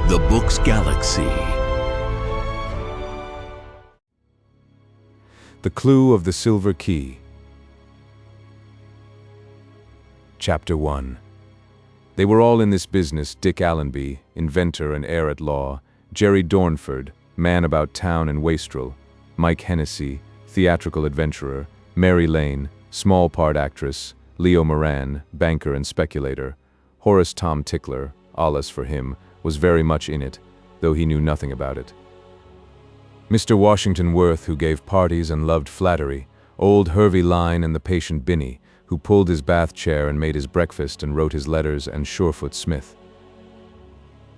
The Book's Galaxy. The Clue of the Silver Key. Chapter 1. They were all in this business: Dick Allenby, inventor and heir at law; Jerry Dornford, man about town and wastrel; Mike Hennessy, theatrical adventurer; Mary Lane, small part actress; Leo Moran, banker and speculator; Horace Tom Tickler, Wallace for him, was very much in it, though he knew nothing about it; Mr. Washington Worth, who gave parties and loved flattery; old Hervey Lyne and the patient Binney, who pulled his bath chair and made his breakfast and wrote his letters, and Surefoot Smith.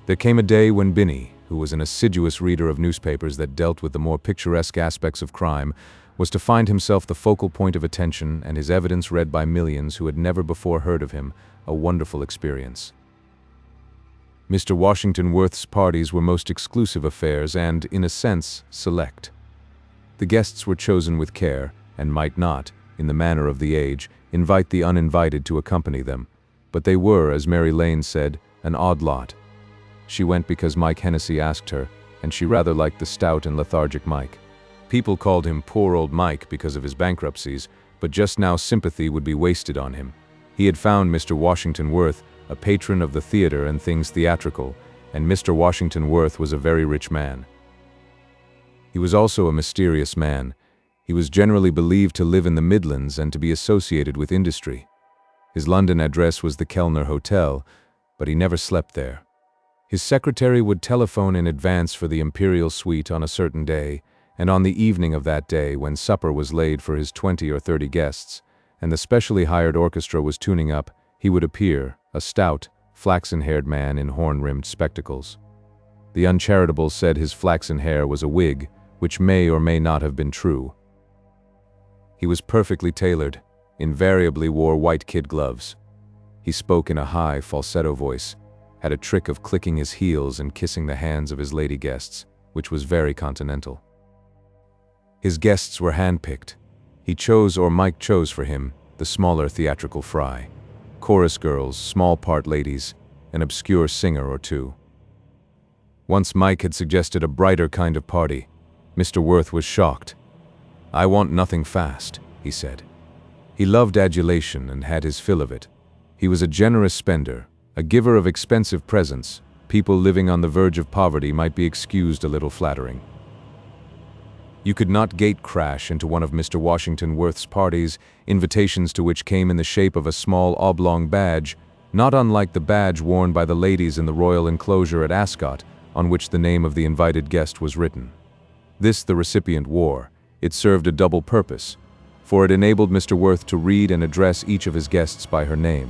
There came a day when Binney, who was an assiduous reader of newspapers that dealt with the more picturesque aspects of crime, was to find himself the focal point of attention and his evidence read by millions who had never before heard of him, a wonderful experience. Mr. Washington Worth's parties were most exclusive affairs and, in a sense, select. The guests were chosen with care, and might not, in the manner of the age, invite the uninvited to accompany them, but they were, as Mary Lane said, an odd lot. She went because Mike Hennessy asked her, and she rather liked the stout and lethargic Mike. People called him poor old Mike because of his bankruptcies, but just now sympathy would be wasted on him. He had found Mr. Washington Worth a patron of the theater and things theatrical, and Mr. Washington Worth was a very rich man. He was also a mysterious man. He was generally believed to live in the Midlands and to be associated with industry. His London address was the Kellner Hotel, but he never slept there. His secretary would telephone in advance for the Imperial Suite on a certain day, and on the evening of that day, when supper was laid for his 20 or 30 guests, and the specially hired orchestra was tuning up, he would appear, a stout, flaxen-haired man in horn-rimmed spectacles. The uncharitable said his flaxen hair was a wig, which may or may not have been true. He was perfectly tailored, invariably wore white kid gloves. He spoke in a high, falsetto voice, had a trick of clicking his heels and kissing the hands of his lady guests, which was very continental. His guests were handpicked. He chose, or Mike chose for him, the smaller theatrical fry. Chorus girls, small part ladies, an obscure singer or two. Once Mike had suggested a brighter kind of party. Mr. Worth was shocked. "I want nothing fast," he said. He loved adulation and had his fill of it. He was a generous spender, a giver of expensive presents. People living on the verge of poverty might be excused a little flattering. You could not gate crash into one of Mr. Washington Worth's parties, invitations to which came in the shape of a small oblong badge, not unlike the badge worn by the ladies in the royal enclosure at Ascot, on which the name of the invited guest was written. This the recipient wore. It served a double purpose, for it enabled Mr. Worth to read and address each of his guests by her name.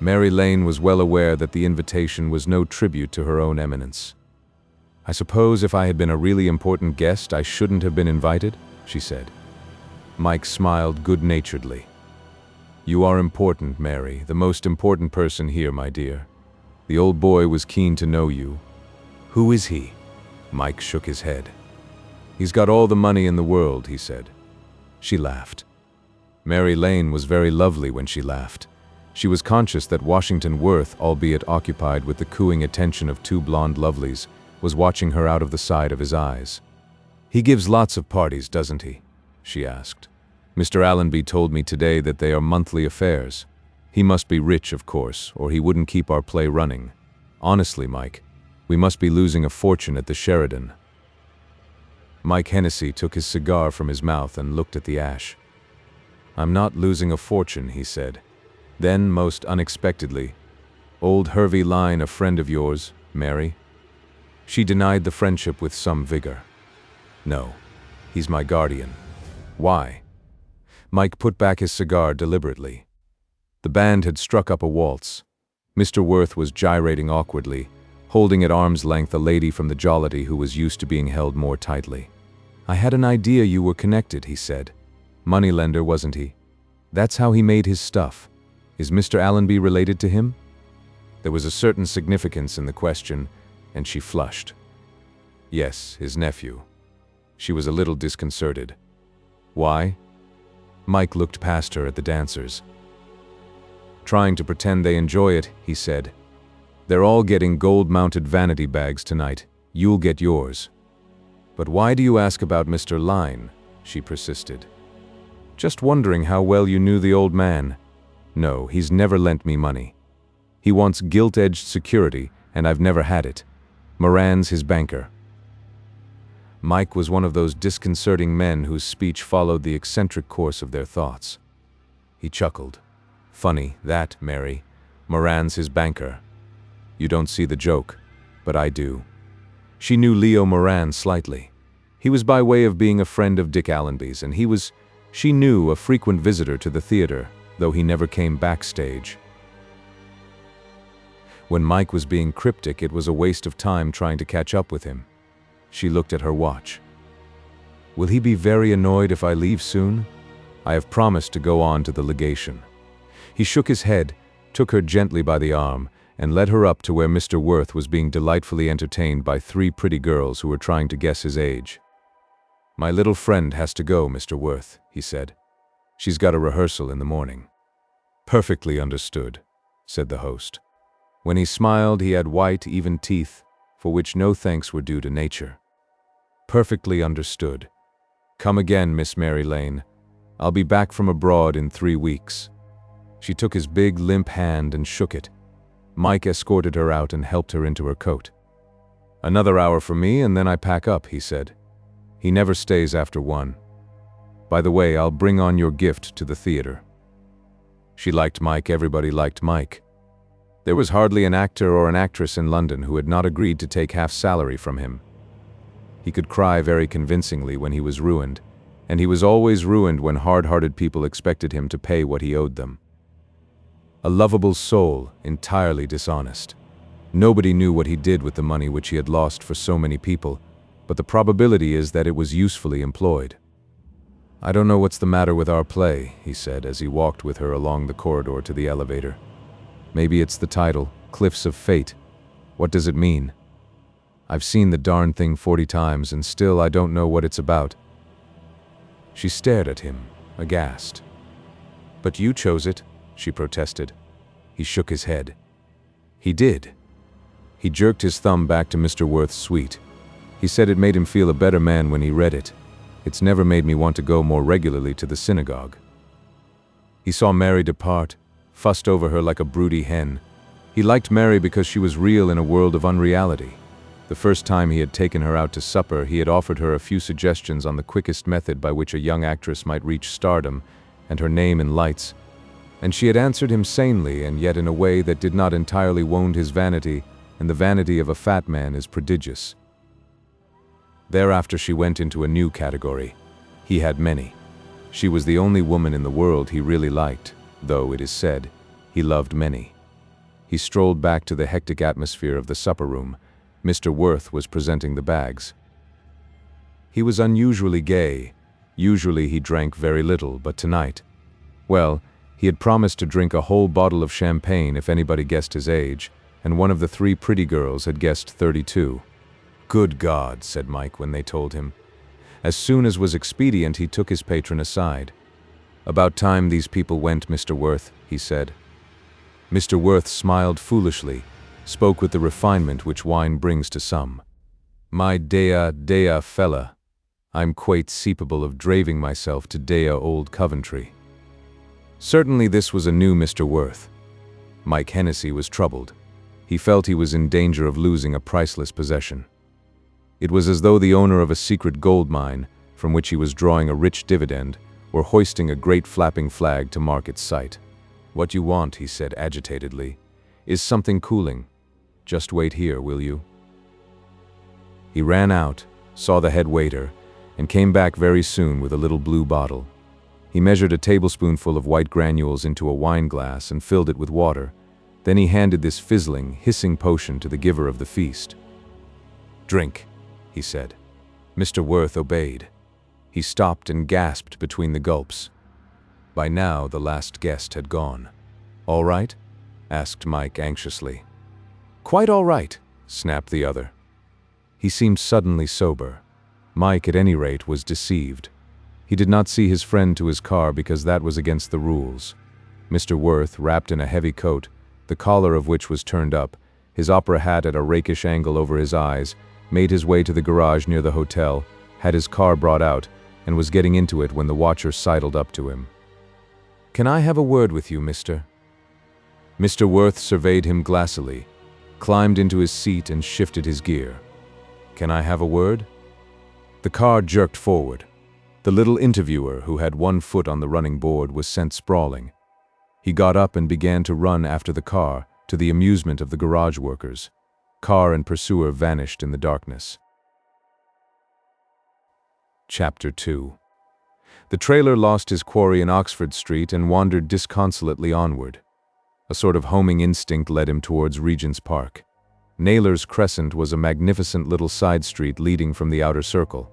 Mary Lane was well aware that the invitation was no tribute to her own eminence. "I suppose if I had been a really important guest, I shouldn't have been invited," she said. Mike smiled good-naturedly. "You are important, Mary, the most important person here, my dear. The old boy was keen to know you." "Who is he?" Mike shook his head. "He's got all the money in the world," he said. She laughed. Mary Lane was very lovely when she laughed. She was conscious that Washington Worth, albeit occupied with the cooing attention of two blonde lovelies, was watching her out of the side of his eyes. "He gives lots of parties, doesn't he?" she asked. "Mr. Allenby told me today that they are monthly affairs. He must be rich, of course, or he wouldn't keep our play running. Honestly, Mike, we must be losing a fortune at the Sheridan." Mike Hennessy took his cigar from his mouth and looked at the ash. "I'm not losing a fortune," he said. Then, most unexpectedly, "Old Hervey Lyne a friend of yours, Mary?" She denied the friendship with some vigor. "No, he's my guardian." "Why?" Mike put back his cigar deliberately. The band had struck up a waltz. Mr. Worth was gyrating awkwardly, holding at arm's length a lady from the jollity who was used to being held more tightly. "I had an idea you were connected," he said. "Moneylender, wasn't he? That's how he made his stuff. Is Mr. Allenby related to him?" There was a certain significance in the question, and she flushed. "Yes, his nephew." She was a little disconcerted. "Why?" Mike looked past her at the dancers. "Trying to pretend they enjoy it," he said. They're all getting gold-mounted vanity bags tonight. You'll get yours." "But why do you ask about Mr. Lyne?" she persisted. "Just wondering how well you knew the old man." "No, he's never lent me money. He wants gilt-edged security, and I've never had it. Moran's his banker." Mike was one of those disconcerting men whose speech followed the eccentric course of their thoughts. He chuckled. "Funny, that, Mary. Moran's his banker. You don't see the joke, but I do." She knew Leo Moran slightly. He was by way of being a friend of Dick Allenby's, and she knew, a frequent visitor to the theater, though he never came backstage. When Mike was being cryptic, it was a waste of time trying to catch up with him. She looked at her watch. "Will he be very annoyed if I leave soon? I have promised to go on to the legation." He shook his head, took her gently by the arm, and led her up to where Mr. Worth was being delightfully entertained by 3 pretty girls who were trying to guess his age. "My little friend has to go, Mr. Worth," he said. "She's got a rehearsal in the morning." "Perfectly understood," said the host. When he smiled, he had white, even teeth, for which no thanks were due to nature. "Perfectly understood. Come again, Miss Mary Lane. I'll be back from abroad in 3 weeks." She took his big, limp hand and shook it. Mike escorted her out and helped her into her coat. "Another hour for me, and then I pack up," he said. "He never stays after 1. By the way, I'll bring on your gift to the theater." She liked Mike. Everybody liked Mike. There was hardly an actor or an actress in London who had not agreed to take half salary from him. He could cry very convincingly when he was ruined, and he was always ruined when hard-hearted people expected him to pay what he owed them. A lovable soul, entirely dishonest. Nobody knew what he did with the money which he had lost for so many people, but the probability is that it was usefully employed. "I don't know what's the matter with our play," he said as he walked with her along the corridor to the elevator. "Maybe it's the title, Cliffs of Fate. What does it mean? I've seen the darn thing 40 times, and still I don't know what it's about." She stared at him, aghast. "But you chose it," she protested. He shook his head. "He did." He jerked his thumb back to Mr. Worth's suite. He said it made him feel a better man when he read it. "It's never made me want to go more regularly to the synagogue." He saw Mary depart, fussed over her like a broody hen. He liked Mary because she was real in a world of unreality. The first time he had taken her out to supper, he had offered her a few suggestions on the quickest method by which a young actress might reach stardom and her name in lights, and she had answered him sanely and yet in a way that did not entirely wound his vanity, and the vanity of a fat man is prodigious. Thereafter she went into a new category. He had many. She was the only woman in the world he really liked, though, it is said, he loved many. He strolled back to the hectic atmosphere of the supper room. Mr. Worth was presenting the bags. He was unusually gay. Usually he drank very little, but tonight, well, he had promised to drink a whole bottle of champagne if anybody guessed his age, and one of the 3 pretty girls had guessed 32. "Good God," said Mike when they told him. As soon as was expedient, he took his patron aside. "About time these people went, Mr. Worth," he said. Mr. Worth smiled foolishly, spoke with the refinement which wine brings to some. "My dea fella, I'm quite seepable of draving myself to dea old Coventry." Certainly this was a new Mr. Worth. Mike Hennessy was troubled. He felt he was in danger of losing a priceless possession. It was as though the owner of a secret gold mine, from which he was drawing a rich dividend, were hoisting a great flapping flag to mark its site. "What you want," he said agitatedly, "is something cooling. Just wait here, will you?" He ran out, saw the head waiter, and came back very soon with a little blue bottle. He measured a tablespoonful of white granules into a wine glass and filled it with water. Then he handed this fizzling, hissing potion to the giver of the feast. "Drink," he said. Mr. Worth obeyed. He stopped and gasped between the gulps. By now, the last guest had gone. "All right?" asked Mike anxiously. "Quite all right," snapped the other. He seemed suddenly sober. Mike, at any rate, was deceived. He did not see his friend to his car because that was against the rules. Mr. Worth, wrapped in a heavy coat, the collar of which was turned up, his opera hat at a rakish angle over his eyes, made his way to the garage near the hotel, had his car brought out, and was getting into it when the watcher sidled up to him. "Can I have a word with you, mister?" Mr. Worth surveyed him glassily, climbed into his seat and shifted his gear. "Can I have a word?" The car jerked forward. The little interviewer, who had one foot on the running board, was sent sprawling. He got up and began to run after the car, to the amusement of the garage workers. Car and pursuer vanished in the darkness. Chapter 2. The trailer lost his quarry in Oxford Street and wandered disconsolately onward. A sort of homing instinct led him towards Regent's Park. Naylor's Crescent was a magnificent little side street leading from the outer circle.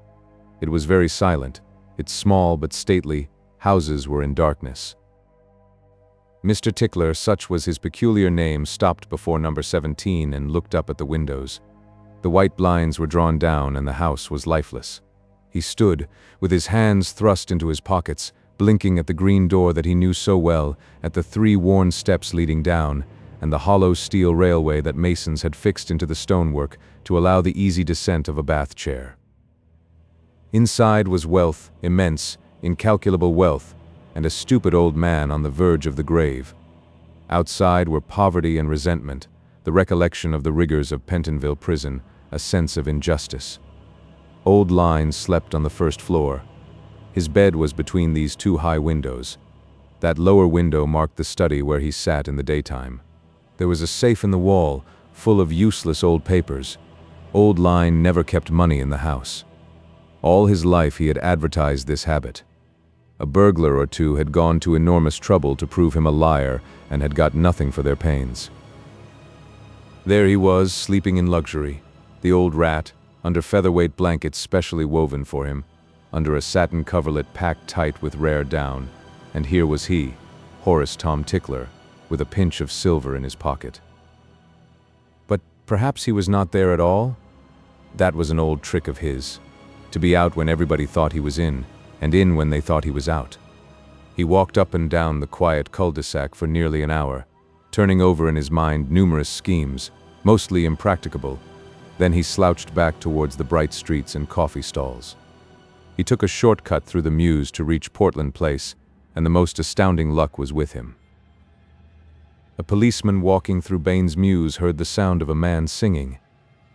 It was very silent. Its small but stately houses were in darkness. Mr. Tickler, such was his peculiar name, stopped before number 17 and looked up at the windows. The white blinds were drawn down and the house was lifeless. He stood, with his hands thrust into his pockets, blinking at the green door that he knew so well, at the 3 worn steps leading down, and the hollow steel railway that masons had fixed into the stonework to allow the easy descent of a bath chair. Inside was wealth, immense, incalculable wealth, and a stupid old man on the verge of the grave. Outside were poverty and resentment, the recollection of the rigors of Pentonville prison, a sense of injustice. Old Lyne slept on the first floor. His bed was between these 2 high windows. That lower window marked the study where he sat in the daytime. There was a safe in the wall, full of useless old papers. Old Lyne never kept money in the house. All his life he had advertised this habit. A burglar or two had gone to enormous trouble to prove him a liar and had got nothing for their pains. There he was, sleeping in luxury, the old rat, under featherweight blankets specially woven for him, under a satin coverlet packed tight with rare down, and here was he, Horace Tom Tickler, with a pinch of silver in his pocket. But perhaps he was not there at all? That was an old trick of his, to be out when everybody thought he was in, and in when they thought he was out. He walked up and down the quiet cul-de-sac for nearly an hour, turning over in his mind numerous schemes, mostly impracticable. Then he slouched back towards the bright streets and coffee stalls. He took a shortcut through the Mews to reach Portland Place, and the most astounding luck was with him. A policeman walking through Baines Mews heard the sound of a man singing.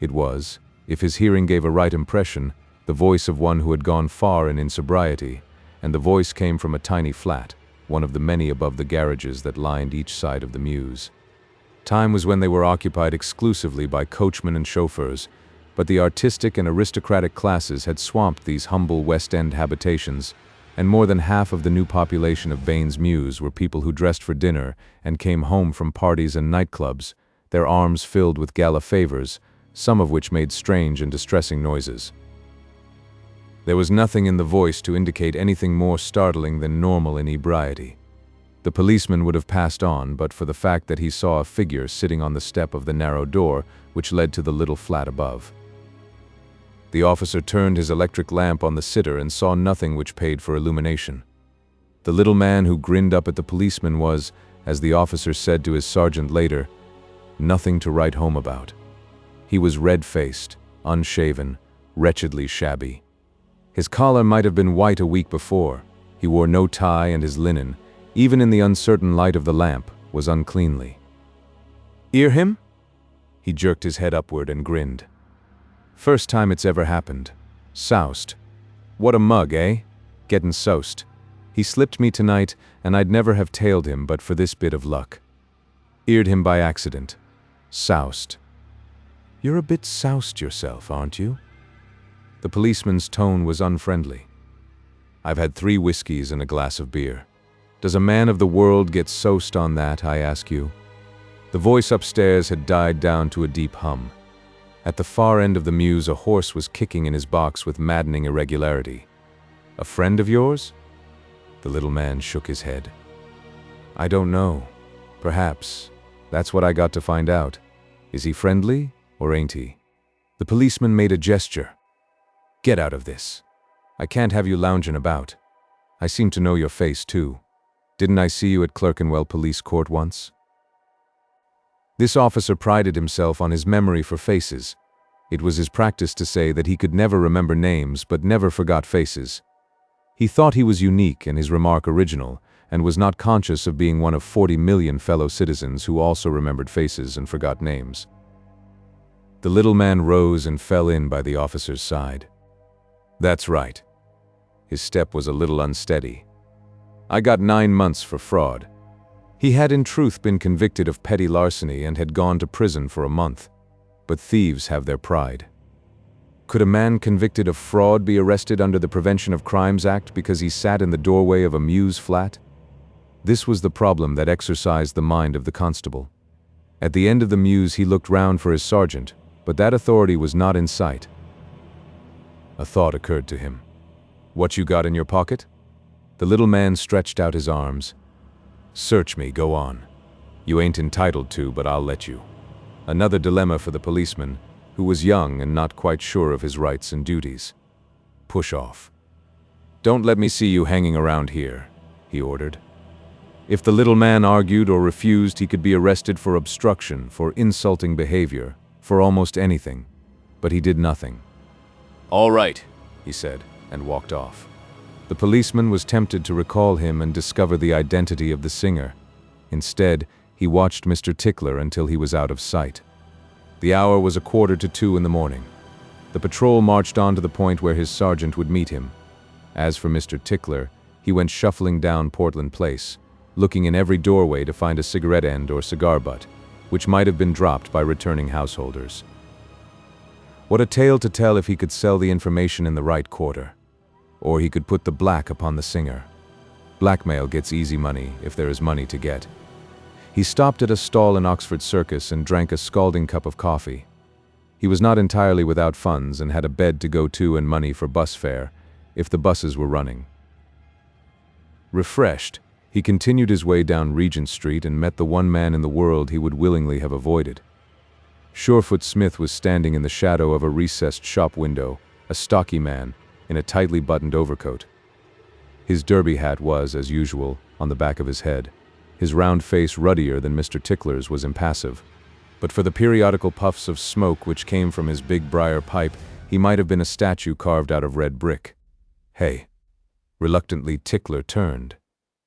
It was, if his hearing gave a right impression, the voice of one who had gone far in insobriety, and the voice came from a tiny flat, one of the many above the garages that lined each side of the Mews. Time was when they were occupied exclusively by coachmen and chauffeurs, but the artistic and aristocratic classes had swamped these humble West End habitations, and more than half of the new population of Baines Mews were people who dressed for dinner and came home from parties and nightclubs, their arms filled with gala favors, some of which made strange and distressing noises. There was nothing in the voice to indicate anything more startling than normal inebriety. The policeman would have passed on but for the fact that he saw a figure sitting on the step of the narrow door which led to the little flat above. The officer turned his electric lamp on the sitter and saw nothing which paid for illumination. The little man who grinned up at the policeman was, as the officer said to his sergeant later, nothing to write home about. He was red-faced, unshaven, wretchedly shabby. His collar might have been white a week before. He wore no tie, and his linen, even in the uncertain light of the lamp, was uncleanly. "'Ear him?" He jerked his head upward and grinned. "First time it's ever happened. Soused. What a mug, eh? Gettin' soused. He slipped me tonight, and I'd never have tailed him but for this bit of luck. Eared him by accident. Soused. You're a bit soused yourself, aren't you?" The policeman's tone was unfriendly. "I've had 3 whiskeys and a glass of beer. Does a man of the world get soused on that, I ask you?" The voice upstairs had died down to a deep hum. At the far end of the Mews a horse was kicking in his box with maddening irregularity. "A friend of yours?" The little man shook his head. "I don't know. Perhaps. That's what I got to find out. Is he friendly, or ain't he?" The policeman made a gesture. "Get out of this. I can't have you lounging about. I seem to know your face, too. Didn't I see you at Clerkenwell Police Court once?" This officer prided himself on his memory for faces. It was his practice to say that he could never remember names but never forgot faces. He thought he was unique and his remark original, and was not conscious of being one of 40 million fellow citizens who also remembered faces and forgot names. The little man rose and fell in by the officer's side. "That's right." His step was a little unsteady. "I got 9 months for fraud." He had in truth been convicted of petty larceny and had gone to prison for a month. But thieves have their pride. Could a man convicted of fraud be arrested under the Prevention of Crimes Act because he sat in the doorway of a mews flat? This was the problem that exercised the mind of the constable. At the end of the mews he looked round for his sergeant, but that authority was not in sight. A thought occurred to him. "What you got in your pocket?" The little man stretched out his arms. "Search me, go on. You ain't entitled to, but I'll let you." Another dilemma for the policeman, who was young and not quite sure of his rights and duties. "Push off. Don't let me see you hanging around here," he ordered. If the little man argued or refused, he could be arrested for obstruction, for insulting behavior, for almost anything. But he did nothing. "All right," he said, and walked off. The policeman was tempted to recall him and discover the identity of the singer. Instead, he watched Mr. Tickler until he was out of sight. The hour was 1:45 in the morning. The patrol marched on to the point where his sergeant would meet him. As for Mr. Tickler, he went shuffling down Portland Place, looking in every doorway to find a cigarette end or cigar butt, which might have been dropped by returning householders. What a tale to tell if he could sell the information in the right quarter. Or he could put the black upon the singer. Blackmail gets easy money if there is money to get. He stopped at a stall in Oxford Circus and drank a scalding cup of coffee. He was not entirely without funds and had a bed to go to and money for bus fare, if the buses were running. Refreshed, he continued his way down Regent Street and met the one man in the world he would willingly have avoided. Surefoot Smith was standing in the shadow of a recessed shop window, a stocky man, in a tightly buttoned overcoat. His derby hat was, as usual, on the back of his head. His round face, ruddier than Mr. Tickler's, was impassive. But for the periodical puffs of smoke which came from his big briar pipe, he might have been a statue carved out of red brick. "Hey." Reluctantly, Tickler turned.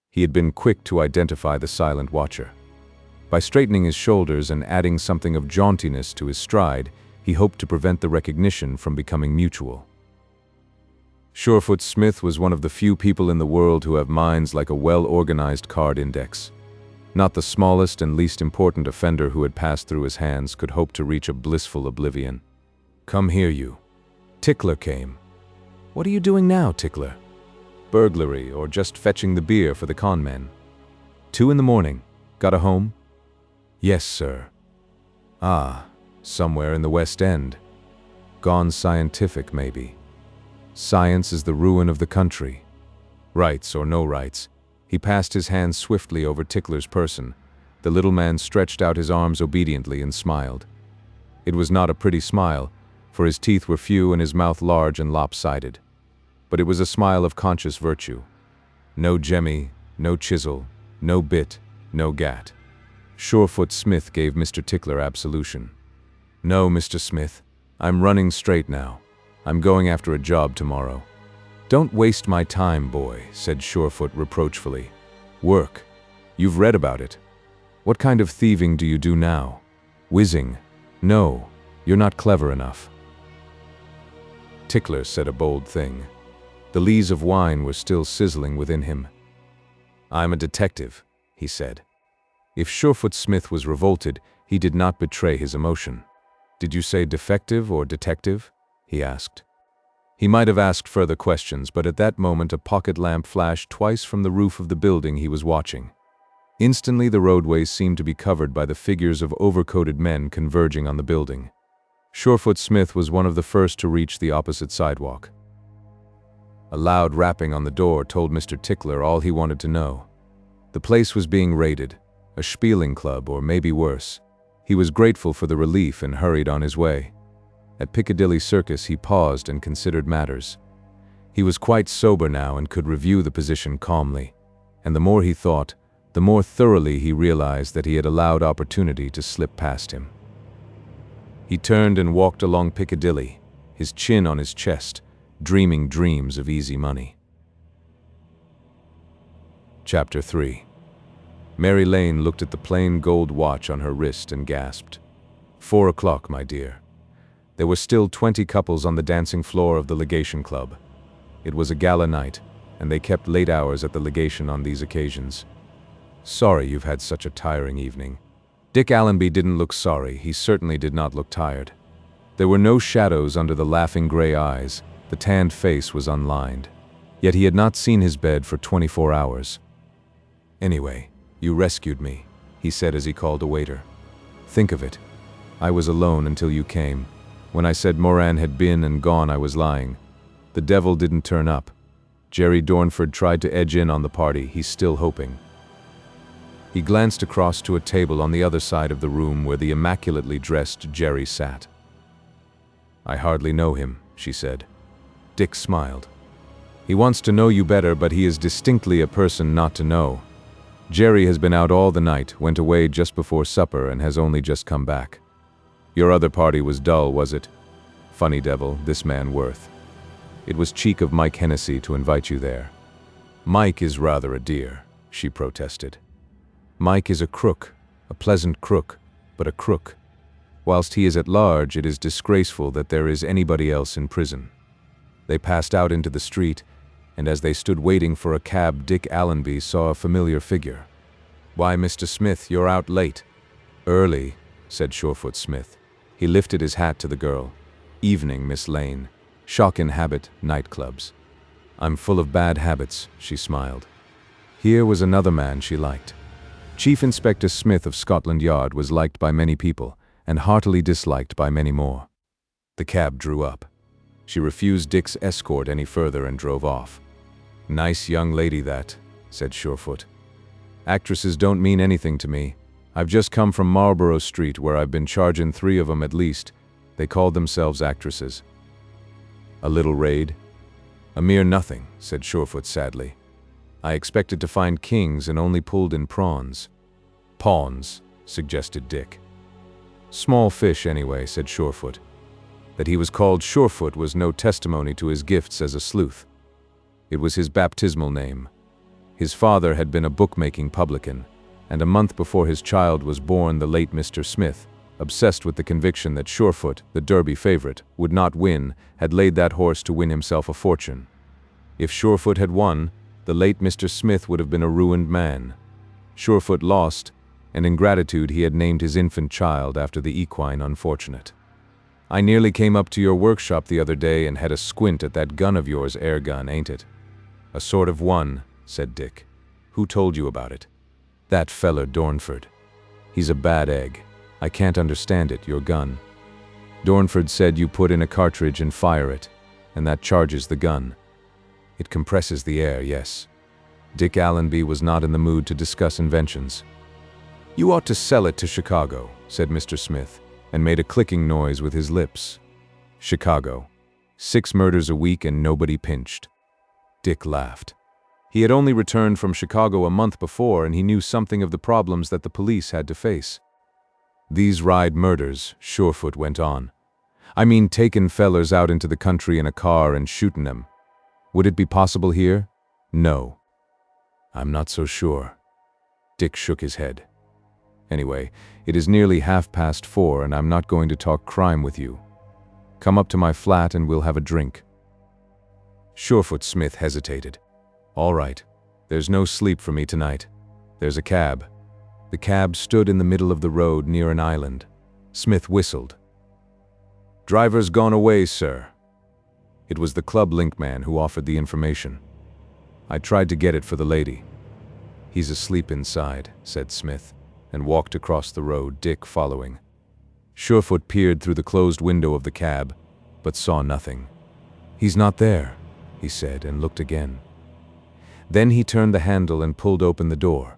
He had been quick to identify the silent watcher. By straightening his shoulders and adding something of jauntiness to his stride, he hoped to prevent the recognition from becoming mutual. Surefoot Smith was one of the few people in the world who have minds like a well-organized card index. Not the smallest and least important offender who had passed through his hands could hope to reach a blissful oblivion. "Come here, you." Tickler came. "What are you doing now, Tickler?" "Burglary, or just fetching the beer for the con men." 2 in the morning. Got a home?" "Yes, sir." "Ah, somewhere in the West End. Gone scientific, maybe. Science is the ruin of the country. Rights or no rights." He passed his hand swiftly over Tickler's person. The little man stretched out his arms obediently and smiled. It was not a pretty smile, for his teeth were few and his mouth large and lopsided. But it was a smile of conscious virtue. No jemmy, no chisel, no bit, no gat. Surefoot Smith gave Mr. Tickler absolution. "No, Mr. Smith, I'm running straight now. I'm going after a job tomorrow." "Don't waste my time, boy," said Surefoot reproachfully. "Work. You've read about it. What kind of thieving do you do now? Whizzing? No, you're not clever enough." Tickler said a bold thing. The lees of wine were still sizzling within him. "I'm a detective," he said. If Surefoot Smith was revolted, he did not betray his emotion. "Did you say defective or detective?" he asked. He might have asked further questions, but at that moment a pocket lamp flashed twice from the roof of the building he was watching. Instantly the roadways seemed to be covered by the figures of overcoated men converging on the building. Surefoot Smith was one of the first to reach the opposite sidewalk. A loud rapping on the door told Mr. Tickler all he wanted to know. The place was being raided, a spieling club or maybe worse. He was grateful for the relief and hurried on his way. At Piccadilly Circus he paused and considered matters. He was quite sober now and could review the position calmly, and the more he thought, the more thoroughly he realized that he had allowed opportunity to slip past him. He turned and walked along Piccadilly, his chin on his chest, dreaming dreams of easy money. Chapter 3. Mary Lane looked at the plain gold watch on her wrist and gasped. 4 o'clock, my dear. There were still 20 couples on the dancing floor of the Legation Club. It was a gala night, and they kept late hours at the Legation on these occasions. Sorry you've had such a tiring evening. Dick Allenby didn't look sorry. He certainly did not look tired. There were no shadows under the laughing gray eyes. The tanned face was unlined. Yet he had not seen his bed for 24 hours. Anyway, you rescued me, he said as he called a waiter. Think of it. I was alone until you came. When I said Moran had been and gone, I was lying. The devil didn't turn up. Jerry Dornford tried to edge in on the party. He's still hoping. He glanced across to a table on the other side of the room where the immaculately dressed Jerry sat. I hardly know him, she said. Dick smiled. He wants to know you better, but he is distinctly a person not to know. Jerry has been out all the night, went away just before supper, and has only just come back. Your other party was dull, was it? Funny devil, this man Worth. It was cheek of Mike Hennessy to invite you there. Mike is rather a dear, she protested. Mike is a crook, a pleasant crook, but a crook. Whilst he is at large, it is disgraceful that there is anybody else in prison. They passed out into the street, and as they stood waiting for a cab, Dick Allenby saw a familiar figure. Why, Mr. Smith, you're out late. Early, said Surefoot Smith. He lifted his hat to the girl. Evening, Miss Lane. Shock in habit, nightclubs. I'm full of bad habits, she smiled. Here was another man she liked. Chief Inspector Smith of Scotland Yard was liked by many people, and heartily disliked by many more. The cab drew up. She refused Dick's escort any further and drove off. Nice young lady that, said Surefoot. Actresses don't mean anything to me. I've just come from Marlborough Street where I've been charging 3 of 'em at least. They called themselves actresses. A little raid? A mere nothing, said Surefoot sadly. I expected to find kings and only pulled in prawns. Pawns, suggested Dick. Small fish anyway, said Surefoot. That he was called Surefoot was no testimony to his gifts as a sleuth. It was his baptismal name. His father had been a bookmaking publican, and a month before his child was born, the late Mr. Smith, obsessed with the conviction that Surefoot, the Derby favorite, would not win, had laid that horse to win himself a fortune. If Surefoot had won, the late Mr. Smith would have been a ruined man. Surefoot lost, and in gratitude he had named his infant child after the equine unfortunate. I nearly came up to your workshop the other day and had a squint at that gun of yours, air gun, ain't it? A sort of one, said Dick. Who told you about it? That feller Dornford. He's a bad egg. I can't understand it, your gun. Dornford said you put in a cartridge and fire it, and that charges the gun. It compresses the air, yes. Dick Allenby was not in the mood to discuss inventions. You ought to sell it to Chicago, said Mr. Smith, and made a clicking noise with his lips. Chicago. 6 murders a week and nobody pinched. Dick laughed. He had only returned from Chicago a month before, and he knew something of the problems that the police had to face. These ride murders, Surefoot went on. I mean taking fellers out into the country in a car and shooting them. Would it be possible here? No. I'm not so sure. Dick shook his head. Anyway, it is nearly 4:30 and I'm not going to talk crime with you. Come up to my flat and we'll have a drink. Surefoot Smith hesitated. All right. There's no sleep for me tonight. There's a cab. The cab stood in the middle of the road near an island. Smith whistled. Driver's gone away, sir. It was the club link man who offered the information. I tried to get it for the lady. He's asleep inside, said Smith, and walked across the road, Dick following. Surefoot peered through the closed window of the cab, but saw nothing. He's not there, he said, and looked again. Then he turned the handle and pulled open the door.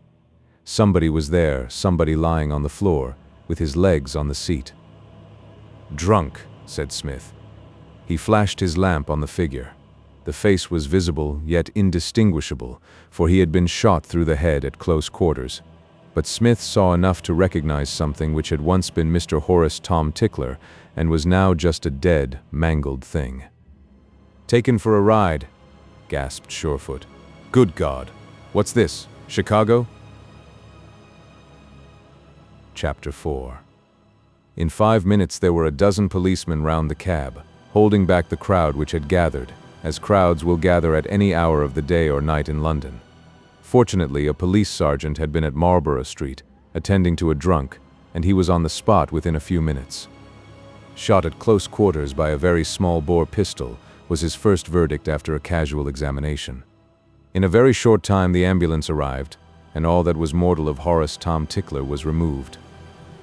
Somebody was there, somebody lying on the floor, with his legs on the seat. Drunk, said Smith. He flashed his lamp on the figure. The face was visible, yet indistinguishable, for he had been shot through the head at close quarters. But Smith saw enough to recognize something which had once been Mr. Horace Tom Tickler and was now just a dead, mangled thing. "Taken for a ride," gasped Surefoot. "Good God! What's this? Chicago?" Chapter 4. In 5 minutes there were a dozen policemen round the cab, holding back the crowd which had gathered, as crowds will gather at any hour of the day or night in London. Fortunately, a police sergeant had been at Marlborough Street, attending to a drunk, and he was on the spot within a few minutes. Shot at close quarters by a very small-bore pistol was his first verdict after a casual examination. In a very short time the ambulance arrived, and all that was mortal of Horace Tom Tickler was removed.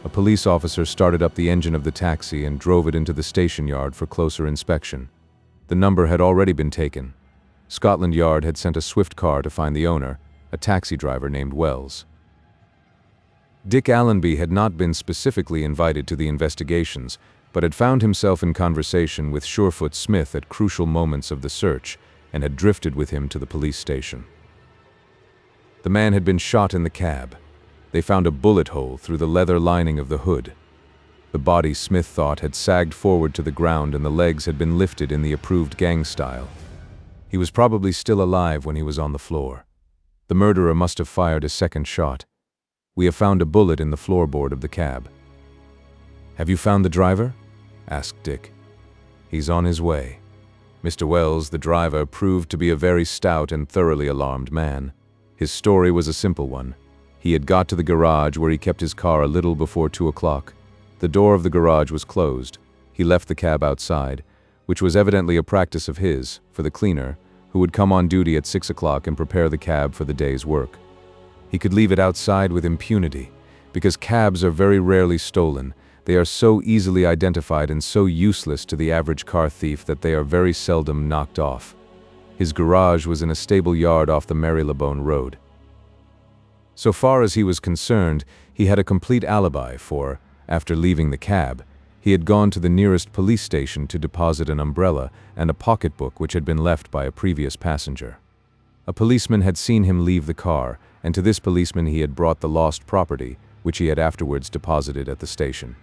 A police officer started up the engine of the taxi and drove it into the station yard for closer inspection. The number had already been taken. Scotland Yard had sent a swift car to find the owner, a taxi driver named Wells. Dick Allenby had not been specifically invited to the investigations, but had found himself in conversation with Surefoot Smith at crucial moments of the search and had drifted with him to the police station. The man had been shot in the cab. They found a bullet hole through the leather lining of the hood. The body, Smith thought, had sagged forward to the ground and the legs had been lifted in the approved gang style. He was probably still alive when he was on the floor. The murderer must have fired a second shot. We have found a bullet in the floorboard of the cab. "Have you found the driver?" asked Dick. "He's on his way." Mr. Wells, the driver, proved to be a very stout and thoroughly alarmed man. His story was a simple one. He had got to the garage where he kept his car a little before 2 o'clock. The door of the garage was closed. He left the cab outside, which was evidently a practice of his, for the cleaner, who would come on duty at 6 o'clock and prepare the cab for the day's work. He could leave it outside with impunity, because cabs are very rarely stolen. They are so easily identified and so useless to the average car thief that they are very seldom knocked off. His garage was in a stable yard off the Marylebone Road. So far as he was concerned, he had a complete alibi for, after leaving the cab, he had gone to the nearest police station to deposit an umbrella and a pocketbook which had been left by a previous passenger. A policeman had seen him leave the car, and to this policeman he had brought the lost property, which he had afterwards deposited at the station.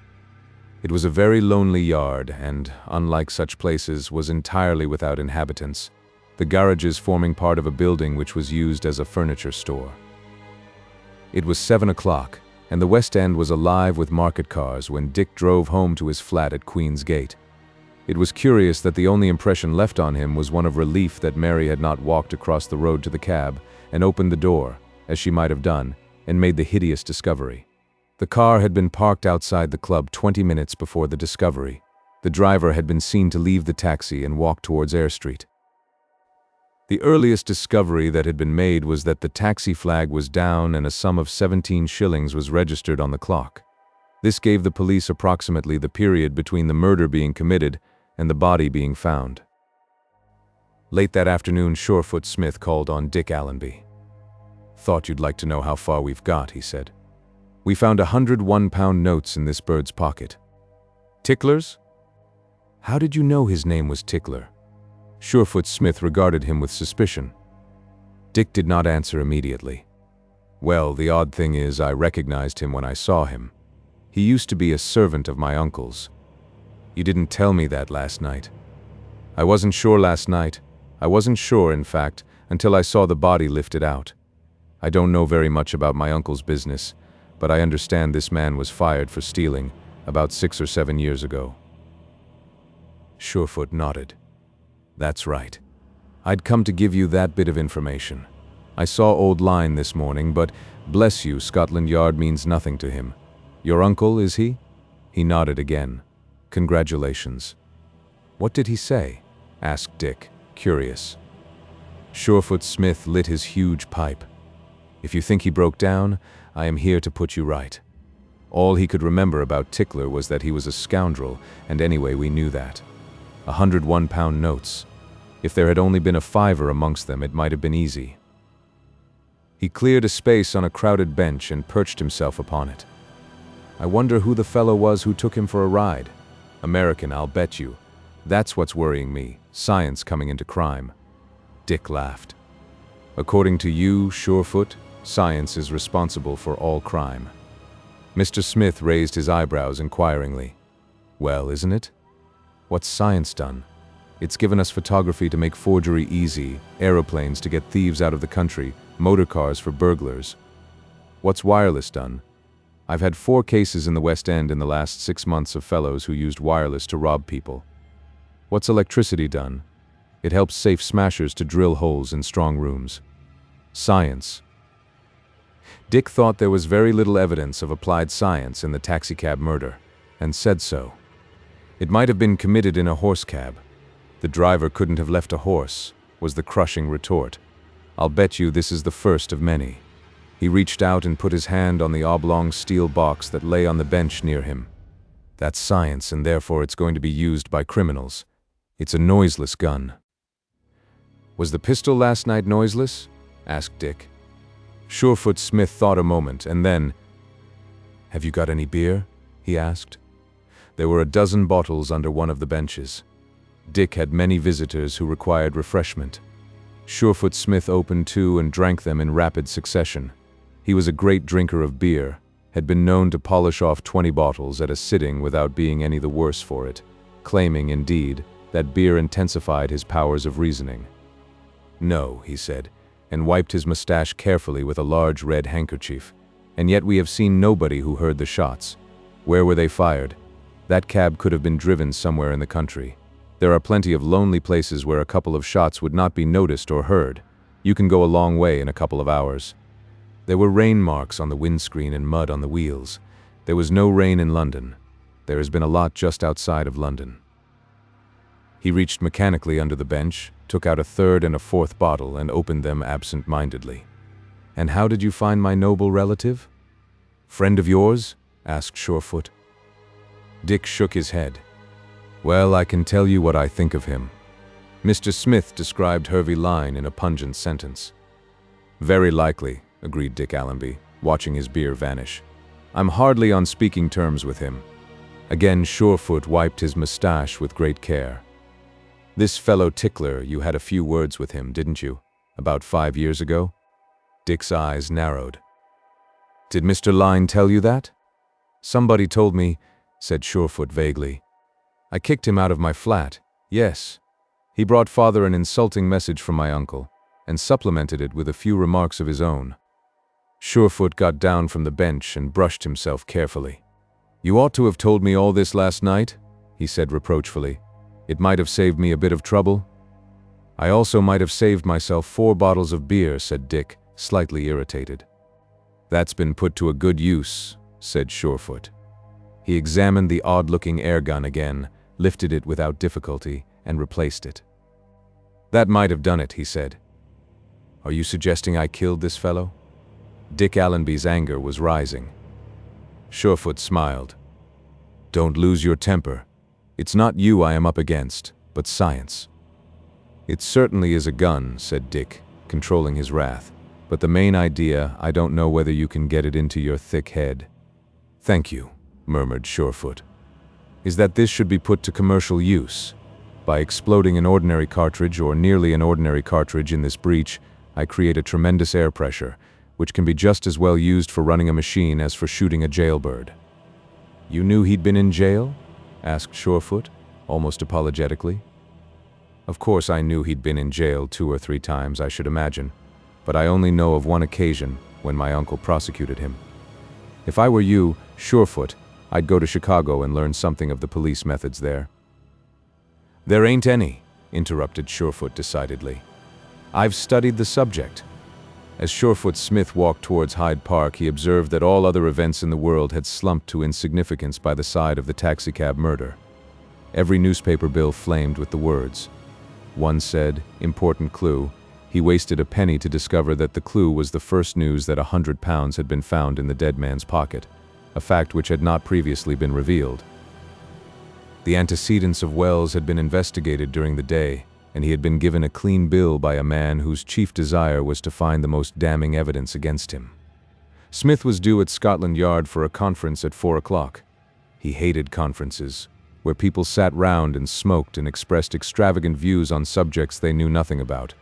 It was a very lonely yard and, unlike such places, was entirely without inhabitants, the garages forming part of a building which was used as a furniture store. It was 7 o'clock, and the West End was alive with market cars when Dick drove home to his flat at Queen's Gate. It was curious that the only impression left on him was one of relief that Mary had not walked across the road to the cab and opened the door, as she might have done, and made the hideous discovery. The car had been parked outside the club 20 minutes before the discovery. The driver had been seen to leave the taxi and walk towards Eyre Street. The earliest discovery that had been made was that the taxi flag was down and a sum of 17 shillings was registered on the clock. This gave the police approximately the period between the murder being committed and the body being found. Late that afternoon, Surefoot Smith called on Dick Allenby. "Thought you'd like to know how far we've got," he said. "We found 101-pound notes in this bird's pocket." "Tickler's? How did you know his name was Tickler?" Surefoot Smith regarded him with suspicion. Dick did not answer immediately. "Well, the odd thing is I recognized him when I saw him. He used to be a servant of my uncle's." "You didn't tell me that last night." "I wasn't sure last night. I wasn't sure, in fact, until I saw the body lifted out. I don't know very much about my uncle's business, but I understand this man was fired for stealing about 6 or 7 years ago." Surefoot nodded. "That's right. I'd come to give you that bit of information. I saw old Line this morning, but, bless you, Scotland Yard means nothing to him. Your uncle, is he?" He nodded again. "Congratulations." "What did he say?" asked Dick, curious. Surefoot Smith lit his huge pipe. "If you think he broke down, I am here to put you right. All he could remember about Tickler was that he was a scoundrel, and anyway we knew that. 101-pound notes. If there had only been a fiver amongst them, it might have been easy." He cleared a space on a crowded bench and perched himself upon it. "I wonder who the fellow was who took him for a ride. American, I'll bet you. That's what's worrying me, science coming into crime. Dick laughed. According to you, Surefoot, science is responsible for all crime. Mr. Smith raised his eyebrows inquiringly. Well, isn't it? What's science done? It's given us photography to make forgery easy, aeroplanes to get thieves out of the country, motor cars for burglars. What's wireless done? I've had 4 cases in the West End in the last 6 months of fellows who used wireless to rob people. What's electricity done? It helps safe smashers to drill holes in strong rooms. Science. Dick thought there was very little evidence of applied science in the taxicab murder, and said so. It might have been committed in a horse cab. The driver couldn't have left a horse, was the crushing retort. I'll bet you this is the first of many. He reached out and put his hand on the oblong steel box that lay on the bench near him. That's science, and therefore it's going to be used by criminals. It's a noiseless gun. Was the pistol last night noiseless? Asked Dick. Surefoot Smith thought a moment, and then, Have you got any beer? He asked. There were a dozen bottles under one of the benches. Dick had many visitors who required refreshment. Surefoot Smith opened 2 and drank them in rapid succession. He was a great drinker of beer, had been known to polish off 20 bottles at a sitting without being any the worse for it, claiming, indeed, that beer intensified his powers of reasoning. No, he said, and wiped his mustache carefully with a large red handkerchief. And yet we have seen nobody who heard the shots. Where were they fired? That cab could have been driven somewhere in the country. There are plenty of lonely places where a couple of shots would not be noticed or heard. You can go a long way in a couple of hours. There were rain marks on the windscreen and mud on the wheels. There was no rain in London. There has been a lot just outside of London. He reached mechanically under the bench, took out a 3rd and a 4th bottle, and opened them absent-mindedly. And how did you find my noble relative? Friend of yours? Asked Surefoot. Dick shook his head. Well, I can tell you what I think of him. Mr. Smith described Hervey Lyne in a pungent sentence. Very likely, agreed Dick Allenby, watching his beer vanish. I'm hardly on speaking terms with him. Again, Surefoot wiped his mustache with great care. This fellow Tickler, you had a few words with him, didn't you? About 5 years ago? Dick's eyes narrowed. Did Mr. Lyne tell you that? Somebody told me, said Surefoot vaguely. I kicked him out of my flat, yes. He brought father an insulting message from my uncle, and supplemented it with a few remarks of his own. Surefoot got down from the bench and brushed himself carefully. You ought to have told me all this last night, he said reproachfully. It might have saved me a bit of trouble. I also might have saved myself 4 bottles of beer, said Dick, slightly irritated. That's been put to a good use, said Surefoot. He examined the odd-looking air gun again, lifted it without difficulty, and replaced it. That might have done it, he said. Are you suggesting I killed this fellow? Dick Allenby's anger was rising. Surefoot smiled. Don't lose your temper. It's not you I am up against, but science. It certainly is a gun, said Dick, controlling his wrath. But the main idea, I don't know whether you can get it into your thick head. Thank you, murmured Surefoot. Is that this should be put to commercial use. By exploding an ordinary cartridge or nearly an ordinary cartridge in this breech, I create a tremendous air pressure, which can be just as well used for running a machine as for shooting a jailbird. You knew he'd been in jail? Asked Surefoot, almost apologetically. Of course I knew he'd been in jail 2 or 3 times, I should imagine, but I only know of one occasion when my uncle prosecuted him. If I were you, Surefoot, I'd go to Chicago and learn something of the police methods there. There ain't any, interrupted Surefoot decidedly. I've studied the subject. As Surefoot Smith walked towards Hyde Park, he observed that all other events in the world had slumped to insignificance by the side of the taxicab murder. Every newspaper bill flamed with the words. One said, important clue. He wasted a penny to discover that the clue was the first news that £100 had been found in the dead man's pocket, a fact which had not previously been revealed. The antecedents of Wells had been investigated during the day, and he had been given a clean bill by a man whose chief desire was to find the most damning evidence against him. Smith was due at Scotland Yard for a conference at 4 o'clock. He hated conferences, where people sat round and smoked and expressed extravagant views on subjects they knew nothing about.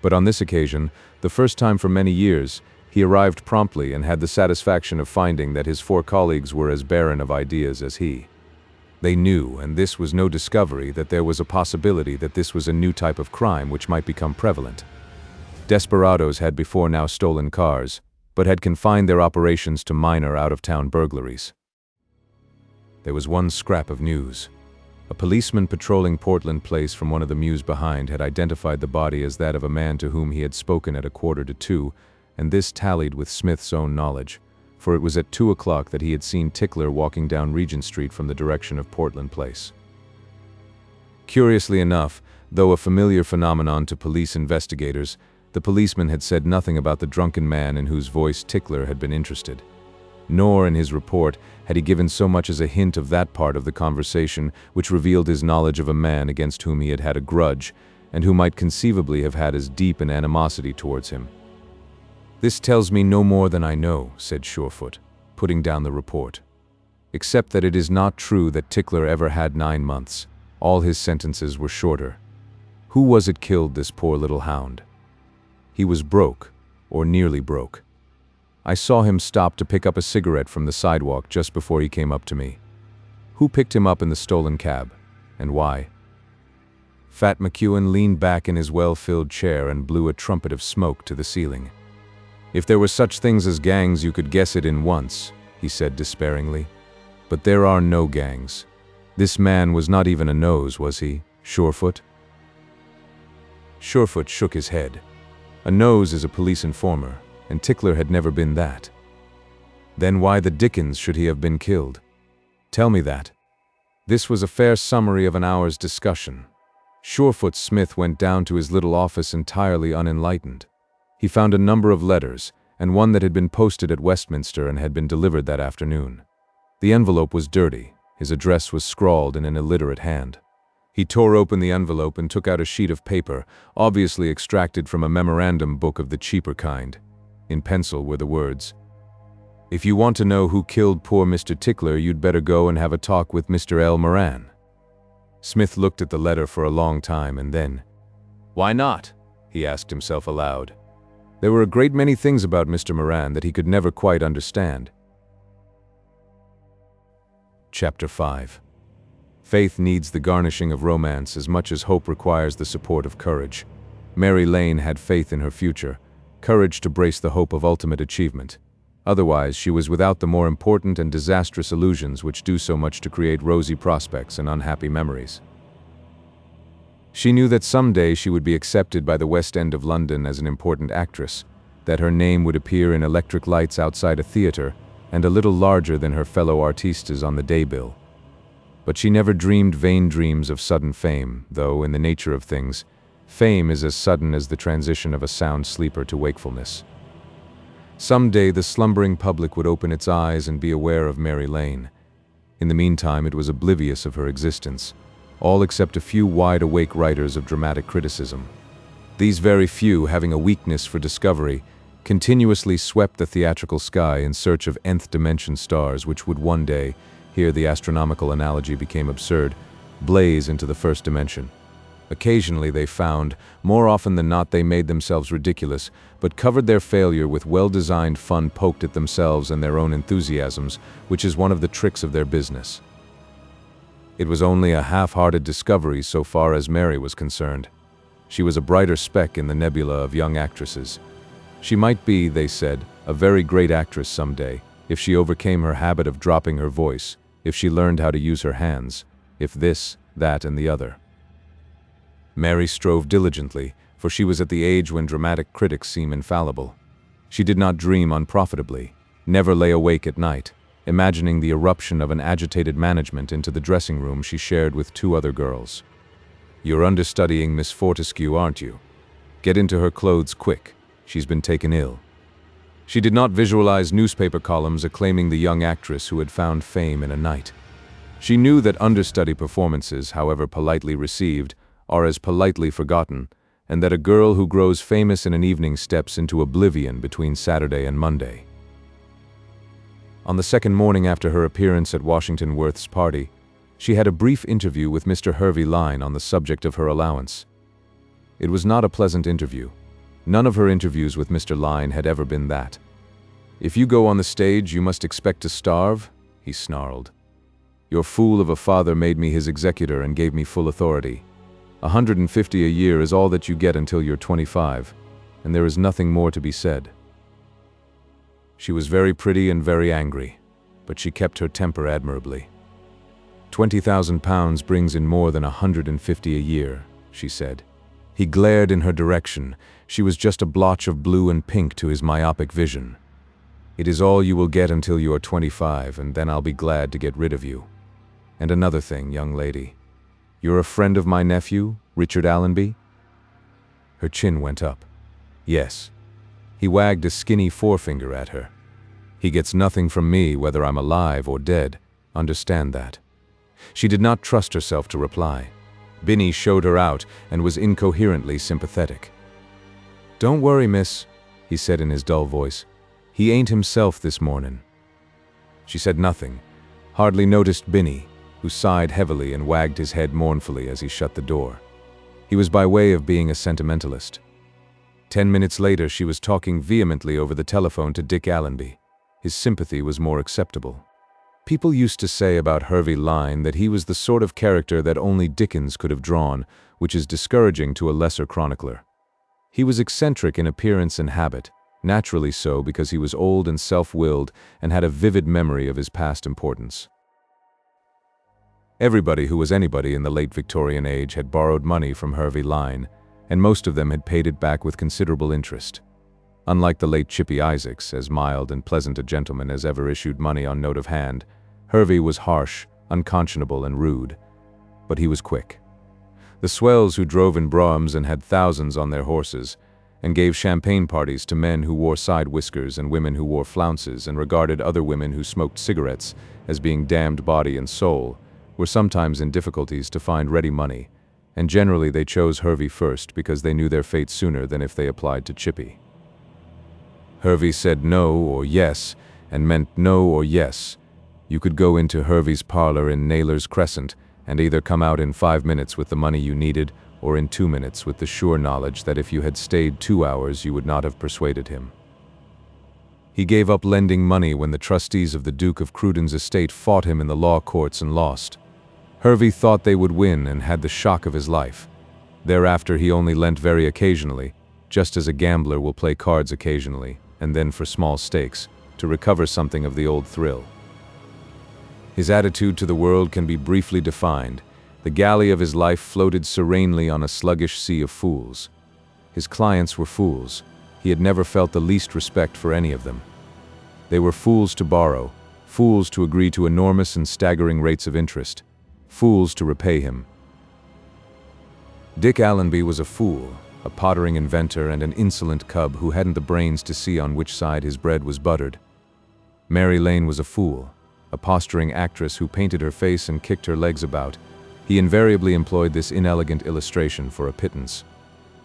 But on this occasion, the first time for many years, he arrived promptly and had the satisfaction of finding that his 4 colleagues were as barren of ideas as he. They knew, and this was no discovery, that there was a possibility that this was a new type of crime which might become prevalent. Desperados had before now stolen cars, but had confined their operations to minor out-of-town burglaries. There was one scrap of news. A policeman patrolling Portland Place from one of the mews behind had identified the body as that of a man to whom he had spoken at 1:45, and this tallied with Smith's own knowledge, for it was at 2 o'clock that he had seen Tickler walking down Regent Street from the direction of Portland Place. Curiously enough, though a familiar phenomenon to police investigators, the policeman had said nothing about the drunken man in whose voice Tickler had been interested. Nor in his report had he given so much as a hint of that part of the conversation which revealed his knowledge of a man against whom he had had a grudge, and who might conceivably have had as deep an animosity towards him. "This tells me no more than I know," said Surefoot, putting down the report. "Except that it is not true that Tickler ever had 9 months. All his sentences were shorter. Who was it killed this poor little hound? He was broke, or nearly broke. I saw him stop to pick up a cigarette from the sidewalk just before he came up to me. Who picked him up in the stolen cab, and why?" Fat McEwen leaned back in his well-filled chair and blew a trumpet of smoke to the ceiling. "If there were such things as gangs, you could guess it in once," he said despairingly. "But there are no gangs. This man was not even a nose, was he, Surefoot?" Surefoot shook his head. A nose is a police informer, and Tickler had never been that. Then why the dickens should he have been killed? Tell me that. This was a fair summary of an hour's discussion. Surefoot Smith went down to his little office entirely unenlightened. He found a number of letters, and one that had been posted at Westminster and had been delivered that afternoon. The envelope was dirty. His address was scrawled in an illiterate hand. He tore open the envelope and took out a sheet of paper, obviously extracted from a memorandum book of the cheaper kind. In pencil were the words, "If you want to know who killed poor Mr. Tickler, you'd better go and have a talk with Mr. L. Moran." Smith looked at the letter for a long time and then, "Why not?" he asked himself aloud. There were a great many things about Mr. Moran that he could never quite understand. Chapter 5. Faith needs the garnishing of romance as much as hope requires the support of courage. Mary Lane had faith in her future, courage to brace the hope of ultimate achievement. Otherwise, she was without the more important and disastrous illusions which do so much to create rosy prospects and unhappy memories. She knew that someday she would be accepted by the West End of London as an important actress, that her name would appear in electric lights outside a theater, and a little larger than her fellow artistes on the daybill. But she never dreamed vain dreams of sudden fame, though, in the nature of things, fame is as sudden as the transition of a sound sleeper to wakefulness. Someday the slumbering public would open its eyes and be aware of Mary Lane. In the meantime, it was oblivious of her existence, all except a few wide-awake writers of dramatic criticism. These very few, having a weakness for discovery, continuously swept the theatrical sky in search of nth-dimension stars which would one day, here the astronomical analogy became absurd, blaze into the first dimension. Occasionally they found, more often than not they made themselves ridiculous, but covered their failure with well-designed fun poked at themselves and their own enthusiasms, which is one of the tricks of their business. It was only a half-hearted discovery so far as Mary was concerned. She was a brighter speck in the nebula of young actresses. She might be, they said, a very great actress someday, if she overcame her habit of dropping her voice, if she learned how to use her hands, if this, that, and the other. Mary strove diligently, for she was at the age when dramatic critics seem infallible. She did not dream unprofitably, never lay awake at night, imagining the eruption of an agitated management into the dressing room she shared with 2 other girls. "You're understudying Miss Fortescue, aren't you? Get into her clothes quick. She's been taken ill." She did not visualize newspaper columns acclaiming the young actress who had found fame in a night. She knew that understudy performances, however politely received, are as politely forgotten, and that a girl who grows famous in an evening steps into oblivion between Saturday and Monday. On the second morning after her appearance at Washington Worth's party, she had a brief interview with Mr. Hervey Lyne on the subject of her allowance. It was not a pleasant interview. None of her interviews with Mr. Lyne had ever been that. "If you go on the stage, you must expect to starve?" he snarled. "Your fool of a father made me his executor and gave me full authority. 150 a year is all that you get until you're 25, and there is nothing more to be said." She was very pretty and very angry, but she kept her temper admirably. £20,000 brings in more than 150 a year, she said. He glared in her direction. She was just a blotch of blue and pink to his myopic vision. "It is all you will get until you are 25, and then I'll be glad to get rid of you. And another thing, young lady. You're a friend of my nephew, Richard Allenby?" Her chin went up. "Yes." He wagged a skinny forefinger at her. "He gets nothing from me whether I'm alive or dead. Understand that." She did not trust herself to reply. Binny showed her out and was incoherently sympathetic. "Don't worry, miss," he said in his dull voice. "He ain't himself this mornin'." She said nothing, hardly noticed Binny, who sighed heavily and wagged his head mournfully as he shut the door. He was by way of being a sentimentalist. 10 minutes later, she was talking vehemently over the telephone to Dick Allenby. His sympathy was more acceptable. People used to say about Hervey Lyne that he was the sort of character that only Dickens could have drawn, which is discouraging to a lesser chronicler. He was eccentric in appearance and habit, naturally so because he was old and self-willed and had a vivid memory of his past importance. Everybody who was anybody in the late Victorian age had borrowed money from Hervey Lyne, and most of them had paid it back with considerable interest. Unlike the late Chippy Isaacs, as mild and pleasant a gentleman as ever issued money on note of hand, Hervey was harsh, unconscionable, and rude. But he was quick. The swells who drove in broughams and had thousands on their horses, and gave champagne parties to men who wore side whiskers and women who wore flounces and regarded other women who smoked cigarettes as being damned body and soul, were sometimes in difficulties to find ready money, and generally they chose Hervey first because they knew their fate sooner than if they applied to Chippy. Hervey said no or yes, and meant no or yes. You could go into Hervey's parlor in Naylor's Crescent and either come out in 5 minutes with the money you needed, or in 2 minutes with the sure knowledge that if you had stayed 2 hours you would not have persuaded him. He gave up lending money when the trustees of the Duke of Cruden's estate fought him in the law courts and lost. Hervey thought they would win and had the shock of his life. Thereafter he only lent very occasionally, just as a gambler will play cards occasionally, and then for small stakes, to recover something of the old thrill. His attitude to the world can be briefly defined. The galley of his life floated serenely on a sluggish sea of fools. His clients were fools. He had never felt the least respect for any of them. They were fools to borrow, fools to agree to enormous and staggering rates of interest, fools to repay him. Dick Allenby was a fool, a pottering inventor and an insolent cub who hadn't the brains to see on which side his bread was buttered. Mary Lane was a fool, a posturing actress who painted her face and kicked her legs about. He invariably employed this inelegant illustration for a pittance.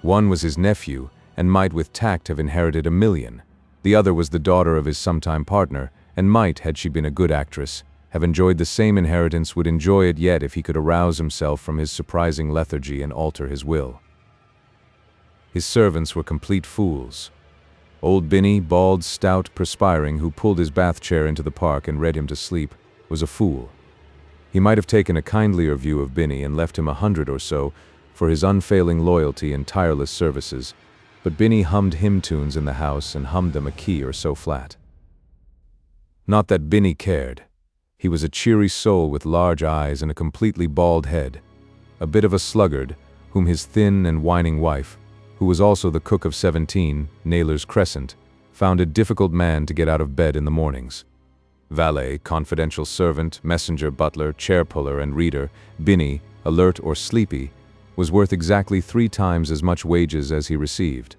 One was his nephew, and might with tact have inherited $1 million. The other was the daughter of his sometime partner, and might, had she been a good actress, have enjoyed the same inheritance, would enjoy it yet if he could arouse himself from his surprising lethargy and alter his will. His servants were complete fools. Old Binny, bald, stout, perspiring, who pulled his bath chair into the park and read him to sleep, was a fool. He might have taken a kindlier view of Binny and left him 100 or so for his unfailing loyalty and tireless services, but Binny hummed hymn tunes in the house and hummed them a key or so flat. Not that Binny cared. He was a cheery soul with large eyes and a completely bald head, a bit of a sluggard, whom his thin and whining wife, who was also the cook of 17, Naylor's Crescent, found a difficult man to get out of bed in the mornings. Valet, confidential servant, messenger, butler, chair-puller, and reader, Binny, alert or sleepy, was worth exactly 3 times as much wages as he received.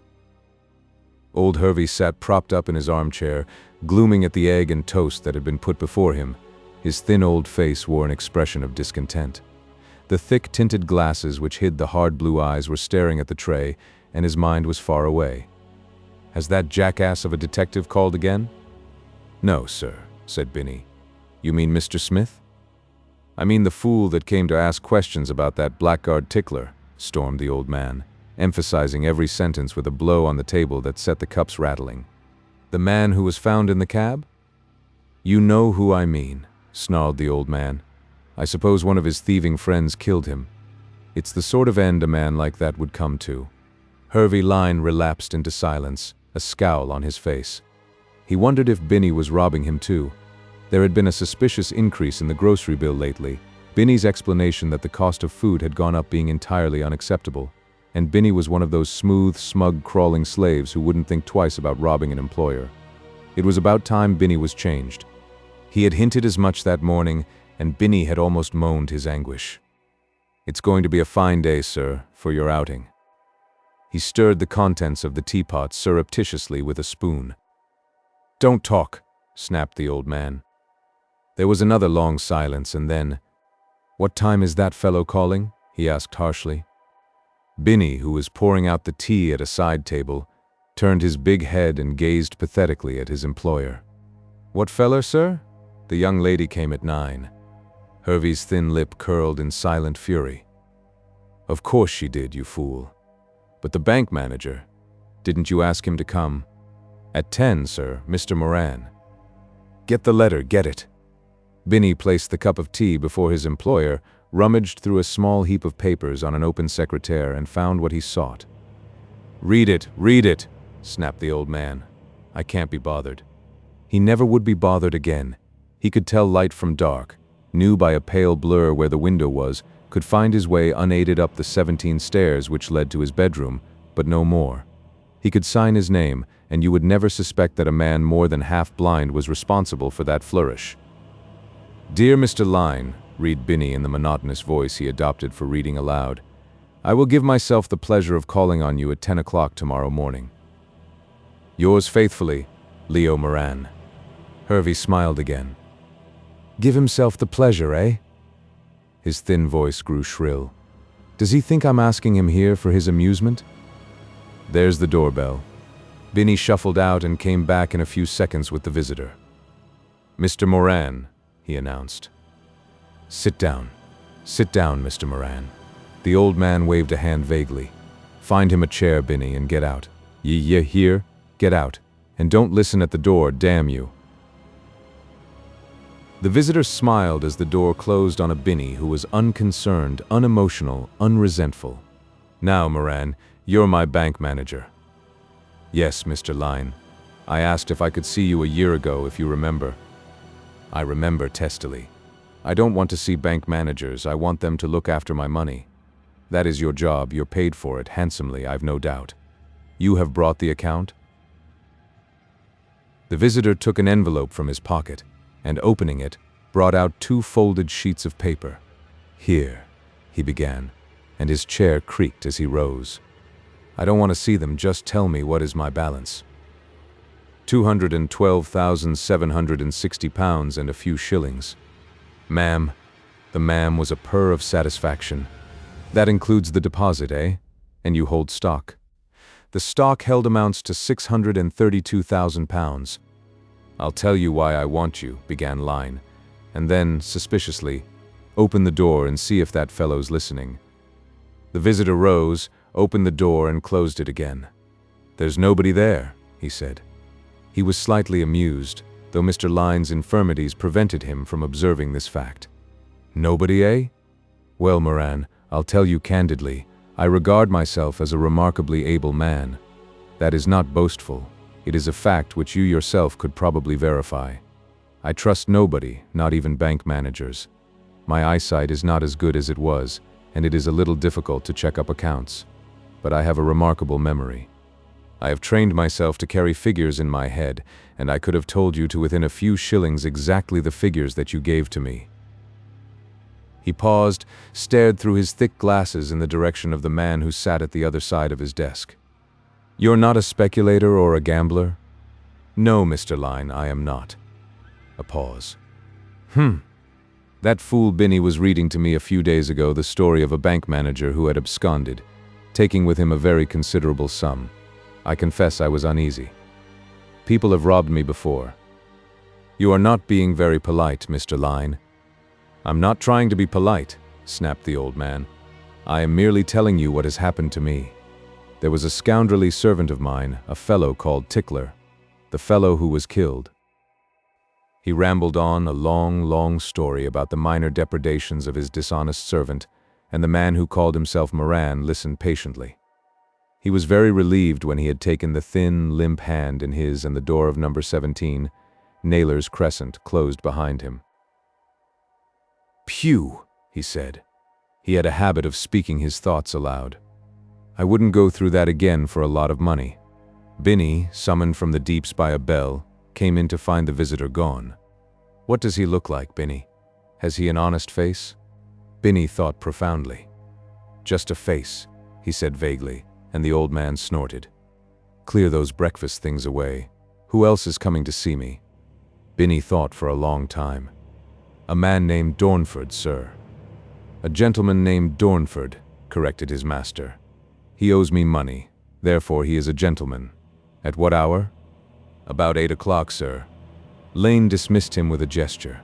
Old Hervey sat propped up in his armchair, glooming at the egg and toast that had been put before him. His thin old face wore an expression of discontent. The thick tinted glasses which hid the hard blue eyes were staring at the tray, and his mind was far away. "Has that jackass of a detective called again?" "No, sir," said Binny. "You mean Mr. Smith?" "I mean the fool that came to ask questions about that blackguard Tickler," stormed the old man. emphasizing every sentence with a blow on the table that set the cups rattling. "The man who was found in the cab?" "You know who I mean," snarled the old man. "I suppose one of his thieving friends killed him. It's the sort of end a man like that would come to." Hervey Lyne relapsed into silence, a scowl on his face. He wondered if Binny was robbing him too. There had been a suspicious increase in the grocery bill lately, Binny's explanation that the cost of food had gone up being entirely unacceptable, and Binny was one of those smooth, smug, crawling slaves who wouldn't think twice about robbing an employer. It was about time Binny was changed. He had hinted as much that morning, and Binny had almost moaned his anguish. "It's going to be a fine day, sir, for your outing." He stirred the contents of the teapot surreptitiously with a spoon. "Don't talk," snapped the old man. There was another long silence, and then, "What time is that fellow calling?" he asked harshly. Binny, who was pouring out the tea at a side table, turned his big head and gazed pathetically at his employer. "What feller, sir?" "The young lady came at 9. Hervey's thin lip curled in silent fury. "Of course she did, you fool. But the bank manager, didn't you ask him to come?" "At 10, sir, Mr. Moran." "Get the letter, get it." Binny placed the cup of tea before his employer, rummaged through a small heap of papers on an open secretaire, and found what he sought. Read it, snapped the old man. "I can't be bothered." He never would be bothered again. He could tell light from dark, knew by a pale blur where the window was, could find his way unaided up the 17 stairs which led to his bedroom, but no more. He could sign his name, and you would never suspect that a man more than half blind was responsible for that flourish. "Dear Mr. Lyne," read Binny in the monotonous voice he adopted for reading aloud, "I will give myself the pleasure of calling on you at 10 o'clock tomorrow morning. Yours faithfully, Leo Moran." Hervey smiled again. "Give himself the pleasure, eh?" His thin voice grew shrill. "Does he think I'm asking him here for his amusement?" There's the doorbell. Binny shuffled out and came back in a few seconds with the visitor. "Mr. Moran," he announced. Sit down, Mr. Moran." The old man waved a hand vaguely. "Find him a chair, Binny, and get out. Ye hear? Get out. And don't listen at the door, damn you." The visitor smiled as the door closed on a Binny who was unconcerned, unemotional, unresentful. "Now, Moran, you're my bank manager." "Yes, Mr. Lyne. I asked if I could see you a year ago, if you remember." "I remember testily. I don't want to see bank managers, I want them to look after my money. That is your job, you're paid for it, handsomely, I've no doubt. You have brought the account?" The visitor took an envelope from his pocket, and opening it, brought out 2 folded sheets of paper. "Here," he began, and his chair creaked as he rose. "I don't want to see them, just tell me what is my balance." £212,760 and a few shillings. "Ma'am." The ma'am was a purr of satisfaction. "That includes the deposit, eh? And you hold stock?" "The stock held amounts to £632,000. "I'll tell you why I want you," began Lyne, and then, suspiciously, "Open the door and see if that fellow's listening." The visitor rose, opened the door, and closed it again. "There's nobody there," he said. He was slightly amused, though Mr. Lyne's infirmities prevented him from observing this fact. "Nobody, eh? Well, Moran, I'll tell you candidly, I regard myself as a remarkably able man. That is not boastful. It is a fact which you yourself could probably verify. I trust nobody, not even bank managers. My eyesight is not as good as it was, and it is a little difficult to check up accounts. But I have a remarkable memory. I have trained myself to carry figures in my head, and I could have told you to within a few shillings exactly the figures that you gave to me." He paused, stared through his thick glasses in the direction of the man who sat at the other side of his desk. "You're not a speculator or a gambler?" "No, Mr. Lyne, I am not." A pause. That fool Binny was reading to me a few days ago the story of a bank manager who had absconded, taking with him a very considerable sum. I confess I was uneasy. People have robbed me before. "You are not being very polite, Mr. Lyne." "I'm not trying to be polite," snapped the old man. "I am merely telling you what has happened to me." There was a scoundrelly servant of mine, a fellow called Tickler, the fellow who was killed." He rambled on a long, long story about the minor depredations of his dishonest servant, and the man who called himself Moran listened patiently. He was very relieved when he had taken the thin, limp hand in his and the door of number 17, Naylor's Crescent, closed behind him. "Phew," he said. He had a habit of speaking his thoughts aloud. "I wouldn't go through that again for a lot of money." Binny, summoned from the deeps by a bell, came in to find the visitor gone. "What does he look like, Binny? Has he an honest face?" Binny thought profoundly. "Just a face," he said vaguely, and the old man snorted. "Clear those breakfast things away. Who else is coming to see me?" Binny thought for a long time. "A man named Dornford, sir." "A gentleman named Dornford," corrected his master. "He owes me money, therefore he is a gentleman. At what hour?" "About 8 o'clock, sir." Lane dismissed him with a gesture.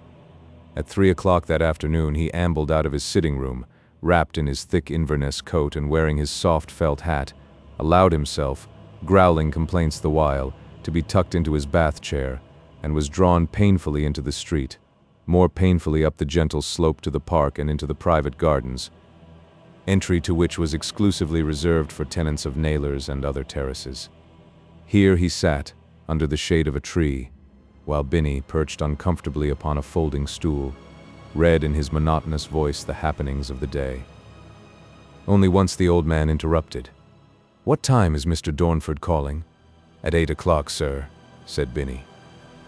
At 3 o'clock that afternoon he ambled out of his sitting room, wrapped in his thick Inverness coat and wearing his soft felt hat, allowed himself, growling complaints the while, to be tucked into his bath chair, and was drawn painfully into the street, more painfully up the gentle slope to the park and into the private gardens, entry to which was exclusively reserved for tenants of Naylor's and other terraces. Here he sat, under the shade of a tree, while Binny, perched uncomfortably upon a folding stool, read in his monotonous voice the happenings of the day. Only once the old man interrupted. "What time is Mr. Dornford calling?" "At 8 o'clock, sir," said Binny.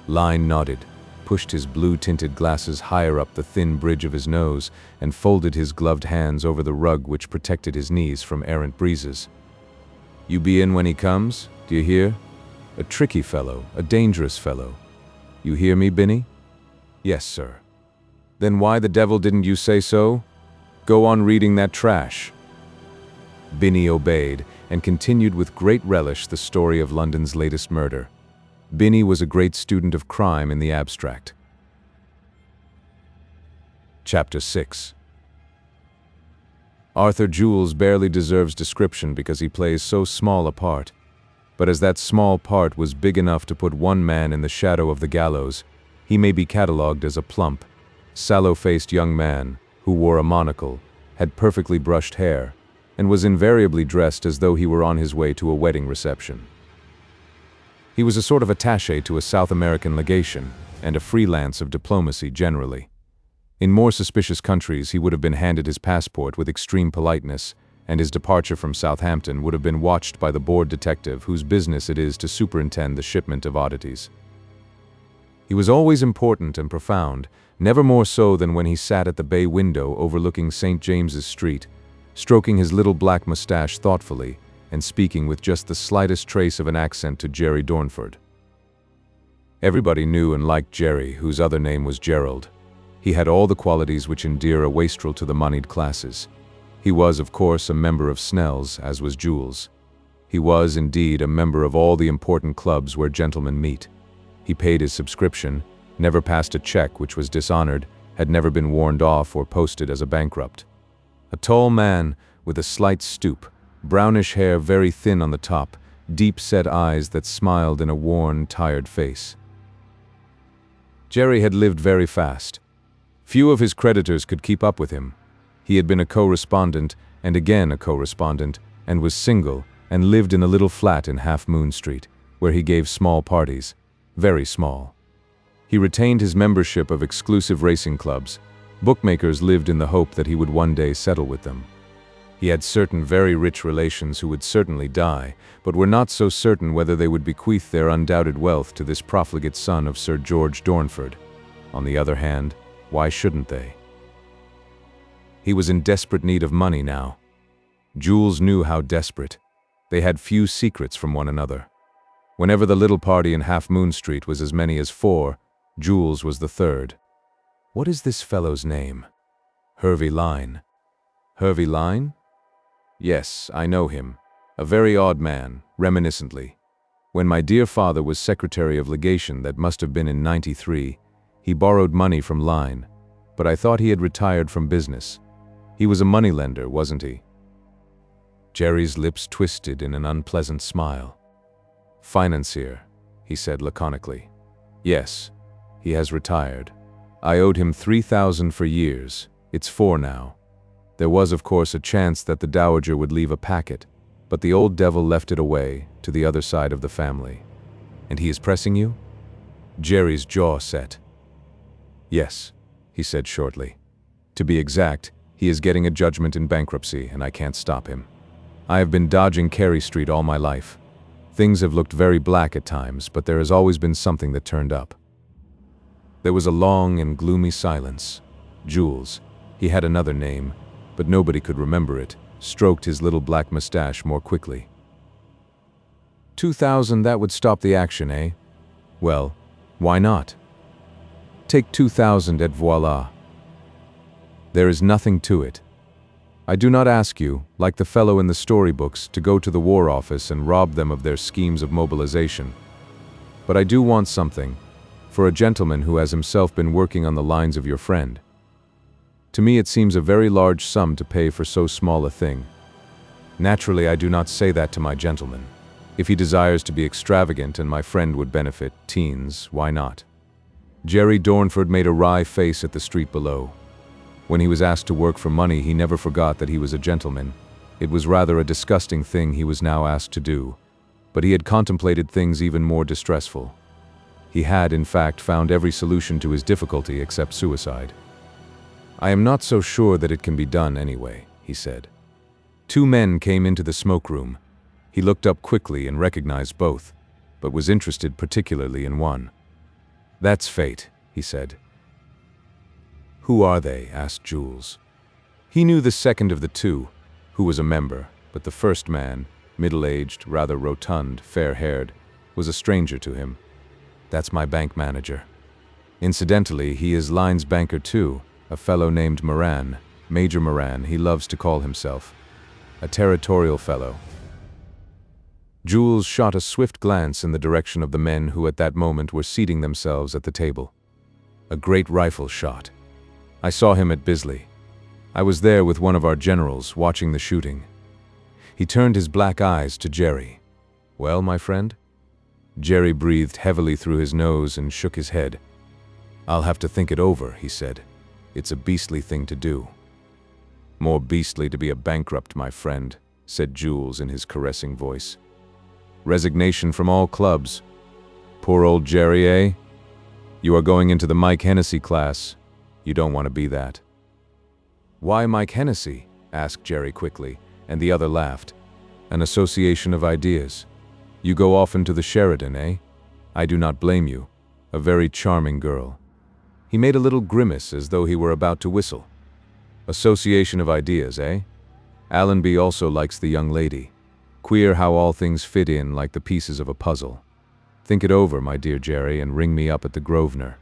Lyne nodded, pushed his blue-tinted glasses higher up the thin bridge of his nose, and folded his gloved hands over the rug which protected his knees from errant breezes. "You be in when he comes, do you hear? A tricky fellow, a dangerous fellow. You hear me, Binny?" "Yes, sir." "Then why the devil didn't you say so? Go on reading that trash." Binny obeyed, and continued with great relish the story of London's latest murder. Binny was a great student of crime in the abstract. Chapter 6. Arthur Jules barely deserves description because he plays so small a part. But as that small part was big enough to put one man in the shadow of the gallows, he may be catalogued as a plump, sallow-faced young man who wore a monocle, had perfectly brushed hair, and was invariably dressed as though he were on his way to a wedding reception. He was a sort of attaché to a South American legation, and a freelance of diplomacy generally. In more suspicious countries he would have been handed his passport with extreme politeness, and his departure from Southampton would have been watched by the bored detective whose business it is to superintend the shipment of oddities. He was always important and profound, never more so than when he sat at the bay window overlooking St. James's Street, stroking his little black mustache thoughtfully and speaking with just the slightest trace of an accent to Jerry Dornford. Everybody knew and liked Jerry, whose other name was Gerald. He had all the qualities which endear a wastrel to the moneyed classes. He was, of course, a member of Snell's, as was Jules. He was, indeed, a member of all the important clubs where gentlemen meet. He paid his subscription, never passed a check which was dishonored, had never been warned off or posted as a bankrupt. A tall man, with a slight stoop, brownish hair very thin on the top, deep-set eyes that smiled in a worn, tired face. Jerry had lived very fast. Few of his creditors could keep up with him. He had been a correspondent, and again a correspondent, and was single, and lived in a little flat in Half Moon Street, where he gave small parties, very small. He retained his membership of exclusive racing clubs. Bookmakers lived in the hope that he would one day settle with them. He had certain very rich relations who would certainly die, but were not so certain whether they would bequeath their undoubted wealth to this profligate son of Sir George Dornford. On the other hand, why shouldn't they? He was in desperate need of money now. Jules knew how desperate. They had few secrets from one another. Whenever the little party in Half Moon Street was as many as 4, Jules was the third. What is this fellow's name? Hervey Lyne. Hervey Lyne? Yes, I know him. A very odd man, reminiscently. When my dear father was Secretary of Legation, that must have been in '93, he borrowed money from Lyne, but I thought he had retired from business. He was a moneylender, wasn't he? Jerry's lips twisted in an unpleasant smile. "Financier," he said laconically. "Yes, he has retired. I owed him 3,000 for years. It's 4 now. There was, of course, a chance that the Dowager would leave a packet, but the old devil left it away, to the other side of the family. And he is pressing you?" Jerry's jaw set. "Yes," he said shortly. "To be exact, he is getting a judgment in bankruptcy, and I can't stop him. I have been dodging Carey Street all my life. Things have looked very black at times, but there has always been something that turned up." There was a long and gloomy silence. Jules, he had another name, but nobody could remember it, stroked his little black mustache more quickly. 2,000, that would stop the action, eh? Well, why not? Take 2,000 et voila. There is nothing to it. I do not ask you, like the fellow in the storybooks, to go to the War Office and rob them of their schemes of mobilization. But I do want something, for a gentleman who has himself been working on the lines of your friend. To me it seems a very large sum to pay for so small a thing. Naturally, I do not say that to my gentleman. If he desires to be extravagant and my friend would benefit, teens, why not? Jerry Dornford made a wry face at the street below. When he was asked to work for money, he never forgot that he was a gentleman. It was rather a disgusting thing he was now asked to do, but he had contemplated things even more distressful. He had, in fact, found every solution to his difficulty except suicide. "I am not so sure that it can be done anyway," he said. 2 men came into the smoke room. He looked up quickly and recognized both, but was interested particularly in one. "That's fate," he said. "Who are they?" asked Jules. He knew the second of the 2, who was a member, but the first man, middle-aged, rather rotund, fair-haired, was a stranger to him. "That's my bank manager. Incidentally, he is Lyne's banker too, a fellow named Moran, Major Moran, he loves to call himself. A territorial fellow." Jules shot a swift glance in the direction of the men who at that moment were seating themselves at the table. A great rifle shot. "I saw him at Bisley. I was there with one of our generals, watching the shooting." He turned his black eyes to Jerry. "Well, my friend?" Jerry breathed heavily through his nose and shook his head. "I'll have to think it over," he said. "It's a beastly thing to do." "More beastly to be a bankrupt, my friend," said Jules in his caressing voice. "Resignation from all clubs. Poor old Jerry, eh? You are going into the Mike Hennessy class. You don't want to be that." "Why Mike Hennessy?" asked Jerry quickly, and the other laughed. "An association of ideas. You go often to the Sheridan, eh? I do not blame you. A very charming girl." He made a little grimace as though he were about to whistle. "Association of ideas, eh? Allenby also likes the young lady. Queer how all things fit in like the pieces of a puzzle. Think it over, my dear Jerry, and ring me up at the Grosvenor."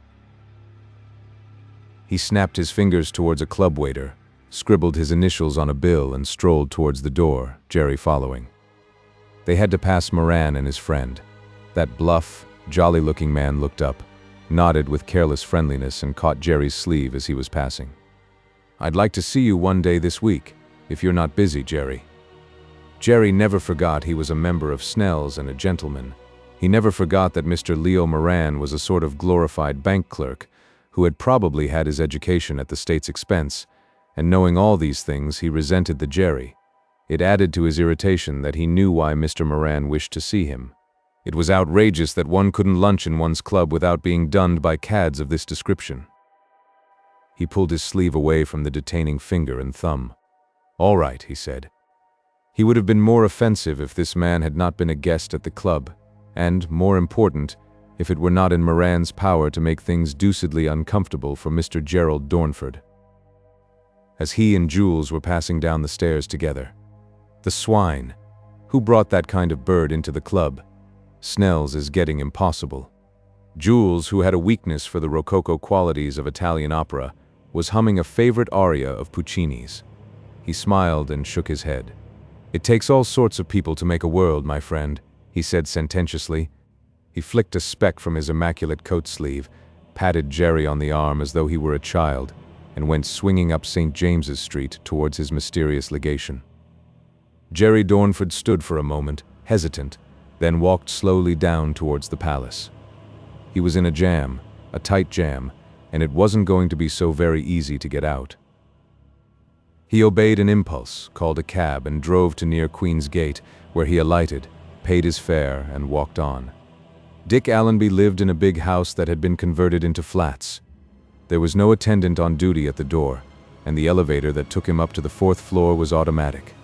He snapped his fingers towards a club waiter, scribbled his initials on a bill and strolled towards the door, Jerry following. They had to pass Moran and his friend. That bluff, jolly-looking man looked up, nodded with careless friendliness and caught Jerry's sleeve as he was passing. "I'd like to see you one day this week, if you're not busy, Jerry." Jerry never forgot he was a member of Snell's and a gentleman. He never forgot that Mr. Leo Moran was a sort of glorified bank clerk who had probably had his education at the state's expense, and knowing all these things, he resented the Jerry. It added to his irritation that he knew why Mr. Moran wished to see him. It was outrageous that one couldn't lunch in one's club without being dunned by cads of this description. He pulled his sleeve away from the detaining finger and thumb. "All right," he said. He would have been more offensive if this man had not been a guest at the club, and, more important, if it were not in Moran's power to make things deucedly uncomfortable for Mr. Gerald Dornford. As he and Jules were passing down the stairs together. The swine! Who brought that kind of bird into the club? Snell's is getting impossible. Jules, who had a weakness for the rococo qualities of Italian opera, was humming a favorite aria of Puccini's. He smiled and shook his head. "It takes all sorts of people to make a world, my friend," he said sententiously. He flicked a speck from his immaculate coat sleeve, patted Jerry on the arm as though he were a child, and went swinging up St. James's Street towards his mysterious legation. Jerry Dornford stood for a moment, hesitant, then walked slowly down towards the palace. He was in a jam, a tight jam, and it wasn't going to be so very easy to get out. He obeyed an impulse, called a cab, and drove to near Queen's Gate, where he alighted, paid his fare, and walked on. Dick Allenby lived in a big house that had been converted into flats. There was no attendant on duty at the door, and the elevator that took him up to the 4th floor was automatic.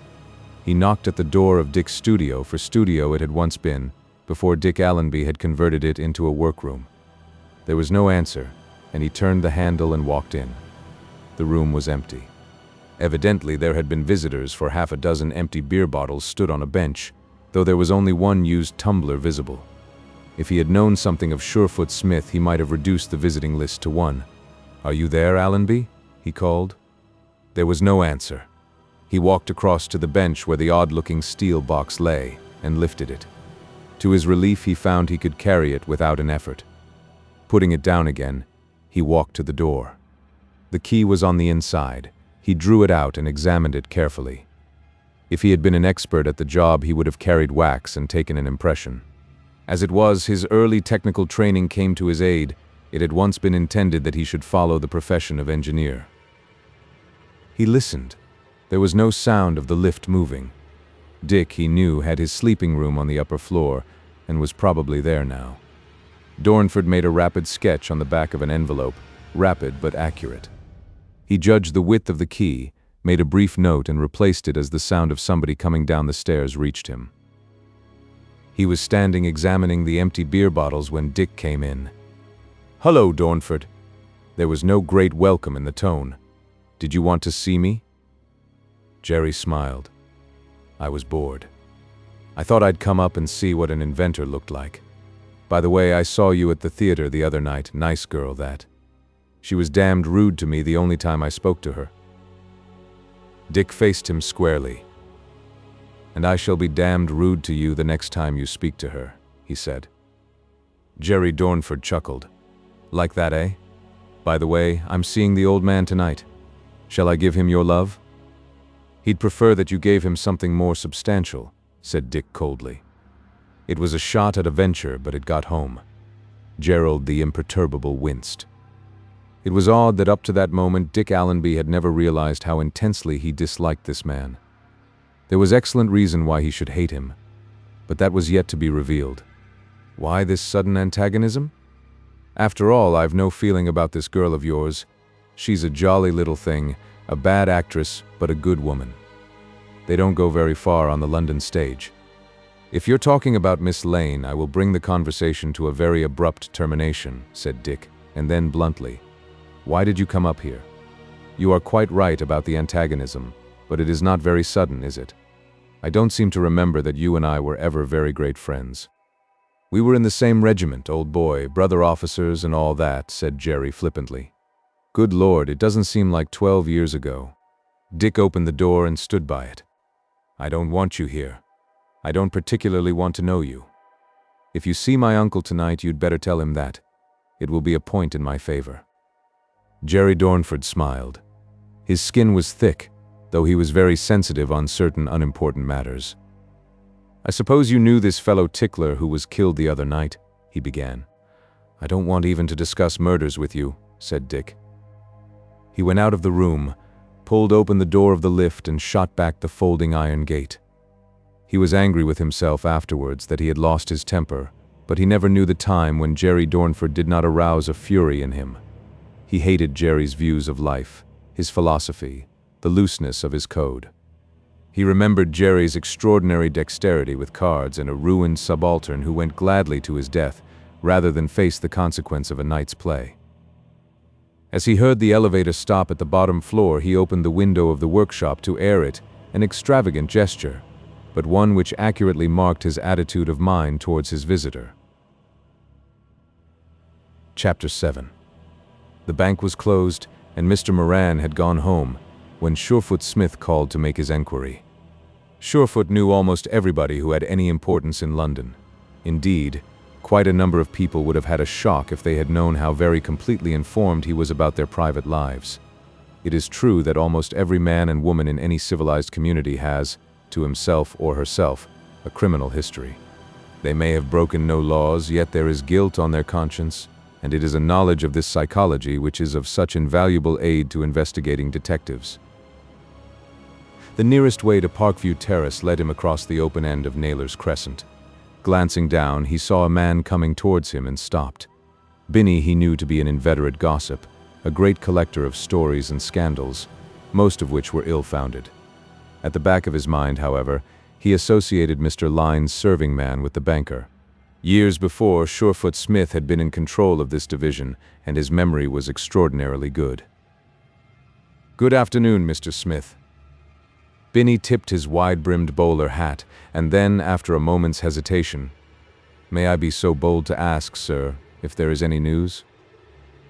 He knocked at the door of Dick's studio, for studio it had once been, before Dick Allenby had converted it into a workroom. There was no answer, and he turned the handle and walked in. The room was empty. Evidently there had been visitors, for half a dozen empty beer bottles stood on a bench, though there was only one used tumbler visible. If he had known something of Surefoot Smith, he might have reduced the visiting list to one. "Are you there, Allenby?" he called. There was no answer. He walked across to the bench where the odd-looking steel box lay, and lifted it. To his relief, he found he could carry it without an effort. Putting it down again, he walked to the door. The key was on the inside. He drew it out and examined it carefully. If he had been an expert at the job, he would have carried wax and taken an impression. As it was, his early technical training came to his aid. It had once been intended that he should follow the profession of engineer. He listened. There was no sound of the lift moving. Dick, he knew, had his sleeping room on the upper floor, and was probably there now. Dornford made a rapid sketch on the back of an envelope, rapid but accurate. He judged the width of the key, made a brief note, and replaced it as the sound of somebody coming down the stairs reached him. He was standing examining the empty beer bottles when Dick came in. "Hello, Dornford." There was no great welcome in the tone. "Did you want to see me?" Jerry smiled. "I was bored. I thought I'd come up and see what an inventor looked like. By the way, I saw you at the theater the other night. Nice girl, that. She was damned rude to me the only time I spoke to her." Dick faced him squarely. "And I shall be damned rude to you the next time you speak to her," he said. Jerry Dornford chuckled. "Like that, eh? By the way, I'm seeing the old man tonight. Shall I give him your love?" "He'd prefer that you gave him something more substantial," said Dick coldly. It was a shot at a venture, but it got home. Gerald the imperturbable winced. It was odd that up to that moment Dick Allenby had never realized how intensely he disliked this man. There was excellent reason why he should hate him, but that was yet to be revealed. Why this sudden antagonism? "After all, I've no feeling about this girl of yours. She's a jolly little thing, a bad actress, but a good woman. They don't go very far on the London stage. If you're talking about Miss Lane, I will bring the conversation to a very abrupt termination," said Dick, and then bluntly, "Why did you come up here? You are quite right about the antagonism, but it is not very sudden, is it? I don't seem to remember that you and I were ever very great friends." "We were in the same regiment, old boy, brother officers and all that," said Jerry flippantly. "Good Lord, it doesn't seem like 12 years ago." Dick opened the door and stood by it. "I don't want you here. I don't particularly want to know you. If you see my uncle tonight, you'd better tell him that. It will be a point in my favor." Jerry Dornford smiled. His skin was thick, though he was very sensitive on certain unimportant matters. "I suppose you knew this fellow Tickler who was killed the other night," he began. "I don't want even to discuss murders with you," said Dick. He went out of the room, pulled open the door of the lift, and shot back the folding iron gate. He was angry with himself afterwards that he had lost his temper, but he never knew the time when Jerry Dornford did not arouse a fury in him. He hated Jerry's views of life, his philosophy, the looseness of his code. He remembered Jerry's extraordinary dexterity with cards and a ruined subaltern who went gladly to his death rather than face the consequence of a night's play. As he heard the elevator stop at the bottom floor, he opened the window of the workshop to air it, an extravagant gesture, but one which accurately marked his attitude of mind towards his visitor. Chapter 7. The bank was closed, and Mr. Moran had gone home, when Surefoot Smith called to make his enquiry. Surefoot knew almost everybody who had any importance in London. Indeed, quite a number of people would have had a shock if they had known how very completely informed he was about their private lives. It is true that almost every man and woman in any civilized community has, to himself or herself, a criminal history. They may have broken no laws, yet there is guilt on their conscience, and it is a knowledge of this psychology which is of such invaluable aid to investigating detectives. The nearest way to Parkview Terrace led him across the open end of Naylor's Crescent. Glancing down, he saw a man coming towards him and stopped. Binney he knew to be an inveterate gossip, a great collector of stories and scandals, most of which were ill-founded. At the back of his mind, however, he associated Mr. Lyne's serving man with the banker. Years before, Surefoot Smith had been in control of this division, and his memory was extraordinarily good. "Good afternoon, Mr. Smith." Binney tipped his wide-brimmed bowler hat, and then, after a moment's hesitation, "May I be so bold to ask, sir, if there is any news?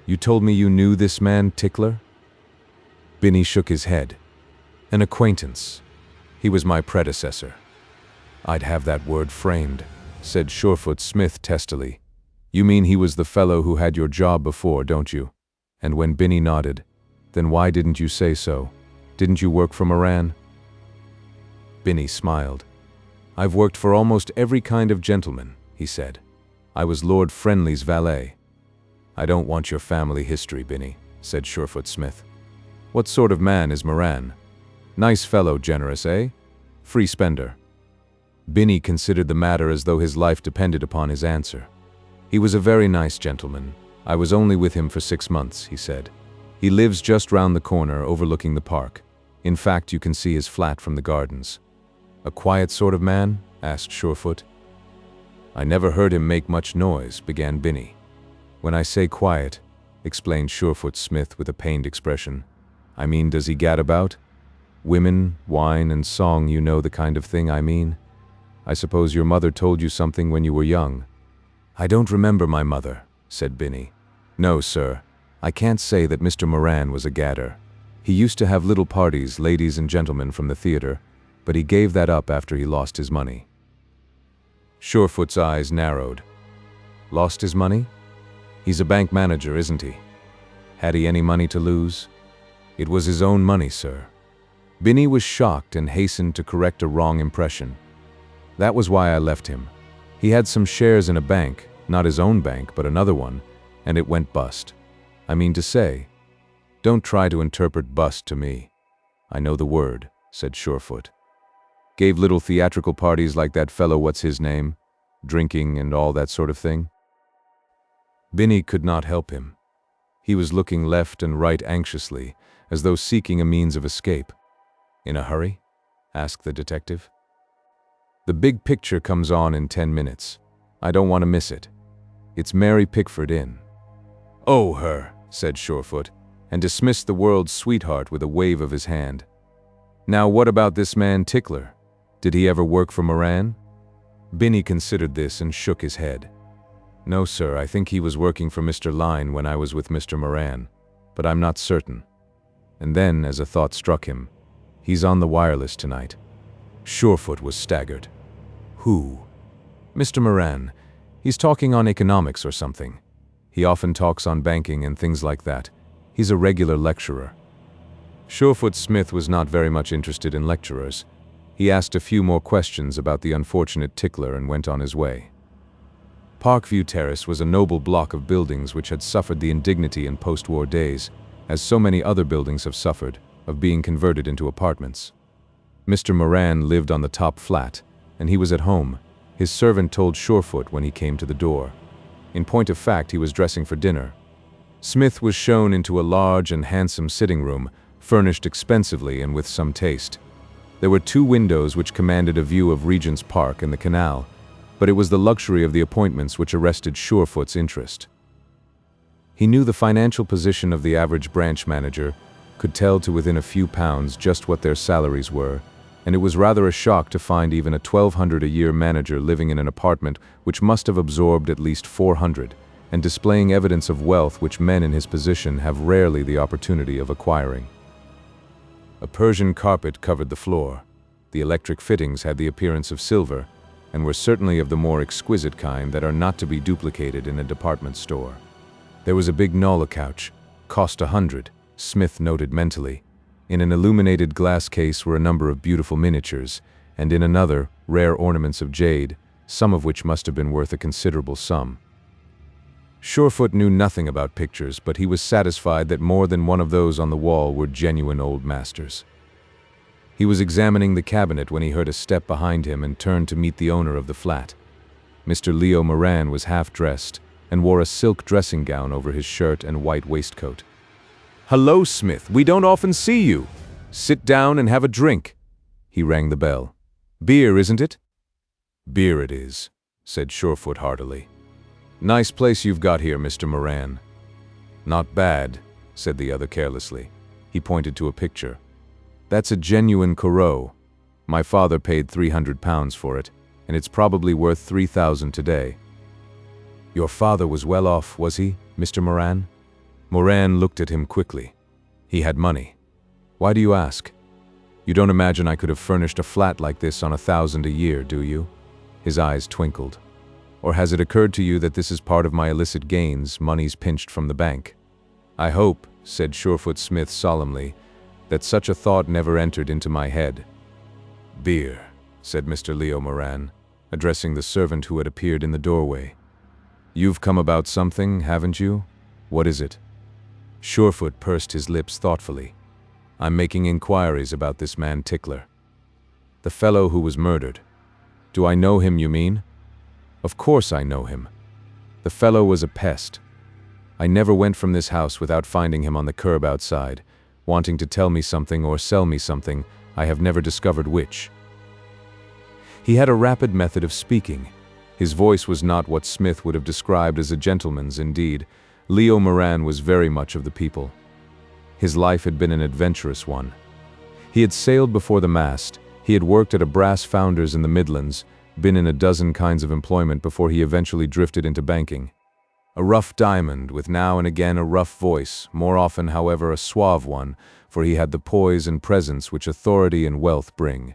You told me you knew this man, Tickler?" Binney shook his head. "An acquaintance. He was my predecessor." "I'd have that word framed," said Surefoot Smith testily. "You mean he was the fellow who had your job before, don't you?" And when Binney nodded, "Then why didn't you say so? Didn't you work for Moran?" Binney smiled. "I've worked for almost every kind of gentleman," he said. "I was Lord Friendly's valet." "I don't want your family history, Binney," said Surefoot Smith. "What sort of man is Moran? Nice fellow, generous, eh? Free spender?" Binney considered the matter as though his life depended upon his answer. "He was a very nice gentleman. I was only with him for 6 months," he said. "He lives just round the corner, overlooking the park. In fact, you can see his flat from the gardens." "A quiet sort of man?" asked Surefoot. "I never heard him make much noise," began Binney. "When I say quiet," explained Surefoot Smith with a pained expression, "I mean, does he gad about? Women, wine, and song, you know the kind of thing I mean. I suppose your mother told you something when you were young." "I don't remember my mother," said Binney. "No, sir. I can't say that Mr. Moran was a gadder. He used to have little parties, ladies and gentlemen from the theater, but he gave that up after he lost his money." Surefoot's eyes narrowed. "Lost his money? He's a bank manager, isn't he? Had he any money to lose?" "It was his own money, sir." Binney was shocked and hastened to correct a wrong impression. "That was why I left him. He had some shares in a bank, not his own bank, but another one, and it went bust. I mean to say, don't try to interpret bust to me. I know the word," said Surefoot. "Gave little theatrical parties like that fellow what's his name, drinking and all that sort of thing." Binney could not help him. He was looking left and right anxiously, as though seeking a means of escape. "In a hurry?" asked the detective. "The big picture comes on in 10 minutes. I don't want to miss it. It's Mary Pickford Inn." "Oh, her," said Surefoot, and dismissed the world's sweetheart with a wave of his hand. "Now what about this man Tickler? Did he ever work for Moran?" Binney considered this and shook his head. "No, sir, I think he was working for Mr. Lyne when I was with Mr. Moran, but I'm not certain." And then, as a thought struck him, "He's on the wireless tonight." Surefoot was staggered. "Who?" "Mr. Moran. He's talking on economics or something. He often talks on banking and things like that. He's a regular lecturer." Surefoot Smith was not very much interested in lecturers. He asked a few more questions about the unfortunate Tickler and went on his way. Parkview Terrace was a noble block of buildings which had suffered the indignity in post-war days, as so many other buildings have suffered, of being converted into apartments. Mr. Moran lived on the top flat, and he was at home. His servant told Surefoot when he came to the door. In point of fact, he was dressing for dinner. Smith was shown into a large and handsome sitting room, furnished expensively and with some taste. There were 2 windows which commanded a view of Regent's Park and the canal, but it was the luxury of the appointments which arrested Surefoot's interest. He knew the financial position of the average branch manager, could tell to within a few pounds just what their salaries were, and it was rather a shock to find even a $1,200 a year manager living in an apartment which must have absorbed at least $400, and displaying evidence of wealth which men in his position have rarely the opportunity of acquiring. A Persian carpet covered the floor. The electric fittings had the appearance of silver, and were certainly of the more exquisite kind that are not to be duplicated in a department store. There was a big Nola couch, cost $100, Smith noted mentally. In an illuminated glass case were a number of beautiful miniatures, and in another, rare ornaments of jade, some of which must have been worth a considerable sum. Surefoot knew nothing about pictures, but he was satisfied that more than one of those on the wall were genuine old masters. He was examining the cabinet when he heard a step behind him and turned to meet the owner of the flat. Mr. Leo Moran was half-dressed and wore a silk dressing gown over his shirt and white waistcoat. "Hello, Smith. We don't often see you. Sit down and have a drink." He rang the bell. "Beer, isn't it?" "Beer it is," said Surefoot heartily. "Nice place you've got here, Mr. Moran." "Not bad," said the other carelessly. He pointed to a picture. "That's a genuine Corot. My father paid £300 for it, and it's probably worth 3,000 today." "Your father was well off, was he, Mr. Moran?" Moran looked at him quickly. "He had money." "Why do you ask? You don't imagine I could have furnished a flat like this on 1,000 a year, do you?" His eyes twinkled. "Or has it occurred to you that this is part of my illicit gains, monies pinched from the bank?" "I hope," said Surefoot Smith solemnly, "that such a thought never entered into my head." "Beer," said Mr. Leo Moran, addressing the servant who had appeared in the doorway. "You've come about something, haven't you? What is it?" Surefoot pursed his lips thoughtfully. "I'm making inquiries about this man Tickler. The fellow who was murdered. Do I know him, you mean?" "Of course I know him. The fellow was a pest. I never went from this house without finding him on the curb outside, wanting to tell me something or sell me something, I have never discovered which." He had a rapid method of speaking. His voice was not what Smith would have described as a gentleman's. Indeed, Leo Moran was very much of the people. His life had been an adventurous one. He had sailed before the mast, he had worked at a brass founder's in the Midlands, been in a dozen kinds of employment before he eventually drifted into banking. A rough diamond, with now and again a rough voice, more often, however, a suave one, for he had the poise and presence which authority and wealth bring.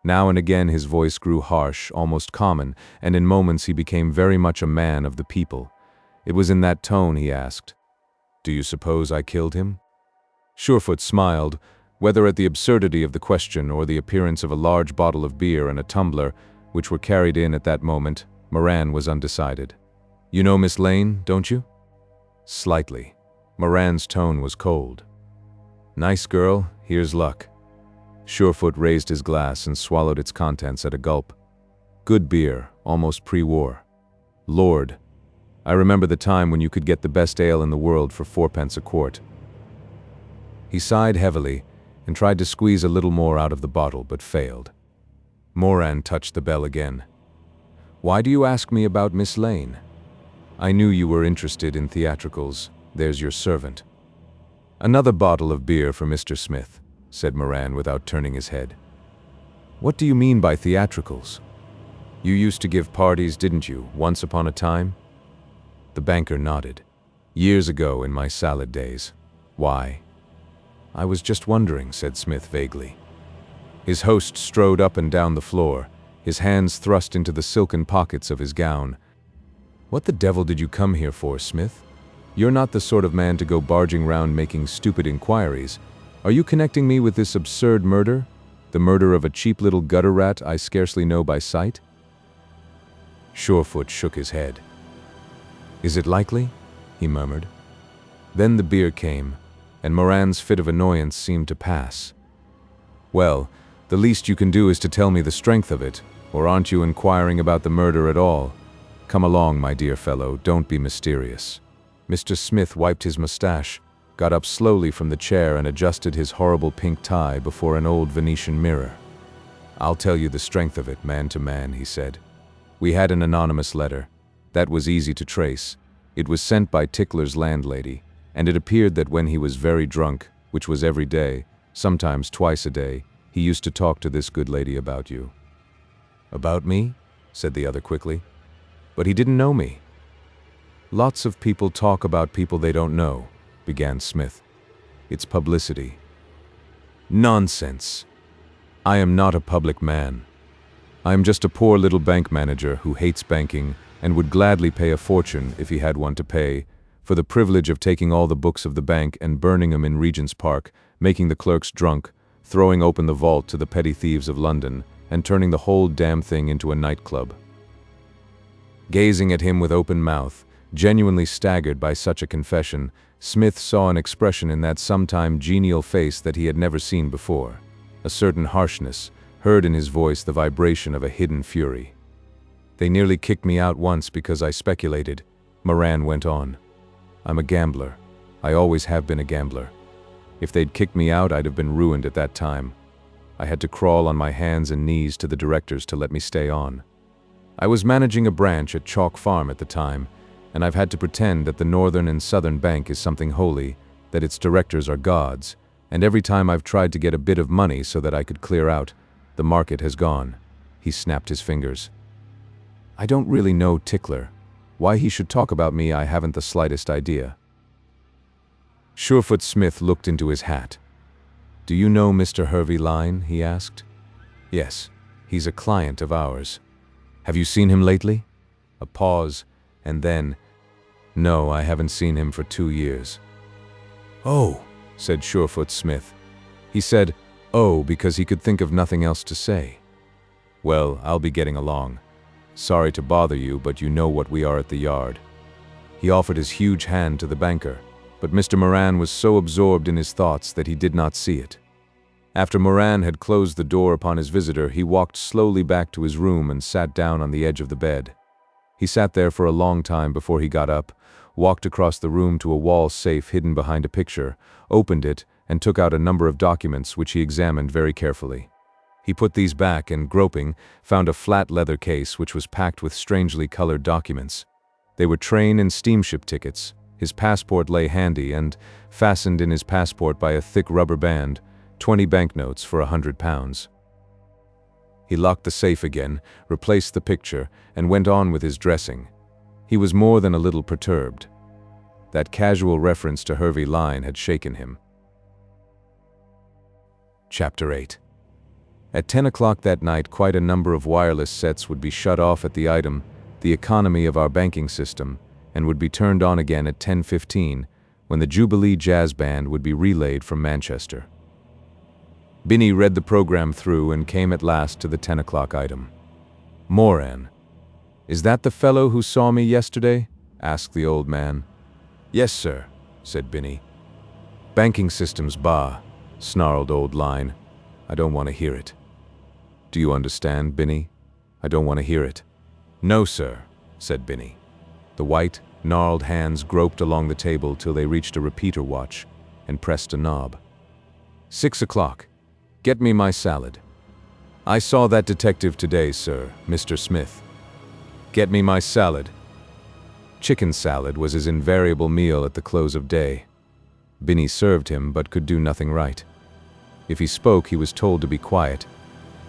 Now and again his voice grew harsh, almost common, and in moments he became very much a man of the people. It was in that tone he asked, "Do you suppose I killed him?" Surefoot smiled, whether at the absurdity of the question or the appearance of a large bottle of beer and a tumbler, which were carried in at that moment. Moran was undecided. "You know Miss Lane, don't you?" "Slightly." Moran's tone was cold. "Nice girl, here's luck." Surefoot raised his glass and swallowed its contents at a gulp. "Good beer, almost pre-war. Lord, I remember the time when you could get the best ale in the world for 4 pence a quart." He sighed heavily and tried to squeeze a little more out of the bottle, but failed. Moran touched the bell again. "Why do you ask me about Miss Lane?" "I knew you were interested in theatricals. There's your servant." "Another bottle of beer for Mr. Smith," said Moran without turning his head. "What do you mean by theatricals? You used to give parties, didn't you, once upon a time?" The banker nodded. "Years ago, in my salad days." "Why?" "I was just wondering," said Smith vaguely. His host strode up and down the floor, his hands thrust into the silken pockets of his gown. "What the devil did you come here for, Smith? You're not the sort of man to go barging round making stupid inquiries. Are you connecting me with this absurd murder? The murder of a cheap little gutter rat I scarcely know by sight?" Surefoot shook his head. "Is it likely?" he murmured. Then the beer came, and Moran's fit of annoyance seemed to pass. "Well, the least you can do is to tell me the strength of it, or aren't you inquiring about the murder at all? Come along, my dear fellow, don't be mysterious." Mr. Smith wiped his mustache, got up slowly from the chair and adjusted his horrible pink tie before an old Venetian mirror. "I'll tell you the strength of it, man to man," he said. "We had an anonymous letter. That was easy to trace. It was sent by Tickler's landlady, and it appeared that when he was very drunk, which was every day, sometimes twice a day, he used to talk to this good lady about you." "About me?" said the other quickly. "But he didn't know me." "Lots of people talk about people they don't know," began Smith. "It's publicity." "Nonsense. I am not a public man. I am just a poor little bank manager who hates banking and would gladly pay a fortune, if he had one to pay, for the privilege of taking all the books of the bank and burning them in Regent's Park, making the clerks drunk, throwing open the vault to the petty thieves of London, and turning the whole damn thing into a nightclub. Gazing at him with open mouth, genuinely staggered by such a confession, Smith saw an expression in that sometime genial face that he had never seen before. A certain harshness, heard in his voice the vibration of a hidden fury. "They nearly kicked me out once because I speculated," Moran went on. "I'm a gambler. I always have been a gambler. If they'd kicked me out, I'd have been ruined at that time. I had to crawl on my hands and knees to the directors to let me stay on. I was managing a branch at Chalk Farm at the time, and I've had to pretend that the Northern and Southern Bank is something holy, that its directors are gods, and every time I've tried to get a bit of money so that I could clear out, the market has gone." He snapped his fingers. "I don't really know Tickler. Why he should talk about me, I haven't the slightest idea." Surefoot Smith looked into his hat. "Do you know Mr. Hervey Lyne?" he asked. "Yes, he's a client of ours." "Have you seen him lately?" A pause, and then, "No, I haven't seen him for 2 years." "Oh," said Surefoot Smith. He said, "Oh," because he could think of nothing else to say. "Well, I'll be getting along. Sorry to bother you, but you know what we are at the Yard." He offered his huge hand to the banker, but Mr. Moran was so absorbed in his thoughts that he did not see it. After Moran had closed the door upon his visitor, he walked slowly back to his room and sat down on the edge of the bed. He sat there for a long time before he got up, walked across the room to a wall safe hidden behind a picture, opened it, and took out a number of documents which he examined very carefully. He put these back and, groping, found a flat leather case which was packed with strangely colored documents. They were train and steamship tickets. His passport lay handy and, fastened in his passport by a thick rubber band, 20 banknotes for £100. He locked the safe again, replaced the picture, and went on with his dressing. He was more than a little perturbed. That casual reference to Hervey Lyne had shaken him. Chapter 8. At 10 o'clock that night, quite a number of wireless sets would be shut off at the item, "The Economy of Our Banking System," and would be turned on again at 10:15, when the Jubilee Jazz Band would be relayed from Manchester. Binney read the program through and came at last to the 10 o'clock item. "Moran. Is that the fellow who saw me yesterday?" asked the old man. "Yes, sir," said Binney. "Banking systems, bah," snarled old Lyne. "I don't want to hear it." "Do you understand, Binney? I don't want to hear it." "No, sir," said Binney. The white, gnarled hands groped along the table till they reached a repeater watch and pressed a knob. 6 o'clock. Get me my salad. I saw that detective today, sir, Mr. Smith. Get me my salad. Chicken salad was his invariable meal at the close of day. Binney served him but could do nothing right. If he spoke, he was told to be quiet.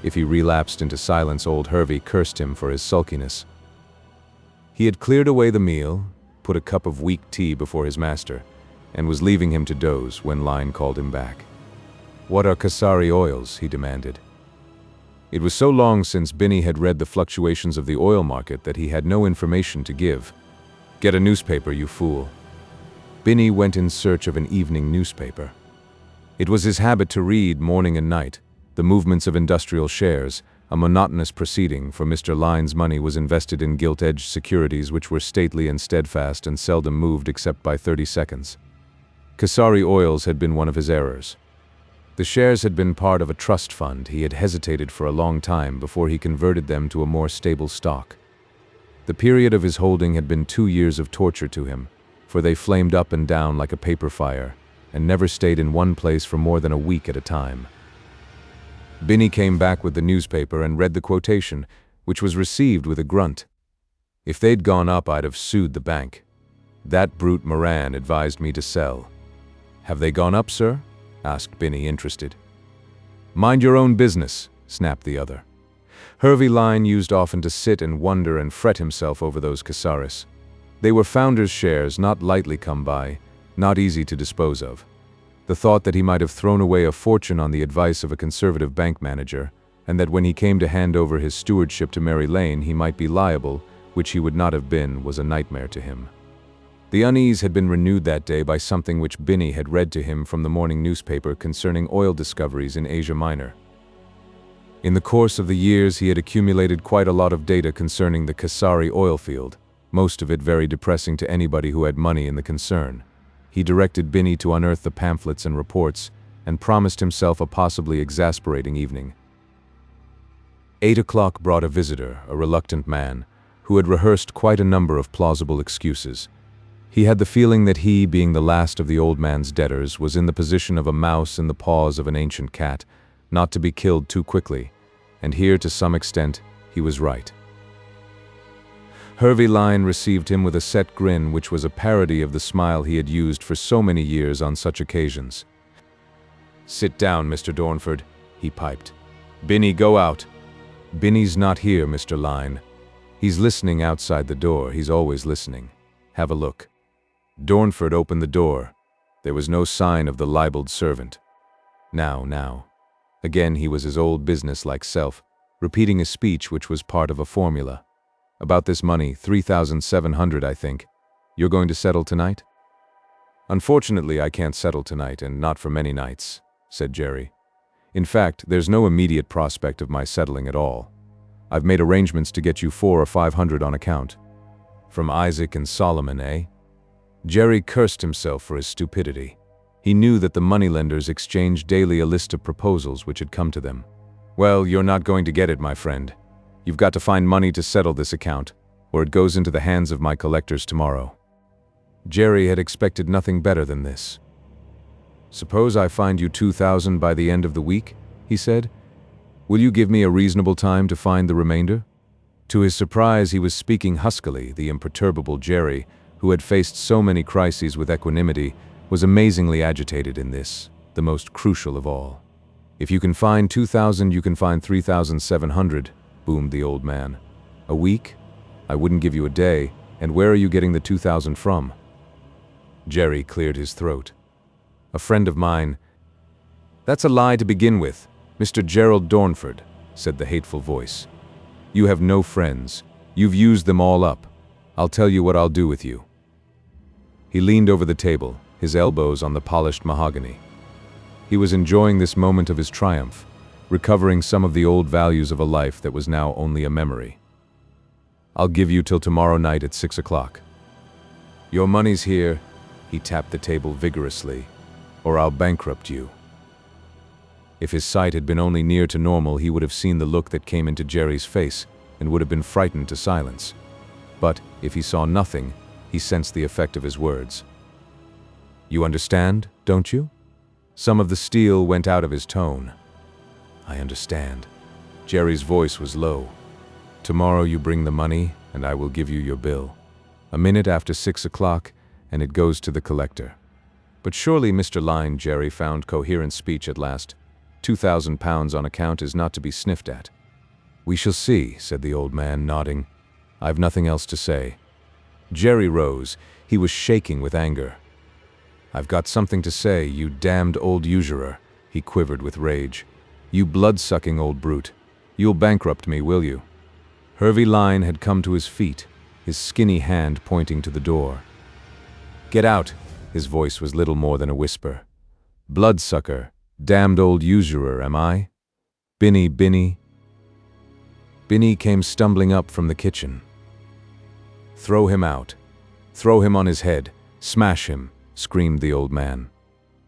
If he relapsed into silence, old Hervey cursed him for his sulkiness. He had cleared away the meal, put a cup of weak tea before his master, and was leaving him to doze when Lyne called him back. "What are Kasari oils?" he demanded. It was so long since Binney had read the fluctuations of the oil market that he had no information to give. "Get a newspaper, you fool." Binney went in search of an evening newspaper. It was his habit to read morning and night the movements of industrial shares, a monotonous proceeding, for Mr. Lyne's money was invested in gilt-edged securities which were stately and steadfast and seldom moved except by 30 seconds. Kasari Oils had been one of his errors. The shares had been part of a trust fund. He had hesitated for a long time before he converted them to a more stable stock. The period of his holding had been 2 years of torture to him, for they flamed up and down like a paper fire, and never stayed in one place for more than a week at a time. Binney came back with the newspaper and read the quotation, which was received with a grunt. "If they'd gone up, I'd have sued the bank. That brute Moran advised me to sell." "Have they gone up, sir?" asked Binney, interested. "Mind your own business," snapped the other. Hervey Lyne used often to sit and wonder and fret himself over those Casaris. They were founders' shares, not lightly come by, not easy to dispose of. The thought that he might have thrown away a fortune on the advice of a conservative bank manager, and that when he came to hand over his stewardship to Mary Lane he might be liable, which he would not have been, was a nightmare to him. The unease had been renewed that day by something which Binney had read to him from the morning newspaper concerning oil discoveries in Asia Minor. In the course of the years, he had accumulated quite a lot of data concerning the Kasari oil field, most of it very depressing to anybody who had money in the concern. He directed Binney to unearth the pamphlets and reports, and promised himself a possibly exasperating evening. 8 o'clock brought a visitor, a reluctant man, who had rehearsed quite a number of plausible excuses. He had the feeling that he, being the last of the old man's debtors, was in the position of a mouse in the paws of an ancient cat, not to be killed too quickly, and here, to some extent, he was right. Hervey Lyne received him with a set grin which was a parody of the smile he had used for so many years on such occasions. "Sit down, Mr. Dornford," he piped. "Binney, go out." "Binney's not here, Mr. Lyne. He's listening outside the door. He's always listening. Have a look." Dornford opened the door. There was no sign of the libeled servant. Now. Again he was his old business-like self, repeating a speech which was part of a formula. "About this money, 3,700, I think. You're going to settle tonight?" "Unfortunately, I can't settle tonight, and not for many nights," said Jerry. "In fact, there's no immediate prospect of my settling at all. I've made arrangements to get you 400 or 500 on account." From Isaac and Solomon, eh? Jerry cursed himself for his stupidity. He knew that the moneylenders exchanged daily a list of proposals which had come to them. "Well, you're not going to get it, my friend. You've got to find money to settle this account, or it goes into the hands of my collectors tomorrow." Jerry had expected nothing better than this. "Suppose I find you 2,000 by the end of the week," he said. "Will you give me a reasonable time to find the remainder?" To his surprise, he was speaking huskily. The imperturbable Jerry, who had faced so many crises with equanimity, was amazingly agitated in this, the most crucial of all. "If you can find 2,000, you can find 3,700, boomed the old man. "A week? I wouldn't give you a day, and where are you getting the 2,000 from?" Jerry cleared his throat. "A friend of mine." "That's a lie to begin with, Mr. Gerald Dornford," said the hateful voice. "You have no friends. You've used them all up. I'll tell you what I'll do with you." He leaned over the table, his elbows on the polished mahogany. He was enjoying this moment of his triumph, recovering some of the old values of a life that was now only a memory. "I'll give you till tomorrow night at 6 o'clock. Your money's here," he tapped the table vigorously, "or I'll bankrupt you." If his sight had been only near to normal, he would have seen the look that came into Jerry's face and would have been frightened to silence. But if he saw nothing, he sensed the effect of his words. "You understand, don't you?" Some of the steel went out of his tone. "I understand." Jerry's voice was low. "Tomorrow you bring the money, and I will give you your bill. A minute after 6 o'clock, and it goes to the collector." "But surely, Mr. Lyne," Jerry found coherent speech at last, £2,000 on account is not to be sniffed at." "We shall see," said the old man, nodding. "I've nothing else to say." Jerry rose. He was shaking with anger. "I've got something to say, you damned old usurer," he quivered with rage. "You blood-sucking old brute. You'll bankrupt me, will you?" Hervey Lyne had come to his feet, his skinny hand pointing to the door. "Get out!" His voice was little more than a whisper. "Bloodsucker, damned old usurer, am I? Binney. Binney came stumbling up from the kitchen. "Throw him out. Throw him on his head. Smash him," screamed the old man.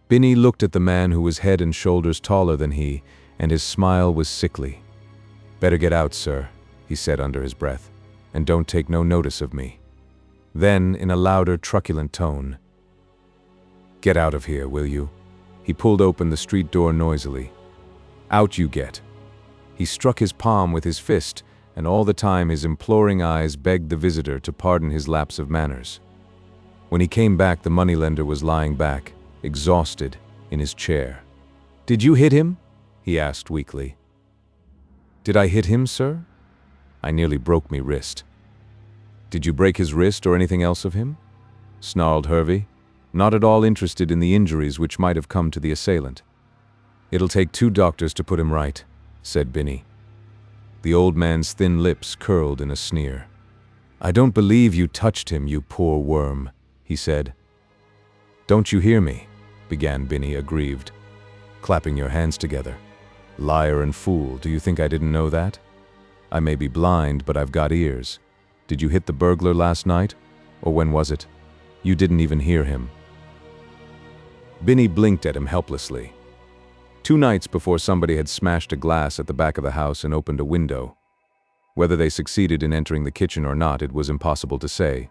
Binney looked at the man who was head and shoulders taller than he, and his smile was sickly. "Better get out, sir," he said under his breath, "and don't take no notice of me." Then, in a louder, truculent tone, "Get out of here, will you?" He pulled open the street door noisily. "Out you get." He struck his palm with his fist, and all the time his imploring eyes begged the visitor to pardon his lapse of manners. When he came back, the moneylender was lying back, exhausted, in his chair. "Did you hit him?" he asked weakly. "Did I hit him, sir? I nearly broke me wrist." "Did you break his wrist or anything else of him?" snarled Hervey, not at all interested in the injuries which might have come to the assailant. "It'll take 2 doctors to put him right," said Binney. The old man's thin lips curled in a sneer. "I don't believe you touched him, you poor worm," he said. "Don't you hear me?" began Binney, aggrieved. "Clapping your hands together. Liar and fool, do you think I didn't know that? I may be blind, but I've got ears. Did you hit the burglar last night? Or when was it? You didn't even hear him. Binny blinked at him helplessly. 2 nights before somebody had smashed a glass at the back of the house and opened a window. Whether they succeeded in entering the kitchen or not, it was impossible to say.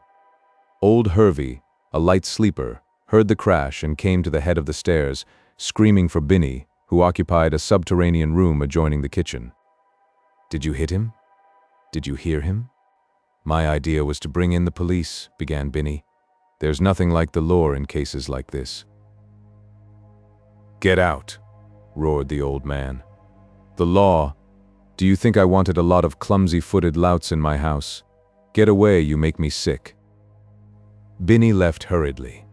Old Hervey, a light sleeper, heard the crash and came to the head of the stairs, screaming for Binny, who occupied a subterranean room adjoining the kitchen. Did you hit him? Did you hear him? My idea was to bring in the police, began Binny. There's nothing like the law in cases like this. Get out, roared the old man. The law? Do you think I wanted a lot of clumsy-footed louts in my house? Get away, you make me sick. Binny left hurriedly.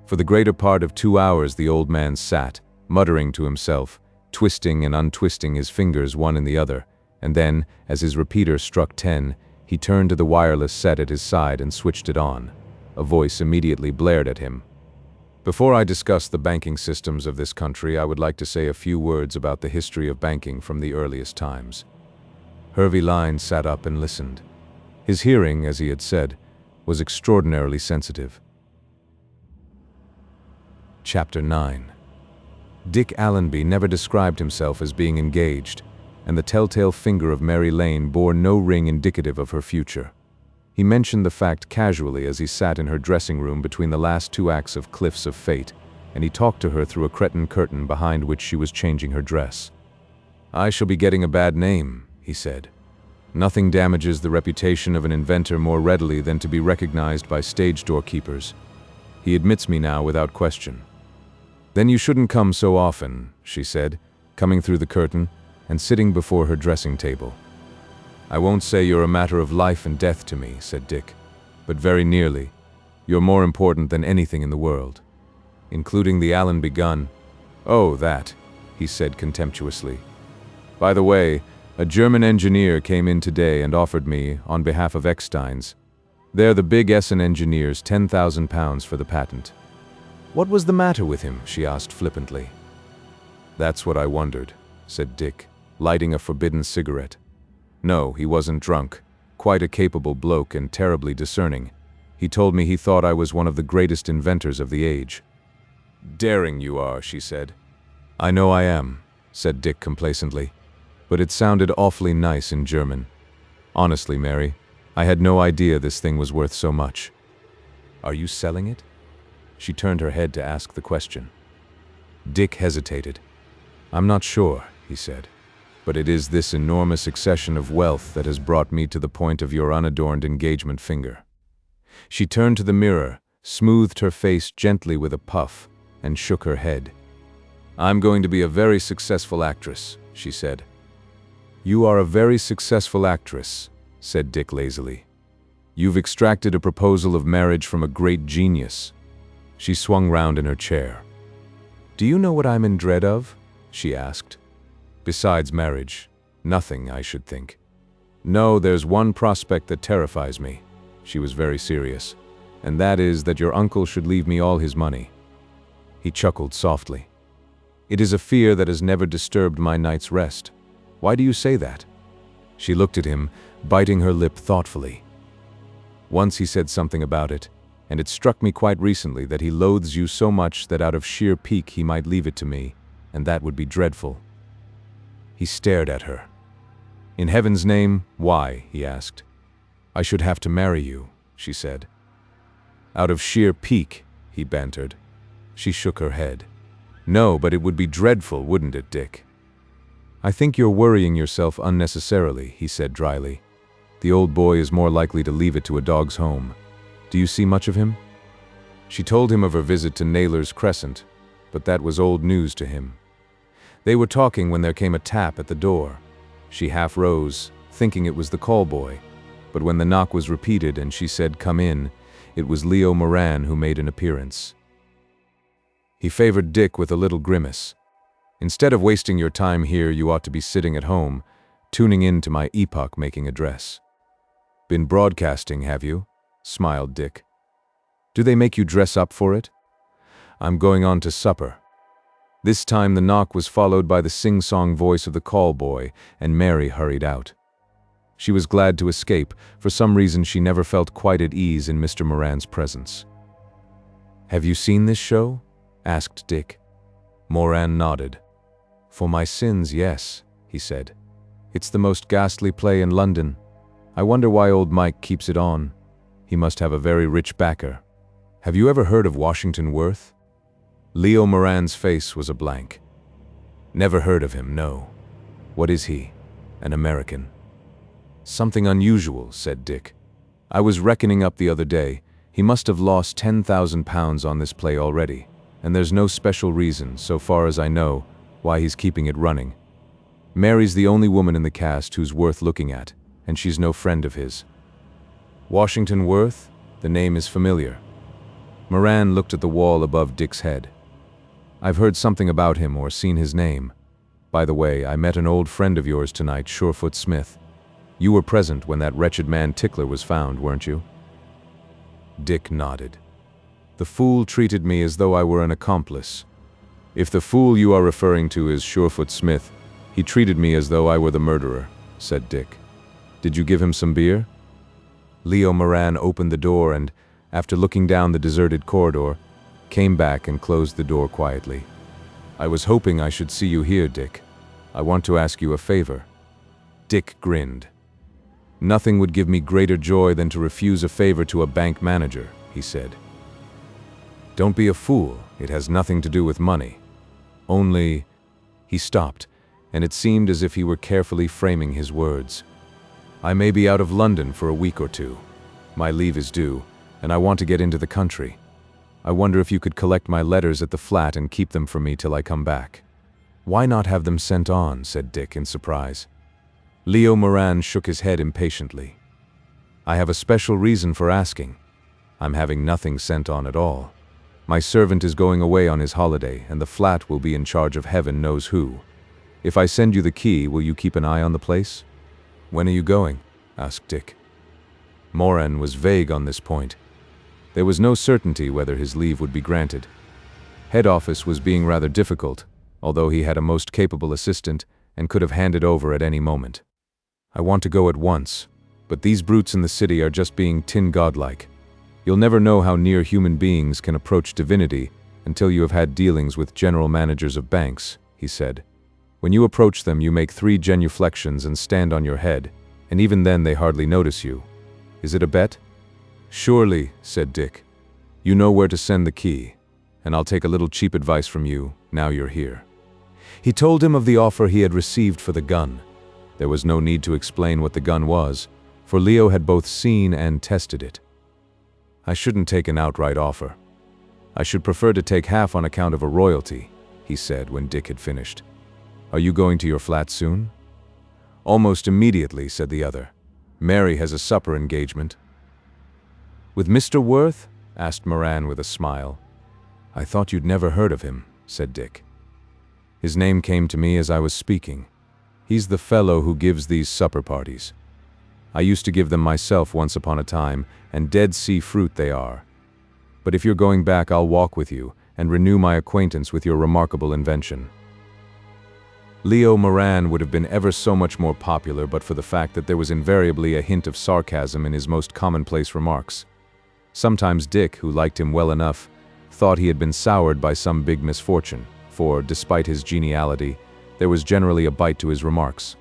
For the greater part of 2 hours the old man sat, muttering to himself, twisting and untwisting his fingers one in the other, and then, as his repeater struck 10, he turned to the wireless set at his side and switched it on. A voice immediately blared at him. Before I discuss the banking systems of this country, I would like to say a few words about the history of banking from the earliest times. Hervey Lyne sat up and listened. His hearing, as he had said, was extraordinarily sensitive. Chapter 9. Dick Allenby never described himself as being engaged, and the telltale finger of Mary Lane bore no ring indicative of her future. He mentioned the fact casually as he sat in her dressing room between the last 2 acts of Cliffs of Fate, and he talked to her through a cretonne curtain behind which she was changing her dress. I shall be getting a bad name, he said. Nothing damages the reputation of an inventor more readily than to be recognized by stage doorkeepers. He admits me now without question. Then you shouldn't come so often, she said, coming through the curtain and sitting before her dressing table. I won't say you're a matter of life and death to me, said Dick, but very nearly. You're more important than anything in the world. Including the Allenby gun. Oh, that, he said contemptuously. By the way, a German engineer came in today and offered me, on behalf of Eckstein's. They're the big Essen engineers, £10,000 for the patent. What was the matter with him? She asked flippantly. That's what I wondered, said Dick, lighting a forbidden cigarette. No, he wasn't drunk. Quite a capable bloke and terribly discerning. He told me he thought I was one of the greatest inventors of the age. Daring you are, she said. I know I am, said Dick complacently, but it sounded awfully nice in German. Honestly, Mary, I had no idea this thing was worth so much. Are you selling it? She turned her head to ask the question. Dick hesitated. I'm not sure, he said. But it is this enormous accession of wealth that has brought me to the point of your unadorned engagement finger. She turned to the mirror, smoothed her face gently with a puff, and shook her head. I'm going to be a very successful actress, she said. You are a very successful actress, said Dick lazily. You've extracted a proposal of marriage from a great genius. She swung round in her chair. Do you know what I'm in dread of? She asked. Besides marriage, nothing, I should think. No, there's one prospect that terrifies me. She was very serious. And that is that your uncle should leave me all his money. He chuckled softly. It is a fear that has never disturbed my night's rest. Why do you say that? She looked at him, biting her lip thoughtfully. Once he said something about it, and it struck me quite recently that he loathes you so much that out of sheer pique he might leave it to me, and that would be dreadful. He stared at her. In heaven's name, why? He asked. I should have to marry you, she said. Out of sheer pique, he bantered. She shook her head. No, but it would be dreadful, wouldn't it, Dick? I think you're worrying yourself unnecessarily, he said dryly. The old boy is more likely to leave it to a dog's home. Do you see much of him? She told him of her visit to Naylor's Crescent, but that was old news to him. They were talking when there came a tap at the door. She half rose, thinking it was the call boy, but when the knock was repeated and she said, "Come in," it was Leo Moran who made an appearance. He favored Dick with a little grimace. Instead of wasting your time here, you ought to be sitting at home, tuning in to my epoch-making address. Been broadcasting, have you? Smiled Dick. Do they make you dress up for it? I'm going on to supper. This time the knock was followed by the sing-song voice of the call boy, and Mary hurried out. She was glad to escape. For some reason she never felt quite at ease in Mr. Moran's presence. "Have you seen this show?" asked Dick. Moran nodded. "For my sins, yes," he said. "It's the most ghastly play in London. I wonder why old Mike keeps it on. He must have a very rich backer. Have you ever heard of Washington Worth?" Leo Moran's face was a blank. "Never heard of him, no. What is he? An American?" "Something unusual," said Dick. "I was reckoning up the other day. He must have lost £10,000 on this play already, and there's no special reason, so far as I know, why he's keeping it running. Mary's the only woman in the cast who's worth looking at, and she's no friend of his." "Washington Worth? The name is familiar." Moran looked at the wall above Dick's head. "I've heard something about him or seen his name. By the way, I met an old friend of yours tonight, Surefoot Smith. You were present when that wretched man Tickler was found, weren't you?" Dick nodded. "The fool treated me as though I were an accomplice." "If the fool you are referring to is Surefoot Smith, he treated me as though I were the murderer," said Dick. "Did you give him some beer?" Leo Moran opened the door and, after looking down the deserted corridor, came back and closed the door quietly. "I was hoping I should see you here, Dick. I want to ask you a favor." Dick grinned. "Nothing would give me greater joy than to refuse a favor to a bank manager," he said. "Don't be a fool. It has nothing to do with money. Only—" He stopped, and it seemed as if he were carefully framing his words. "I may be out of London for a week or two. My leave is due, and I want to get into the country. I wonder if you could collect my letters at the flat and keep them for me till I come back." "Why not have them sent on?" said Dick in surprise. Leo Moran shook his head impatiently. "I have a special reason for asking. I'm having nothing sent on at all. My servant is going away on his holiday, and the flat will be in charge of heaven knows who. If I send you the key, will you keep an eye on the place?" "When are you going?" asked Dick. Moran was vague on this point. There was no certainty whether his leave would be granted. Head office was being rather difficult, although he had a most capable assistant and could have handed over at any moment. "I want to go at once, but these brutes in the city are just being tin godlike. You'll never know how near human beings can approach divinity until you have had dealings with general managers of banks," he said. "When you approach them, you make 3 genuflections and stand on your head, and even then they hardly notice you. Is it a bet?" "Surely," said Dick. "You know where to send the key, and I'll take a little cheap advice from you, now you're here." He told him of the offer he had received for the gun. There was no need to explain what the gun was, for Leo had both seen and tested it. "I shouldn't take an outright offer. I should prefer to take half on account of a royalty," he said when Dick had finished. "Are you going to your flat soon?" "Almost immediately," said the other. "Mary has a supper engagement." "With Mr. Worth?" asked Moran with a smile. "I thought you'd never heard of him," said Dick. "His name came to me as I was speaking. He's the fellow who gives these supper parties. I used to give them myself once upon a time, and Dead Sea fruit they are. But if you're going back, I'll walk with you and renew my acquaintance with your remarkable invention." Leo Moran would have been ever so much more popular but for the fact that there was invariably a hint of sarcasm in his most commonplace remarks. Sometimes Dick, who liked him well enough, thought he had been soured by some big misfortune, for, despite his geniality, there was generally a bite to his remarks.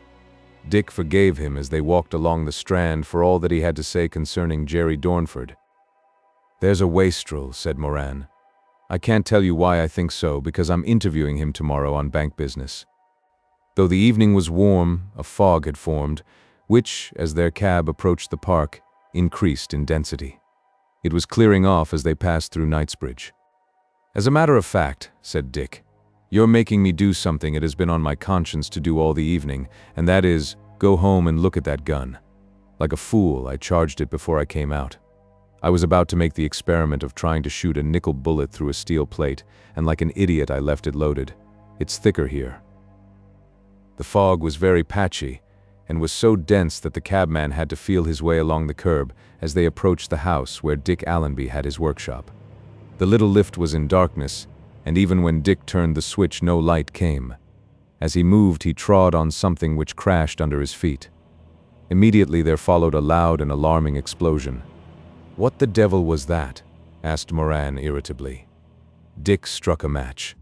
Dick forgave him as they walked along the Strand for all that he had to say concerning Jerry Dornford. "There's a wastrel," said Moran. "I can't tell you why I think so, because I'm interviewing him tomorrow on bank business." Though the evening was warm, a fog had formed, which, as their cab approached the park, increased in density. It was clearing off as they passed through Knightsbridge. "As a matter of fact," said Dick, "you're making me do something it has been on my conscience to do all the evening, and that is, go home and look at that gun. Like a fool, I charged it before I came out. I was about to make the experiment of trying to shoot a nickel bullet through a steel plate, and like an idiot I left it loaded. It's thicker here." The fog was very patchy, and was so dense that the cabman had to feel his way along the curb as they approached the house where Dick Allenby had his workshop. The little lift was in darkness, and even when Dick turned the switch, no light came. As he moved, he trod on something which crashed under his feet. Immediately there followed a loud and alarming explosion. "What the devil was that?" asked Moran irritably. Dick struck a match.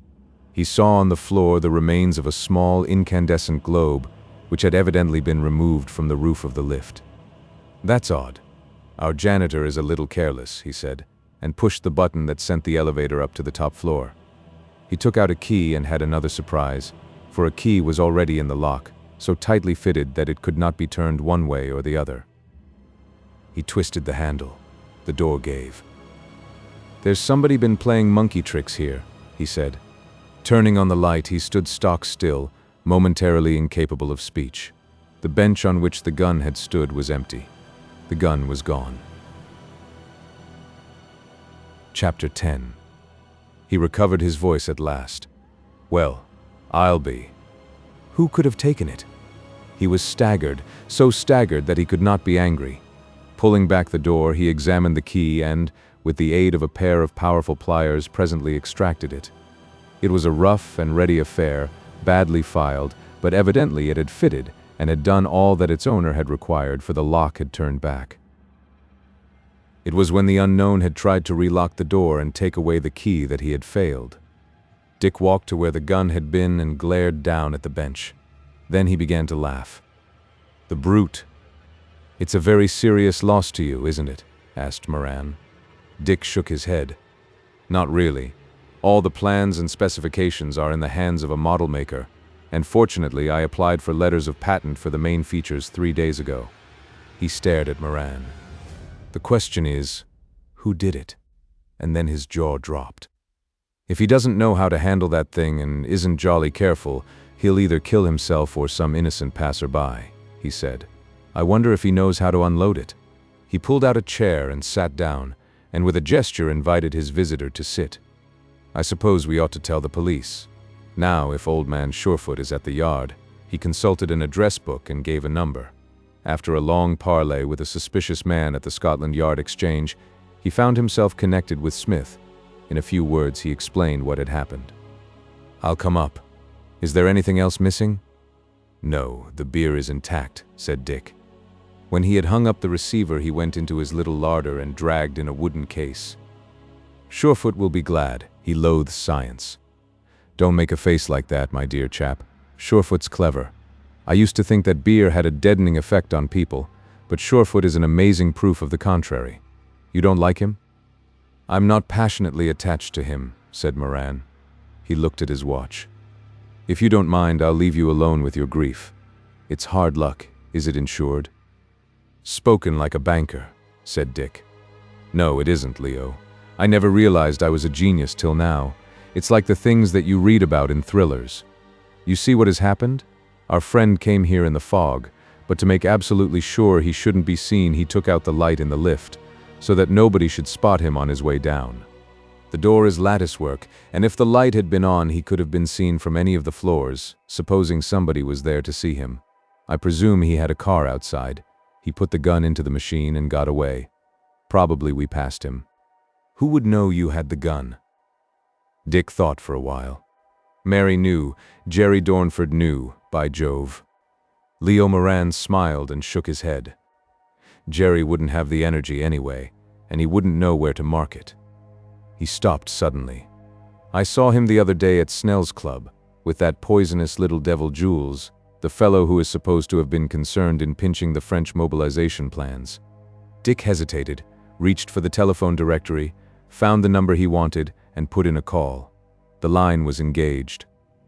He saw on the floor the remains of a small incandescent globe, which had evidently been removed from the roof of the lift. "That's odd. Our janitor is a little careless," he said, and pushed the button that sent the elevator up to the top floor. He took out a key and had another surprise, for a key was already in the lock, so tightly fitted that it could not be turned one way or the other. He twisted the handle. The door gave. "There's somebody been playing monkey tricks here," he said. Turning on the light, he stood stock still, momentarily incapable of speech. The bench on which the gun had stood was empty. The gun was gone. Chapter 10. He recovered his voice at last. "Well, I'll be. Who could have taken it?" He was staggered, so staggered that he could not be angry. Pulling back the door, he examined the key and, with the aid of a pair of powerful pliers, presently extracted it. It was a rough and ready affair, badly filed, but evidently it had fitted and had done all that its owner had required, for the lock had turned back. It was when the unknown had tried to relock the door and take away the key that he had failed. Dick walked to where the gun had been and glared down at the bench. Then he began to laugh. "The brute. It's a very serious loss to you, isn't it?" asked Moran. Dick shook his head. "Not really. All the plans and specifications are in the hands of a model maker, and fortunately I applied for letters of patent for the main features 3 days ago." He stared at Moran. "The question is, who did it?" And then his jaw dropped. "If he doesn't know how to handle that thing and isn't jolly careful, he'll either kill himself or some innocent passerby," he said. "I wonder if he knows how to unload it." He pulled out a chair and sat down, and with a gesture invited his visitor to sit. "I suppose we ought to tell the police. Now, if old man Surefoot is at the yard." He consulted an address book and gave a number. After a long parley with a suspicious man at the Scotland Yard Exchange, he found himself connected with Smith. In a few words, he explained what had happened. "I'll come up. Is there anything else missing?" "No, the beer is intact," said Dick. When he had hung up the receiver, he went into his little larder and dragged in a wooden case. "Surefoot will be glad. He loathes science." "Don't make a face like that, my dear chap. Surefoot's clever. I used to think that beer had a deadening effect on people, but Surefoot is an amazing proof of the contrary. You don't like him?" "I'm not passionately attached to him," said Moran. He looked at his watch. "If you don't mind, I'll leave you alone with your grief. It's hard luck. Is it insured?" "Spoken like a banker," said Dick. "No, it isn't, Leo. I never realized I was a genius till now. It's like the things that you read about in thrillers. You see what has happened? Our friend came here in the fog, but to make absolutely sure he shouldn't be seen, he took out the light in the lift, so that nobody should spot him on his way down. The door is latticework, and if the light had been on, he could have been seen from any of the floors, supposing somebody was there to see him. I presume he had a car outside. He put the gun into the machine and got away. Probably we passed him. Who would know you had the gun?" Dick thought for a while. Mary knew. Jerry Dornford knew, by Jove. Leo Moran smiled and shook his head. Jerry wouldn't have the energy anyway, and he wouldn't know where to mark it. He stopped suddenly. "I saw him the other day at Snell's club, with that poisonous little devil Jules, the fellow who is supposed to have been concerned in pinching the French mobilization plans." Dick hesitated, reached for the telephone directory, found the number he wanted, and put in a call. The line was engaged.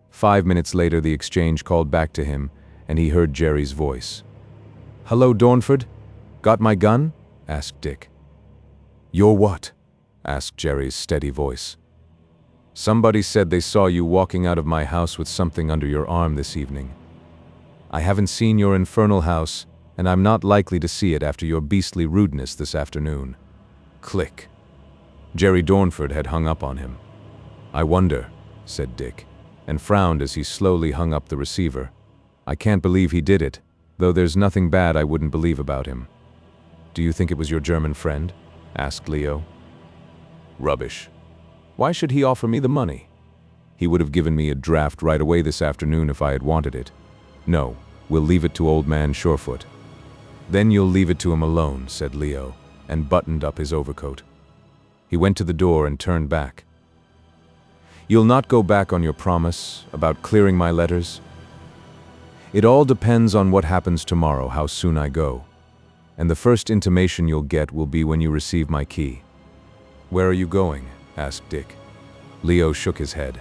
5 minutes later, the exchange called back to him, and he heard Jerry's voice. "Hello, Dornford? Got my gun?" asked Dick. "Your what?" asked Jerry's steady voice. "Somebody said they saw you walking out of my house with something under your arm this evening. I haven't seen your infernal house, and I'm not likely to see it after your beastly rudeness this afternoon." Click. Jerry Dornford had hung up on him. "I wonder," said Dick, and frowned as he slowly hung up the receiver. "I can't believe he did it, though there's nothing bad I wouldn't believe about him." "Do you think it was your German friend?" asked Leo. "Rubbish. Why should he offer me the money? He would have given me a draft right away this afternoon if I had wanted it. No, we'll leave it to old man Surefoot." "Then you'll leave it to him alone," said Leo, and buttoned up his overcoat. He went to the door and turned back. "You'll not go back on your promise about clearing my letters?" "It all depends on what happens tomorrow, how soon I go. And the first intimation you'll get will be when you receive my key." "Where are you going?" asked Dick. Leo shook his head.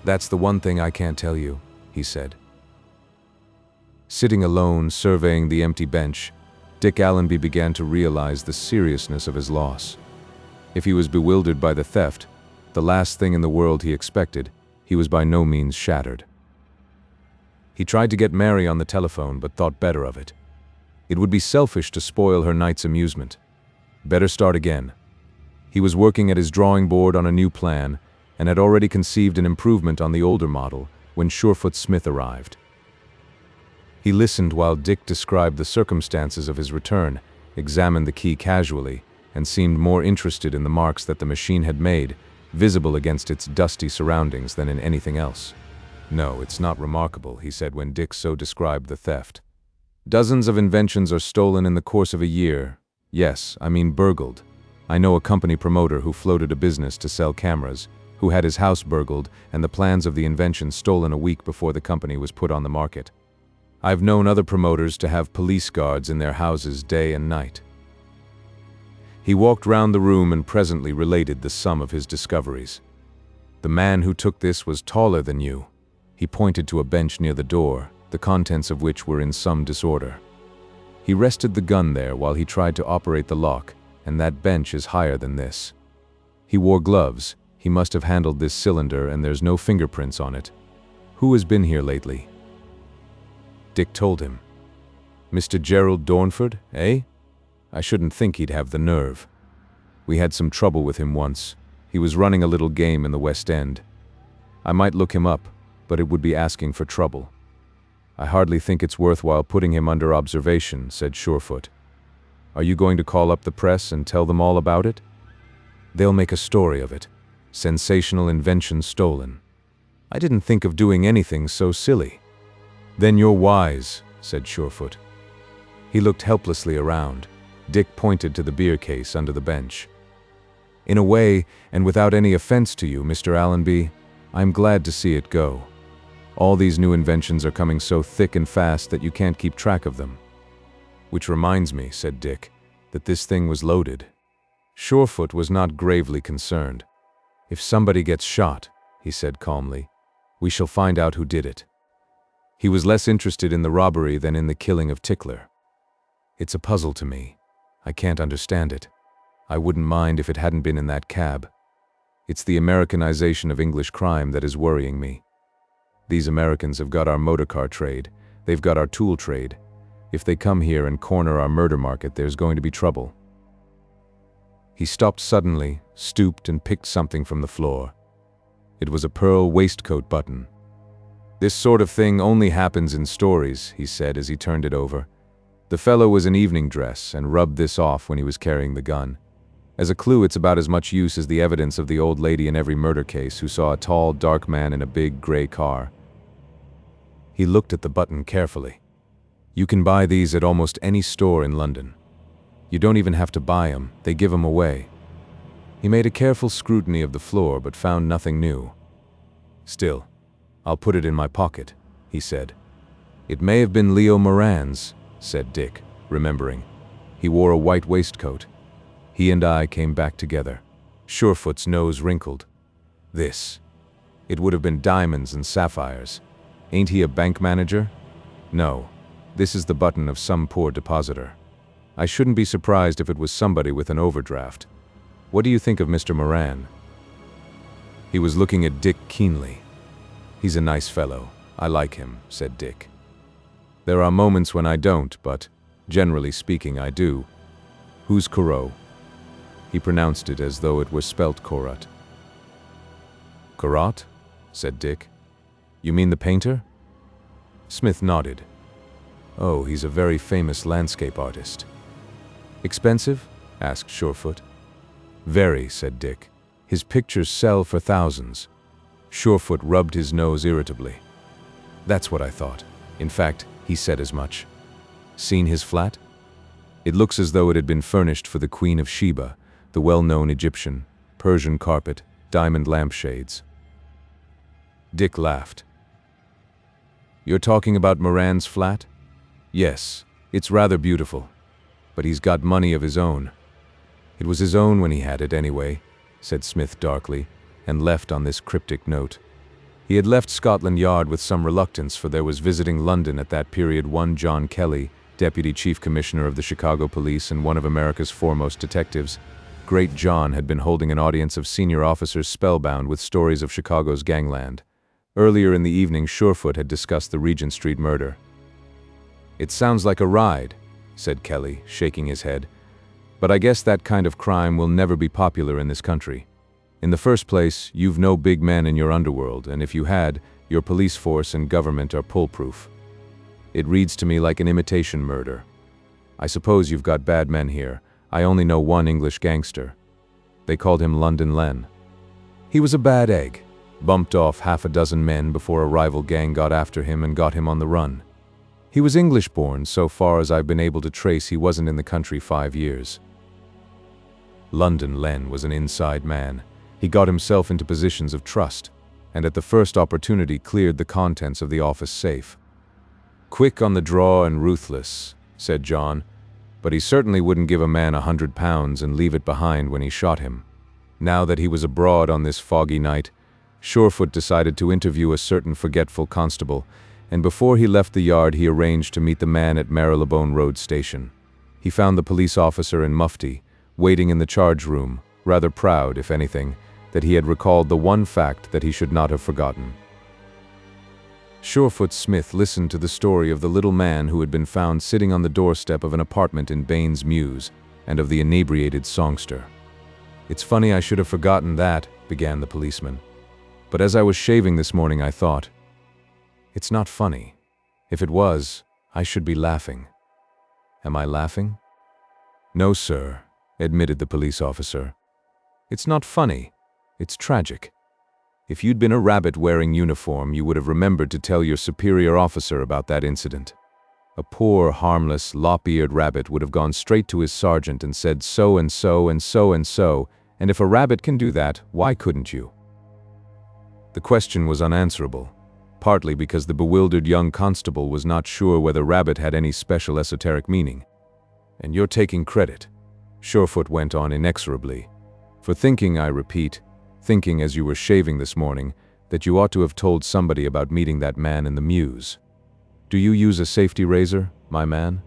"That's the one thing I can't tell you," he said. Sitting alone, surveying the empty bench, Dick Allenby began to realize the seriousness of his loss. If he was bewildered by the theft, the last thing in the world he expected, he was by no means shattered. He tried to get Mary on the telephone, but thought better of it. It would be selfish to spoil her night's amusement. Better start again. He was working at his drawing board on a new plan, and had already conceived an improvement on the older model when Surefoot Smith arrived. He listened while Dick described the circumstances of his return, examined the key casually, and seemed more interested in the marks that the machine had made, visible against its dusty surroundings, than in anything else. "No, it's not remarkable," he said when Dick so described the theft. "Dozens of inventions are stolen in the course of a year. Yes, I mean burgled. I know a company promoter who floated a business to sell cameras, who had his house burgled and the plans of the invention stolen a week before the company was put on the market. I've known other promoters to have police guards in their houses day and night." He walked round the room and presently related the sum of his discoveries. "The man who took this was taller than you." He pointed to a bench near the door, the contents of which were in some disorder. "He rested the gun there while he tried to operate the lock, and that bench is higher than this. He wore gloves. He must have handled this cylinder, and there's no fingerprints on it. Who has been here lately?" Dick told him. "Mr. Gerald Dornford, eh? I shouldn't think he'd have the nerve. We had some trouble with him once. He was running a little game in the West End. I might look him up, but it would be asking for trouble. I hardly think it's worthwhile putting him under observation," said Surefoot. "Are you going to call up the press and tell them all about it?" "They'll make a story of it. Sensational invention stolen. I didn't think of doing anything so silly." "Then you're wise," said Surefoot. He looked helplessly around. Dick pointed to the beer case under the bench. "In a way, and without any offense to you, Mr. Allenby, I'm glad to see it go. All these new inventions are coming so thick and fast that you can't keep track of them." "Which reminds me," said Dick, "that this thing was loaded." Surefoot was not gravely concerned. "If somebody gets shot," he said calmly, "we shall find out who did it." He was less interested in the robbery than in the killing of Tickler. "It's a puzzle to me. I can't understand it. I wouldn't mind if it hadn't been in that cab. It's the Americanization of English crime that is worrying me. These Americans have got our motorcar trade. They've got our tool trade. If they come here and corner our murder market, there's going to be trouble." He stopped suddenly, stooped, and picked something from the floor. It was a pearl waistcoat button. "This sort of thing only happens in stories," he said as he turned it over. "The fellow was in evening dress and rubbed this off when he was carrying the gun. As a clue, it's about as much use as the evidence of the old lady in every murder case who saw a tall, dark man in a big, gray car." He looked at the button carefully. "You can buy these at almost any store in London. You don't even have to buy them, they give them away." He made a careful scrutiny of the floor but found nothing new. "Still, I'll put it in my pocket," he said. "It may have been Leo Moran's," said Dick, remembering. "He wore a white waistcoat. He and I came back together." Surefoot's nose wrinkled. "This. It would have been diamonds and sapphires. Ain't he a bank manager? No, this is the button of some poor depositor. I shouldn't be surprised if it was somebody with an overdraft. What do you think of Mr. Moran?" He was looking at Dick keenly. "He's a nice fellow. I like him," said Dick. "There are moments when I don't, but, generally speaking, I do. Who's Corot?" He pronounced it as though it were spelt Corot. "Corot?" said Dick. "You mean the painter?" Smith nodded. "Oh, he's a very famous landscape artist." "Expensive?" asked Surefoot. "Very," said Dick. "His pictures sell for thousands." Surefoot rubbed his nose irritably. That's what I thought. In fact, he said as much. Seen his flat? It looks as though it had been furnished for the Queen of Sheba, the well-known Egyptian, Persian carpet, diamond lampshades. Dick laughed. You're talking about Moran's flat? Yes, it's rather beautiful. But he's got money of his own. It was his own when he had it anyway, said Smith darkly, and left on this cryptic note. He had left Scotland Yard with some reluctance, for there was visiting London at that period one John Kelly, Deputy Chief Commissioner of the Chicago Police and one of America's foremost detectives. Great John had been holding an audience of senior officers spellbound with stories of Chicago's gangland. Earlier in the evening, Surefoot had discussed the Regent Street murder. It sounds like a ride, said Kelly, shaking his head. But I guess that kind of crime will never be popular in this country. In the first place, you've no big men in your underworld, and if you had, your police force and government are pull-proof. It reads to me like an imitation murder. I suppose you've got bad men here. I only know one English gangster. They called him London Len. He was a bad egg. Bumped off half a dozen men before a rival gang got after him and got him on the run. He was English-born, so far as I've been able to trace. He wasn't in the country 5 years. London Len was an inside man. He got himself into positions of trust, and at the first opportunity cleared the contents of the office safe. Quick on the draw and ruthless, said John, but he certainly wouldn't give a man £100 and leave it behind when he shot him. Now that he was abroad on this foggy night, Surefoot decided to interview a certain forgetful constable, and before he left the yard he arranged to meet the man at Marylebone Road Station. He found the police officer in mufti, waiting in the charge room, rather proud, if anything, that he had recalled the one fact that he should not have forgotten. Surefoot Smith listened to the story of the little man who had been found sitting on the doorstep of an apartment in Baines Mews, and of the inebriated songster. It's funny I should have forgotten that, began the policeman. But as I was shaving this morning I thought, it's not funny. If it was, I should be laughing. Am I laughing? No, sir, admitted the police officer. It's not funny. It's tragic. If you'd been a rabbit wearing uniform, you would have remembered to tell your superior officer about that incident. A poor, harmless, lop-eared rabbit would have gone straight to his sergeant and said so and so and so and so, and if a rabbit can do that, why couldn't you? The question was unanswerable, partly because the bewildered young constable was not sure whether rabbit had any special esoteric meaning. And you're taking credit, Surefoot went on inexorably, for thinking, I repeat, thinking as you were shaving this morning, that you ought to have told somebody about meeting that man in the mews. Do you use a safety razor, my man?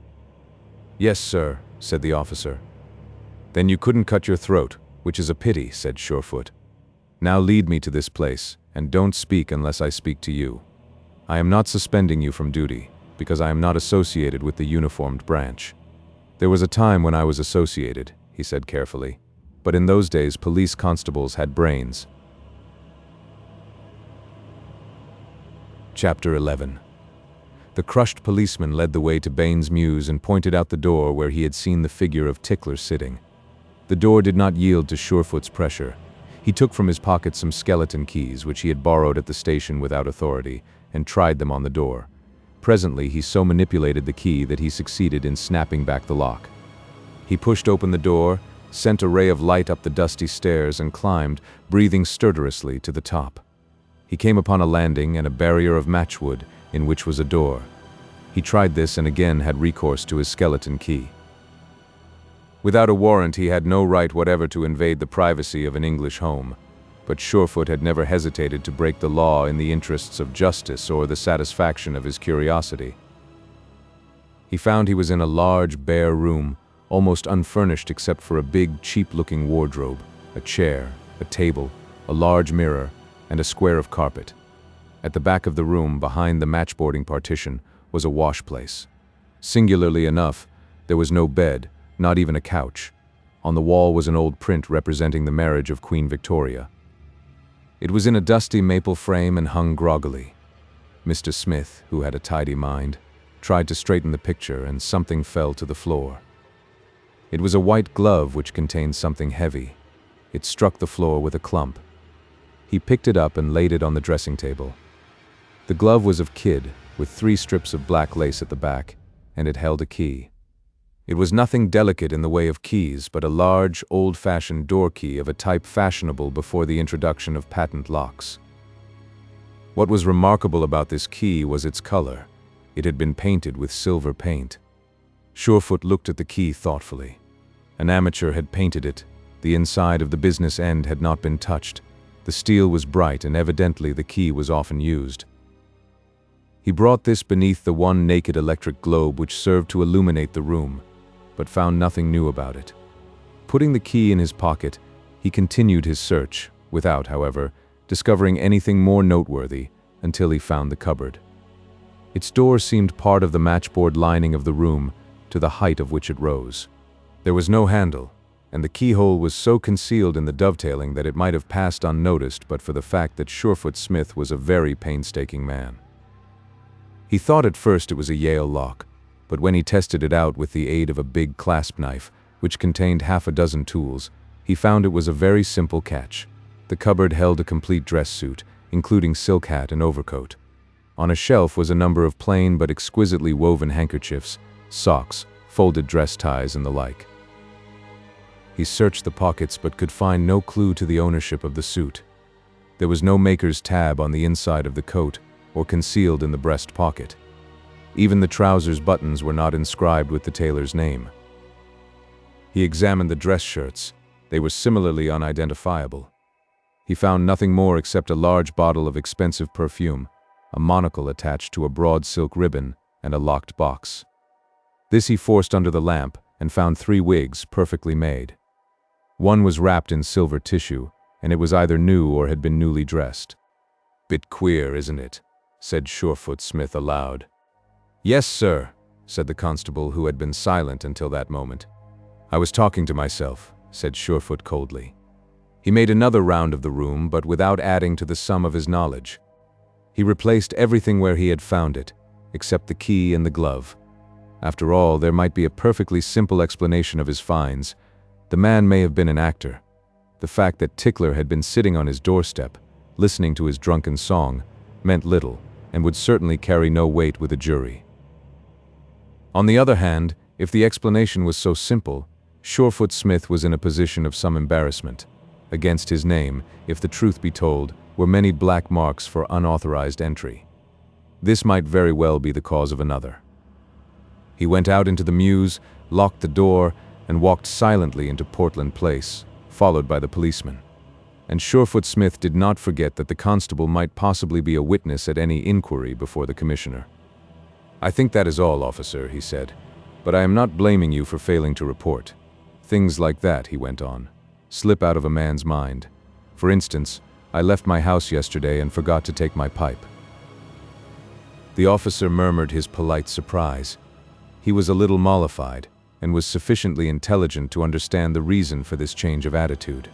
Yes, sir, said the officer. Then you couldn't cut your throat, which is a pity, said Surefoot. Now lead me to this place, and don't speak unless I speak to you. I am not suspending you from duty, because I am not associated with the uniformed branch. There was a time when I was associated, he said carefully, but in those days police constables had brains. Chapter 11. The crushed policeman led the way to Baines Mews and pointed out the door where he had seen the figure of Tickler sitting. The door did not yield to Surefoot's pressure. He took from his pocket some skeleton keys, which he had borrowed at the station without authority, and tried them on the door. Presently, he so manipulated the key that he succeeded in snapping back the lock. He pushed open the door, sent a ray of light up the dusty stairs, and climbed, breathing stertorously, to the top. He came upon a landing and a barrier of matchwood, in which was a door. He tried this and again had recourse to his skeleton key. Without a warrant, he had no right whatever to invade the privacy of an English home, but Surefoot had never hesitated to break the law in the interests of justice or the satisfaction of his curiosity. He found he was in a large, bare room, almost unfurnished except for a big, cheap-looking wardrobe, a chair, a table, a large mirror, and a square of carpet. At the back of the room, behind the matchboarding partition, was a wash place. Singularly enough, there was no bed, not even a couch. On the wall was an old print representing the marriage of Queen Victoria. It was in a dusty maple frame and hung groggily. Mr. Smith, who had a tidy mind, tried to straighten the picture, and something fell to the floor. It was a white glove which contained something heavy. It struck the floor with a clump. He picked it up and laid it on the dressing table. The glove was of kid, with 3 strips of black lace at the back, and it held a key. It was nothing delicate in the way of keys, but a large, old-fashioned door key of a type fashionable before the introduction of patent locks. What was remarkable about this key was its color. It had been painted with silver paint. Surefoot looked at the key thoughtfully. An amateur had painted it. The inside of the business end had not been touched. The steel was bright, and evidently the key was often used. He brought this beneath the one naked electric globe which served to illuminate the room, but found nothing new about it. Putting the key in his pocket, he continued his search, without, however, discovering anything more noteworthy until he found the cupboard. Its door seemed part of the matchboard lining of the room, to the height of which it rose. There was no handle, and the keyhole was so concealed in the dovetailing that it might have passed unnoticed but for the fact that Surefoot Smith was a very painstaking man. He thought at first it was a Yale lock, but when he tested it out with the aid of a big clasp knife, which contained half a dozen tools, he found it was a very simple catch. The cupboard held a complete dress suit, including silk hat and overcoat. On a shelf was a number of plain but exquisitely woven handkerchiefs, socks, folded dress ties, and the like. He searched the pockets but could find no clue to the ownership of the suit. There was no maker's tab on the inside of the coat or concealed in the breast pocket. Even the trousers' buttons were not inscribed with the tailor's name. He examined the dress shirts. They were similarly unidentifiable. He found nothing more except a large bottle of expensive perfume, a monocle attached to a broad silk ribbon, and a locked box. This he forced under the lamp and found 3 wigs perfectly made. One was wrapped in silver tissue, and it was either new or had been newly dressed. "Bit queer, isn't it?" said Surefoot Smith aloud. "Yes, sir," said the constable, who had been silent until that moment. "I was talking to myself," said Surefoot coldly. He made another round of the room, but without adding to the sum of his knowledge. He replaced everything where he had found it, except the key and the glove. After all, there might be a perfectly simple explanation of his finds. The man may have been an actor. The fact that Tickler had been sitting on his doorstep, listening to his drunken song, meant little, and would certainly carry no weight with a jury. On the other hand, if the explanation was so simple, Surefoot Smith was in a position of some embarrassment. Against his name, if the truth be told, were many black marks for unauthorized entry. This might very well be the cause of another. He went out into the mews, locked the door, and walked silently into Portland Place, followed by the policeman. And Surefoot Smith did not forget that the constable might possibly be a witness at any inquiry before the commissioner. "I think that is all, officer," he said, "but I am not blaming you for failing to report. Things like that," he went on, "slip out of a man's mind. For instance, I left my house yesterday and forgot to take my pipe." The officer murmured his polite surprise. He was a little mollified, and was sufficiently intelligent to understand the reason for this change of attitude.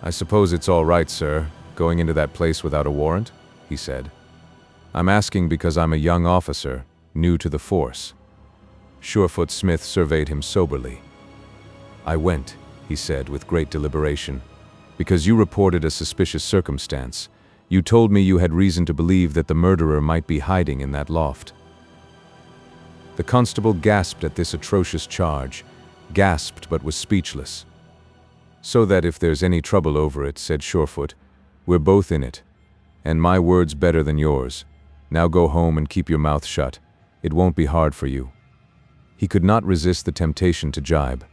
"I suppose it's all right, sir, going into that place without a warrant?" he said. "I'm asking because I'm a young officer, new to the force." Surefoot Smith surveyed him soberly. "I went," he said with great deliberation, "because you reported a suspicious circumstance. You told me you had reason to believe that the murderer might be hiding in that loft." The constable gasped at this atrocious charge, gasped but was speechless. "So that if there's any trouble over it," said Surefoot, "we're both in it. And my word's better than yours. Now go home and keep your mouth shut. It won't be hard for you." He could not resist the temptation to jibe.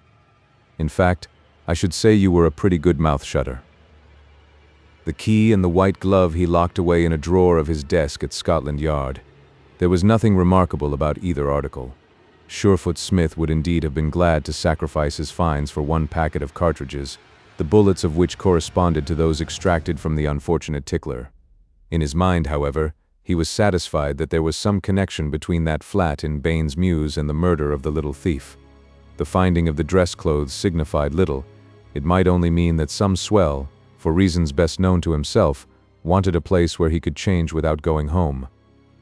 "In fact, I should say you were a pretty good mouth shutter." The key and the white glove he locked away in a drawer of his desk at Scotland Yard. There was nothing remarkable about either article. Surefoot Smith would indeed have been glad to sacrifice his fines for 1 packet of cartridges, the bullets of which corresponded to those extracted from the unfortunate Tickler. In his mind, however, he was satisfied that there was some connection between that flat in Baines Mews and the murder of the little thief. The finding of the dress clothes signified little. It might only mean that some swell, for reasons best known to himself, wanted a place where he could change without going home.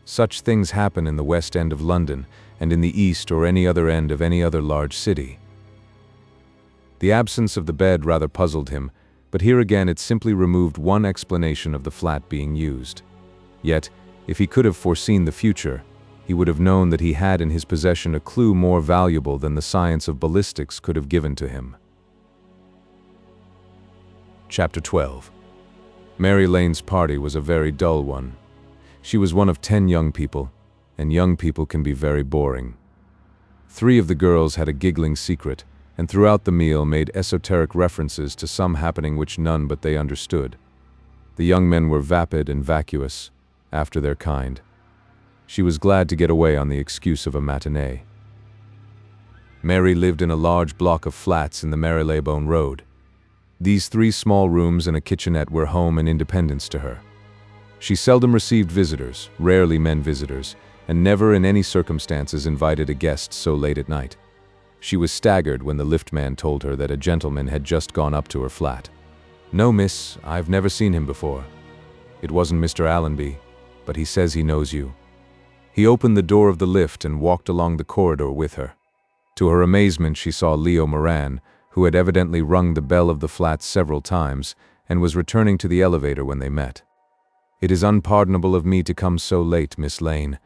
Such things happen in the West End of London, and in the East or any other end of any other large city. The absence of the bed rather puzzled him, but here again it simply removed one explanation of the flat being used. Yet, if he could have foreseen the future, he would have known that he had in his possession a clue more valuable than the science of ballistics could have given to him. Chapter 12. Mary Lane's party was a very dull one. She was one of 10 young people, and young people can be very boring. 3 of the girls had a giggling secret, and throughout the meal made esoteric references to some happening which none but they understood. The young men were vapid and vacuous, after their kind. She was glad to get away on the excuse of a matinee. Mary lived in a large block of flats in the Marylebone Road. These 3 small rooms and a kitchenette were home and independence to her. She seldom received visitors, rarely men visitors, and never in any circumstances invited a guest so late at night. She was staggered when the liftman told her that a gentleman had just gone up to her flat. "No, miss, I've never seen him before. It wasn't Mr. Allenby, but he says he knows you." He opened the door of the lift and walked along the corridor with her. To her amazement, she saw Leo Moran, who had evidently rung the bell of the flat several times and was returning to the elevator when they met. "It is unpardonable of me to come so late, Miss Lane,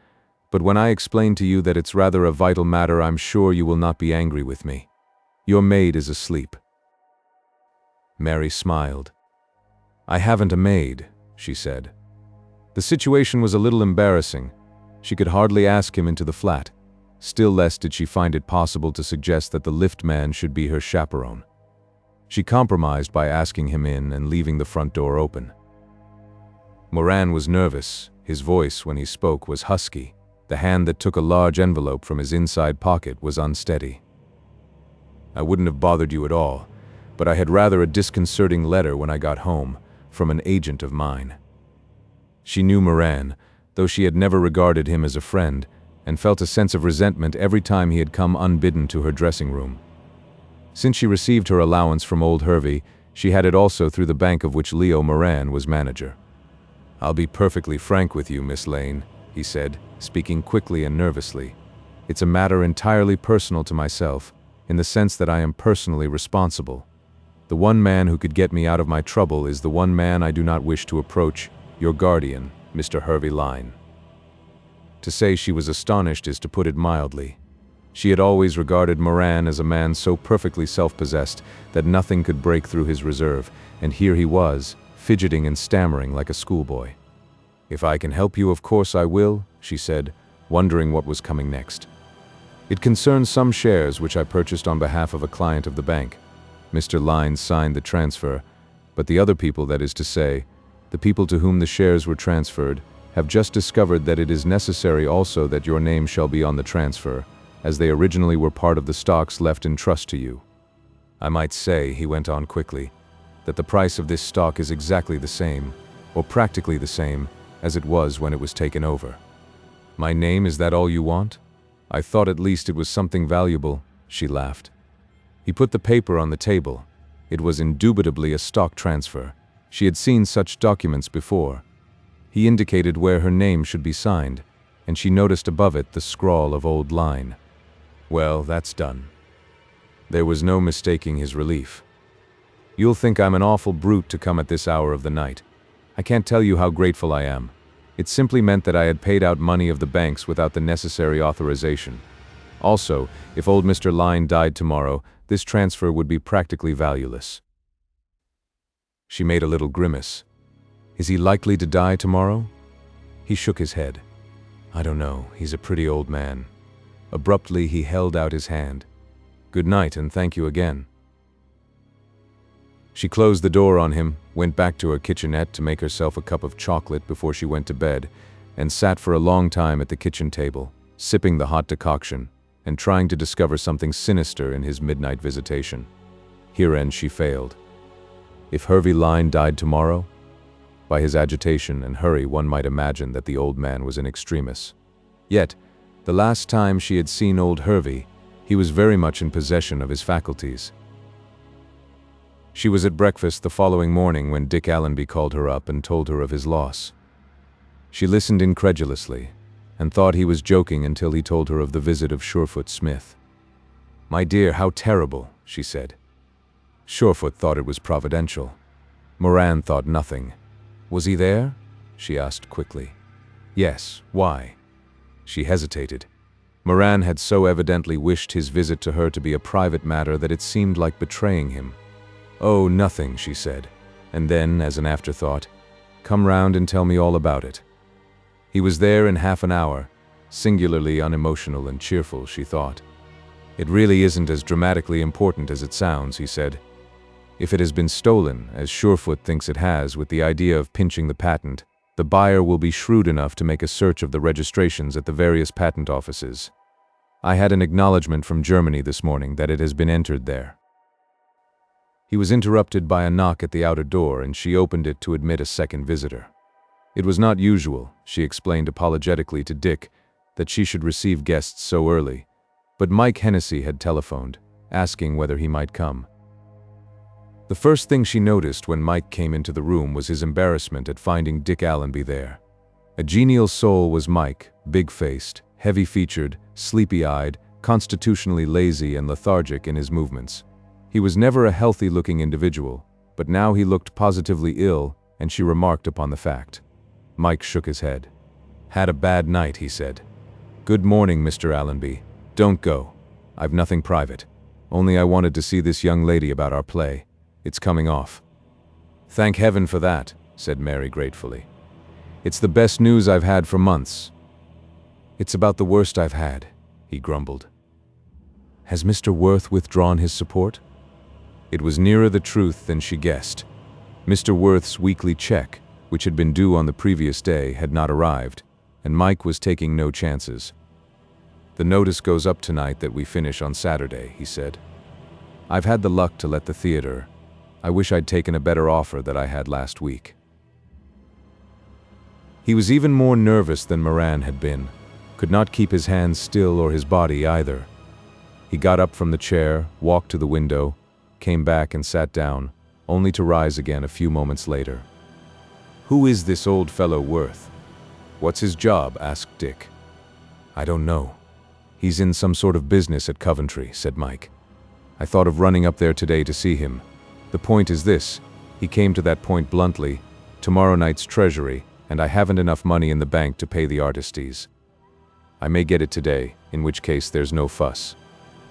but when I explain to you that it's rather a vital matter, I'm sure you will not be angry with me. Your maid is asleep." Mary smiled. "I haven't a maid," she said. The situation was a little embarrassing. She could hardly ask him into the flat. Still less did she find it possible to suggest that the liftman should be her chaperone. She compromised by asking him in and leaving the front door open. Moran was nervous. His voice, when he spoke, was husky. The hand that took a large envelope from his inside pocket was unsteady. "I wouldn't have bothered you at all, but I had rather a disconcerting letter when I got home, from an agent of mine." She knew Moran, though she had never regarded him as a friend, and felt a sense of resentment every time he had come unbidden to her dressing room. Since she received her allowance from old Hervey, she had it also through the bank of which Leo Moran was manager. "I'll be perfectly frank with you, Miss Lane," he said, speaking quickly and nervously. "It's a matter entirely personal to myself, in the sense that I am personally responsible. The one man who could get me out of my trouble is the one man I do not wish to approach, your guardian, Mr. Hervey Lyne." To say she was astonished is to put it mildly. She had always regarded Moran as a man so perfectly self-possessed that nothing could break through his reserve, and here he was, fidgeting and stammering like a schoolboy. "If I can help you, of course I will," she said, wondering what was coming next. "It concerns some shares which I purchased on behalf of a client of the bank. Mr. Lyne signed the transfer, but the other people, that is to say, the people to whom the shares were transferred, have just discovered that it is necessary also that your name shall be on the transfer, as they originally were part of the stocks left in trust to you. I might say," he went on quickly, "that the price of this stock is exactly the same, or practically the same, as it was when it was taken over." "My name, is that all you want? I thought at least it was something valuable," she laughed. He put the paper on the table. It was indubitably a stock transfer. She had seen such documents before. He indicated where her name should be signed, and she noticed above it the scrawl of old Lyne. "Well, that's done." There was no mistaking his relief. "You'll think I'm an awful brute to come at this hour of the night. I can't tell you how grateful I am. It simply meant that I had paid out money of the banks without the necessary authorization. Also, if old Mr. Lyne died tomorrow, this transfer would be practically valueless." She made a little grimace. "Is he likely to die tomorrow?" He shook his head. "I don't know. He's a pretty old man." Abruptly, he held out his hand. "Good night, and thank you again." She closed the door on him, went back to her kitchenette to make herself a cup of chocolate before she went to bed, and sat for a long time at the kitchen table, sipping the hot decoction, and trying to discover something sinister in his midnight visitation. Herein she failed. If Hervey Lyne died tomorrow? By his agitation and hurry, one might imagine that the old man was in extremis. Yet, the last time she had seen old Hervey, he was very much in possession of his faculties. She was at breakfast the following morning when Dick Allenby called her up and told her of his loss. She listened incredulously, and thought he was joking until he told her of the visit of Surefoot Smith. "My dear, how terrible," she said. Surefoot thought it was providential. Moran thought nothing. Was he there? She asked quickly. Yes, why? She hesitated. Moran had so evidently wished his visit to her to be a private matter that it seemed like betraying him. Oh, nothing, she said, and then, as an afterthought, come round and tell me all about it. He was there in half an hour, singularly unemotional and cheerful, she thought. It really isn't as dramatically important as it sounds, he said. If it has been stolen, as Surefoot thinks it has, with the idea of pinching the patent, the buyer will be shrewd enough to make a search of the registrations at the various patent offices. I had an acknowledgement from Germany this morning that it has been entered there. He was interrupted by a knock at the outer door, and she opened it to admit a second visitor. It was not usual, she explained apologetically to Dick, that she should receive guests so early, but Mike Hennessy had telephoned, asking whether he might come. The first thing she noticed when Mike came into the room was his embarrassment at finding Dick Allenby there. A genial soul was Mike, big-faced, heavy-featured, sleepy-eyed, constitutionally lazy and lethargic in his movements. He was never a healthy-looking individual, but now he looked positively ill, and she remarked upon the fact. Mike shook his head. Had a bad night, he said. Good morning, Mr. Allenby. Don't go. I've nothing private. Only I wanted to see this young lady about our play. It's coming off. Thank heaven for that, said Mary gratefully. It's the best news I've had for months. It's about the worst I've had, he grumbled. Has Mr. Worth withdrawn his support? It was nearer the truth than she guessed. Mr. Worth's weekly check, which had been due on the previous day, had not arrived, and Mike was taking no chances. The notice goes up tonight that we finish on Saturday, he said. I've had the luck to let the theater. I wish I'd taken a better offer that I had last week. He was even more nervous than Moran had been, could not keep his hands still or his body either. He got up from the chair, walked to the window, came back and sat down, only to rise again a few moments later. Who is this old fellow Worth? What's his job? Asked Dick. I don't know. He's in some sort of business at Coventry, said Mike. I thought of running up there today to see him. The point is this, he came to that point bluntly, tomorrow night's treasury, and I haven't enough money in the bank to pay the artistes. I may get it today, in which case there's no fuss.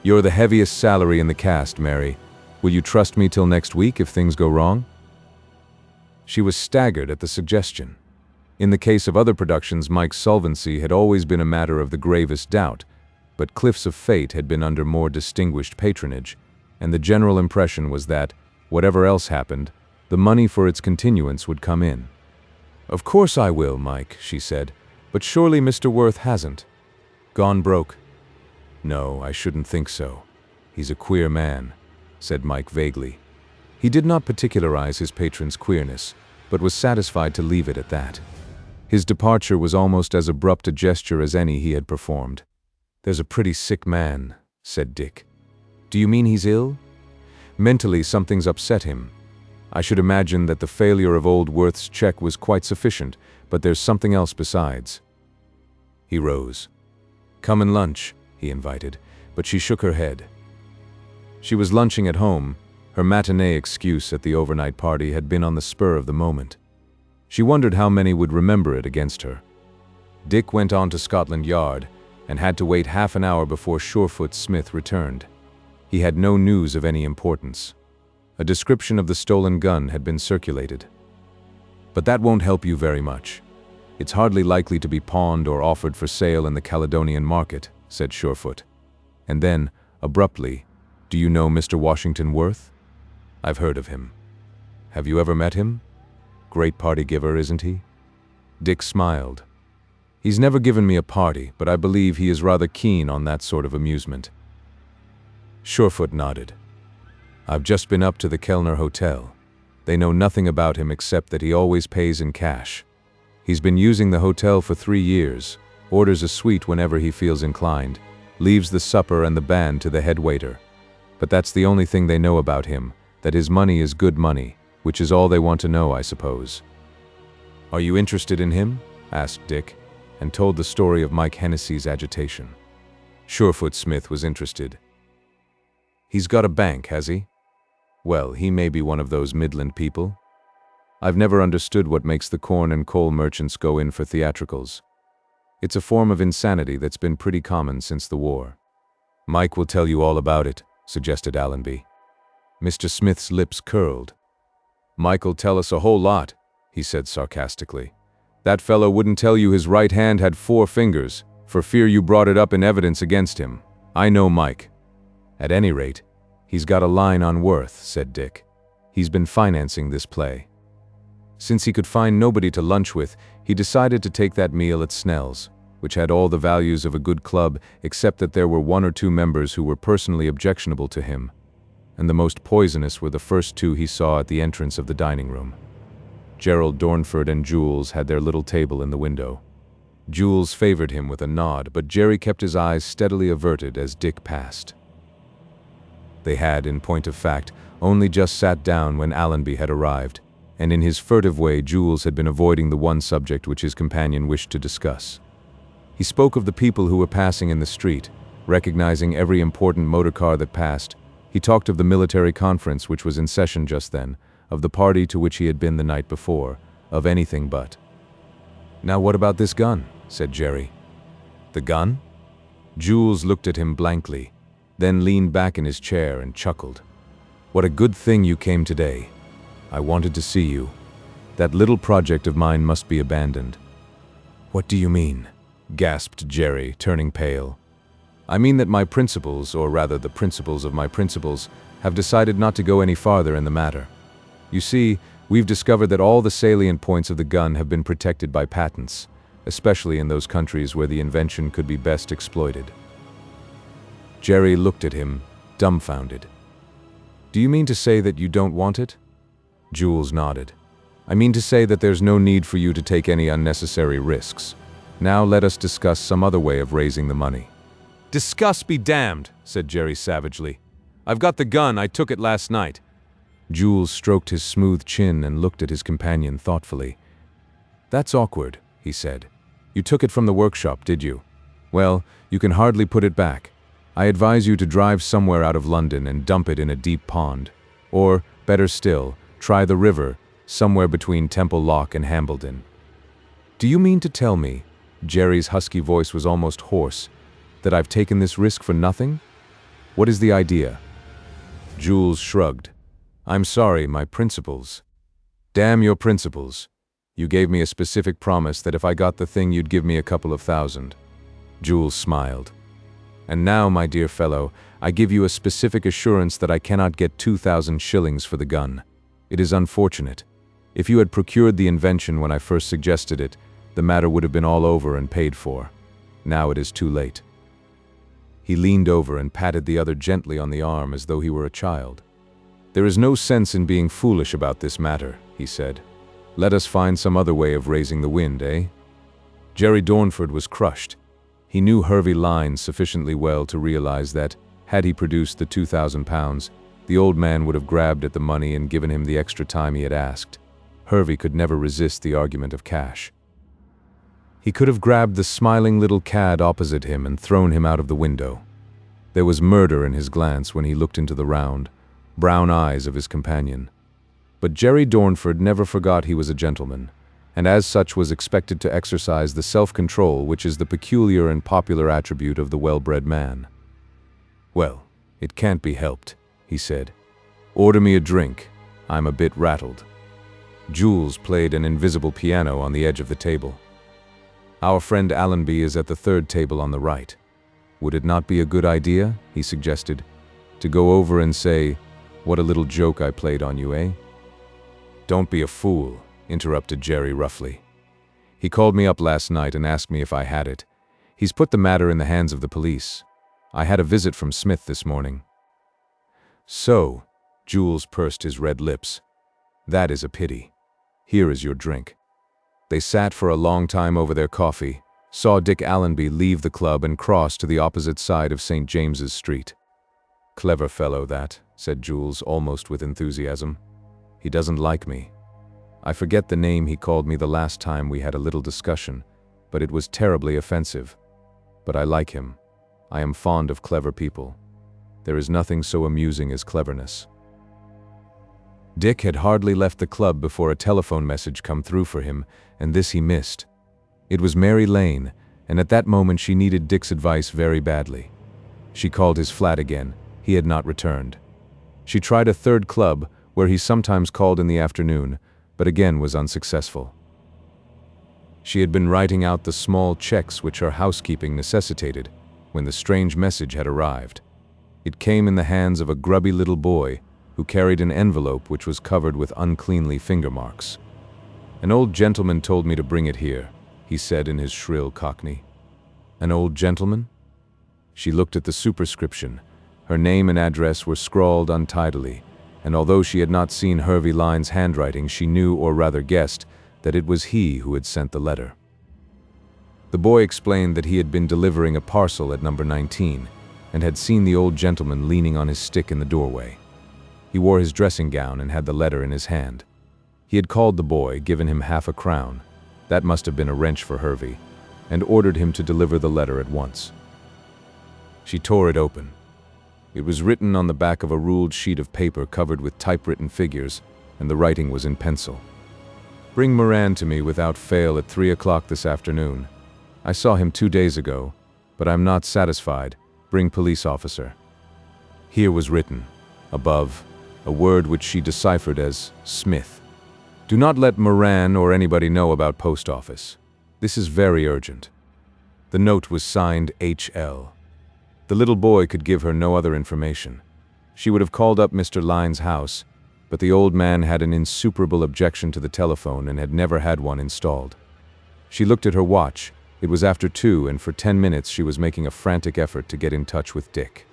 You're the heaviest salary in the cast, Mary. Will you trust me till next week if things go wrong? She was staggered at the suggestion. In the case of other productions, Mike's solvency had always been a matter of the gravest doubt, but Cliffs of Fate had been under more distinguished patronage, and the general impression was that, whatever else happened, the money for its continuance would come in. Of course I will, Mike, she said, but surely Mr. Worth hasn't. Gone broke? No, I shouldn't think so. He's a queer man, said Mike vaguely. He did not particularize his patron's queerness, but was satisfied to leave it at that. His departure was almost as abrupt a gesture as any he had performed. There's a pretty sick man, said Dick. Do you mean he's ill? Mentally, something's upset him. I should imagine that the failure of old Worth's check was quite sufficient, but there's something else besides. He rose. Come and lunch, he invited, but she shook her head. She was lunching at home. Her matinee excuse at the overnight party had been on the spur of the moment. She wondered how many would remember it against her. Dick went on to Scotland Yard and had to wait half an hour before Surefoot Smith returned. He had no news of any importance. A description of the stolen gun had been circulated. But that won't help you very much. It's hardly likely to be pawned or offered for sale in the Caledonian market, said Surefoot. And then, abruptly, do you know Mr. Washington Worth? I've heard of him. Have you ever met him? Great party giver, isn't he? Dick smiled. He's never given me a party, but I believe he is rather keen on that sort of amusement. Surefoot nodded. I've just been up to the Kellner Hotel. They know nothing about him except that he always pays in cash. He's been using the hotel for 3 years, orders a suite whenever he feels inclined, leaves the supper and the band to the head waiter. But that's the only thing they know about him, that his money is good money, which is all they want to know, I suppose. Are you interested in him? Asked Dick, and told the story of Mike Hennessy's agitation. Surefoot Smith was interested. He's got a bank, has he? Well, he may be one of those Midland people. I've never understood what makes the corn and coal merchants go in for theatricals. It's a form of insanity that's been pretty common since the war. Mike will tell you all about it, suggested Allenby. Mr. Smith's lips curled. Mike'll tell us a whole lot, he said sarcastically. That fellow wouldn't tell you his right hand had 4 fingers, for fear you brought it up in evidence against him. I know Mike. At any rate, he's got a line on Worth, said Dick. He's been financing this play. Since he could find nobody to lunch with, he decided to take that meal at Snell's, which had all the values of a good club except that there were 1 or 2 members who were personally objectionable to him, and the most poisonous were the first 2 he saw at the entrance of the dining room. Gerald Dornford and Jules had their little table in the window. Jules favored him with a nod, but Jerry kept his eyes steadily averted as Dick passed. They had, in point of fact, only just sat down when Allenby had arrived, and in his furtive way Jules had been avoiding the one subject which his companion wished to discuss. He spoke of the people who were passing in the street, recognizing every important motor car that passed. He talked of the military conference which was in session just then, of the party to which he had been the night before, of anything but. "Now what about this gun?" said Jerry. "The gun?" Jules looked at him blankly, then leaned back in his chair and chuckled. "What a good thing you came today. I wanted to see you. That little project of mine must be abandoned." "What do you mean?" gasped Jerry, turning pale. "I mean that my principals, or rather the principals of my principals, have decided not to go any farther in the matter. You see, we've discovered that all the salient points of the gun have been protected by patents, especially in those countries where the invention could be best exploited." Jerry looked at him, dumbfounded. "Do you mean to say that you don't want it?" Jules nodded. "I mean to say that there's no need for you to take any unnecessary risks. Now let us discuss some other way of raising the money." "Discuss be damned," said Jerry savagely. "I've got the gun, I took it last night." Jules stroked his smooth chin and looked at his companion thoughtfully. "That's awkward," he said. "You took it from the workshop, did you? Well, you can hardly put it back. I advise you to drive somewhere out of London and dump it in a deep pond. Or, better still, try the river, somewhere between Temple Lock and Hambledon." "Do you mean to tell me," Jerry's husky voice was almost hoarse, "that I've taken this risk for nothing? What is the idea?" Jules shrugged. "I'm sorry, my principals." "Damn your principals. You gave me a specific promise that if I got the thing you'd give me a couple of thousand." Jules smiled. "And now, my dear fellow, I give you a specific assurance that I cannot get 2,000 shillings for the gun. It is unfortunate. If you had procured the invention when I first suggested it, the matter would have been all over and paid for. Now it is too late." He leaned over and patted the other gently on the arm as though he were a child. "There is no sense in being foolish about this matter," he said. "Let us find some other way of raising the wind, eh?" Jerry Dornford was crushed. He knew Hervey Lyons sufficiently well to realize that, had he produced the £2,000, the old man would have grabbed at the money and given him the extra time he had asked. Hervey could never resist the argument of cash. He could have grabbed the smiling little cad opposite him and thrown him out of the window. There was murder in his glance when he looked into the round, brown eyes of his companion. But Jerry Dornford never forgot he was a gentleman, and as such was expected to exercise the self-control which is the peculiar and popular attribute of the well-bred man. "Well, it can't be helped," he said. "Order me a drink. I'm a bit rattled." Jules played an invisible piano on the edge of the table. "Our friend Allenby is at the 3rd table on the right. Would it not be a good idea," he suggested, "to go over and say, 'What a little joke I played on you, eh?'" "Don't be a fool," interrupted Jerry roughly. "He called me up last night and asked me if I had it. He's put the matter in the hands of the police. I had a visit from Smith this morning." "So," Jules pursed his red lips. "That is a pity. Here is your drink." They sat for a long time over their coffee, saw Dick Allenby leave the club and cross to the opposite side of St. James's Street. "Clever fellow, that," said Jules, almost with enthusiasm. "He doesn't like me. I forget the name he called me the last time we had a little discussion, but it was terribly offensive. But I like him. I am fond of clever people. There is nothing so amusing as cleverness." Dick had hardly left the club before a telephone message come through for him, and this he missed. It was Mary Lane, and at that moment she needed Dick's advice very badly. She called his flat again. He had not returned. She tried a third club, where he sometimes called in the afternoon, but again was unsuccessful. She had been writing out the small checks which her housekeeping necessitated, when the strange message had arrived. It came in the hands of a grubby little boy, who carried an envelope which was covered with uncleanly finger marks. "An old gentleman told me to bring it here," he said in his shrill Cockney. "An old gentleman?" She looked at the superscription. Her name and address were scrawled untidily, and although she had not seen Hervey Lyne's handwriting, she knew, or rather guessed, that it was he who had sent the letter. The boy explained that he had been delivering a parcel at number 19, and had seen the old gentleman leaning on his stick in the doorway. He wore his dressing gown and had the letter in his hand. He had called the boy, given him £50, that must have been a wrench for Hervey, and ordered him to deliver the letter at once. She tore it open. It was written on the back of a ruled sheet of paper covered with typewritten figures, and the writing was in pencil. "Bring Moran to me without fail at 3 o'clock this afternoon. I saw him 2 days ago, but I'm not satisfied. Bring police officer." Here was written, above, a word which she deciphered as Smith. "Do not let Moran or anybody know about post office. This is very urgent." The note was signed H.L. The little boy could give her no other information. She would have called up Mr. Lyne's house, but the old man had an insuperable objection to the telephone and had never had one installed. She looked at her watch. It was after 2, and for 10 minutes she was making a frantic effort to get in touch with Dick.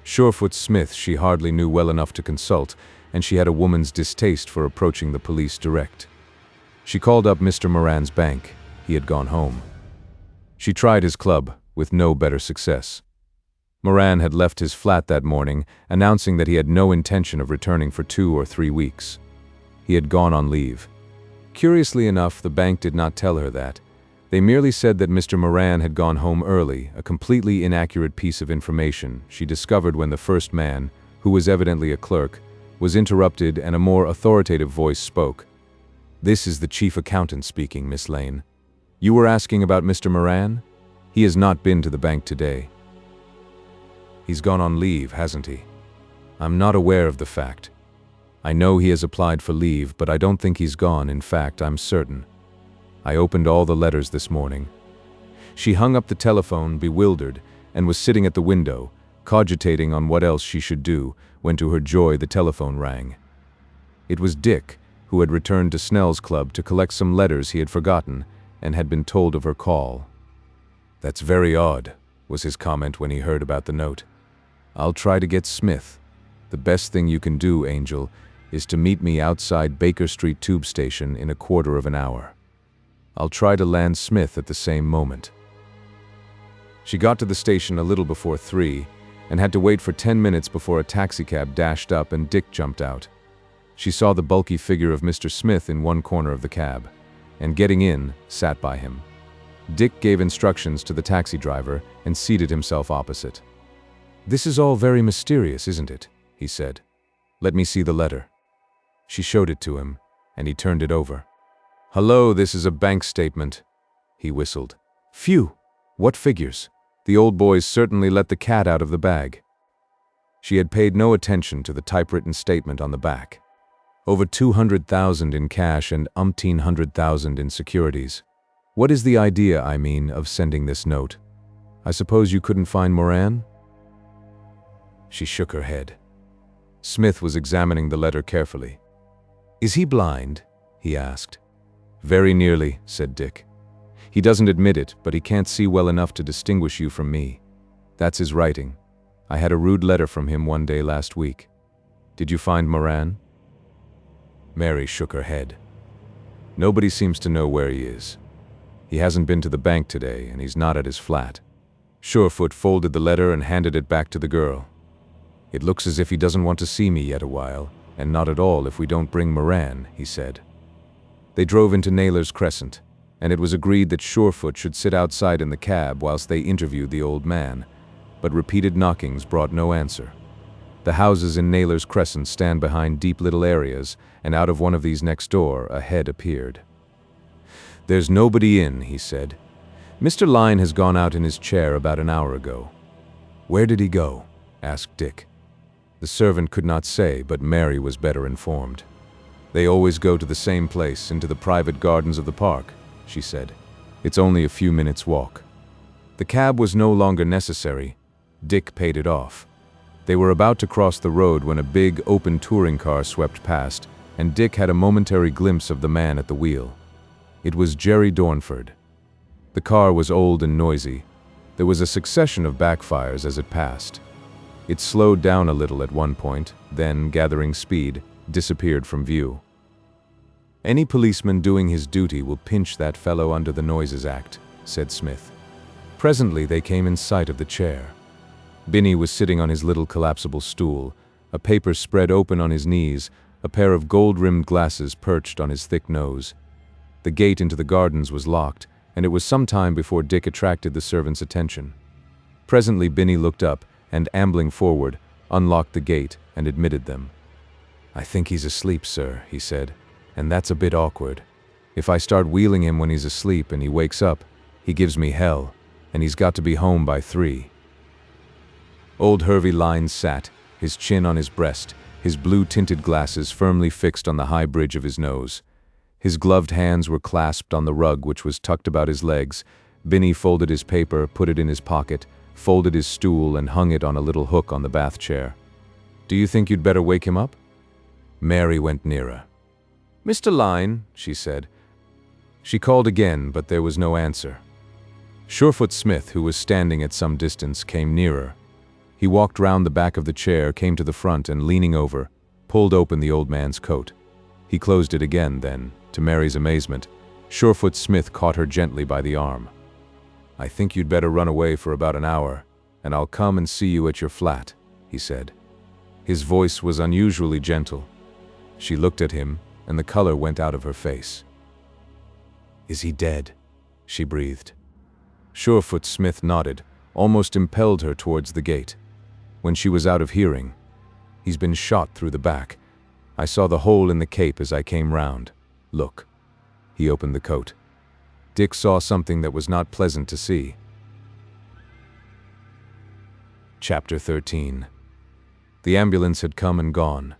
Surefoot Smith she hardly knew well enough to consult, and she had a woman's distaste for approaching the police direct. She called up Mr. Moran's bank. He had gone home. She tried his club, with no better success. Moran had left his flat that morning, announcing that he had no intention of returning for 2 or 3 weeks. He had gone on leave. Curiously enough, the bank did not tell her that. They merely said that Mr. Moran had gone home early, a completely inaccurate piece of information she discovered when the first man, who was evidently a clerk, was interrupted and a more authoritative voice spoke. "This is the chief accountant speaking, Miss Lane. You were asking about Mr. Moran? He has not been to the bank today." "He's gone on leave, hasn't he?" "I'm not aware of the fact. I know he has applied for leave, but I don't think he's gone. In fact, I'm certain. I opened all the letters this morning." She hung up the telephone, bewildered, and was sitting at the window, cogitating on what else she should do, when to her joy the telephone rang. It was Dick, who had returned to Snell's club to collect some letters he had forgotten, and had been told of her call. "That's very odd," was his comment when he heard about the note. "I'll try to get Smith. The best thing you can do, Angel, is to meet me outside Baker Street Tube Station in a quarter of an hour. I'll try to land Smith at the same moment." She got to the station a little before 3, and had to wait for 10 minutes before a taxicab dashed up and Dick jumped out. She saw the bulky figure of Mr. Smith in one corner of the cab, and getting in, sat by him. Dick gave instructions to the taxi driver and seated himself opposite. "This is all very mysterious, isn't it?" he said. "Let me see the letter." She showed it to him, and he turned it over. "Hello, this is a bank statement," he whistled. "Phew! What figures? The old boys certainly let the cat out of the bag." She had paid no attention to the typewritten statement on the back. Over 200,000 in cash and umpteen 100,000 in securities. "What is the idea, I mean, of sending this note? I suppose you couldn't find Moran?" She shook her head. Smith was examining the letter carefully. "Is he blind?" he asked. "Very nearly," said Dick. "He doesn't admit it, but he can't see well enough to distinguish you from me. That's his writing. I had a rude letter from him one day last week. Did you find Moran?" Mary shook her head. "Nobody seems to know where he is. He hasn't been to the bank today, and he's not at his flat." Surefoot folded the letter and handed it back to the girl. "It looks as if he doesn't want to see me yet a while, and not at all if we don't bring Moran," he said. They drove into Naylor's Crescent, and it was agreed that Surefoot should sit outside in the cab whilst they interviewed the old man, but repeated knockings brought no answer. The houses in Naylor's Crescent stand behind deep little areas, and out of one of these next door, a head appeared. "There's nobody in," he said. "Mr. Lyne has gone out in his chair about an hour ago." "Where did he go?" asked Dick. The servant could not say, but Mary was better informed. "They always go to the same place, into the private gardens of the park," she said. "It's only a few minutes' walk." The cab was no longer necessary. Dick paid it off. They were about to cross the road when a big, open touring car swept past, and Dick had a momentary glimpse of the man at the wheel. It was Jerry Dornford. The car was old and noisy. There was a succession of backfires as it passed. It slowed down a little at one point, then, gathering speed, disappeared from view. "Any policeman doing his duty will pinch that fellow under the Noises Act," said Smith. Presently they came in sight of the chair. Binny was sitting on his little collapsible stool, a paper spread open on his knees, a pair of gold-rimmed glasses perched on his thick nose. The gate into the gardens was locked, and it was some time before Dick attracted the servant's attention. Presently Binny looked up, and, ambling forward, unlocked the gate and admitted them. "I think he's asleep, sir," he said, "and that's a bit awkward. If I start wheeling him when he's asleep and he wakes up, he gives me hell, and he's got to be home by 3. Old Hervey Lyne sat, his chin on his breast, his blue-tinted glasses firmly fixed on the high bridge of his nose. His gloved hands were clasped on the rug which was tucked about his legs. Binny folded his paper, put it in his pocket, folded his stool, and hung it on a little hook on the bath chair. "Do you think you'd better wake him up?" Mary went nearer. "Mr. Lyne," she said. She called again, but there was no answer. Surefoot Smith, who was standing at some distance, came nearer. He walked round the back of the chair, came to the front, and, leaning over, pulled open the old man's coat. He closed it again, then, to Mary's amazement, Surefoot Smith caught her gently by the arm. "I think you'd better run away for about an hour, and I'll come and see you at your flat," he said. His voice was unusually gentle. She looked at him, and the color went out of her face. "Is he dead?" she breathed. Surefoot Smith nodded, almost impelled her towards the gate. When she was out of hearing, "He's been shot through the back. I saw the hole in the cape as I came round. Look." He opened the coat. Dick saw something that was not pleasant to see. Chapter 13. The ambulance had come and gone.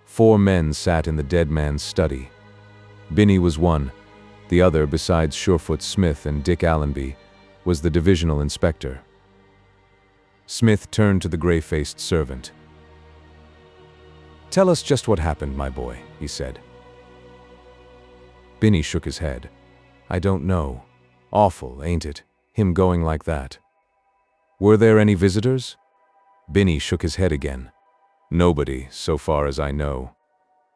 4 men sat in the dead man's study. Binny was one. The other, besides Surefoot Smith and Dick Allenby, was the divisional inspector. Smith turned to the gray-faced servant. "Tell us just what happened, my boy," he said. Binny shook his head. "I don't know. Awful, ain't it? Him going like that." "Were there any visitors?" Binny shook his head again. "Nobody, so far as I know."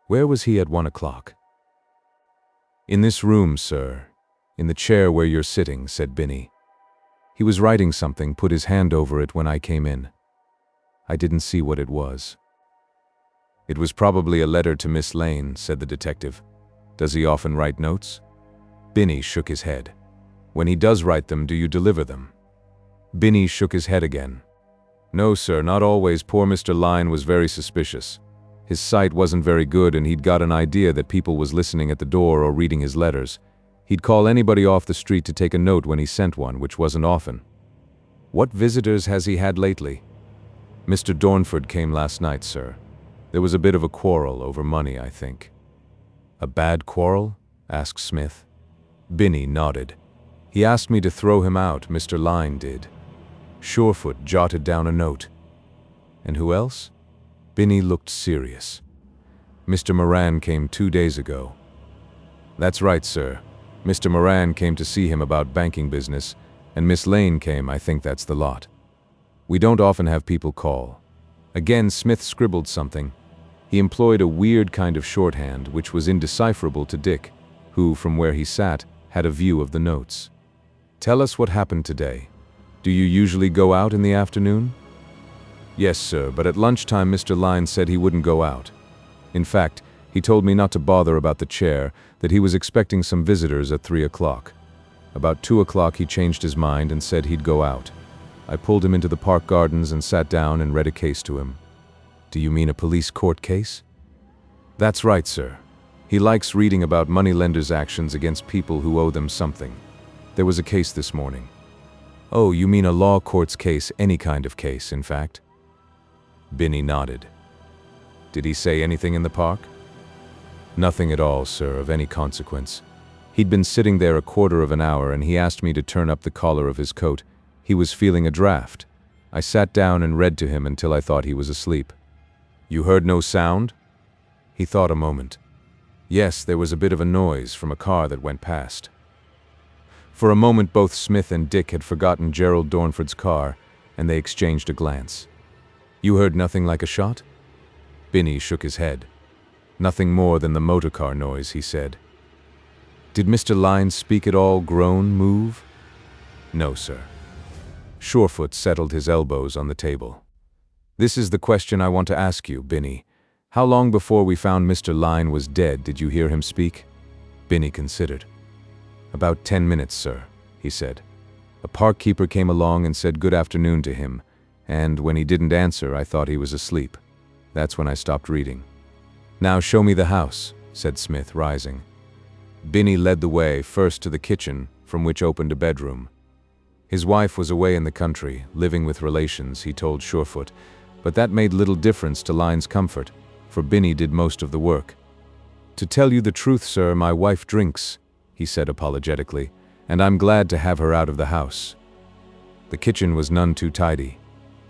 "Where was he at 1 o'clock?" "In this room, sir. In the chair where you're sitting," said Binny. "He was writing something, put his hand over it when I came in. I didn't see what it was." "It was probably a letter to Miss Lane," said the detective. "Does he often write notes?" Binny shook his head. "When he does write them, do you deliver them?" Binny shook his head again. "No, sir, not always. Poor Mr. Lyne was very suspicious. His sight wasn't very good, and he'd got an idea that people was listening at the door or reading his letters. He'd call anybody off the street to take a note when he sent one, which wasn't often." "What visitors has he had lately?" "Mr. Dornford came last night, sir. There was a bit of a quarrel over money, I think." "A bad quarrel?" asked Smith. Binny nodded. "He asked me to throw him out, Mr. Lyne did." Surefoot jotted down a note. "And who else?" Binny looked serious. "Mr. Moran came 2 days ago." "That's right, sir. Mr. Moran came to see him about banking business, and Miss Lane came. I think that's the lot. We don't often have people call." Again Smith scribbled something. He employed a weird kind of shorthand which was indecipherable to Dick, who, from where he sat, had a view of the notes. "Tell us what happened today. Do you usually go out in the afternoon?" "Yes, sir, but at lunchtime Mr. Lyne said he wouldn't go out. In fact, he told me not to bother about the chair, that he was expecting some visitors at 3 o'clock. About 2 o'clock he changed his mind and said he'd go out. I pulled him into the park gardens and sat down and read a case to him." Do you mean a police court case? That's right, sir. He likes reading about moneylenders' actions against people who owe them something. There was a case this morning. Oh, you mean a law court's case, any kind of case, in fact? Binny nodded. Did he say anything in the park? Nothing at all, sir, of any consequence. He'd been sitting there a quarter of an hour and he asked me to turn up the collar of his coat. He was feeling a draft. I sat down and read to him until I thought he was asleep. You heard no sound? He thought a moment. Yes, there was a bit of a noise from a car that went past. For a moment both Smith and Dick had forgotten Gerald Dornford's car, and they exchanged a glance. You heard nothing like a shot? Binny shook his head. Nothing more than the motorcar noise, he said. Did Mr. Lyne speak at all, groan, move? No, sir. Surefoot settled his elbows on the table. This is the question I want to ask you, Binny. How long before we found Mr. Lyne was dead did you hear him speak? Binny considered. About 10 minutes, sir, he said. A park keeper came along and said good afternoon to him, and when he didn't answer, I thought he was asleep. That's when I stopped reading. Now show me the house, said Smith, rising. Binny led the way first to the kitchen, from which opened a bedroom. His wife was away in the country, living with relations, he told Surefoot, but that made little difference to Lyne's comfort, for Binny did most of the work. To tell you the truth, sir, my wife drinks, he said apologetically, and I'm glad to have her out of the house. The kitchen was none too tidy.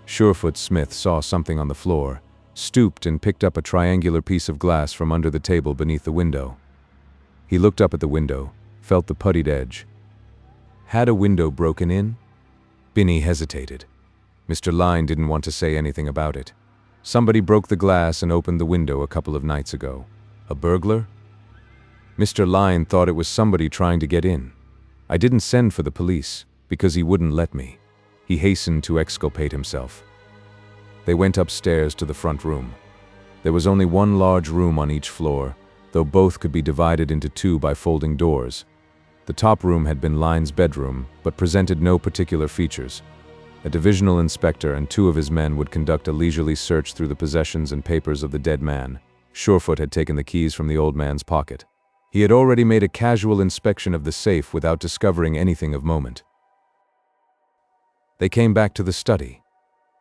Surefoot Smith saw something on the floor, stooped and picked up a triangular piece of glass from under the table beneath the window. He looked up at the window, felt the puttied edge. Had a window broken in? Binny hesitated. Mr. Lyne didn't want to say anything about it. Somebody broke the glass and opened the window a couple of nights ago. A burglar? Mr. Lyne thought it was somebody trying to get in. I didn't send for the police, because he wouldn't let me. He hastened to exculpate himself. They went upstairs to the front room. There was only one large room on each floor, though both could be divided into two by folding doors. The top room had been Lyne's bedroom, but presented no particular features. A divisional inspector and two of his men would conduct a leisurely search through the possessions and papers of the dead man. Surefoot had taken the keys from the old man's pocket. He had already made a casual inspection of the safe without discovering anything of moment. They came back to the study.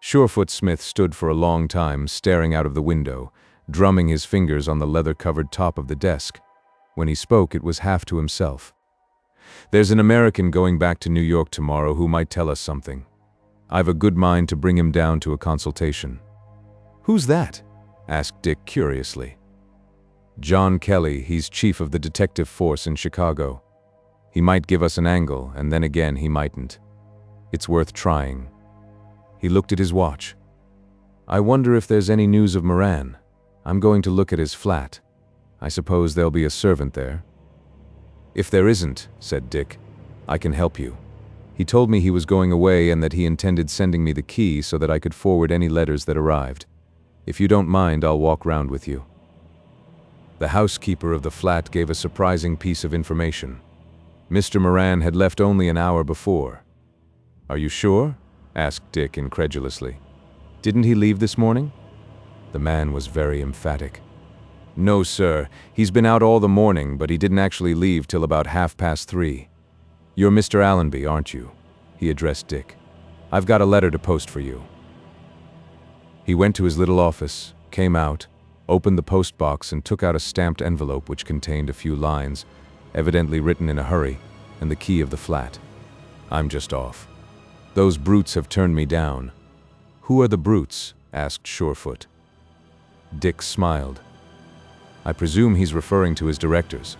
Surefoot Smith stood for a long time staring out of the window, drumming his fingers on the leather-covered top of the desk. When he spoke, it was half to himself. There's an American going back to New York tomorrow who might tell us something. I've a good mind to bring him down to a consultation. Who's that? Asked Dick curiously. John Kelly, he's chief of the detective force in Chicago. He might give us an angle, and then again he mightn't. It's worth trying. He looked at his watch. I wonder if there's any news of Moran. I'm going to look at his flat. I suppose there'll be a servant there. If there isn't, said Dick, I can help you. He told me he was going away and that he intended sending me the key so that I could forward any letters that arrived. If you don't mind, I'll walk round with you. The housekeeper of the flat gave a surprising piece of information. Mr. Moran had left only an hour before. Are you sure? Asked Dick incredulously. Didn't he leave this morning? The man was very emphatic. No, sir. He's been out all the morning, but he didn't actually leave till about 3:30. You're Mr. Allenby, aren't you? He addressed Dick. I've got a letter to post for you. He went to his little office, came out, opened the post box and took out a stamped envelope which contained a few lines, evidently written in a hurry, and the key of the flat. I'm just off. Those brutes have turned me down. Who are the brutes? Asked Surefoot. Dick smiled. I presume he's referring to his directors.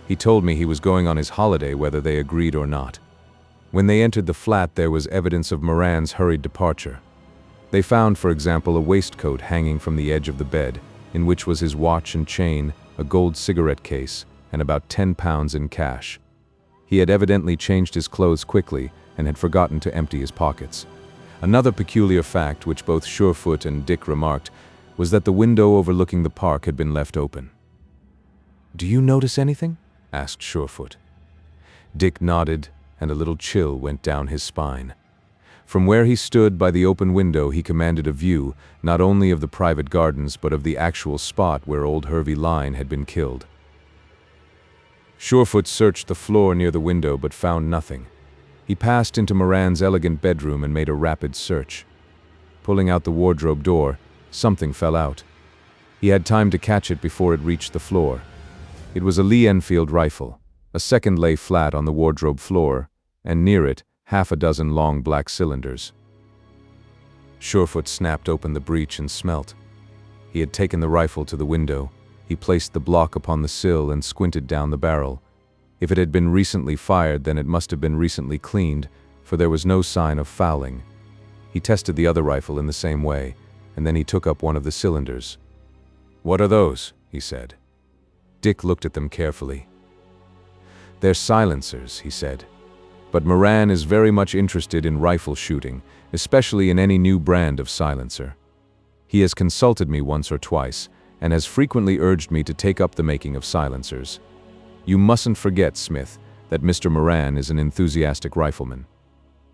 He told me he was going on his holiday whether they agreed or not. When they entered the flat, there was evidence of Moran's hurried departure. They found, for example, a waistcoat hanging from the edge of the bed, in which was his watch and chain, a gold cigarette case, and about 10 pounds in cash. He had evidently changed his clothes quickly and had forgotten to empty his pockets. Another peculiar fact, which both Surefoot and Dick remarked, was that the window overlooking the park had been left open. Do you notice anything? Asked Surefoot. Dick nodded, and a little chill went down his spine. From where he stood by the open window, he commanded a view, not only of the private gardens, but of the actual spot where old Hervey Lyne had been killed. Surefoot searched the floor near the window, but found nothing. He passed into Moran's elegant bedroom and made a rapid search. Pulling out the wardrobe door, something fell out. He had time to catch it before it reached the floor. It was a Lee Enfield rifle. A second lay flat on the wardrobe floor, and near it, half a dozen long black cylinders. Surefoot snapped open the breech and smelt. He had taken the rifle to the window. He placed the block upon the sill and squinted down the barrel. If it had been recently fired, then it must have been recently cleaned, for there was no sign of fouling. He tested the other rifle in the same way, and then he took up one of the cylinders. "What are those?" he said. Dick looked at them carefully. "They're silencers," he said. "But Moran is very much interested in rifle shooting, especially in any new brand of silencer. He has consulted me once or twice, and has frequently urged me to take up the making of silencers. You mustn't forget, Smith, that Mr. Moran is an enthusiastic rifleman.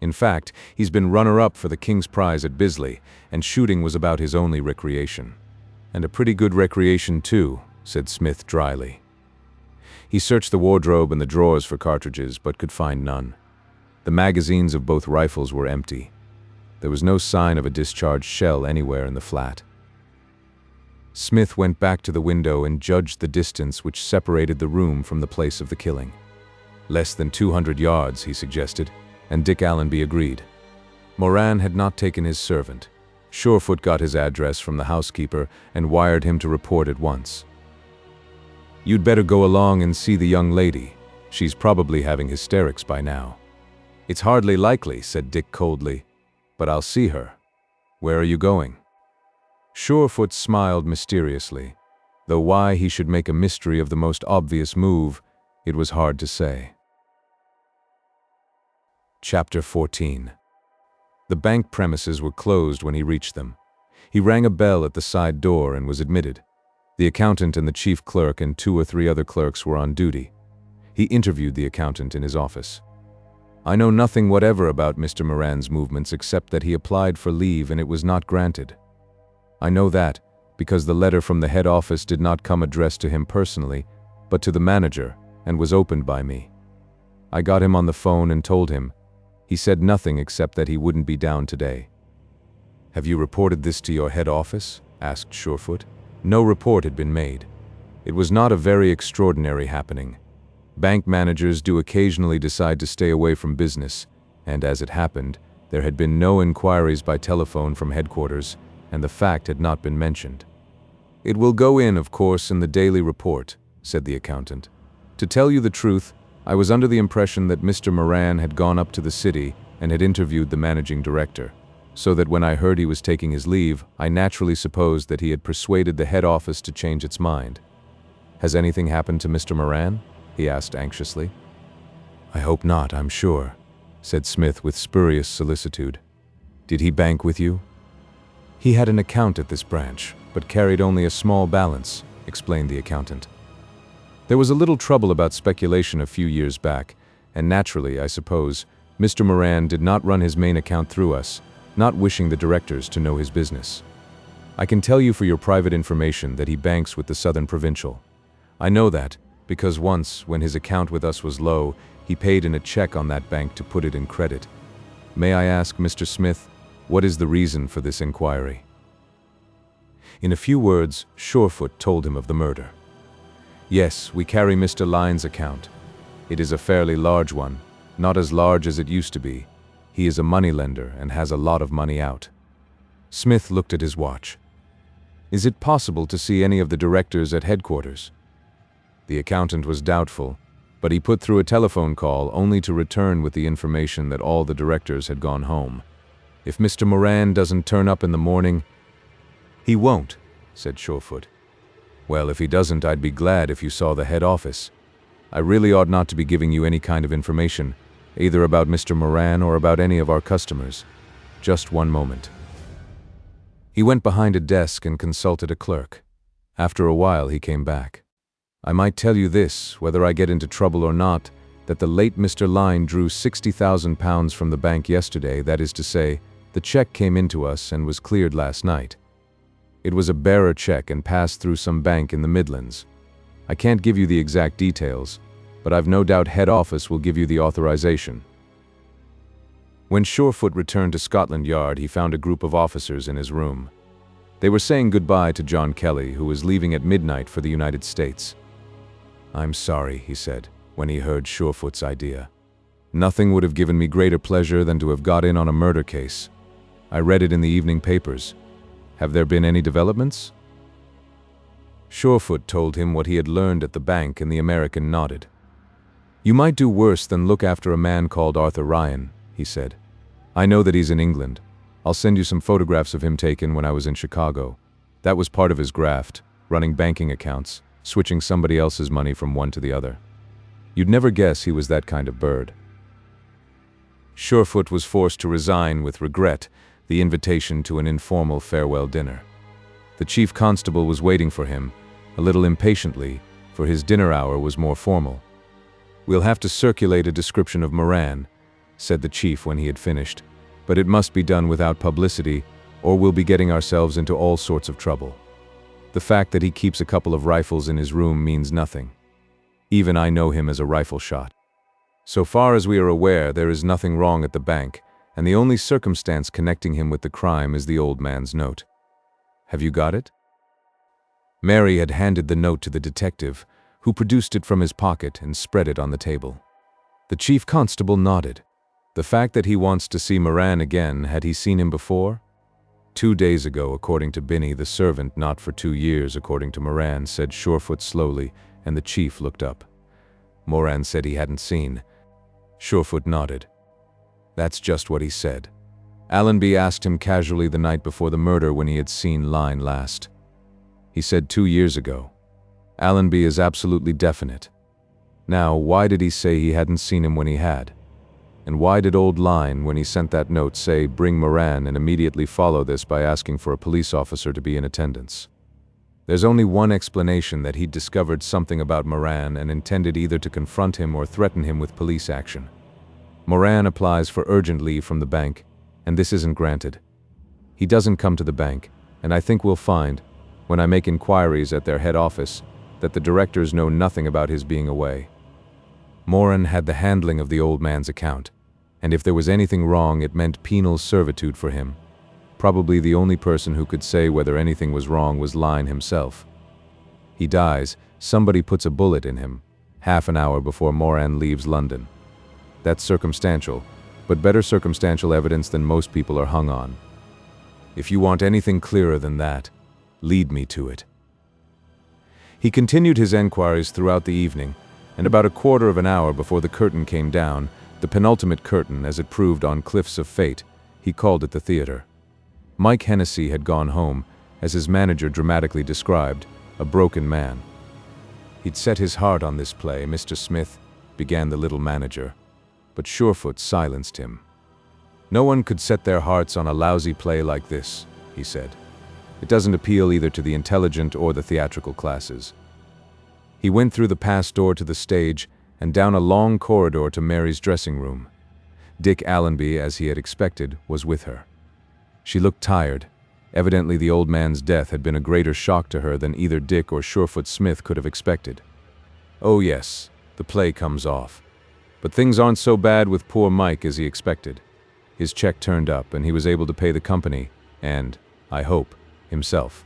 In fact, he's been runner-up for the King's Prize at Bisley, and shooting was about his only recreation." "And a pretty good recreation, too," said Smith dryly. He searched the wardrobe and the drawers for cartridges, but could find none. The magazines of both rifles were empty. There was no sign of a discharged shell anywhere in the flat. Smith went back to the window and judged the distance which separated the room from the place of the killing. "Less than 200 yards, he suggested, and Dick Allenby agreed. Moran had not taken his servant. Surefoot got his address from the housekeeper and wired him to report at once. "You'd better go along and see the young lady. She's probably having hysterics by now." "It's hardly likely," said Dick coldly, "but I'll see her. Where are you going?" Surefoot smiled mysteriously, though why he should make a mystery of the most obvious move, it was hard to say. Chapter 14. The bank premises were closed when he reached them. He rang a bell at the side door and was admitted. The accountant and the chief clerk and 2 or 3 other clerks were on duty. He interviewed the accountant in his office. "I know nothing whatever about Mr. Moran's movements except that he applied for leave and it was not granted. I know that because the letter from the head office did not come addressed to him personally, but to the manager, and was opened by me. I got him on the phone and told him. He said nothing except that he wouldn't be down today." "Have you reported this to your head office?" asked Surefoot. No report had been made. It was not a very extraordinary happening. Bank managers do occasionally decide to stay away from business, and as it happened, there had been no inquiries by telephone from headquarters, and the fact had not been mentioned. "It will go in, of course, in the daily report," said the accountant. "To tell you the truth, I was under the impression that Mr. Moran had gone up to the city and had interviewed the managing director, so that when I heard he was taking his leave, I naturally supposed that he had persuaded the head office to change its mind. Has anything happened to Mr. Moran?" he asked anxiously. "I hope not, I'm sure," said Smith with spurious solicitude. "Did he bank with you?" "He had an account at this branch, but carried only a small balance," explained the accountant. "There was a little trouble about speculation a few years back, and naturally, I suppose, Mr. Moran did not run his main account through us, not wishing the directors to know his business. I can tell you for your private information that he banks with the Southern Provincial. I know that, because once, when his account with us was low, he paid in a check on that bank to put it in credit. May I ask, Mr. Smith, what is the reason for this inquiry?" In a few words, Surefoot told him of the murder. "Yes, we carry Mr. Lyne's account. It is a fairly large one, not as large as it used to be. He is a moneylender and has a lot of money out." Smith looked at his watch. "Is it possible to see any of the directors at headquarters?" The accountant was doubtful, but he put through a telephone call only to return with the information that all the directors had gone home. "If Mr. Moran doesn't turn up in the morning—" "He won't," said Surefoot. "Well, if he doesn't, I'd be glad if you saw the head office. I really ought not to be giving you any kind of information, either about Mr. Moran or about any of our customers. Just one moment." He went behind a desk and consulted a clerk. After a while, he came back. "I might tell you this, whether I get into trouble or not, that the late Mr. Lyne drew £60,000 from the bank yesterday, that is to say, the check came into us and was cleared last night. It was a bearer check and passed through some bank in the Midlands. I can't give you the exact details, but I've no doubt head office will give you the authorization. When Surefoot returned to Scotland Yard, he found a group of officers in his room. They were saying goodbye to John Kelly, who was leaving at midnight for the United States. "I'm sorry," he said, when he heard Surefoot's idea. "Nothing would have given me greater pleasure than to have got in on a murder case. I read it in the evening papers. Have there been any developments?" Surefoot told him what he had learned at the bank, and the American nodded. "You might do worse than look after a man called Arthur Ryan," he said. "I know that he's in England. I'll send you some photographs of him taken when I was in Chicago. That was part of his graft, running banking accounts, switching somebody else's money from one to the other. You'd never guess he was that kind of bird." Surefoot was forced to resign with regret the invitation to an informal farewell dinner. The chief constable was waiting for him, a little impatiently, for his dinner hour was more formal. "We'll have to circulate a description of Moran," said the chief when he had finished, "but it must be done without publicity, or we'll be getting ourselves into all sorts of trouble. The fact that he keeps a couple of rifles in his room means nothing. Even I know him as a rifle shot. So far as we are aware, there is nothing wrong at the bank, and the only circumstance connecting him with the crime is the old man's note. Have you got it?" Mary had handed the note to the detective, who produced it from his pocket and spread it on the table. The chief constable nodded. The fact that he wants to see Moran again, had he seen him before? 2 days ago, according to Binney, the servant, not for 2 years, according to Moran, said Surefoot slowly, and the chief looked up. Moran said he hadn't seen. Surefoot nodded. "That's just what he said. Allenby asked him casually the night before the murder when he had seen Lyne last. He said 2 years ago. Allenby is absolutely definite. Now, why did he say he hadn't seen him when he had? And why did old Lyne, when he sent that note, say, 'Bring Moran,' and immediately follow this by asking for a police officer to be in attendance? There's only one explanation, that he'd discovered something about Moran and intended either to confront him or threaten him with police action. Moran applies for urgent leave from the bank, and this isn't granted. He doesn't come to the bank, and I think we'll find, when I make inquiries at their head office, that the directors know nothing about his being away. Moran had the handling of the old man's account, and if there was anything wrong, it meant penal servitude for him. Probably the only person who could say whether anything was wrong was Lyne himself. He dies, somebody puts a bullet in him, half an hour before Moran leaves London. That's circumstantial, but better circumstantial evidence than most people are hung on. If you want anything clearer than that, lead me to it." He continued his enquiries throughout the evening, and about a quarter of an hour before the curtain came down, the penultimate curtain, as it proved on Cliffs of Fate, he called at the theater. Mike Hennessy had gone home, as his manager dramatically described, a broken man. "He'd set his heart on this play, Mr. Smith," began the little manager, but Surefoot silenced him. "No one could set their hearts on a lousy play like this," he said. "It doesn't appeal either to the intelligent or the theatrical classes." He went through the pass door to the stage and down a long corridor to Mary's dressing room. Dick Allenby, as he had expected, was with her. She looked tired. Evidently the old man's death had been a greater shock to her than either Dick or Surefoot Smith could have expected. "Oh yes, the play comes off. But things aren't so bad with poor Mike as he expected. His check turned up and he was able to pay the company and, I hope, himself."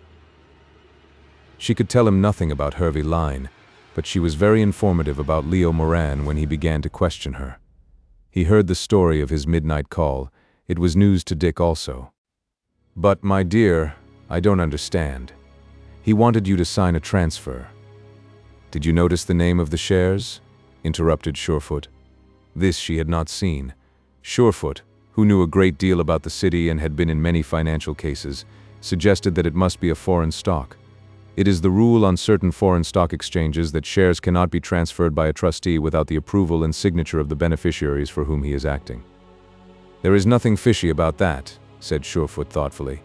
She could tell him nothing about Hervey Lyne, but she was very informative about Leo Moran when he began to question her. He heard the story of his midnight call. It was news to Dick also. "But, my dear, I don't understand. He wanted you to sign a transfer." "Did you notice the name of the shares?" interrupted Surefoot. This she had not seen. Surefoot, who knew a great deal about the city and had been in many financial cases, suggested that it must be a foreign stock. It is the rule on certain foreign stock exchanges that shares cannot be transferred by a trustee without the approval and signature of the beneficiaries for whom he is acting. "There is nothing fishy about that," said Surefoot thoughtfully.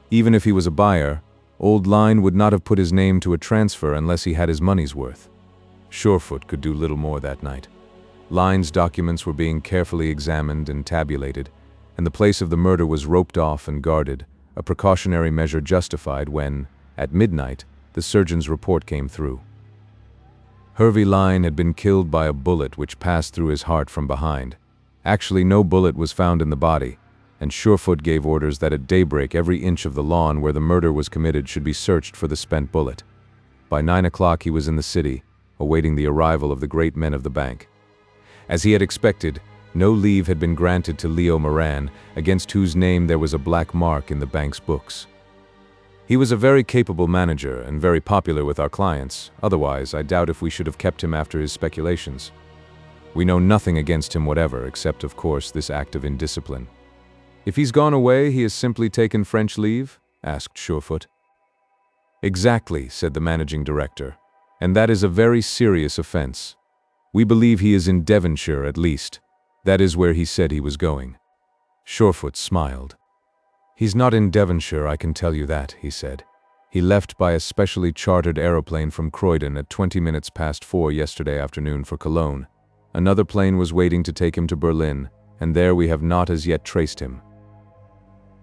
"Even if he was a buyer, old Lyne would not have put his name to a transfer unless he had his money's worth." Surefoot could do little more that night. Lyne's documents were being carefully examined and tabulated, and the place of the murder was roped off and guarded, a precautionary measure justified when, at midnight, the surgeon's report came through. Hervey Lyne had been killed by a bullet which passed through his heart from behind. Actually, no bullet was found in the body, and Surefoot gave orders that at daybreak every inch of the lawn where the murder was committed should be searched for the spent bullet. By 9 o'clock he was in the city, awaiting the arrival of the great men of the bank. As he had expected, no leave had been granted to Leo Moran, against whose name there was a black mark in the bank's books. He was a very capable manager and very popular with our clients, otherwise I doubt if we should have kept him after his speculations. We know nothing against him whatever, except of course this act of indiscipline. "If he's gone away, he has simply taken French leave?" asked Surefoot. "Exactly," said the managing director, "and that is a very serious offense. We believe he is in Devonshire at least. That is where he said he was going." Surefoot smiled. "He's not in Devonshire, I can tell you that," he said. "He left by a specially chartered aeroplane from Croydon at 20 minutes past 4 yesterday afternoon for Cologne. Another plane was waiting to take him to Berlin, and there we have not as yet traced him."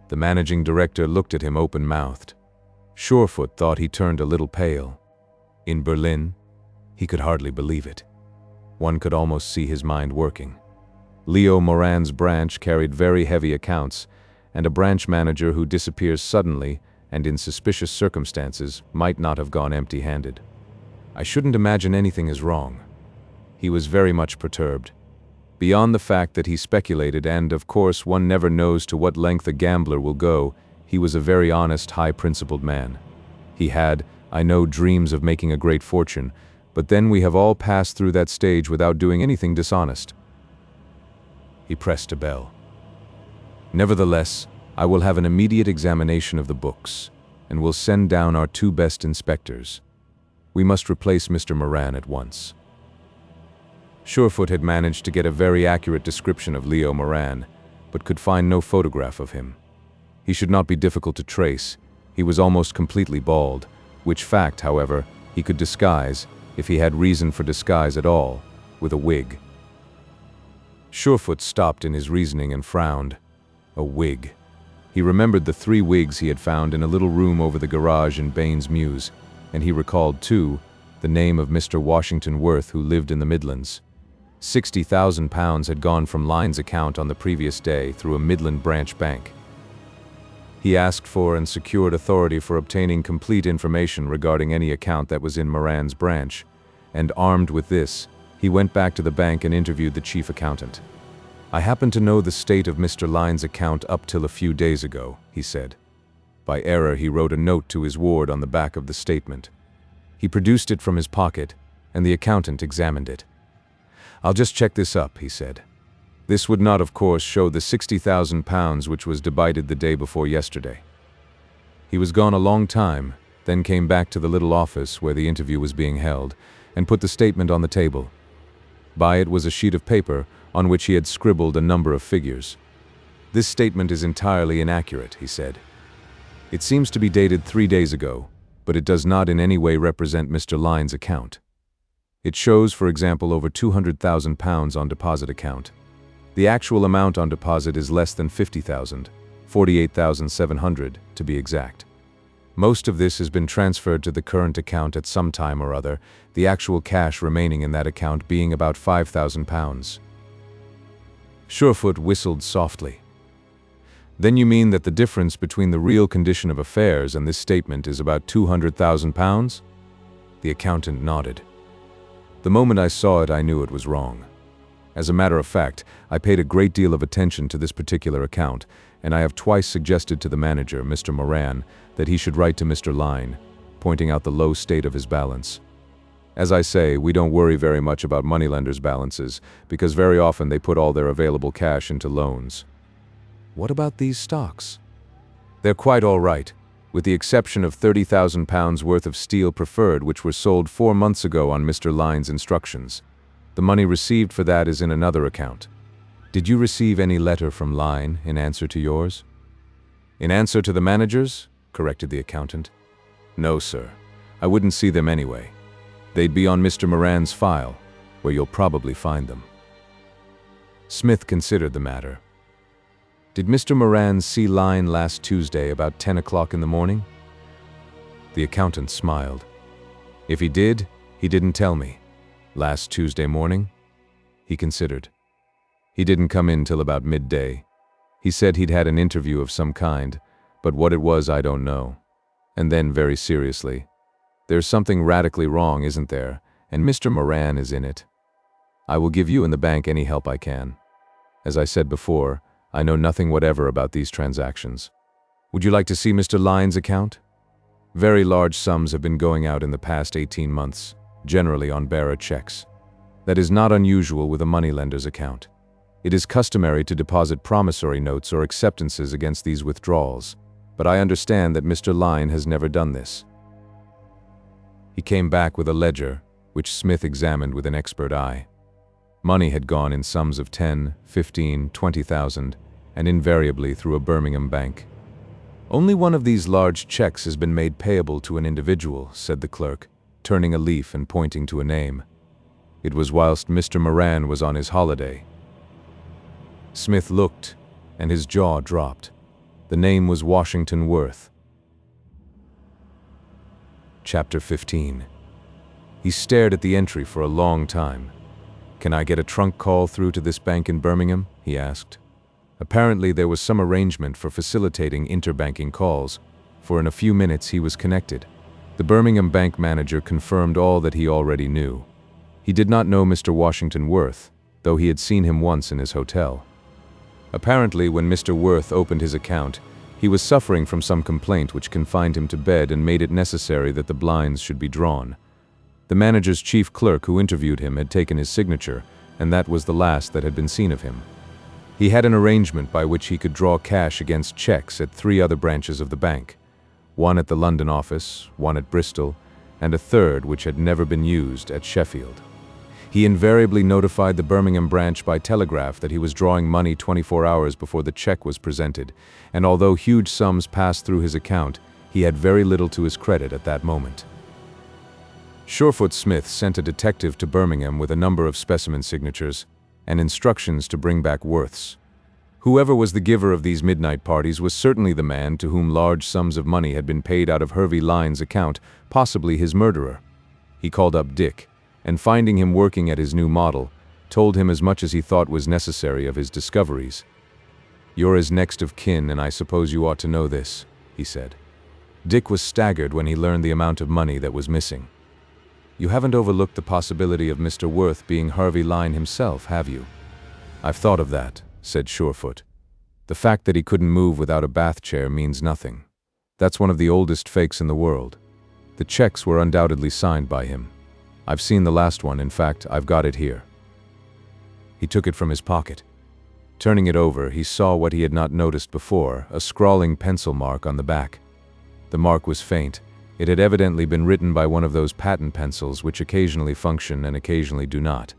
The managing director looked at him open-mouthed. Surefoot thought he turned a little pale. In Berlin? He could hardly believe it. One could almost see his mind working. Leo Moran's branch carried very heavy accounts, and a branch manager who disappears suddenly and in suspicious circumstances might not have gone empty-handed. I shouldn't imagine anything is wrong. He was very much perturbed. Beyond the fact that he speculated, and of course one never knows to what length a gambler will go, he was a very honest, high-principled man. He had, I know, dreams of making a great fortune, but then we have all passed through that stage without doing anything dishonest. He pressed a bell. "Nevertheless, I will have an immediate examination of the books, and will send down our 2 best inspectors. We must replace Mr. Moran at once." Surefoot had managed to get a very accurate description of Leo Moran, but could find no photograph of him. He should not be difficult to trace. He was almost completely bald, which fact, however, he could disguise, if he had reason for disguise at all, with a wig. Surefoot stopped in his reasoning and frowned. A wig. He remembered the 3 wigs he had found in a little room over the garage in Baines Mews, and he recalled, too, the name of Mr. Washington Worth, who lived in the Midlands. £60,000 had gone from Lyne's account on the previous day through a Midland branch bank. He asked for and secured authority for obtaining complete information regarding any account that was in Moran's branch, and armed with this, he went back to the bank and interviewed the chief accountant. "I happen to know the state of Mr. Lyne's account up till a few days ago," he said. By error, he wrote a note to his ward on the back of the statement. He produced it from his pocket, and the accountant examined it. "I'll just check this up," he said. This would not, of course, show the £60,000 which was debited the day before yesterday. He was gone a long time, then came back to the little office where the interview was being held, and put the statement on the table. By it was a sheet of paper on which he had scribbled a number of figures. "This statement is entirely inaccurate," he said. "It seems to be dated 3 days ago, but it does not in any way represent Mr. Lyne's account. It shows, for example, over £200,000 on deposit account. The actual amount on deposit is less than 50,000, 48,700 to be exact. Most of this has been transferred to the current account at some time or other, the actual cash remaining in that account being about £5,000. Surefoot whistled softly. "Then you mean that the difference between the real condition of affairs and this statement is about £200,000? The accountant nodded. "The moment I saw it, I knew it was wrong. As a matter of fact, I paid a great deal of attention to this particular account, and I have twice suggested to the manager, Mr. Moran, that he should write to Mr. Lyne, pointing out the low state of his balance. As I say, we don't worry very much about moneylenders' balances, because very often they put all their available cash into loans." "What about these stocks?" "They're quite all right, with the exception of £30,000 worth of steel preferred which were sold 4 months ago on Mr. Lyne's instructions. The money received for that is in another account." "Did you receive any letter from Lyne in answer to yours?" "In answer to the manager's?" corrected the accountant. "No, sir. I wouldn't see them anyway. They'd be on Mr. Moran's file, where you'll probably find them." Smith considered the matter. "Did Mr. Moran see Line last Tuesday about 10 o'clock in the morning?" The accountant smiled. "If he did, he didn't tell me. Last Tuesday morning?" He considered. "He didn't come in till about midday. He said he'd had an interview of some kind, but what it was I don't know." And then, very seriously, "There's something radically wrong, isn't there? And Mr. Moran is in it. I will give you and the bank any help I can. As I said before, I know nothing whatever about these transactions. Would you like to see Mr. Line's account? Very large sums have been going out in the past 18 months, generally on bearer checks. That is not unusual with a moneylender's account. It is customary to deposit promissory notes or acceptances against these withdrawals, but I understand that Mr. Line has never done this." He came back with a ledger, which Smith examined with an expert eye. Money had gone in sums of 10, 15, 20,000, and invariably through a Birmingham bank. "Only one of these large checks has been made payable to an individual," said the clerk, turning a leaf and pointing to a name. "It was whilst Mr. Moran was on his holiday." Smith looked, and his jaw dropped. The name was Washington Worth. Chapter 15. He stared at the entry for a long time. "Can I get a trunk call through to this bank in Birmingham?" he asked. Apparently there was some arrangement for facilitating interbanking calls, for in a few minutes he was connected. The Birmingham bank manager confirmed all that he already knew. He did not know Mr. Washington Worth, though he had seen him once in his hotel. Apparently, when Mr. Worth opened his account, he was suffering from some complaint which confined him to bed and made it necessary that the blinds should be drawn. The manager's chief clerk who interviewed him had taken his signature, and that was the last that had been seen of him. He had an arrangement by which he could draw cash against checks at 3 other branches of the bank, one at the London office, one at Bristol, and a third, which had never been used, at Sheffield. He invariably notified the Birmingham branch by telegraph that he was drawing money 24 hours before the check was presented, and although huge sums passed through his account, he had very little to his credit at that moment. Surefoot Smith sent a detective to Birmingham with a number of specimen signatures and instructions to bring back Worths. Whoever was the giver of these midnight parties was certainly the man to whom large sums of money had been paid out of Hervey Lyne's account, possibly his murderer. He called up Dick, and finding him working at his new model, told him as much as he thought was necessary of his discoveries. "You're his next of kin, and I suppose you ought to know this," he said. Dick was staggered when he learned the amount of money that was missing. "You haven't overlooked the possibility of Mr. Worth being Hervey Lyne himself, have you?" "I've thought of that," said Surefoot. "The fact that he couldn't move without a bath chair means nothing. That's one of the oldest fakes in the world. The checks were undoubtedly signed by him. I've seen the last one, in fact, I've got it here." He took it from his pocket. Turning it over, he saw what he had not noticed before, a scrawling pencil mark on the back. The mark was faint. It had evidently been written by one of those patent pencils which occasionally function and occasionally do not.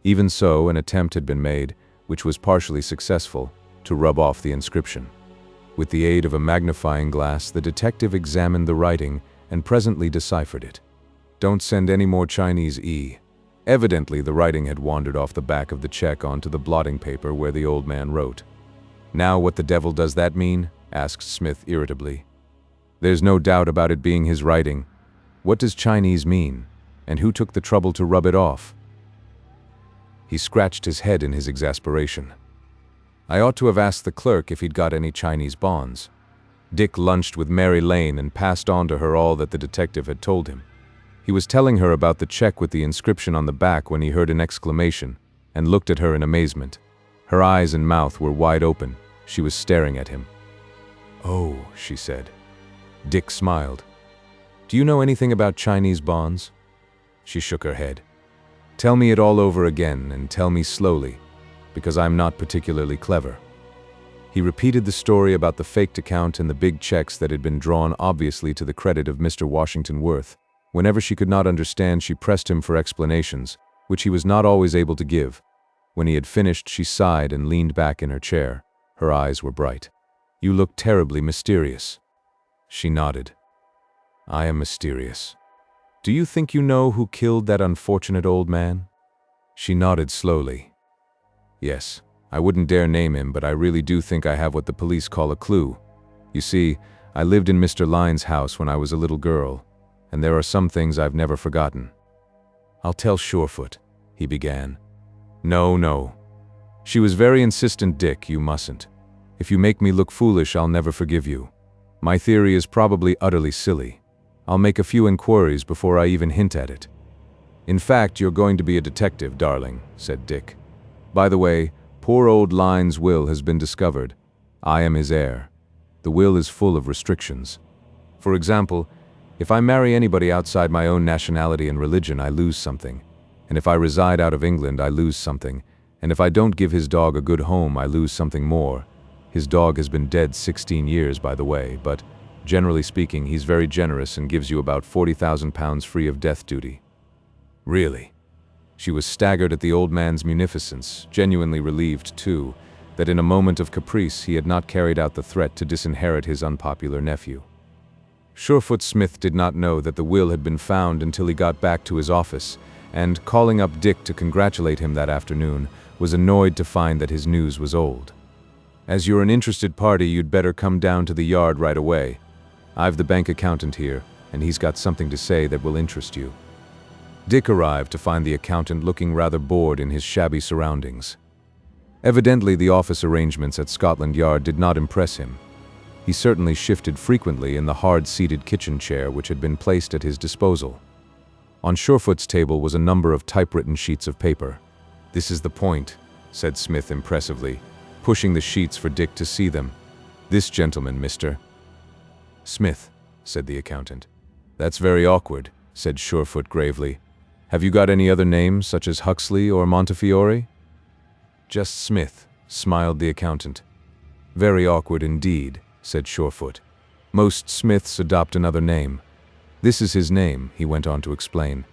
Even so, an attempt had been made, which was partially successful, to rub off the inscription. With the aid of a magnifying glass, the detective examined the writing and presently deciphered it. "Don't send any more Chinese E." Evidently, the writing had wandered off the back of the check onto the blotting paper where the old man wrote. "Now what the devil does that mean?" asked Smith irritably. "There's no doubt about it being his writing. What does Chinese mean? And who took the trouble to rub it off?" He scratched his head in his exasperation. "I ought to have asked the clerk if he'd got any Chinese bonds." Dick lunched with Mary Lane and passed on to her all that the detective had told him. He was telling her about the check with the inscription on the back when he heard an exclamation, and looked at her in amazement. Her eyes and mouth were wide open. She was staring at him. "Oh," she said. Dick smiled. "Do you know anything about Chinese bonds?" She shook her head. "Tell me it all over again, and tell me slowly, because I'm not particularly clever." He repeated the story about the faked account and the big checks that had been drawn obviously to the credit of Mr. Washington Worth. Whenever she could not understand, she pressed him for explanations, which he was not always able to give. When he had finished, she sighed and leaned back in her chair. Her eyes were bright. "You look terribly mysterious." She nodded. "I am mysterious. Do you think you know who killed that unfortunate old man?" She nodded slowly. Yes, I wouldn't dare name him, but I really do think I have what the police call a clue. You see, I lived in Mr. Lyne's house when I was a little girl, and there are some things I've never forgotten. I'll tell Surefoot, he began. No. She was very insistent, Dick, you mustn't. If you make me look foolish, I'll never forgive you. My theory is probably utterly silly. I'll make a few inquiries before I even hint at it. In fact, you're going to be a detective, darling, said Dick. By the way, poor old Lyne's will has been discovered. I am his heir. The will is full of restrictions. For example, if I marry anybody outside my own nationality and religion, I lose something. And if I reside out of England, I lose something. And if I don't give his dog a good home, I lose something more. His dog has been dead 16 years, by the way, but generally speaking, he's very generous and gives you about £40,000 free of death duty. Really? She was staggered at the old man's munificence, genuinely relieved, too, that in a moment of caprice he had not carried out the threat to disinherit his unpopular nephew. Surefoot Smith did not know that the will had been found until he got back to his office, and, calling up Dick to congratulate him that afternoon, was annoyed to find that his news was old. As you're an interested party, you'd better come down to the yard right away. I've the bank accountant here, and he's got something to say that will interest you. Dick arrived to find the accountant looking rather bored in his shabby surroundings. Evidently, the office arrangements at Scotland Yard did not impress him. He certainly shifted frequently in the hard-seated kitchen chair which had been placed at his disposal. On Surefoot's table was a number of typewritten sheets of paper. "This is the point," said Smith impressively, pushing the sheets for Dick to see them. "This gentleman, Mr. Smith," said the accountant. "That's very awkward," said Surefoot gravely. "Have you got any other names, such as Huxley or Montefiore?" "Just Smith," smiled the accountant. "Very awkward indeed," said Surefoot. "Most Smiths adopt another name. This is his name," he went on to explain.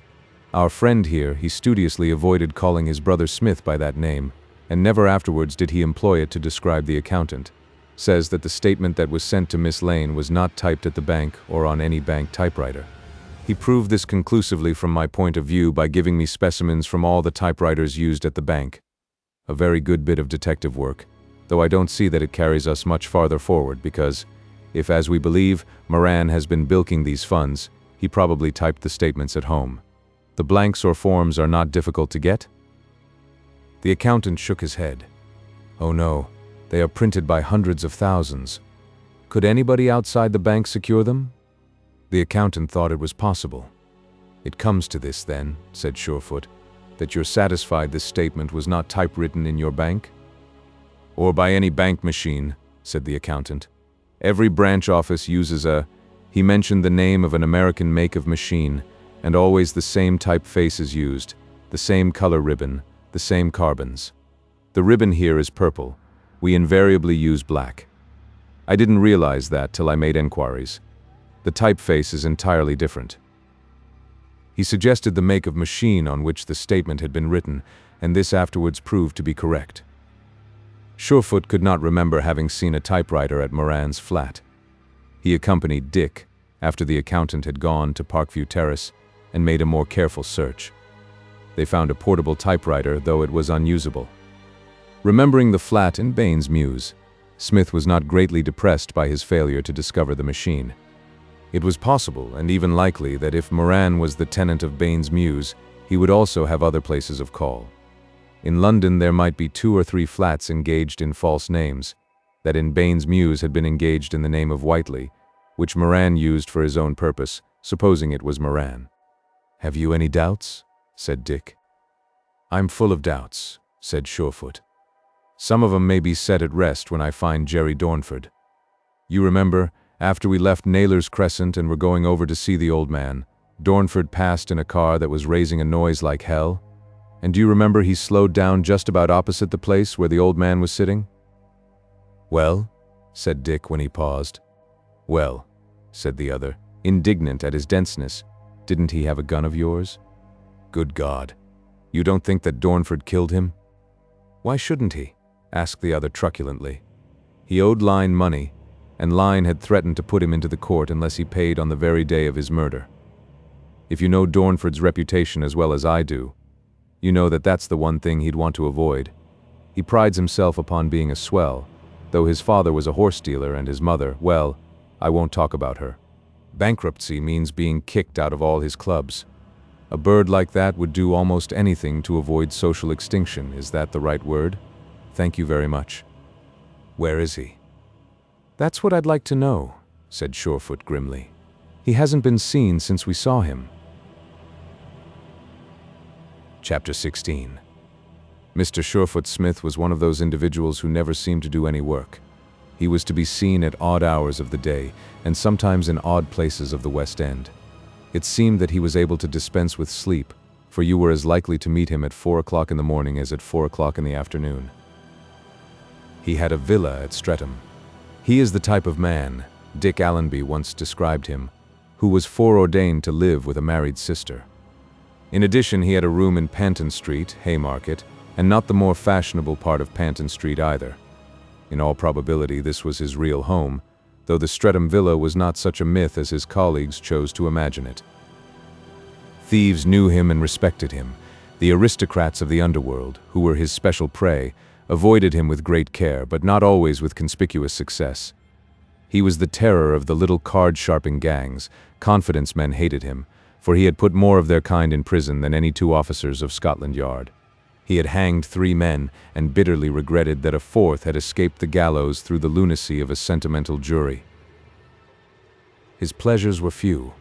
"Our friend here, he studiously avoided calling his brother Smith by that name, and never afterwards did he employ it to describe the accountant. Says that the statement that was sent to Miss Lane was not typed at the bank or on any bank typewriter. He proved this conclusively from my point of view by giving me specimens from all the typewriters used at the bank. A very good bit of detective work, though I don't see that it carries us much farther forward because, if as we believe, Moran has been bilking these funds, he probably typed the statements at home. The blanks or forms are not difficult to get?" The accountant shook his head. "Oh no, they are printed by hundreds of thousands. Could anybody outside the bank secure them?" The accountant thought it was possible. "It comes to this then," said Surefoot, "that you're satisfied this statement was not typewritten in your bank?" "Or by any bank machine," said the accountant. "Every branch office uses a—" He mentioned the name of an American make of machine, and always the same typeface is used, the same color ribbon, the same carbons. The ribbon here is purple. We invariably use black. I didn't realize that till I made enquiries. The typeface is entirely different." He suggested the make of machine on which the statement had been written, and this afterwards proved to be correct. Surefoot could not remember having seen a typewriter at Moran's flat. He accompanied Dick, after the accountant had gone, to Parkview Terrace, and made a more careful search. They found a portable typewriter, though it was unusable. Remembering the flat in Baines Mews, Smith was not greatly depressed by his failure to discover the machine. It was possible, and even likely, that if Moran was the tenant of Baines Mews, he would also have other places of call. In London there might be 2 or 3 flats engaged in false names, that in Baines Mews had been engaged in the name of Whiteley, which Moran used for his own purpose, supposing it was Moran. "Have you any doubts?" said Dick. "I'm full of doubts," said Surefoot. "Some of 'em may be set at rest when I find Jerry Dornford. You remember, after we left Naylor's Crescent and were going over to see the old man, Dornford passed in a car that was raising a noise like hell? And do you remember he slowed down just about opposite the place where the old man was sitting?" "Well?" said Dick when he paused. "Well," said the other, indignant at his denseness, "didn't he have a gun of yours?" "Good God. You don't think that Dornford killed him?" "Why shouldn't he?" asked the other truculently. "He owed Lyne money, and Lyne had threatened to put him into the court unless he paid on the very day of his murder. If you know Dornford's reputation as well as I do, you know that that's the one thing he'd want to avoid. He prides himself upon being a swell, though his father was a horse dealer and his mother, well, I won't talk about her. Bankruptcy means being kicked out of all his clubs. A bird like that would do almost anything to avoid social extinction. Is that the right word? Thank you very much. Where is he? That's what I'd like to know, said Surefoot grimly. He hasn't been seen since we saw him. Chapter 16. Mr. Surefoot Smith was one of those individuals who never seemed to do any work. He was to be seen at odd hours of the day, and sometimes in odd places of the West End. It seemed that he was able to dispense with sleep, for you were as likely to meet him at 4 o'clock in the morning as at 4 o'clock in the afternoon. He had a villa at Streatham. He is the type of man, Dick Allenby once described him, who was foreordained to live with a married sister. In addition, he had a room in Panton Street, Haymarket, and not the more fashionable part of Panton Street either. In all probability, this was his real home, though the Streatham villa was not such a myth as his colleagues chose to imagine it. Thieves knew him and respected him. The aristocrats of the underworld, who were his special prey, avoided him with great care, but not always with conspicuous success. He was the terror of the little card-sharping gangs. Confidence men hated him, for he had put more of their kind in prison than any 2 officers of Scotland Yard. He had hanged 3 men, and bitterly regretted that a 4th had escaped the gallows through the lunacy of a sentimental jury. His pleasures were few.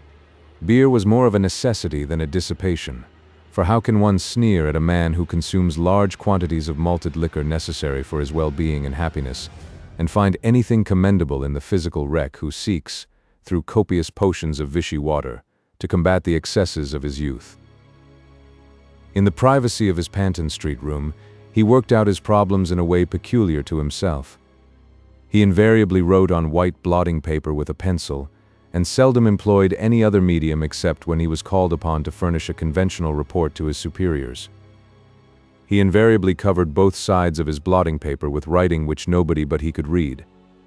Beer was more of a necessity than a dissipation, for how can one sneer at a man who consumes large quantities of malted liquor necessary for his well-being and happiness, and find anything commendable in the physical wreck who seeks, through copious potions of vichy water, to combat the excesses of his youth? In the privacy of his Panton Street room, he worked out his problems in a way peculiar to himself. He invariably wrote on white blotting paper with a pencil, and seldom employed any other medium except when he was called upon to furnish a conventional report to his superiors. He invariably covered both sides of his blotting paper with writing which nobody but he could read.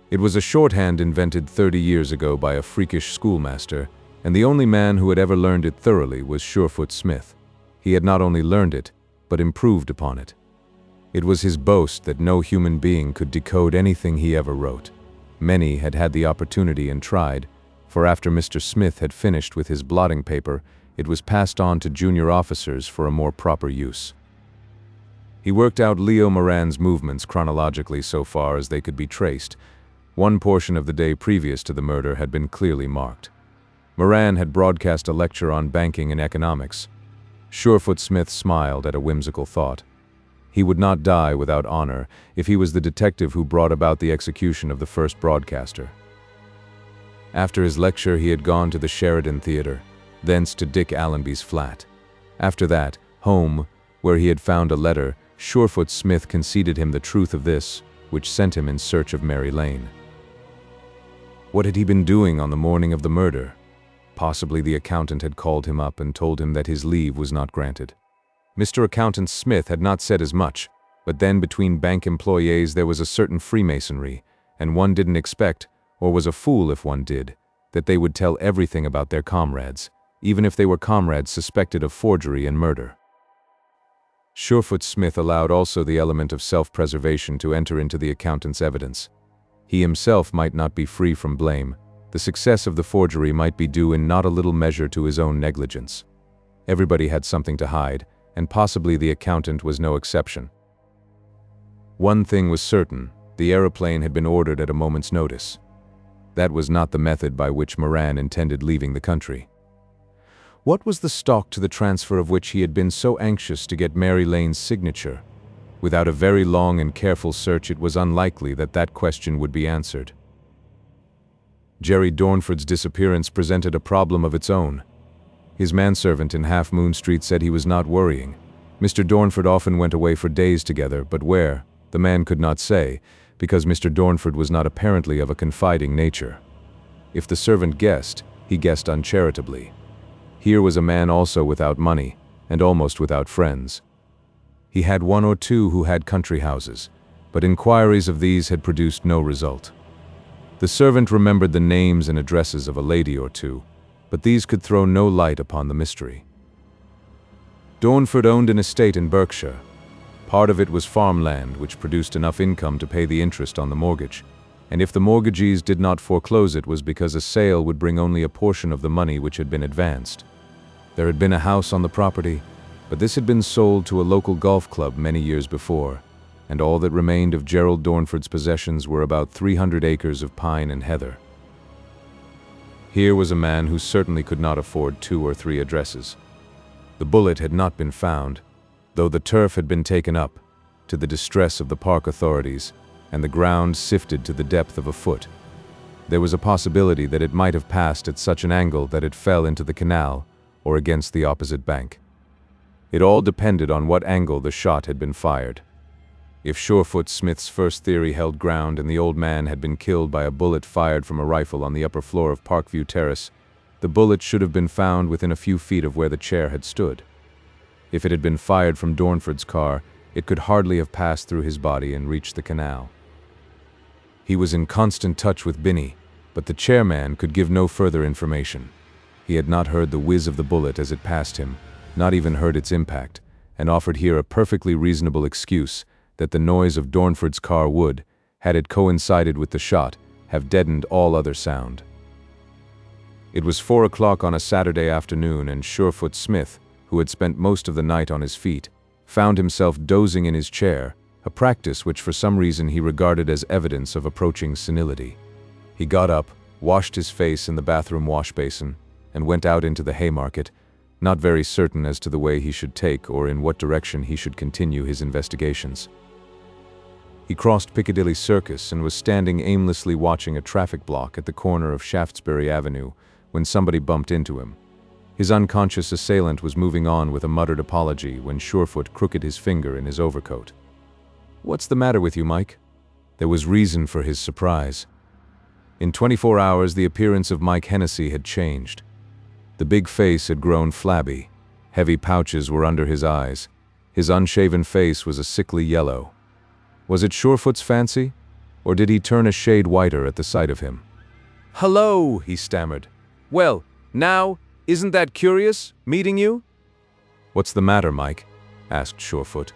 It was a shorthand invented 30 years ago by a freakish schoolmaster, and the only man who had ever learned it thoroughly was Surefoot Smith. He had not only learned it, but improved upon it. It was his boast that no human being could decode anything he ever wrote. Many had had the opportunity and tried, for after Mr. Smith had finished with his blotting paper, it was passed on to junior officers for a more proper use. He worked out Leo Moran's movements chronologically so far as they could be traced. One portion of the day previous to the murder had been clearly marked. Moran had broadcast a lecture on banking and economics. Surefoot Smith smiled at a whimsical thought. He would not die without honor if he was the detective who brought about the execution of the first broadcaster. After his lecture, he had gone to the Sheridan Theatre, thence to Dick Allenby's flat. After that, home, where he had found a letter. Surefoot Smith conceded him the truth of this, which sent him in search of Mary Lane. What had he been doing on the morning of the murder? Possibly the accountant had called him up and told him that his leave was not granted. Mr. Accountant Smith had not said as much, but then between bank employees there was a certain freemasonry, and one didn't expect, or was a fool if one did, that they would tell everything about their comrades, even if they were comrades suspected of forgery and murder. Surefoot Smith allowed also the element of self-preservation to enter into the accountant's evidence. He himself might not be free from blame. The success of the forgery might be due in not a little measure to his own negligence. Everybody had something to hide, and possibly the accountant was no exception. One thing was certain: the aeroplane had been ordered at a moment's notice. That was not the method by which Moran intended leaving the country. What was the stock to the transfer of which he had been so anxious to get Mary Lane's signature? Without a very long and careful search, it was unlikely that that question would be answered. Jerry Dornford's disappearance presented a problem of its own. His manservant in Half Moon Street said he was not worrying. Mr. Dornford often went away for days together, but where, the man could not say, because Mr. Dornford was not apparently of a confiding nature. If the servant guessed, he guessed uncharitably. Here was a man also without money, and almost without friends. He had 1 or 2 who had country houses, but inquiries of these had produced no result. The servant remembered the names and addresses of a lady or 2, but these could throw no light upon the mystery. Dornford owned an estate in Berkshire. Part of it was farmland, which produced enough income to pay the interest on the mortgage. And if the mortgagees did not foreclose, it was because a sale would bring only a portion of the money which had been advanced. There had been a house on the property, but this had been sold to a local golf club many years before, and all that remained of Gerald Dornford's possessions were about 300 acres of pine and heather. Here was a man who certainly could not afford 2 or 3 addresses. The bullet had not been found, though the turf had been taken up, to the distress of the park authorities, and the ground sifted to the depth of a foot. There was a possibility that it might have passed at such an angle that it fell into the canal or against the opposite bank. It all depended on what angle the shot had been fired. If Surefoot Smith's first theory held ground and the old man had been killed by a bullet fired from a rifle on the upper floor of Parkview Terrace, the bullet should have been found within a few feet of where the chair had stood. If it had been fired from Dornford's car, it could hardly have passed through his body and reached the canal. He was in constant touch with Binney, but the chairman could give no further information. He had not heard the whiz of the bullet as it passed him, not even heard its impact, and offered here a perfectly reasonable excuse that the noise of Dornford's car would, had it coincided with the shot, have deadened all other sound. It was 4 o'clock on a Saturday afternoon, and Surefoot Smith, who had spent most of the night on his feet, found himself dozing in his chair, a practice which for some reason he regarded as evidence of approaching senility. He got up, washed his face in the bathroom wash basin, and went out into the Haymarket, not very certain as to the way he should take or in what direction he should continue his investigations. He crossed Piccadilly Circus and was standing aimlessly watching a traffic block at the corner of Shaftesbury Avenue when somebody bumped into him. His unconscious assailant was moving on with a muttered apology when Surefoot crooked his finger in his overcoat. "What's the matter with you, Mike?" There was reason for his surprise. In 24 hours, the appearance of Mike Hennessy had changed. The big face had grown flabby. Heavy pouches were under his eyes. His unshaven face was a sickly yellow. Was it Surefoot's fancy, or did he turn a shade whiter at the sight of him? "Hello," he stammered. "Well, now, isn't that curious, meeting you?" "What's the matter, Mike?" asked Surefoot.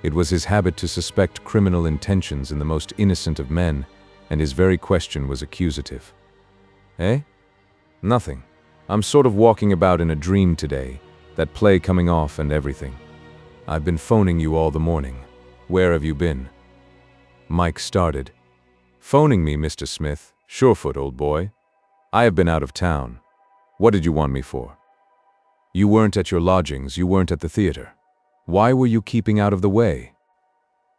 It was his habit to suspect criminal intentions in the most innocent of men, and his very question was accusative. "Eh? Nothing. I'm sort of walking about in a dream today, that play coming off and everything. I've been phoning you all the morning. Where have you been?" Mike started. "Phoning me, Mr. Smith? Surefoot, old boy. I have been out of town. What did you want me for? You weren't at your lodgings, you weren't at the theater. Why were you keeping out of the way?"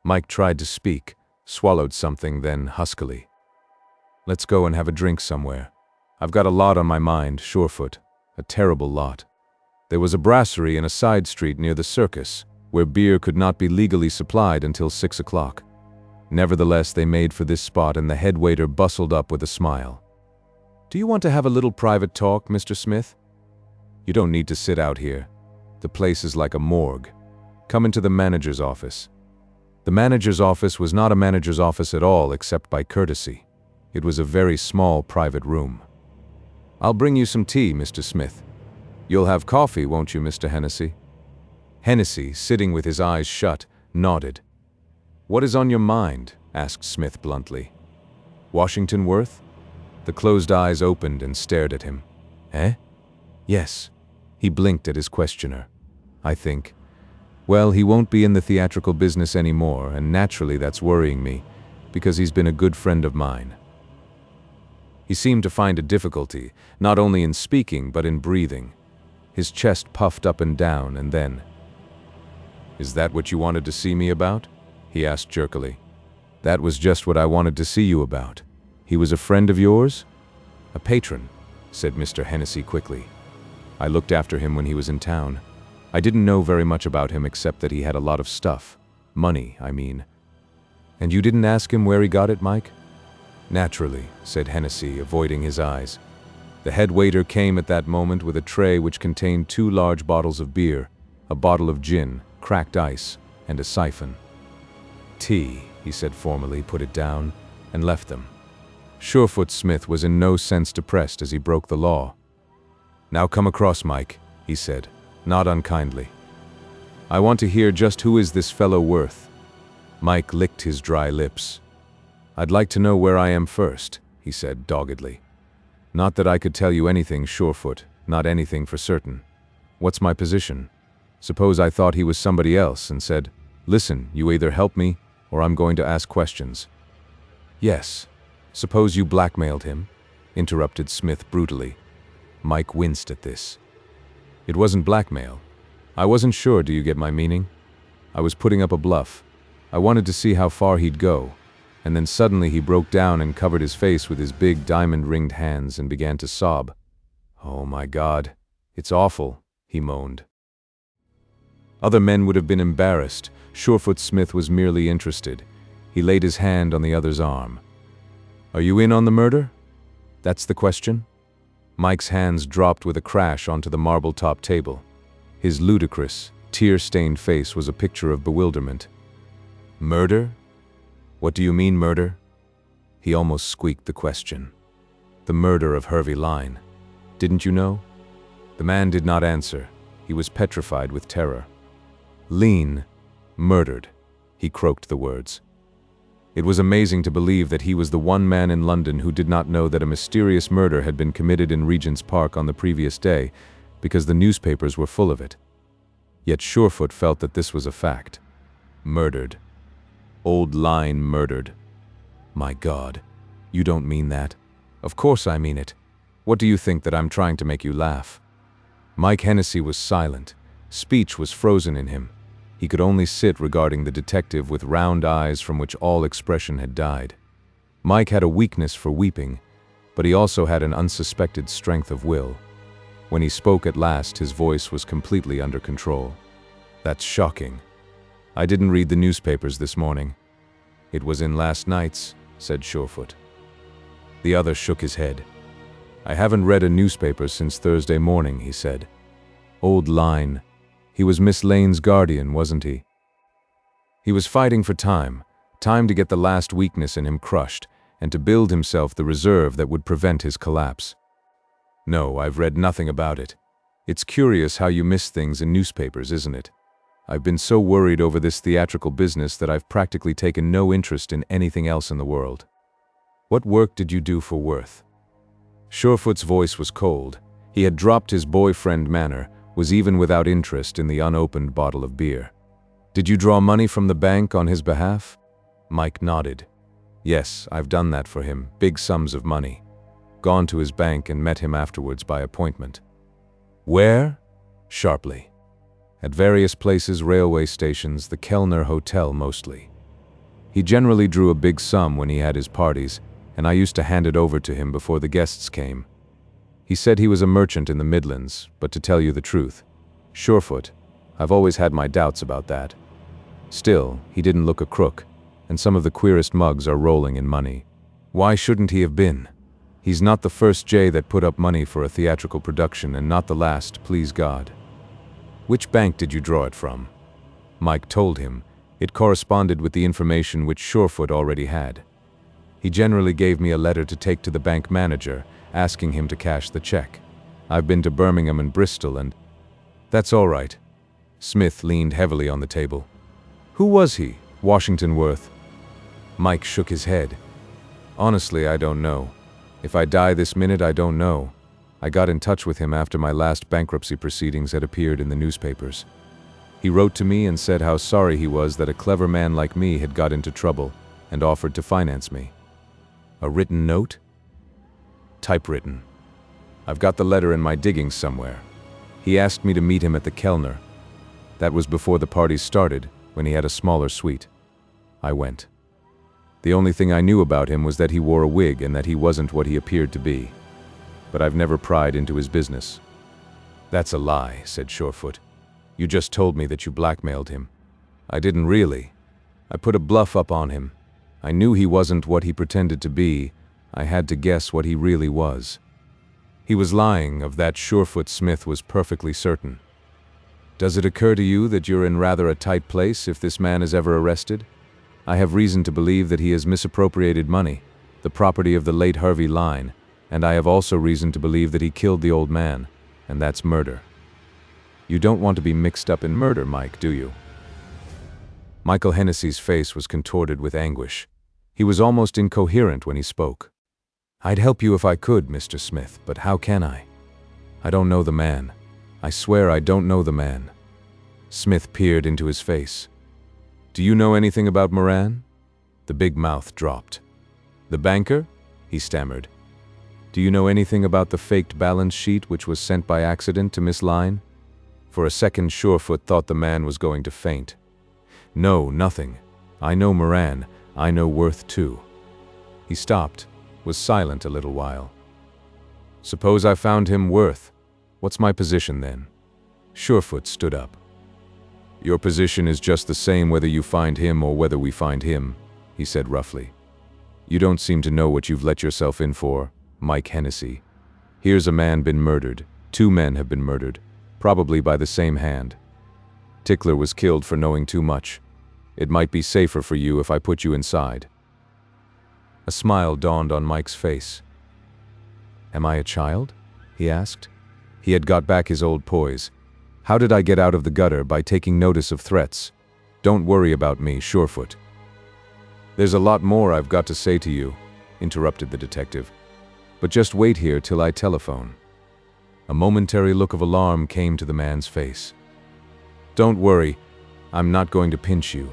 Mike tried to speak, swallowed something, then huskily. "Let's go and have a drink somewhere. I've got a lot on my mind, Surefoot, a terrible lot. There was a brasserie in a side street near the circus, where beer could not be legally supplied until 6 o'clock. Nevertheless, they made for this spot, and the head waiter bustled up with a smile. "Do you want to have a little private talk, Mr. Smith? You don't need to sit out here. The place is like a morgue. Come into the manager's office." The manager's office was not a manager's office at all, except by courtesy. It was a very small private room. "I'll bring you some tea, Mr. Smith. You'll have coffee, won't you, Mr. Hennessy?" Hennessy, sitting with his eyes shut, nodded. "What is on your mind?" asked Smith bluntly. "Washington Worth?" The closed eyes opened and stared at him. "Eh?" "Yes." He blinked at his questioner. "I think. Well, he won't be in the theatrical business anymore, and naturally that's worrying me, because he's been a good friend of mine." He seemed to find a difficulty, not only in speaking but in breathing. His chest puffed up and down, and then, "Is that what you wanted to see me about?" he asked jerkily. "That was just what I wanted to see you about. He was a friend of yours?" "A patron," said Mr. Hennessy quickly. "I looked after him when he was in town. I didn't know very much about him except that he had a lot of stuff. Money, I mean." "And you didn't ask him where he got it, Mike?" "Naturally," said Hennessy, avoiding his eyes. The head waiter came at that moment with a tray which contained 2 large bottles of beer, a bottle of gin, cracked ice, and a siphon. "Tea," he said formally, put it down, and left them. Surefoot Smith was in no sense depressed as he broke the law. "Now come across, Mike," he said, not unkindly. I want to hear just who is this fellow worth. Mike licked his dry lips. I'd like to know where I am first, he said doggedly. Not that I could tell you anything, Surefoot, not anything for certain. What's my position? Suppose I thought he was somebody else and said, listen, you either help me or I'm going to ask questions. Yes. Suppose you blackmailed him, interrupted Smith brutally. Mike winced at this. It wasn't blackmail. I wasn't sure, do you get my meaning? I was putting up a bluff. I wanted to see how far he'd go, and then suddenly he broke down and covered his face with his big diamond-ringed hands and began to sob. Oh my God, it's awful, he moaned. Other men would have been embarrassed. Surefoot Smith was merely interested. He laid his hand on the other's arm. Are you in on the murder? That's the question? Mike's hands dropped with a crash onto the marble-top table. His ludicrous, tear-stained face was a picture of bewilderment. Murder? What do you mean, murder? He almost squeaked the question. The murder of Hervey Line. Didn't you know? The man did not answer. He was petrified with terror. Lean, murdered, he croaked the words. It was amazing to believe that he was the one man in London who did not know that a mysterious murder had been committed in Regent's Park on the previous day, because the newspapers were full of it. Yet Surefoot felt that this was a fact. Murdered. Old Line murdered. My God, you don't mean that. Of course I mean it. What do you think, that I'm trying to make you laugh? Mike Hennessy was silent. Speech was frozen in him. He could only sit regarding the detective with round eyes from which all expression had died. Mike had a weakness for weeping, but he also had an unsuspected strength of will. When he spoke at last, his voice was completely under control. That's shocking. I didn't read the newspapers this morning. It was in last night's, said Surefoot. The other shook his head. I haven't read a newspaper since Thursday morning, he said. Old Line. He was Miss Lane's guardian, wasn't he? He was fighting for time to get the last weakness in him crushed, and to build himself the reserve that would prevent his collapse. No, I've read nothing about it. It's curious how you miss things in newspapers, isn't it? I've been so worried over this theatrical business that I've practically taken no interest in anything else in the world. What work did you do for Worth? Surefoot's voice was cold. He had dropped his boyfriend manner, was even without interest in the unopened bottle of beer. Did you draw money from the bank on his behalf? Mike nodded. Yes, I've done that for him, big sums of money. Gone to his bank and met him afterwards by appointment. Where? Sharply. At various places, railway stations, the Kellner Hotel mostly. He generally drew a big sum when he had his parties, and I used to hand it over to him before the guests came. He said he was a merchant in the Midlands, but to tell you the truth, Surefoot, I've always had my doubts about that. Still, he didn't look a crook, and some of the queerest mugs are rolling in money. Why shouldn't he have been? He's not the first Jay that put up money for a theatrical production, and not the last, please God. Which bank did you draw it from? Mike told him. It corresponded with the information which Surefoot already had. He generally gave me a letter to take to the bank manager, asking him to cash the check. I've been to Birmingham and Bristol and... That's all right. Smith leaned heavily on the table. Who was he? Washington Worth? Mike shook his head. Honestly, I don't know. If I die this minute, I don't know. I got in touch with him after my last bankruptcy proceedings had appeared in the newspapers. He wrote to me and said how sorry he was that a clever man like me had got into trouble and offered to finance me. A written note? Typewritten. I've got the letter in my diggings somewhere. He asked me to meet him at the Kellner. That was before the parties started, when he had a smaller suite. I went. The only thing I knew about him was that he wore a wig and that he wasn't what he appeared to be. But I've never pried into his business. That's a lie, said Surefoot. You just told me that you blackmailed him. I didn't really. I put a bluff up on him. I knew he wasn't what he pretended to be. I had to guess what he really was. He was lying, of that Surefoot Smith was perfectly certain. Does it occur to you that you're in rather a tight place if this man is ever arrested? I have reason to believe that he has misappropriated money, the property of the late Hervey Line, and I have also reason to believe that he killed the old man, and that's murder. You don't want to be mixed up in murder, Mike, do you? Michael Hennessy's face was contorted with anguish. He was almost incoherent when he spoke. I'd help you if I could, Mr. Smith, but how can I? I don't know the man. I swear I don't know the man. Smith peered into his face. Do you know anything about Moran? The big mouth dropped. The banker? He stammered. Do you know anything about the faked balance sheet which was sent by accident to Miss Lyne? For a second, Surefoot thought the man was going to faint. No, nothing. I know Moran. I know Worth too. He stopped, was silent a little while. Suppose I found him, Worth. What's my position then? Surefoot stood up. Your position is just the same whether you find him or whether we find him, he said roughly. You don't seem to know what you've let yourself in for, Mike Hennessy. Here's a man been murdered. 2 men have been murdered, probably by the same hand. Tickler was killed for knowing too much. It might be safer for you if I put you inside. A smile dawned on Mike's face. Am I a child? He asked. He had got back his old poise. How did I get out of the gutter? By taking notice of threats. Don't worry about me, Surefoot. There's a lot more I've got to say to you, interrupted the detective. But just wait here till I telephone. A momentary look of alarm came to the man's face. Don't worry, I'm not going to pinch you.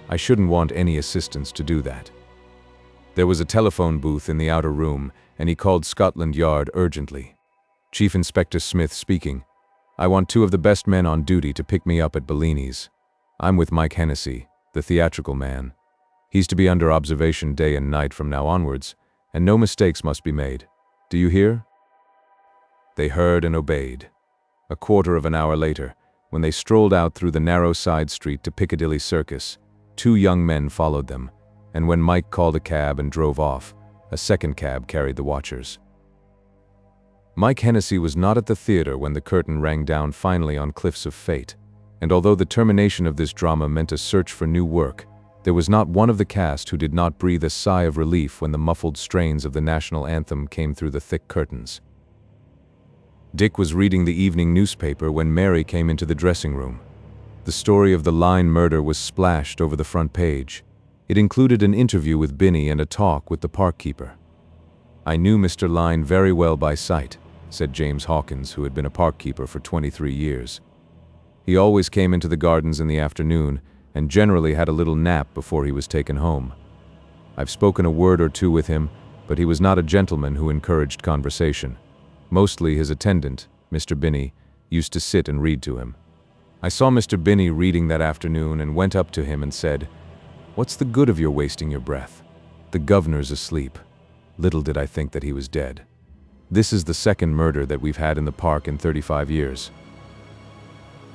I shouldn't want any assistance to do that. There was a telephone booth in the outer room, and he called Scotland Yard urgently. Chief Inspector Smith speaking. I want 2 of the best men on duty to pick me up at Bellini's. I'm with Mike Hennessy, the theatrical man. He's to be under observation day and night from now onwards, and no mistakes must be made. Do you hear? They heard and obeyed. A quarter of an hour later, when they strolled out through the narrow side street to Piccadilly Circus, 2 young men followed them, and when Mike called a cab and drove off, a second cab carried the watchers. Mike Hennessy was not at the theater when the curtain rang down finally on Cliffs of Fate, and although the termination of this drama meant a search for new work, there was not one of the cast who did not breathe a sigh of relief when the muffled strains of the national anthem came through the thick curtains. Dick was reading the evening newspaper when Mary came into the dressing room. The story of the Lyne murder was splashed over the front page. It included an interview with Binney and a talk with the park keeper. I knew Mr. Lyne very well by sight, said James Hawkins, who had been a park keeper for 23 years. He always came into the gardens in the afternoon and generally had a little nap before he was taken home. I've spoken a word or 2 with him, but he was not a gentleman who encouraged conversation. Mostly his attendant, Mr. Binney, used to sit and read to him. I saw Mr. Binney reading that afternoon and went up to him and said, "What's the good of your wasting your breath? The governor's asleep." Little did I think that he was dead. This is the 2nd murder that we've had in the park in 35 years.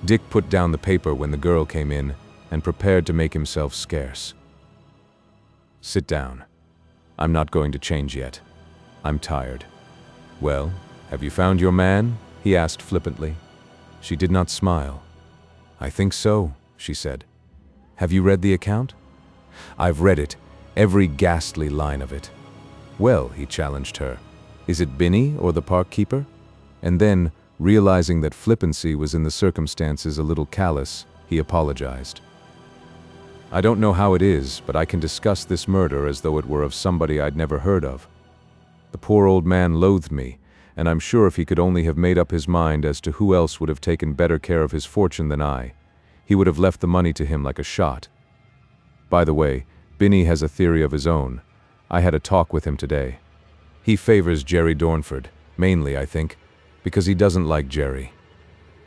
Dick put down the paper when the girl came in and prepared to make himself scarce. Sit down. I'm not going to change yet. I'm tired. Well, have you found your man? He asked flippantly. She did not smile. I think so, she said. Have you read the account? I've read it, every ghastly line of it. Well, he challenged her, is it Binney or the park keeper? And then, realizing that flippancy was in the circumstances a little callous, he apologized. I don't know how it is, but I can discuss this murder as though it were of somebody I'd never heard of. The poor old man loathed me, and I'm sure if he could only have made up his mind as to who else would have taken better care of his fortune than I, he would have left the money to him like a shot. By the way, Binney has a theory of his own. I had a talk with him today. He favors Jerry Dornford, mainly, I think, because he doesn't like Jerry.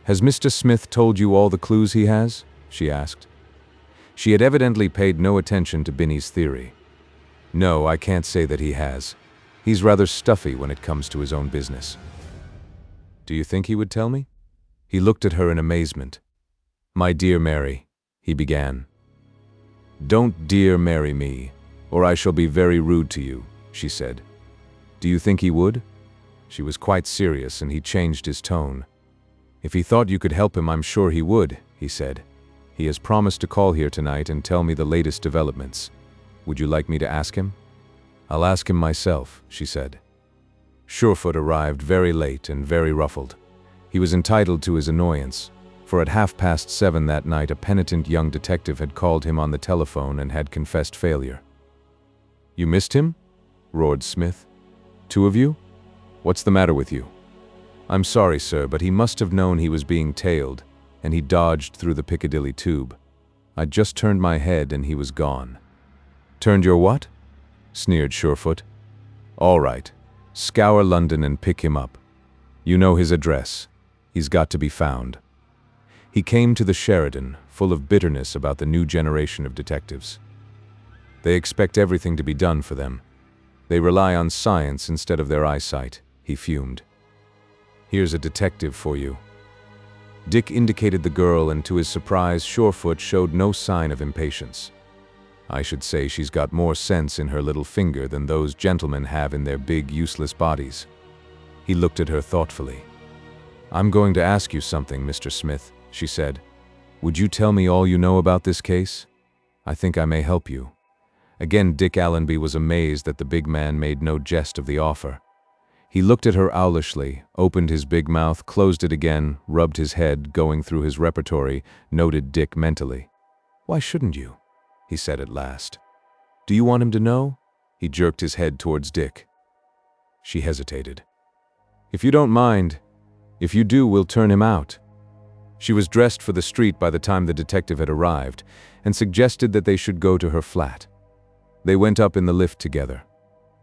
Has Mr. Smith told you all the clues he has? She asked. She had evidently paid no attention to Binney's theory. No, I can't say that he has. He's rather stuffy when it comes to his own business. Do you think he would tell me? He looked at her in amazement. My dear Mary, he began. Don't dear Mary me, or I shall be very rude to you, she said. Do you think he would? She was quite serious, and he changed his tone. If he thought you could help him, I'm sure he would, he said. He has promised to call here tonight and tell me the latest developments. Would you like me to ask him? I'll ask him myself, she said. Surefoot arrived very late and very ruffled. He was entitled to his annoyance. for at 7:30 that night a penitent young detective had called him on the telephone and had confessed failure. "You missed him?" roared Smith. "Two of you? What's the matter with you?" "I'm sorry, sir, but he must have known he was being tailed, and he dodged through the Piccadilly tube. I just turned my head and he was gone." "Turned your what?" sneered Surefoot. "All right. Scour London and pick him up. You know his address. He's got to be found." He came to the Sheridan, full of bitterness about the new generation of detectives. They expect everything to be done for them. They rely on science instead of their eyesight, he fumed. "Here's a detective for you." Dick indicated the girl, and to his surprise, Surefoot showed no sign of impatience. "I should say she's got more sense in her little finger than those gentlemen have in their big, useless bodies." He looked at her thoughtfully. "I'm going to ask you something, Mr. Smith," she said. "Would you tell me all you know about this case? I think I may help you." Again, Dick Allenby was amazed that the big man made no jest of the offer. He looked at her owlishly, opened his big mouth, closed it again, rubbed his head, going through his repertory, noted Dick mentally. "Why shouldn't you?" he said at last. "Do you want him to know?" He jerked his head towards Dick. She hesitated. "If you don't mind. If you do, we'll turn him out." She was dressed for the street by the time the detective had arrived, and suggested that they should go to her flat. They went up in the lift together.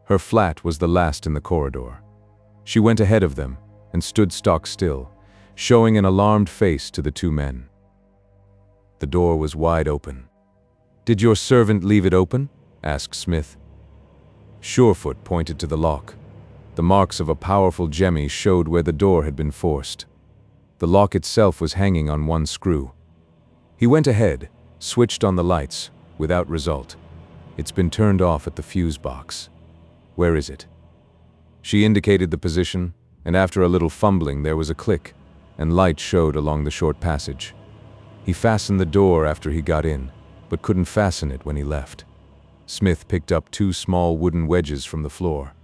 Her flat was the last in the corridor. She went ahead of them and stood stock still, showing an alarmed face to the two men. The door was wide open. "Did your servant leave it open?" asked Smith. Surefoot pointed to the lock. The marks of a powerful jemmy showed where the door had been forced. The lock itself was hanging on one screw. He went ahead, switched on the lights, without result. "It's been turned off at the fuse box." "Where is it?" She indicated the position, and after a little fumbling there was a click, and light showed along the short passage. He fastened the door after he got in, but couldn't fasten it when he left. Smith picked up 2 small wooden wedges from the floor.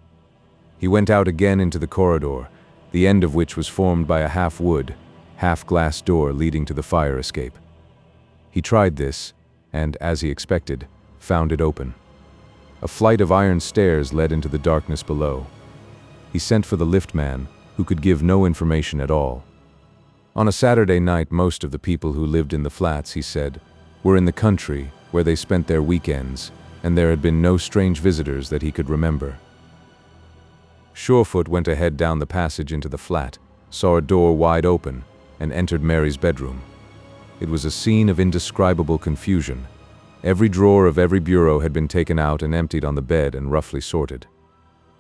He went out again into the corridor, the end of which was formed by a half-wood, half-glass door leading to the fire escape. He tried this, and, as he expected, found it open. A flight of iron stairs led into the darkness below. He sent for the liftman, who could give no information at all. On a Saturday night, most of the people who lived in the flats, he said, were in the country, where they spent their weekends, and there had been no strange visitors that he could remember. Surefoot went ahead down the passage into the flat, saw a door wide open, and entered Mary's bedroom. It was a scene of indescribable confusion. Every drawer of every bureau had been taken out and emptied on the bed and roughly sorted.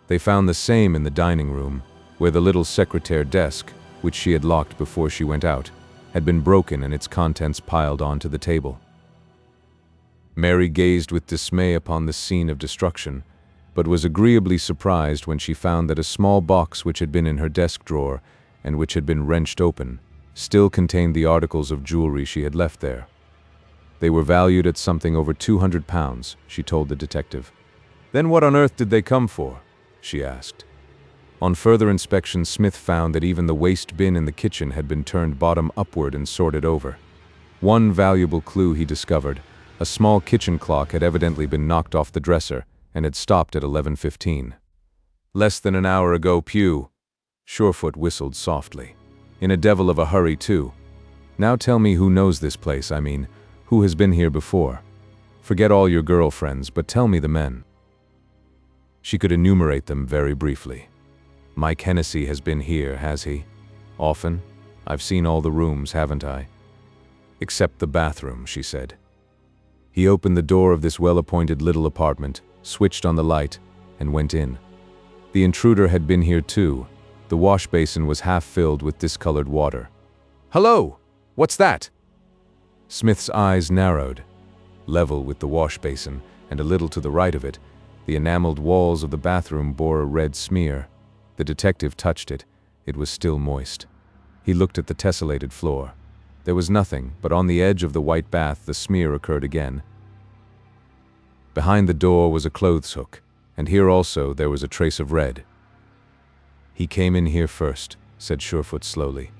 They found the same in the dining room, where the little secretaire desk, which she had locked before she went out, had been broken and its contents piled onto the table. Mary gazed with dismay upon the scene of destruction, but was agreeably surprised when she found that a small box which had been in her desk drawer, and which had been wrenched open, still contained the articles of jewelry she had left there. They were valued at something over £200, she told the detective. "Then what on earth did they come for?" she asked. On further inspection, Smith found that even the waste bin in the kitchen had been turned bottom upward and sorted over. One valuable clue he discovered: a small kitchen clock had evidently been knocked off the dresser and had stopped at 11:15. "Less than an hour ago, Pew." Surefoot whistled softly. "In a devil of a hurry, too. Now tell me who knows this place, I mean, who has been here before. Forget all your girlfriends, but tell me the men." She could enumerate them very briefly. "Mike Hennessy has been here, has he? Often? I've seen all the rooms, haven't I?" "Except the bathroom," she said. He opened the door of this well-appointed little apartment, switched on the light, and went in. The intruder had been here too. The wash basin was half filled with discolored water. "Hello! What's that?" Smith's eyes narrowed. Level with the wash basin, and a little to the right of it, the enameled walls of the bathroom bore a red smear. The detective touched it. It was still moist. He looked at the tessellated floor. There was nothing, but on the edge of the white bath the smear occurred again. Behind the door was a clothes hook, and here also there was a trace of red. "He came in here first," said Surefoot slowly.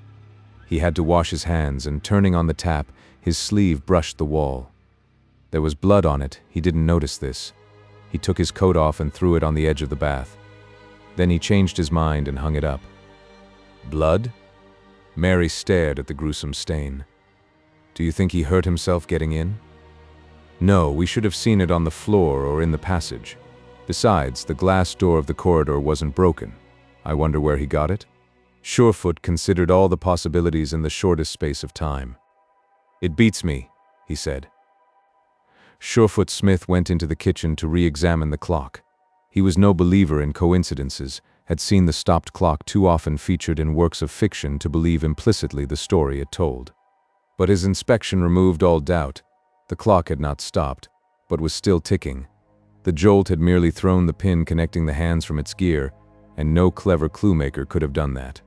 He had to wash his hands, and turning on the tap, his sleeve brushed the wall. There was blood on it. He didn't notice this. He took his coat off and threw it on the edge of the bath. Then he changed his mind and hung it up. Blood? Mary stared at the gruesome stain. Do you think he hurt himself getting in? No, we should have seen it on the floor or in the passage. Besides, the glass door of the corridor wasn't broken. I wonder where he got it? Surefoot considered all the possibilities in the shortest space of time. It beats me, he said. Surefoot Smith went into the kitchen to re-examine the clock. He was no believer in coincidences, had seen the stopped clock too often featured in works of fiction to believe implicitly the story it told. But his inspection removed all doubt. The clock had not stopped, but was still ticking. The jolt had merely thrown the pin connecting the hands from its gear, and no clever clue-maker could have done that.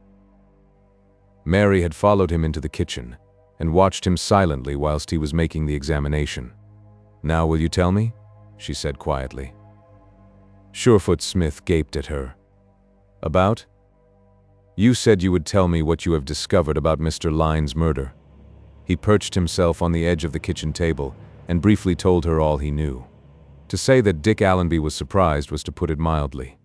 Mary had followed him into the kitchen, and watched him silently whilst he was making the examination. "Now will you tell me?" she said quietly. Surefoot Smith gaped at her. "About? You said you would tell me what you have discovered about Mr. Lyne's murder." He perched himself on the edge of the kitchen table and briefly told her all he knew. To say that Dick Allenby was surprised was to put it mildly.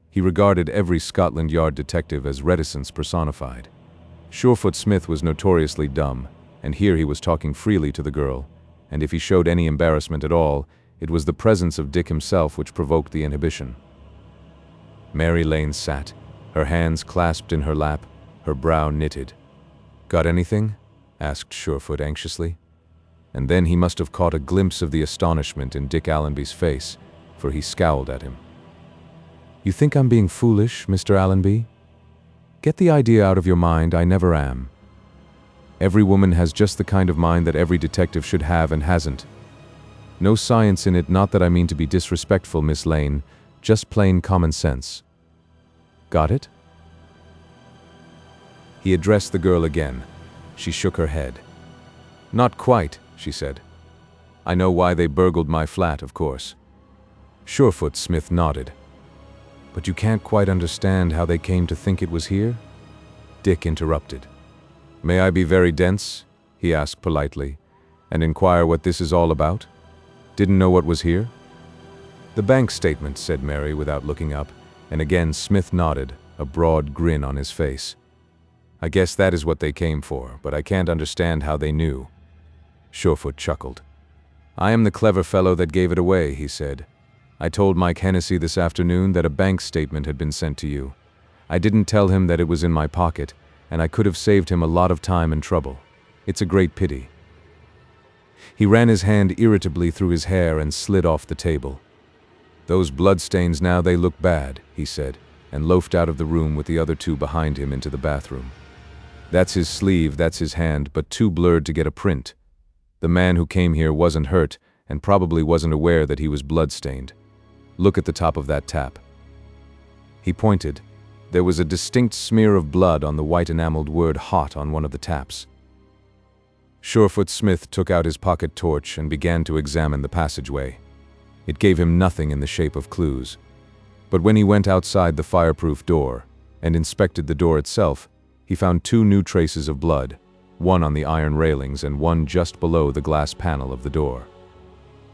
He regarded every Scotland Yard detective as reticence personified. Surefoot Smith was notoriously dumb, and here he was talking freely to the girl, and if he showed any embarrassment at all, it was the presence of Dick himself which provoked the inhibition. Mary Lane sat, her hands clasped in her lap, her brow knitted. "Got anything?" asked Surefoot anxiously. And then he must have caught a glimpse of the astonishment in Dick Allenby's face, for he scowled at him. "You think I'm being foolish, Mr. Allenby? Get the idea out of your mind, I never am. Every woman has just the kind of mind that every detective should have and hasn't. No science in it, not that I mean to be disrespectful, Miss Lane, just plain common sense. Got it?" He addressed the girl again. She shook her head. "Not quite," she said. "I know why they burgled my flat, of course." Surefoot Smith nodded. "But you can't quite understand how they came to think it was here?" Dick interrupted. "May I be very dense?" he asked politely, "and inquire what this is all about? Didn't know what was here?" "The bank statement," said Mary without looking up, and again Smith nodded, a broad grin on his face. "I guess that is what they came for, but I can't understand how they knew." Surefoot chuckled. "I am the clever fellow that gave it away," he said. "I told Mike Hennessy this afternoon that a bank statement had been sent to you. I didn't tell him that it was in my pocket, and I could have saved him a lot of time and trouble. It's a great pity." He ran his hand irritably through his hair and slid off the table. "Those bloodstains, now they look bad," he said, and loafed out of the room with the other two behind him into the bathroom. "That's his sleeve, that's his hand, but too blurred to get a print. The man who came here wasn't hurt, and probably wasn't aware that he was bloodstained. Look at the top of that tap." He pointed. There was a distinct smear of blood on the white enameled word "hot" on one of the taps. Surefoot Smith took out his pocket torch and began to examine the passageway. It gave him nothing in the shape of clues. But when he went outside the fireproof door and inspected the door itself, he found two new traces of blood, one on the iron railings and one just below the glass panel of the door.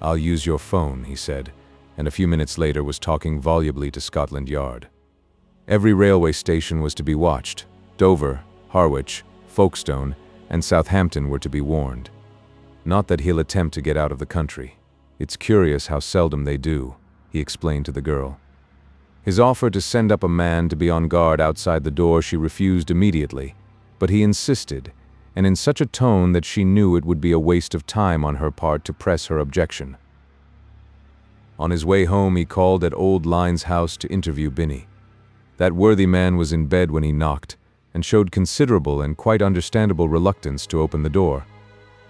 "I'll use your phone," he said, and a few minutes later was talking volubly to Scotland Yard. Every railway station was to be watched. Dover, Harwich, Folkestone, and Southampton were to be warned. "Not that he'll attempt to get out of the country. It's curious how seldom they do," he explained to the girl. His offer to send up a man to be on guard outside the door she refused immediately, but he insisted, and in such a tone that she knew it would be a waste of time on her part to press her objection. On his way home he called at Old Lyne's house to interview Binny. That worthy man was in bed when he knocked, and showed considerable and quite understandable reluctance to open the door.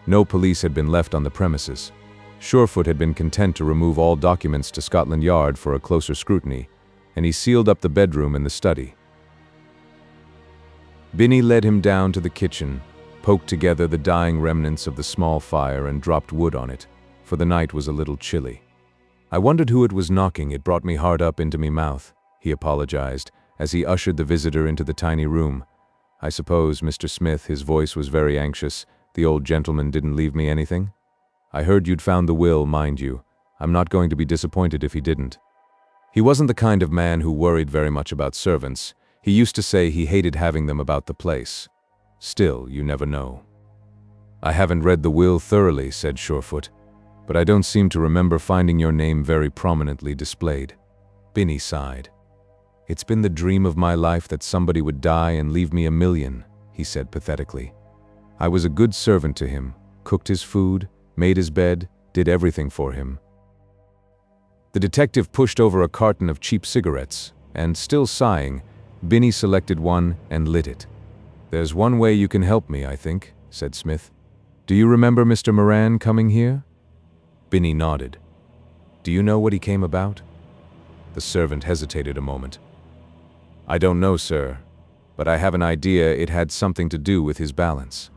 No police had been left on the premises. Surefoot had been content to remove all documents to Scotland Yard for a closer scrutiny, and he sealed up the bedroom and the study. Binny led him down to the kitchen, poked together the dying remnants of the small fire and dropped wood on it, for the night was a little chilly. "I wondered who it was knocking, it brought me hard up into me mouth," he apologized, as he ushered the visitor into the tiny room. I suppose, Mr. Smith, his voice was very anxious. The old gentleman didn't leave me anything? I heard you'd found the will, mind you. I'm not going to be disappointed if he didn't. He wasn't the kind of man who worried very much about servants. He used to say he hated having them about the place. Still, you never know. I haven't read the will thoroughly, said Surefoot, but I don't seem to remember finding your name very prominently displayed. Binny sighed. It's been the dream of my life that somebody would die and leave me $1 million, he said pathetically. I was a good servant to him, cooked his food, made his bed, did everything for him. The detective pushed over a carton of cheap cigarettes, and, still sighing, Binny selected one and lit it. There's one way you can help me, I think, said Smith. Do you remember Mr. Moran coming here? Binny nodded. Do you know what he came about? The servant hesitated a moment. I don't know, sir, but I have an idea it had something to do with his balance.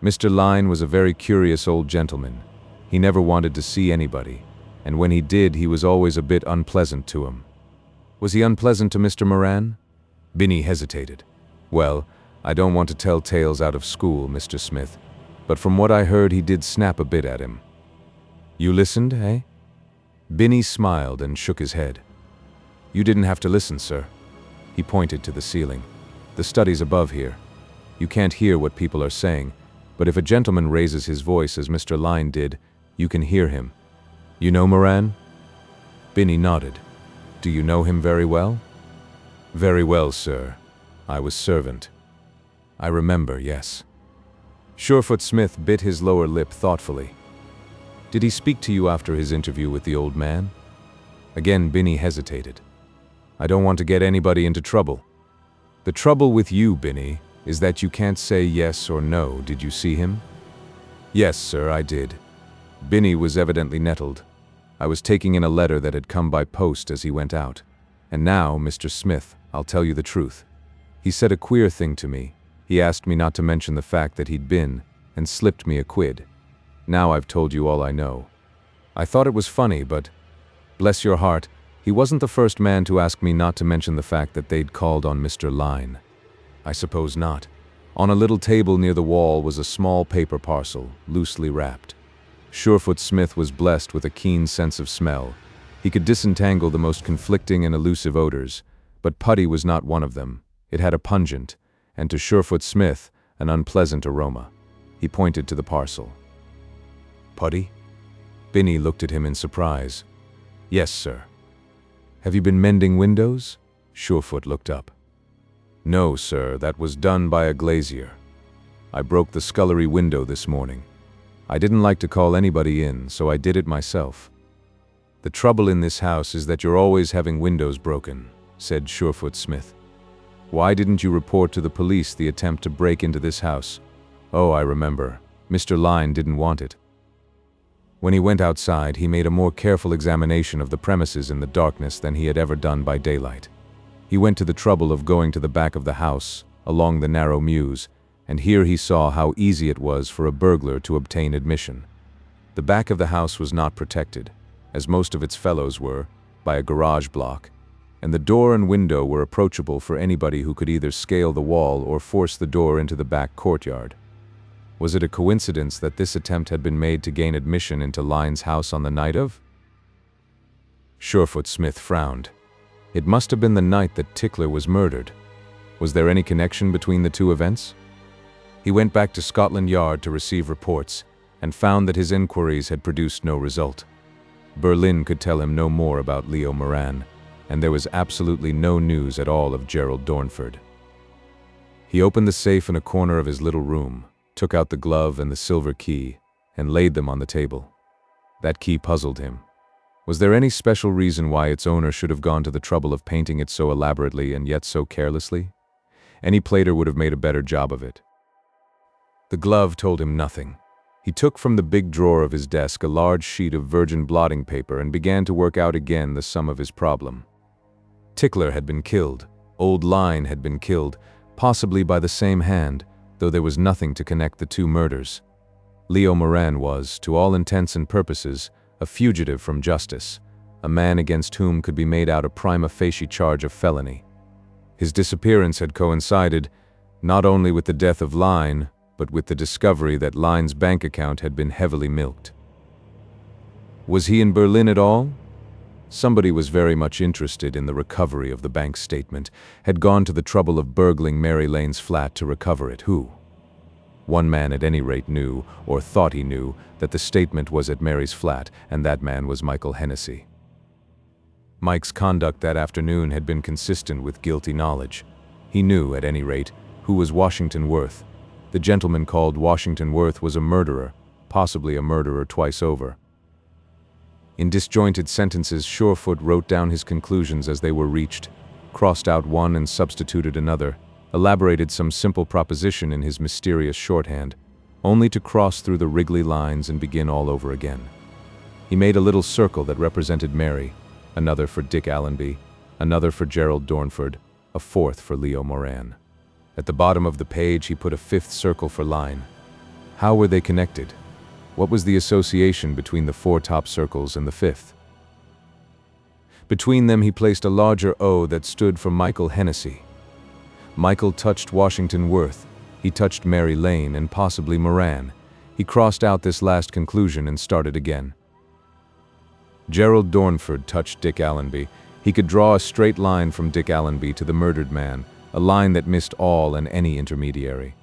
Mr. Lyne was a very curious old gentleman. He never wanted to see anybody, and when he did, he was always a bit unpleasant to him. Was he unpleasant to Mr. Moran? Binny hesitated. Well, I don't want to tell tales out of school, Mr. Smith, but from what I heard, he did snap a bit at him. You listened, eh? Binny smiled and shook his head. You didn't have to listen, sir. He pointed to the ceiling. The study's above here. You can't hear what people are saying, but if a gentleman raises his voice as Mr. Lyne did, you can hear him. You know Moran? Binny nodded. Do you know him very well? Very well, sir. I was servant. I remember, yes. Surefoot Smith bit his lower lip thoughtfully. Did he speak to you after his interview with the old man? Again, Binny hesitated. I don't want to get anybody into trouble. The trouble with you, Binny, is that you can't say yes or no. Did you see him? Yes, sir, I did. Binny was evidently nettled. I was taking in a letter that had come by post as he went out. And now, Mr. Smith, I'll tell you the truth. He said a queer thing to me. He asked me not to mention the fact that he'd been, and slipped me a quid. Now I've told you all I know. I thought it was funny, but, bless your heart, he wasn't the first man to ask me not to mention the fact that they'd called on Mr. Lyne. I suppose not. On a little table near the wall was a small paper parcel, loosely wrapped. Surefoot Smith was blessed with a keen sense of smell. He could disentangle the most conflicting and elusive odors, but putty was not one of them. It had a pungent, and to Surefoot Smith, an unpleasant aroma. He pointed to the parcel. Putty? Binny looked at him in surprise. Yes, sir. Have you been mending windows? Surefoot looked up. No, sir, that was done by a glazier. I broke the scullery window this morning. I didn't like to call anybody in, so I did it myself. The trouble in this house is that you're always having windows broken, said Surefoot Smith. Why didn't you report to the police the attempt to break into this house? Oh, I remember. Mr. Lyne didn't want it. When he went outside, he made a more careful examination of the premises in the darkness than he had ever done by daylight. He went to the trouble of going to the back of the house, along the narrow mews, and here he saw how easy it was for a burglar to obtain admission. The back of the house was not protected, as most of its fellows were, by a garage block, and the door and window were approachable for anybody who could either scale the wall or force the door into the back courtyard. Was it a coincidence that this attempt had been made to gain admission into Lyne's house on the night of? Surefoot Smith frowned. It must have been the night that Tickler was murdered. Was there any connection between the two events? He went back to Scotland Yard to receive reports, and found that his inquiries had produced no result. Berlin could tell him no more about Leo Moran, and there was absolutely no news at all of Gerald Dornford. He opened the safe in a corner of his little room, took out the glove and the silver key, and laid them on the table. That key puzzled him. Was there any special reason why its owner should have gone to the trouble of painting it so elaborately and yet so carelessly? Any plater would have made a better job of it. The glove told him nothing. He took from the big drawer of his desk a large sheet of virgin blotting paper and began to work out again the sum of his problem. Tickler had been killed. Old Lyne had been killed, possibly by the same hand, though there was nothing to connect the two murders. Leo Moran was, to all intents and purposes, a fugitive from justice, a man against whom could be made out a prima facie charge of felony. His disappearance had coincided, Not only with the death of Line, but with the discovery that Line's bank account had been heavily milked. Was he in Berlin at all? Somebody was very much interested in the recovery of the bank statement, had gone to the trouble of burgling Mary Lane's flat to recover it. Who? One man at any rate knew, or thought he knew, that the statement was at Mary's flat, and that man was Michael Hennessy. Mike's conduct that afternoon had been consistent with guilty knowledge. He knew, at any rate, who was Washington Worth. The gentleman called Washington Worth was a murderer, possibly a murderer twice over. In disjointed sentences, Surefoot wrote down his conclusions as they were reached, crossed out one and substituted another, elaborated some simple proposition in his mysterious shorthand, only to cross through the wriggly lines and begin all over again. He made a little circle that represented Mary, another for Dick Allenby, another for Gerald Dornford, a fourth for Leo Moran. At the bottom of the page he put a fifth circle for Line. How were they connected? What was the association between the four top circles and the fifth? Between them he placed a larger O that stood for Michael Hennessy. Michael touched Washington Worth, he touched Mary Lane and possibly Moran. He crossed out this last conclusion and started again. Gerald Dornford touched Dick Allenby. He could draw a straight line from Dick Allenby to the murdered man, a line that missed all and any intermediary.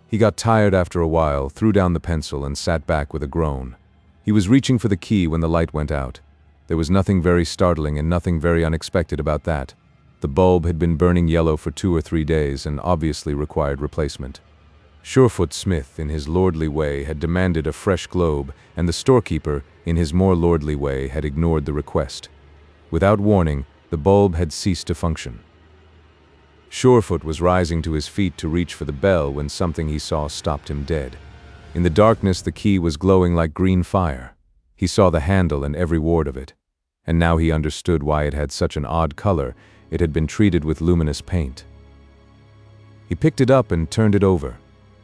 He got tired after a while, threw down the pencil, and sat back with a groan. He was reaching for the key when the light went out. There was nothing very startling and nothing very unexpected about that. The bulb had been burning yellow for 2 or 3 days and obviously required replacement. Surefoot Smith, in his lordly way, had demanded a fresh globe, and the storekeeper, in his more lordly way, had ignored the request. Without warning, the bulb had ceased to function. Surefoot was rising to his feet to reach for the bell when something he saw stopped him dead. In the darkness, the key was glowing like green fire. He saw the handle and every ward of it. And now he understood why it had such an odd color. It had been treated with luminous paint. He picked it up and turned it over.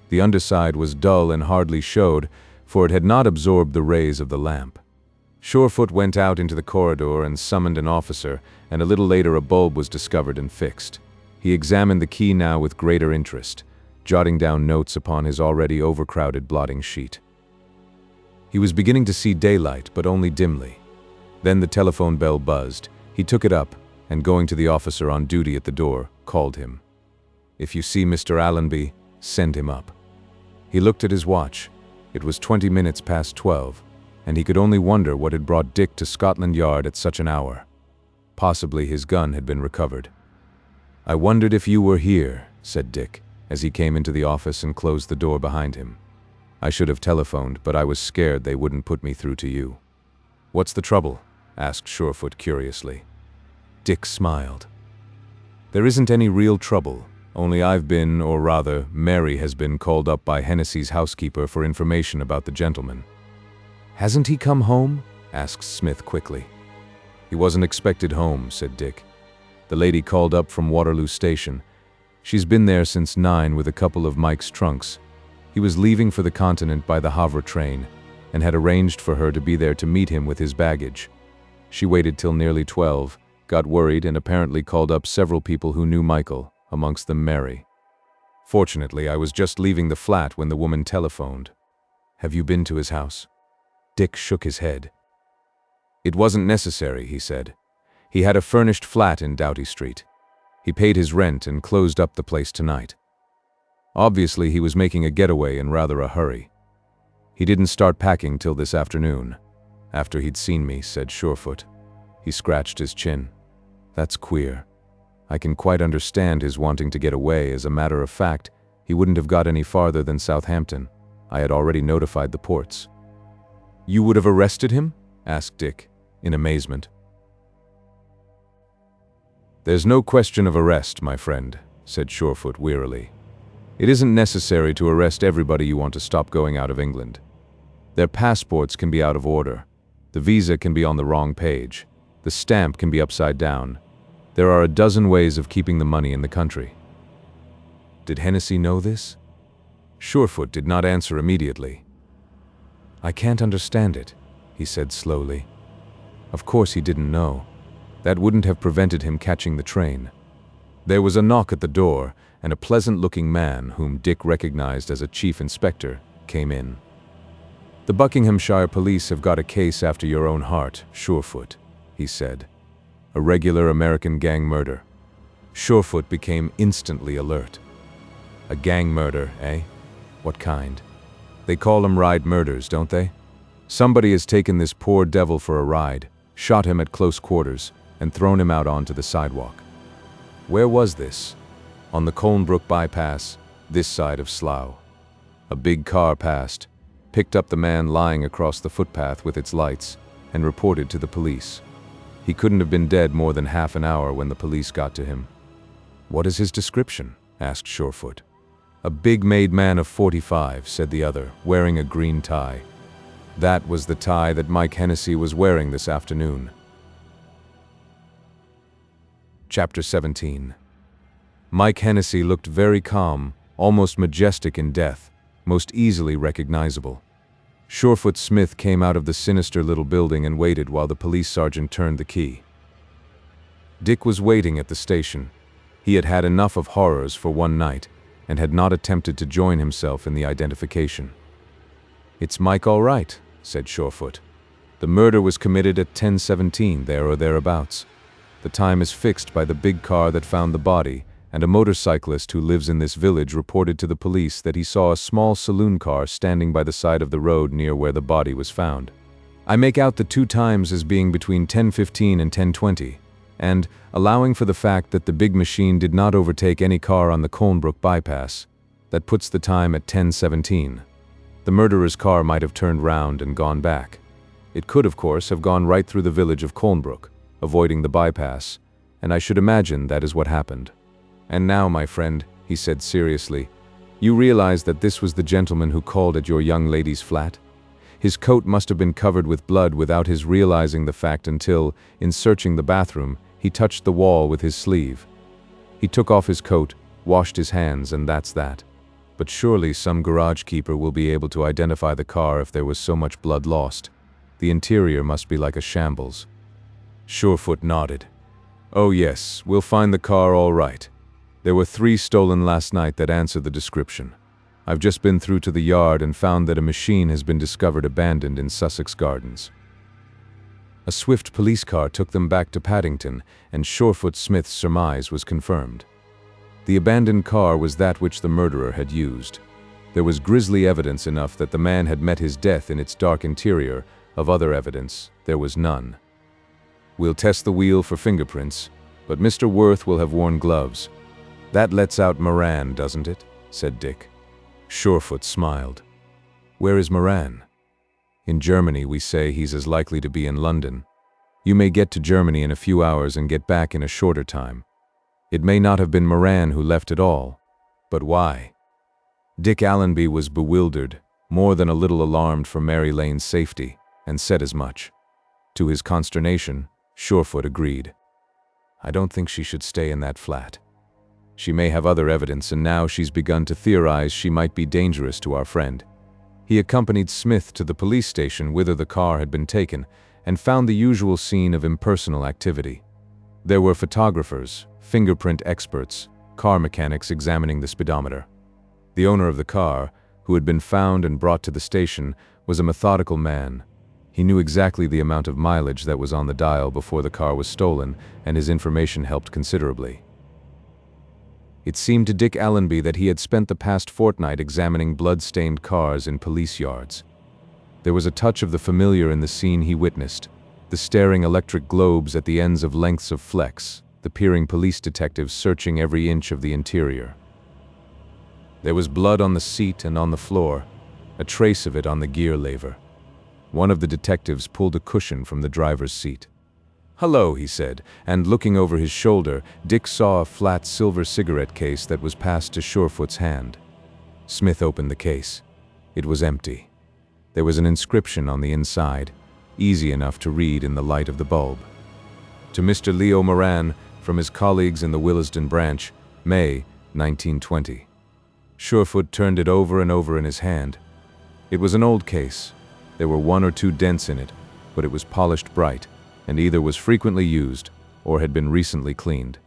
The underside was dull and hardly showed, for it had not absorbed the rays of the lamp. Surefoot went out into the corridor and summoned an officer, and a little later a bulb was discovered and fixed. He examined the key now with greater interest, jotting down notes upon his already overcrowded blotting sheet. He was beginning to see daylight, but only dimly. Then the telephone bell buzzed. He took it up, and going to the officer on duty at the door, called him. "If you see Mr. Allenby, send him up." He looked at his watch. It was 20 minutes past 12, and he could only wonder what had brought Dick to Scotland Yard at such an hour. Possibly his gun had been recovered. "I wondered if you were here," said Dick, as he came into the office and closed the door behind him. "I should have telephoned, but I was scared they wouldn't put me through to you." "What's the trouble?" asked Surefoot curiously. Dick smiled. "There isn't any real trouble, only I've been, or rather, Mary has been called up by Hennessy's housekeeper for information about the gentleman." "Hasn't he come home?" asked Smith quickly. "He wasn't expected home," said Dick. "The lady called up from Waterloo Station. She's been there since 9 with a couple of Mike's trunks. He was leaving for the continent by the Havre train, and had arranged for her to be there to meet him with his baggage. She waited till nearly 12, got worried, and apparently called up several people who knew Michael, amongst them Mary. Fortunately, I was just leaving the flat when the woman telephoned." "Have you been to his house?" Dick shook his head. "It wasn't necessary," he said. "He had a furnished flat in Doughty Street. He paid his rent and closed up the place tonight. Obviously, he was making a getaway in rather a hurry. He didn't start packing till this afternoon, after he'd seen me," said Surefoot. He scratched his chin. "That's queer. I can quite understand his wanting to get away. As a matter of fact, he wouldn't have got any farther than Southampton. I had already notified the ports." "You would have arrested him?" asked Dick, in amazement. "There's no question of arrest, my friend," said Surefoot wearily. "It isn't necessary to arrest everybody you want to stop going out of England. Their passports can be out of order. The visa can be on the wrong page. The stamp can be upside down. There are a dozen ways of keeping the money in the country." Did Hennessy know this? Surefoot did not answer immediately. "I can't understand it," he said slowly. "Of course he didn't know. That wouldn't have prevented him catching the train. There was a knock at the door, and a pleasant-looking man, whom Dick recognized as a chief inspector, came in. "The Buckinghamshire police have got a case after your own heart, Surefoot," he said. "A regular American gang murder." Surefoot became instantly alert. "A gang murder, eh? What kind? They call them ride murders, don't they? Somebody has taken this poor devil for a ride, shot him at close quarters, and thrown him out onto the sidewalk." "Where was this?" "On the Colnbrook bypass, this side of Slough. A big car passed, picked up the man lying across the footpath with its lights, and reported to the police. He couldn't have been dead more than half an hour when the police got to him." "What is his description?" asked Surefoot. "A big-made man of 45, said the other, wearing a green tie. That was the tie that Mike Hennessy was wearing this afternoon." Chapter 17. Mike Hennessy looked very calm, almost majestic in death, most easily recognizable. Surefoot Smith came out of the sinister little building and waited while the police sergeant turned the key. Dick was waiting at the station. He had had enough of horrors for one night, and had not attempted to join himself in the identification. "It's Mike all right," said Surefoot. "The murder was committed at 10:17 there or thereabouts. The time is fixed by the big car that found the body, and a motorcyclist who lives in this village reported to the police that he saw a small saloon car standing by the side of the road near where the body was found. I make out the two times as being between 10:15 and 10:20, and, allowing for the fact that the big machine did not overtake any car on the Colnbrook bypass, that puts the time at 10:17. The murderer's car might have turned round and gone back. It could, of course, have gone right through the village of Colnbrook, avoiding the bypass, and I should imagine that is what happened. And now, my friend," he said seriously, "you realize that this was the gentleman who called at your young lady's flat? His coat must have been covered with blood without his realizing the fact until, in searching the bathroom, he touched the wall with his sleeve. He took off his coat, washed his hands, and that's that. But surely some garage keeper will be able to identify the car if there was so much blood lost. The interior must be like a shambles." Surefoot nodded. "Oh yes, we'll find the car all right. There were 3 stolen last night that answer the description. I've just been through to the yard and found that a machine has been discovered abandoned in Sussex Gardens." A swift police car took them back to Paddington, and Surefoot Smith's surmise was confirmed. The abandoned car was that which the murderer had used. There was grisly evidence enough that the man had met his death in its dark interior. Of other evidence, there was none. "We'll test the wheel for fingerprints, but Mr. Worth will have worn gloves. That lets out Moran, doesn't it?" said Dick. Surefoot smiled. "Where is Moran?" "In Germany, we say he's as likely to be in London. You may get to Germany in a few hours and get back in a shorter time. It may not have been Moran who left at all. But why?" Dick Allenby was bewildered, more than a little alarmed for Mary Lane's safety, and said as much. To his consternation, Surefoot agreed. "I don't think she should stay in that flat. She may have other evidence, and now she's begun to theorize she might be dangerous to our friend." He accompanied Smith to the police station whither the car had been taken, and found the usual scene of impersonal activity. There were photographers, fingerprint experts, car mechanics examining the speedometer. The owner of the car, who had been found and brought to the station, was a methodical man. He knew exactly the amount of mileage that was on the dial before the car was stolen, and his information helped considerably. It seemed to Dick Allenby that he had spent the past fortnight examining blood-stained cars in police yards. There was a touch of the familiar in the scene he witnessed, the staring electric globes at the ends of lengths of flex, the peering police detectives searching every inch of the interior. There was blood on the seat and on the floor, a trace of it on the gear lever. One of the detectives pulled a cushion from the driver's seat. "Hello," he said, and looking over his shoulder, Dick saw a flat silver cigarette case that was passed to Surefoot's hand. Smith opened the case. It was empty. There was an inscription on the inside, easy enough to read in the light of the bulb. "To Mr. Leo Moran, from his colleagues in the Willesden branch, May, 1920. Surefoot turned it over and over in his hand. It was an old case. There were 1 or 2 dents in it, but it was polished bright, and either was frequently used or had been recently cleaned.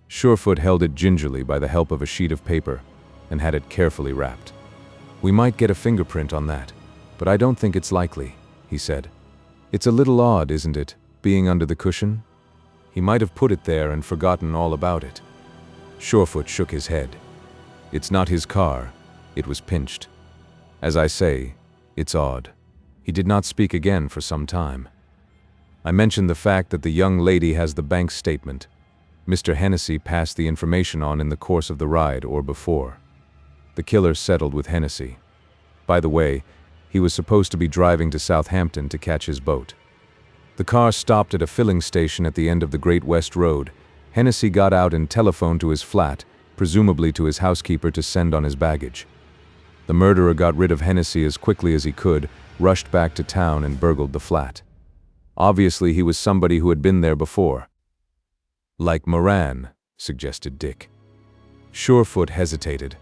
Surefoot held it gingerly by the help of a sheet of paper and had it carefully wrapped. "We might get a fingerprint on that, but I don't think it's likely," he said. "It's a little odd, isn't it, being under the cushion? He might have put it there and forgotten all about it." Surefoot shook his head. "It's not his car. It was pinched. As I say, it's odd." He did not speak again for some time. I mentioned the fact that the young lady has the bank statement. Mr. Hennessy passed the information on in the course of the ride or before. The killer settled with Hennessy. By the way, he was supposed to be driving to Southampton to catch his boat. The car stopped at a filling station at the end of the Great West Road. Hennessy got out and telephoned to his flat, presumably to his housekeeper to send on his baggage. The murderer got rid of Hennessy as quickly as he could, rushed back to town and burgled the flat. Obviously, he was somebody who had been there before. "Like Moran," suggested Dick. Surefoot hesitated.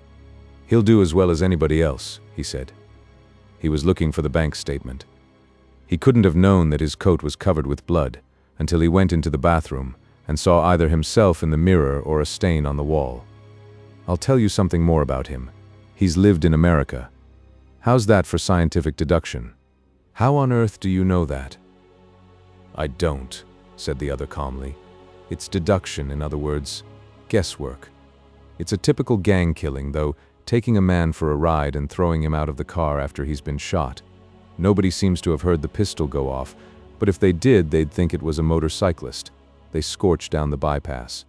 "He'll do as well as anybody else," he said. He was looking for the bank statement. He couldn't have known that his coat was covered with blood until he went into the bathroom and saw either himself in the mirror or a stain on the wall. "I'll tell you something more about him. He's lived in America. How's that for scientific deduction?" "How on earth do you know that?" "I don't," said the other calmly. "It's deduction, in other words, guesswork. It's a typical gang killing, though, taking a man for a ride and throwing him out of the car after he's been shot. Nobody seems to have heard the pistol go off, but if they did, they'd think it was a motorcyclist. They scorched down the bypass."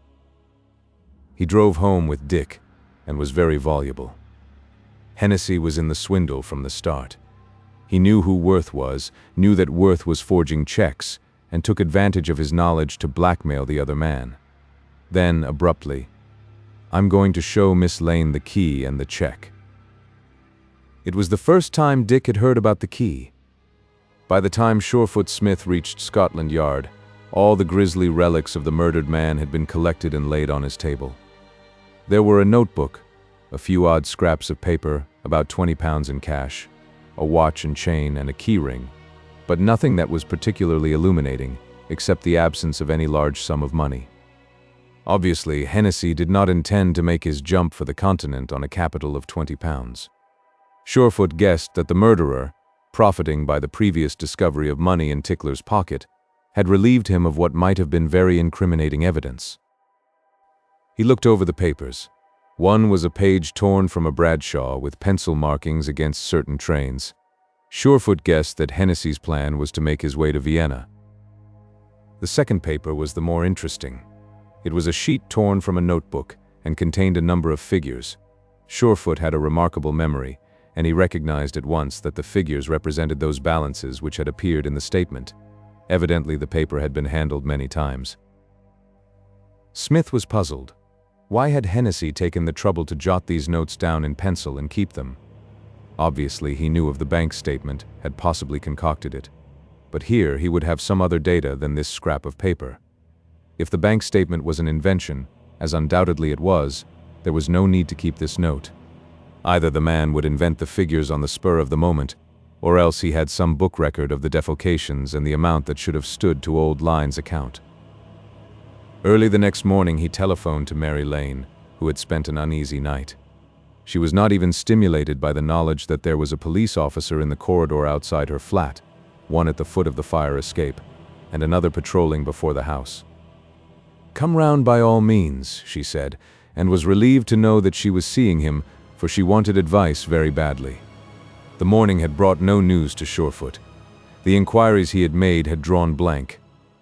He drove home with Dick and was very voluble. Hennessy was in the swindle from the start. He knew who Worth was, knew that Worth was forging checks, and took advantage of his knowledge to blackmail the other man. Then, abruptly, "I'm going to show Miss Lane the key and the check." It was the first time Dick had heard about the key. By the time Surefoot Smith reached Scotland Yard, all the grisly relics of the murdered man had been collected and laid on his table. There were a notebook, a few odd scraps of paper, about £20 in cash, a watch and chain, and a key ring, but nothing that was particularly illuminating, except the absence of any large sum of money. Obviously, Hennessy did not intend to make his jump for the continent on a capital of £20. Surefoot guessed that the murderer, profiting by the previous discovery of money in Tickler's pocket, had relieved him of what might have been very incriminating evidence. He looked over the papers. One was a page torn from a Bradshaw with pencil markings against certain trains. Surefoot guessed that Hennessy's plan was to make his way to Vienna. The second paper was the more interesting. It was a sheet torn from a notebook and contained a number of figures. Surefoot had a remarkable memory, and he recognized at once that the figures represented those balances which had appeared in the statement. Evidently, the paper had been handled many times. Smith was puzzled. Why had Hennessy taken the trouble to jot these notes down in pencil and keep them? Obviously, he knew of the bank statement, had possibly concocted it. But here he would have some other data than this scrap of paper. If the bank statement was an invention, as undoubtedly it was, there was no need to keep this note. Either the man would invent the figures on the spur of the moment, or else he had some book record of the defalcations and the amount that should have stood to old Lyne's account. Early the next morning he telephoned to Mary Lane, who had spent an uneasy night. She was not even stimulated by the knowledge that there was a police officer in the corridor outside her flat, one at the foot of the fire escape, and another patrolling before the house. "Come round by all means," she said, and was relieved to know that she was seeing him, for she wanted advice very badly. The morning had brought no news to Surefoot. The inquiries he had made had drawn blank.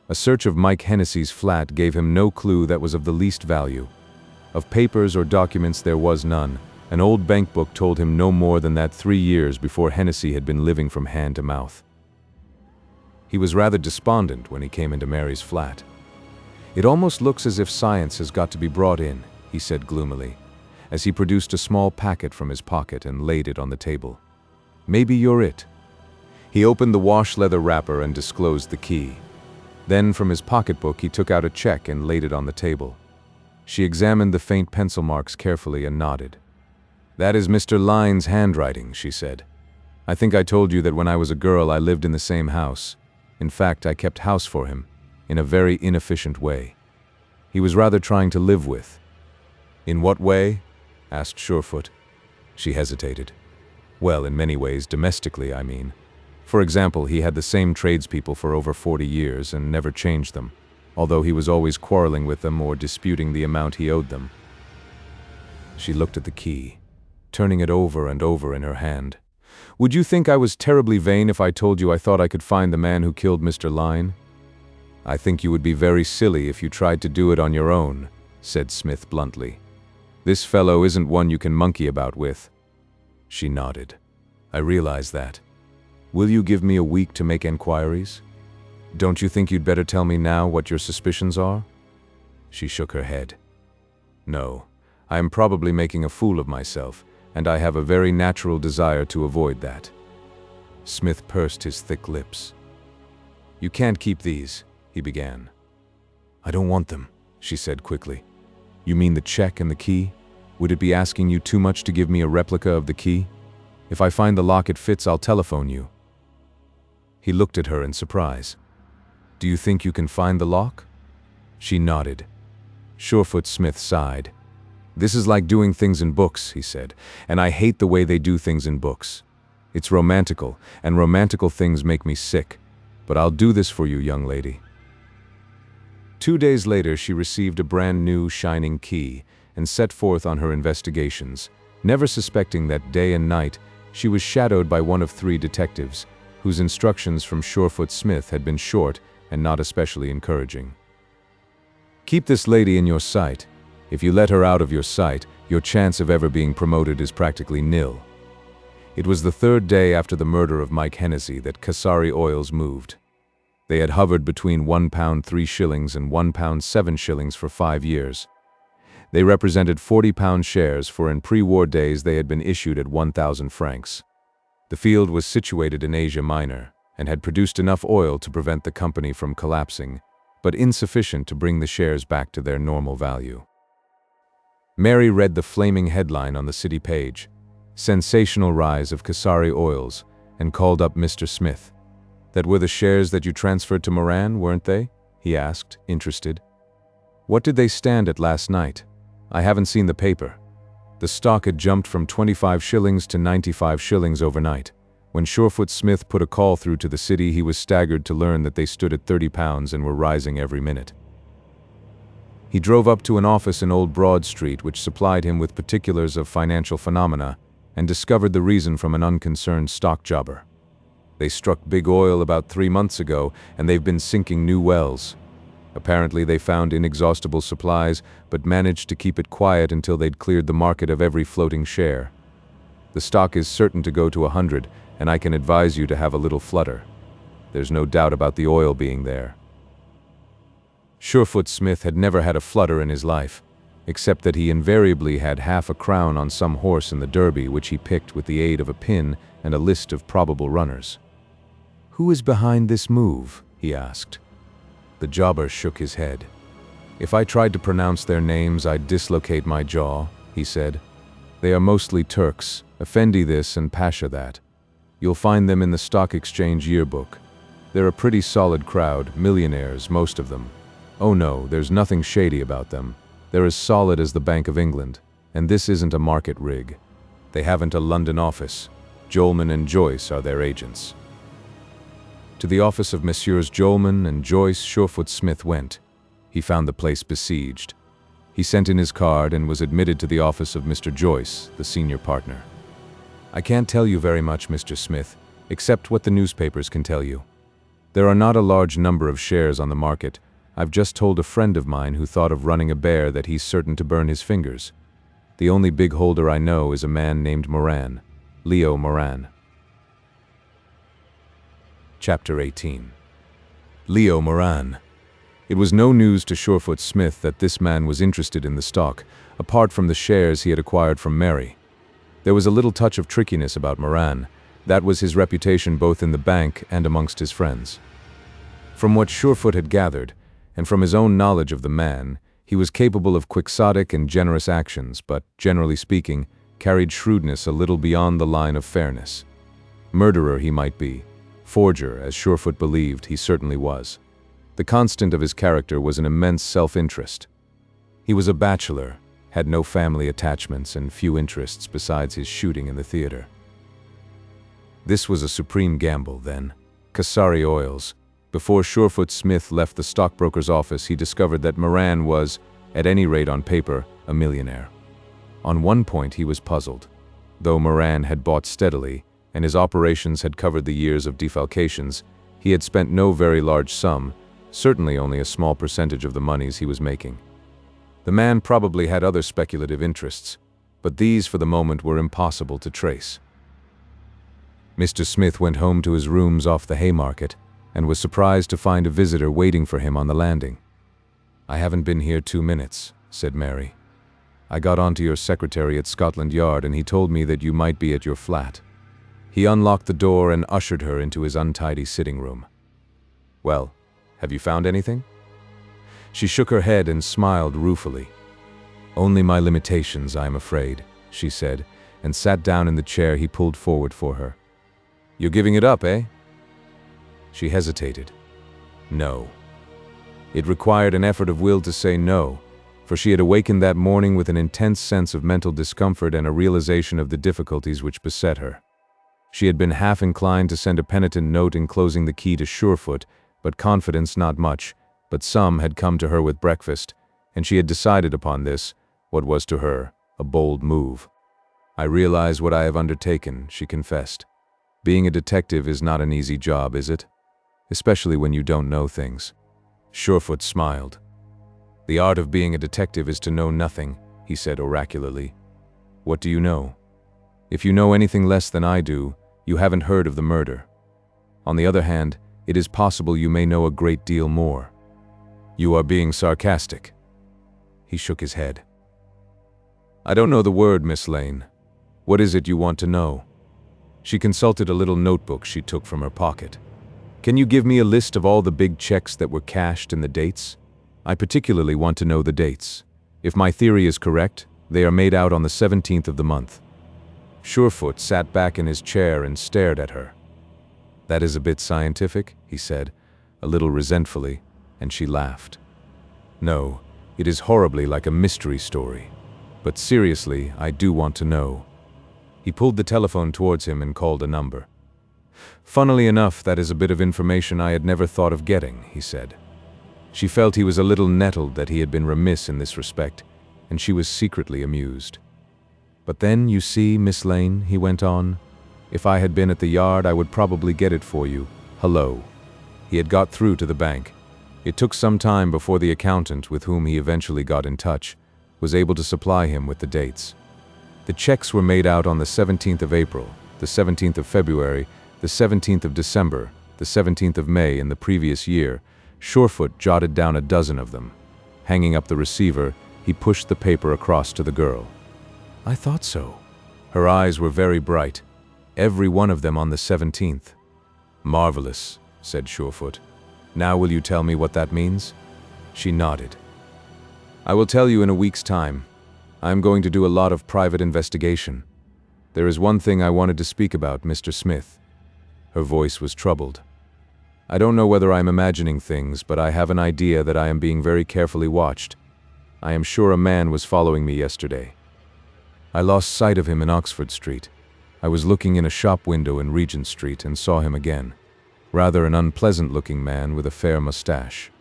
A search of Mike Hennessy's flat gave him no clue that was of the least value. Of papers or documents there was none. An old bank book told him no more than that 3 years before Hennessy had been living from hand to mouth. He was rather despondent when he came into Mary's flat. "It almost looks as if science has got to be brought in," he said gloomily, as he produced a small packet from his pocket and laid it on the table. "Maybe you're it." He opened the wash-leather wrapper and disclosed the key. Then from his pocketbook he took out a check and laid it on the table. She examined the faint pencil marks carefully and nodded. "That is Mr. Lyne's handwriting," she said. "I think I told you that when I was a girl I lived in the same house. In fact, I kept house for him, in a very inefficient way." he was rather trying to live with. "In what way?" asked Surefoot. She hesitated. "Well, in many ways, domestically, I mean. For example, he had the same tradespeople for over 40 years and never changed them, although he was always quarreling with them or disputing the amount he owed them." She looked at the key, turning it over and over in her hand. "Would you think I was terribly vain if I told you I thought I could find the man who killed Mr. Lyne?" "I think you would be very silly if you tried to do it on your own," said Smith bluntly. "This fellow isn't one you can monkey about with." She nodded. "I realize that. Will you give me a week to make enquiries? Don't you think you'd better tell me now what your suspicions are?" She shook her head. "No, I am probably making a fool of myself, and I have a very natural desire to avoid that." Smith pursed his thick lips. "You can't keep these," he began. "I don't want them," she said quickly. "You mean the check and the key? Would it be asking you too much to give me a replica of the key? If I find the lock it fits, I'll telephone you." He looked at her in surprise. "Do you think you can find the lock?" She nodded. Surefoot Smith sighed. "This is like doing things in books," he said, "and I hate the way they do things in books. It's romantical, and romantical things make me sick. But I'll do this for you, young lady." 2 days later, she received a brand new, shining key and set forth on her investigations, never suspecting that day and night she was shadowed by one of 3 detectives, whose instructions from Surefoot Smith had been short and not especially encouraging. "Keep this lady in your sight. If you let her out of your sight, your chance of ever being promoted is practically nil." It was the 3rd day after the murder of Mike Hennessy that Kasari Oils moved. They had hovered between £1 3 and £1 7 for 5 years. They represented £40 shares, for in pre-war days they had been issued at 1,000 francs. The field was situated in Asia Minor and had produced enough oil to prevent the company from collapsing, but insufficient to bring the shares back to their normal value. Mary read the flaming headline on the city page, "Sensational Rise of Kasari Oils," and called up Mr. Smith. "That were the shares that you transferred to Moran, weren't they?" he asked, interested. "What did they stand at last night? I haven't seen the paper." The stock had jumped from 25 shillings to 95 shillings overnight. When Surefoot Smith put a call through to the city, he was staggered to learn that they stood at £30 and were rising every minute. He drove up to an office in Old Broad Street which supplied him with particulars of financial phenomena and discovered the reason from an unconcerned stock jobber. "They struck big oil about 3 months ago, and they've been sinking new wells. Apparently they found inexhaustible supplies, but managed to keep it quiet until they'd cleared the market of every floating share. The stock is certain to go to 100, and I can advise you to have a little flutter. There's no doubt about the oil being there." Surefoot Smith had never had a flutter in his life, except that he invariably had half a crown on some horse in the Derby which he picked with the aid of a pin and a list of probable runners. "Who is behind this move?" he asked. The jobber shook his head. "If I tried to pronounce their names, I'd dislocate my jaw," he said. "They are mostly Turks, Effendi this and Pasha that. You'll find them in the Stock Exchange yearbook. They're a pretty solid crowd, millionaires, most of them. Oh no, there's nothing shady about them. They're as solid as the Bank of England, and this isn't a market rig. They haven't a London office. Jolman and Joyce are their agents." To the office of Messrs. Jolman and Joyce, Surefoot Smith went. He found the place besieged. He sent in his card and was admitted to the office of Mr. Joyce, the senior partner. "I can't tell you very much, Mr. Smith, except what the newspapers can tell you. There are not a large number of shares on the market. I've just told a friend of mine who thought of running a bear that he's certain to burn his fingers. The only big holder I know is a man named Moran, Leo Moran." Chapter 18. Leo Moran. It was no news to Surefoot Smith that this man was interested in the stock, apart from the shares he had acquired from Mary. There was a little touch of trickiness about Moran. That was his reputation both in the bank and amongst his friends. From what Surefoot had gathered, and from his own knowledge of the man, he was capable of quixotic and generous actions, but, generally speaking, carried shrewdness a little beyond the line of fairness. Murderer he might be. Forger, as Surefoot believed, he certainly was. The constant of his character was an immense self-interest. He was a bachelor, had no family attachments and few interests besides his shooting in the theater. This was a supreme gamble, then. Kasari Oils. Before Surefoot Smith left the stockbroker's office, he discovered that Moran was, at any rate on paper, a millionaire. On one point he was puzzled. Though Moran had bought steadily, and his operations had covered the years of defalcations, he had spent no very large sum, certainly only a small percentage of the monies he was making. The man probably had other speculative interests, but these for the moment were impossible to trace. Mr. Smith went home to his rooms off the Haymarket, and was surprised to find a visitor waiting for him on the landing. "I haven't been here 2 minutes," said Mary. "I got on to your secretary at Scotland Yard, and he told me that you might be at your flat." He unlocked the door and ushered her into his untidy sitting room. "Well, have you found anything?" She shook her head and smiled ruefully. "Only my limitations, I am afraid," she said, and sat down in the chair he pulled forward for her. "You're giving it up, eh?" She hesitated. No. It required an effort of will to say no, for she had awakened that morning with an intense sense of mental discomfort and a realization of the difficulties which beset her. She had been half inclined to send a penitent note enclosing the key to Surefoot, but confidence not much, but some had come to her with breakfast, and she had decided upon this, what was to her a bold move. "I realize what I have undertaken," she confessed. "Being a detective is not an easy job, is it? Especially when you don't know things." Surefoot smiled. "The art of being a detective is to know nothing," he said oracularly. "What do you know? If you know anything less than I do, you haven't heard of the murder. On the other hand, it is possible you may know a great deal more." "You are being sarcastic." He shook his head. "I don't know the word, Miss Lane. What is it you want to know?" She consulted a little notebook she took from her pocket. "Can you give me a list of all the big checks that were cashed and the dates? I particularly want to know the dates. If my theory is correct, they are made out on the 17th of the month." Surefoot sat back in his chair and stared at her. "That is a bit scientific," he said, a little resentfully, and she laughed. "No, it is horribly like a mystery story. But seriously, I do want to know." He pulled the telephone towards him and called a number. "Funnily enough, that is a bit of information I had never thought of getting," he said. She felt he was a little nettled that he had been remiss in this respect, and she was secretly amused. "But then, you see, Miss Lane," he went on, "if I had been at the Yard, I would probably get it for you. Hello." He had got through to the bank. It took some time before the accountant, with whom he eventually got in touch, was able to supply him with the dates. The checks were made out on the 17th of April, the 17th of February, the 17th of December, the 17th of May in the previous year. Surefoot jotted down a dozen of them. Hanging up the receiver, he pushed the paper across to the girl. "I thought so." Her eyes were very bright. "Every one of them on the 17th. "Marvelous," said Surefoot. "Now will you tell me what that means?" She nodded. "I will tell you in a week's time. I am going to do a lot of private investigation. There is one thing I wanted to speak about, Mr. Smith." Her voice was troubled. "I don't know whether I am imagining things, but I have an idea that I am being very carefully watched. I am sure a man was following me yesterday. I lost sight of him in Oxford Street. I was looking in a shop window in Regent Street and saw him again. Rather an unpleasant-looking man with a fair mustache."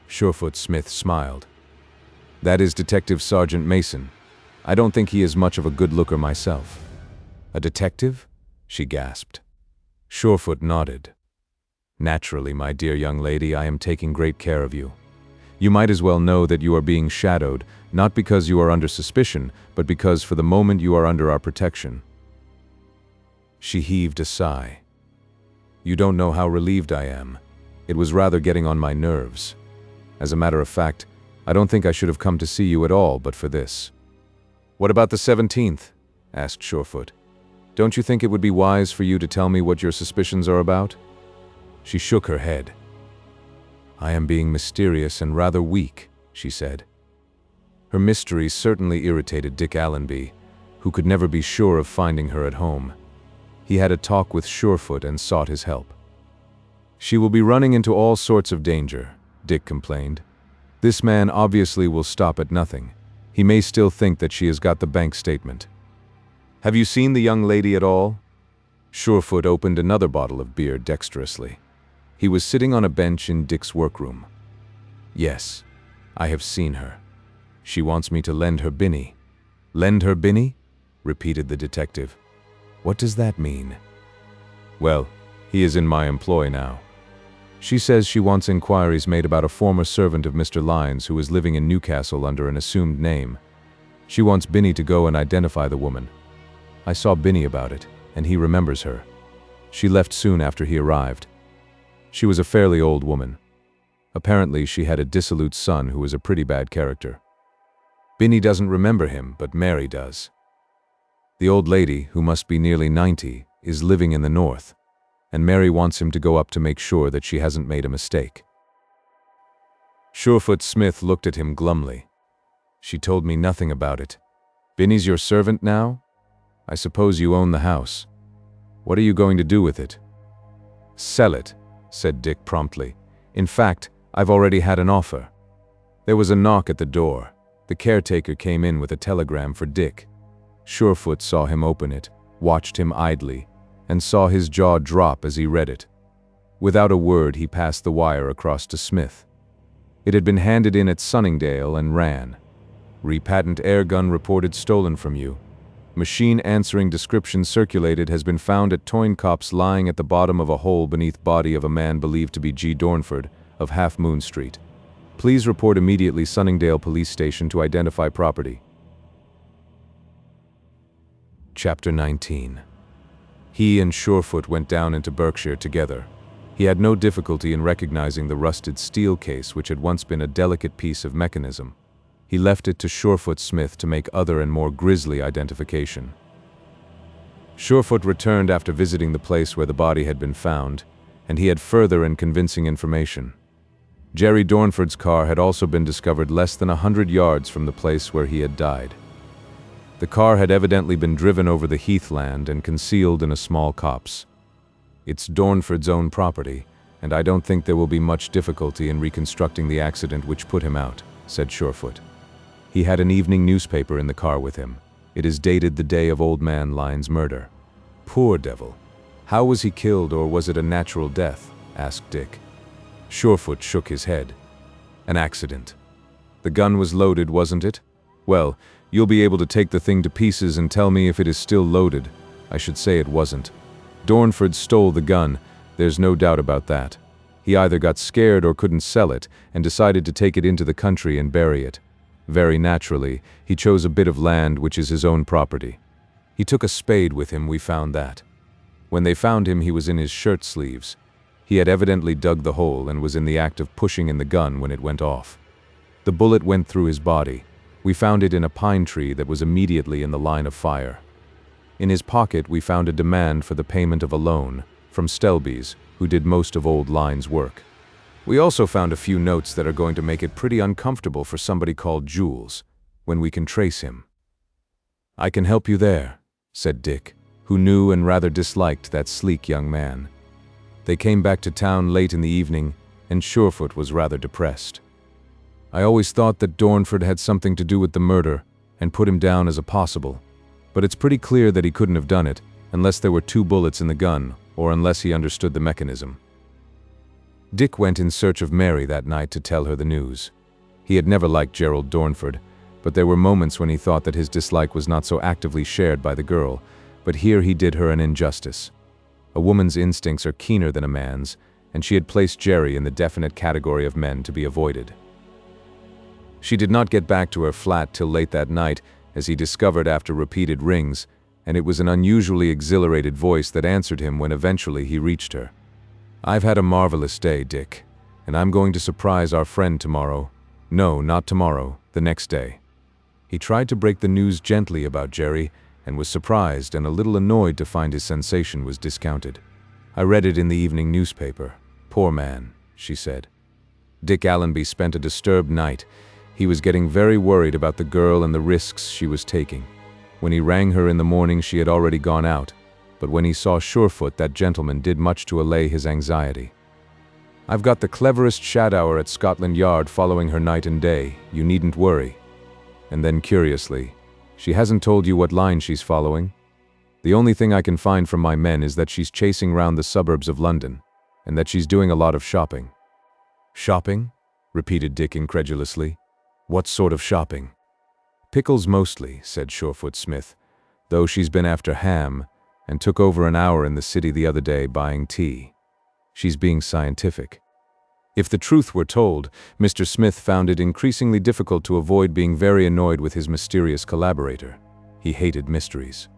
Surefoot Smith smiled. "That is Detective Sergeant Mason. I don't think he is much of a good looker myself." "A detective?" she gasped. Surefoot nodded. "Naturally, my dear young lady, I am taking great care of you. You might as well know that you are being shadowed, not because you are under suspicion, but because for the moment you are under our protection." She heaved a sigh. "You don't know how relieved I am. It was rather getting on my nerves. As a matter of fact, I don't think I should have come to see you at all but for this." "What about the 17th?" asked Surefoot. "Don't you think it would be wise for you to tell me what your suspicions are about?" She shook her head. "I am being mysterious and rather weak," she said. Her mystery certainly irritated Dick Allenby, who could never be sure of finding her at home. He had a talk with Surefoot and sought his help. "She will be running into all sorts of danger," Dick complained. This man obviously will stop at nothing. He may still think that she has got the bank statement. Have you seen the young lady at all? Surefoot opened another bottle of beer dexterously. He was sitting on a bench in Dick's workroom. Yes, I have seen her. She wants me to lend her Binny. Lend her Binny? Repeated the detective. What does that mean? Well, he is in my employ now. She says she wants inquiries made about a former servant of Mr. Lyons who is living in Newcastle under an assumed name. She wants Binny to go and identify the woman. I saw Binny about it, and he remembers her. She left soon after he arrived. She was a fairly old woman. Apparently she had a dissolute son who was a pretty bad character. Binny doesn't remember him, but Mary does. The old lady, who must be nearly 90, is living in the north, and Mary wants him to go up to make sure that she hasn't made a mistake. Surefoot Smith looked at him glumly. She told me nothing about it. Binny's your servant now? I suppose you own the house. What are you going to do with it? Sell it, said Dick promptly. In fact, I've already had an offer. There was a knock at the door. The caretaker came in with a telegram for Dick. Surefoot saw him open it, watched him idly, and saw his jaw drop as he read it. Without a word, he passed the wire across to Smith. It had been handed in at Sunningdale and ran. Repatent air gun reported stolen from you. Machine answering description circulated has been found at Toyne Copse lying at the bottom of a hole beneath body of a man believed to be G. Dornford of Half Moon Street. Please report immediately Sunningdale Police Station to identify property. Chapter 19. He and Surefoot went down into Berkshire together. He had no difficulty in recognizing the rusted steel case which had once been a delicate piece of mechanism. He left it to Surefoot Smith to make other and more grisly identification. Surefoot returned after visiting the place where the body had been found, and he had further and convincing information. Jerry Dornford's car had also been discovered less than 100 yards from the place where he had died. The car had evidently been driven over the heathland and concealed in a small copse. It's Dornford's own property, and I don't think there will be much difficulty in reconstructing the accident which put him out, said Surefoot. He had an evening newspaper in the car with him. It is dated the day of Old Man Lyons' murder. Poor devil. How was he killed, or was it a natural death? Asked Dick. Surefoot shook his head. An accident. The gun was loaded, wasn't it? Well, you'll be able to take the thing to pieces and tell me if it is still loaded. I should say it wasn't. Dornford stole the gun, there's no doubt about that. He either got scared or couldn't sell it, and decided to take it into the country and bury it. Very naturally, he chose a bit of land which is his own property. He took a spade with him, we found that. When they found him, he was in his shirt sleeves. He had evidently dug the hole and was in the act of pushing in the gun when it went off. The bullet went through his body. We found it in a pine tree that was immediately in the line of fire. In his pocket, we found a demand for the payment of a loan from Stelby's, who did most of Old Lyons' work. We also found a few notes that are going to make it pretty uncomfortable for somebody called Jules, when we can trace him. I can help you there, said Dick, who knew and rather disliked that sleek young man. They came back to town late in the evening, and Surefoot was rather depressed. I always thought that Dornford had something to do with the murder, and put him down as a possible, but it's pretty clear that he couldn't have done it, unless there were 2 bullets in the gun, or unless he understood the mechanism. Dick went in search of Mary that night to tell her the news. He had never liked Gerald Dornford, but there were moments when he thought that his dislike was not so actively shared by the girl, but here he did her an injustice. A woman's instincts are keener than a man's, and she had placed Jerry in the definite category of men to be avoided. She did not get back to her flat till late that night, as he discovered after repeated rings, and it was an unusually exhilarated voice that answered him when eventually he reached her. I've had a marvelous day, Dick, and I'm going to surprise our friend tomorrow. No, not tomorrow, the next day. He tried to break the news gently about Jerry, and was surprised and a little annoyed to find his sensation was discounted. I read it in the evening newspaper. Poor man, she said. Dick Allenby spent a disturbed night. He was getting very worried about the girl and the risks she was taking. When he rang her in the morning, she had already gone out, but when he saw Surefoot, that gentleman did much to allay his anxiety. I've got the cleverest shadower at Scotland Yard following her night and day, you needn't worry. And then curiously, she hasn't told you what line she's following? The only thing I can find from my men is that she's chasing round the suburbs of London, and that she's doing a lot of shopping. Shopping? Repeated Dick incredulously. What sort of shopping? Pickles mostly, said Surefoot Smith, though she's been after ham, and took over an hour in the city the other day buying tea. She's being scientific. If the truth were told, Mr. Smith found it increasingly difficult to avoid being very annoyed with his mysterious collaborator. He hated mysteries.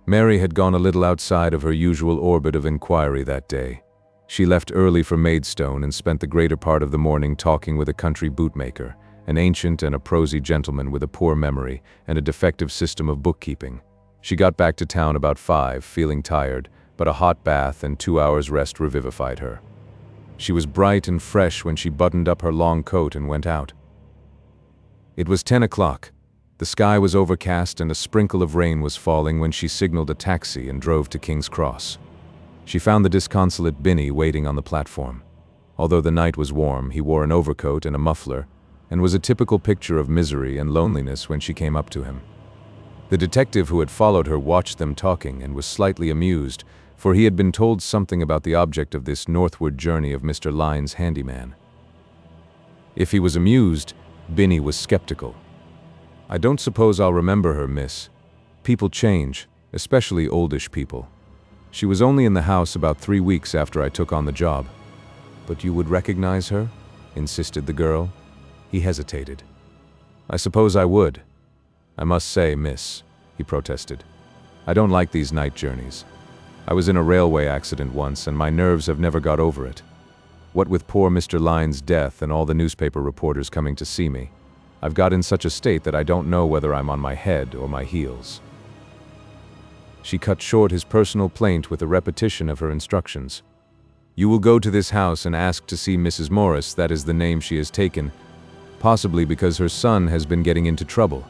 Mary had gone a little outside of her usual orbit of inquiry that day. She left early for Maidstone and spent the greater part of the morning talking with a country bootmaker, an ancient and a prosy gentleman with a poor memory and a defective system of bookkeeping. She got back to town about 5, feeling tired, but a hot bath and 2 hours' rest revivified her. She was bright and fresh when she buttoned up her long coat and went out. It was 10 o'clock. The sky was overcast and a sprinkle of rain was falling when she signaled a taxi and drove to King's Cross. She found the disconsolate Binny waiting on the platform. Although the night was warm, he wore an overcoat and a muffler, and was a typical picture of misery and loneliness when she came up to him. The detective who had followed her watched them talking and was slightly amused, for he had been told something about the object of this northward journey of Mr. Lyne's handyman. If he was amused, Binny was skeptical. "I don't suppose I'll remember her, miss. People change, especially oldish people. She was only in the house about 3 weeks after I took on the job." "But you would recognize her?" insisted the girl. He hesitated. "I suppose I would. I must say, miss," he protested, "I don't like these night journeys. I was in a railway accident once and my nerves have never got over it. What with poor Mr. Lyne's death and all the newspaper reporters coming to see me, I've got in such a state that I don't know whether I'm on my head or my heels." She cut short his personal plaint with a repetition of her instructions. "You will go to this house and ask to see Mrs. Morris, that is the name she has taken, possibly because her son has been getting into trouble.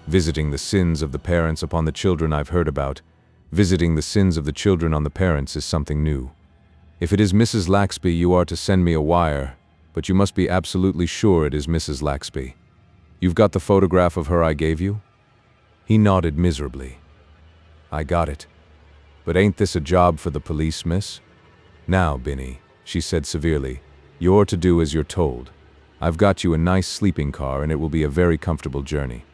Visiting the sins of the parents upon the children I've heard about. Visiting the sins of the children on the parents is something new. If it is Mrs. Laxby, you are to send me a wire, but you must be absolutely sure it is Mrs. Laxby. You've got the photograph of her I gave you?" He nodded miserably. "I got it. But ain't this a job for the police, miss?" "Now, Binny," she said severely, "you're to do as you're told. I've got you a nice sleeping car and it will be a very comfortable journey."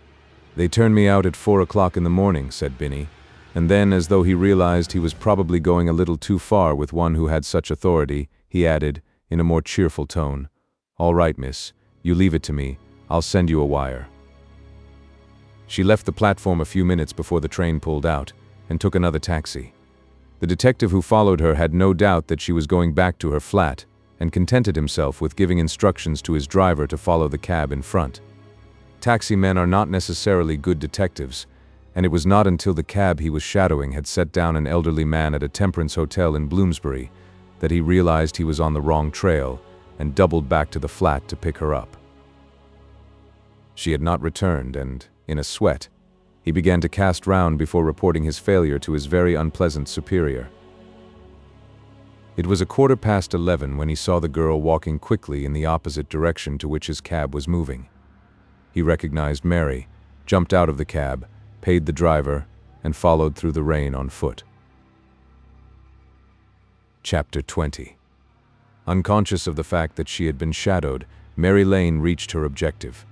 "They turned me out at 4 o'clock in the morning," said Binny, and then, as though he realized he was probably going a little too far with one who had such authority, he added, in a more cheerful tone, "All right, miss, you leave it to me. I'll send you a wire." She left the platform a few minutes before the train pulled out, and took another taxi. The detective who followed her had no doubt that she was going back to her flat, and contented himself with giving instructions to his driver to follow the cab in front. Taxi men are not necessarily good detectives, and it was not until the cab he was shadowing had set down an elderly man at a temperance hotel in Bloomsbury that he realized he was on the wrong trail and doubled back to the flat to pick her up. She had not returned, and, in a sweat, he began to cast round before reporting his failure to his very unpleasant superior. It was 11:15 when he saw the girl walking quickly in the opposite direction to which his cab was moving. He recognized Mary, jumped out of the cab, paid the driver, and followed through the rain on foot. Chapter 20. Unconscious of the fact that she had been shadowed, Mary Lane reached her objective.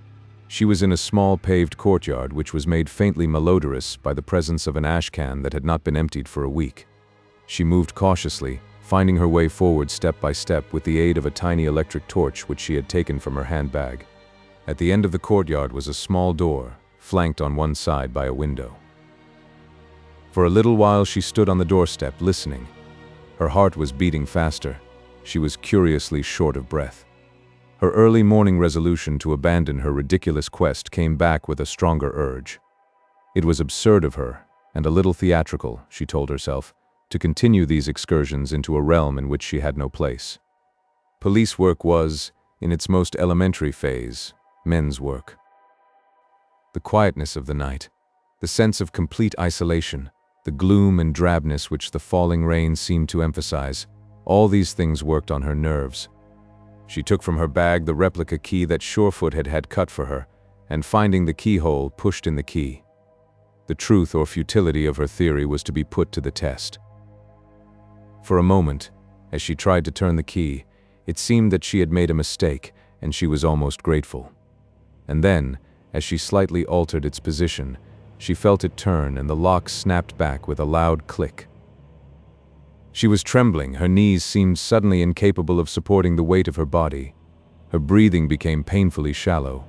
She was in a small paved courtyard which was made faintly malodorous by the presence of an ash can that had not been emptied for a week. She moved cautiously, finding her way forward step by step with the aid of a tiny electric torch which she had taken from her handbag. At the end of the courtyard was a small door, flanked on one side by a window. For a little while she stood on the doorstep, listening. Her heart was beating faster. She was curiously short of breath. Her early morning resolution to abandon her ridiculous quest came back with a stronger urge. It was absurd of her, and a little theatrical, she told herself, to continue these excursions into a realm in which she had no place. Police work was, in its most elementary phase, men's work. The quietness of the night, the sense of complete isolation, the gloom and drabness which the falling rain seemed to emphasize, All these things worked on her nerves. She took from her bag the replica key that Surefoot had had cut for her, and finding the keyhole, pushed in the key. The truth or futility of her theory was to be put to the test. For a moment, as she tried to turn the key, it seemed that she had made a mistake, and she was almost grateful. And then, as she slightly altered its position, she felt it turn and the lock snapped back with a loud click. She was trembling, her knees seemed suddenly incapable of supporting the weight of her body. Her breathing became painfully shallow.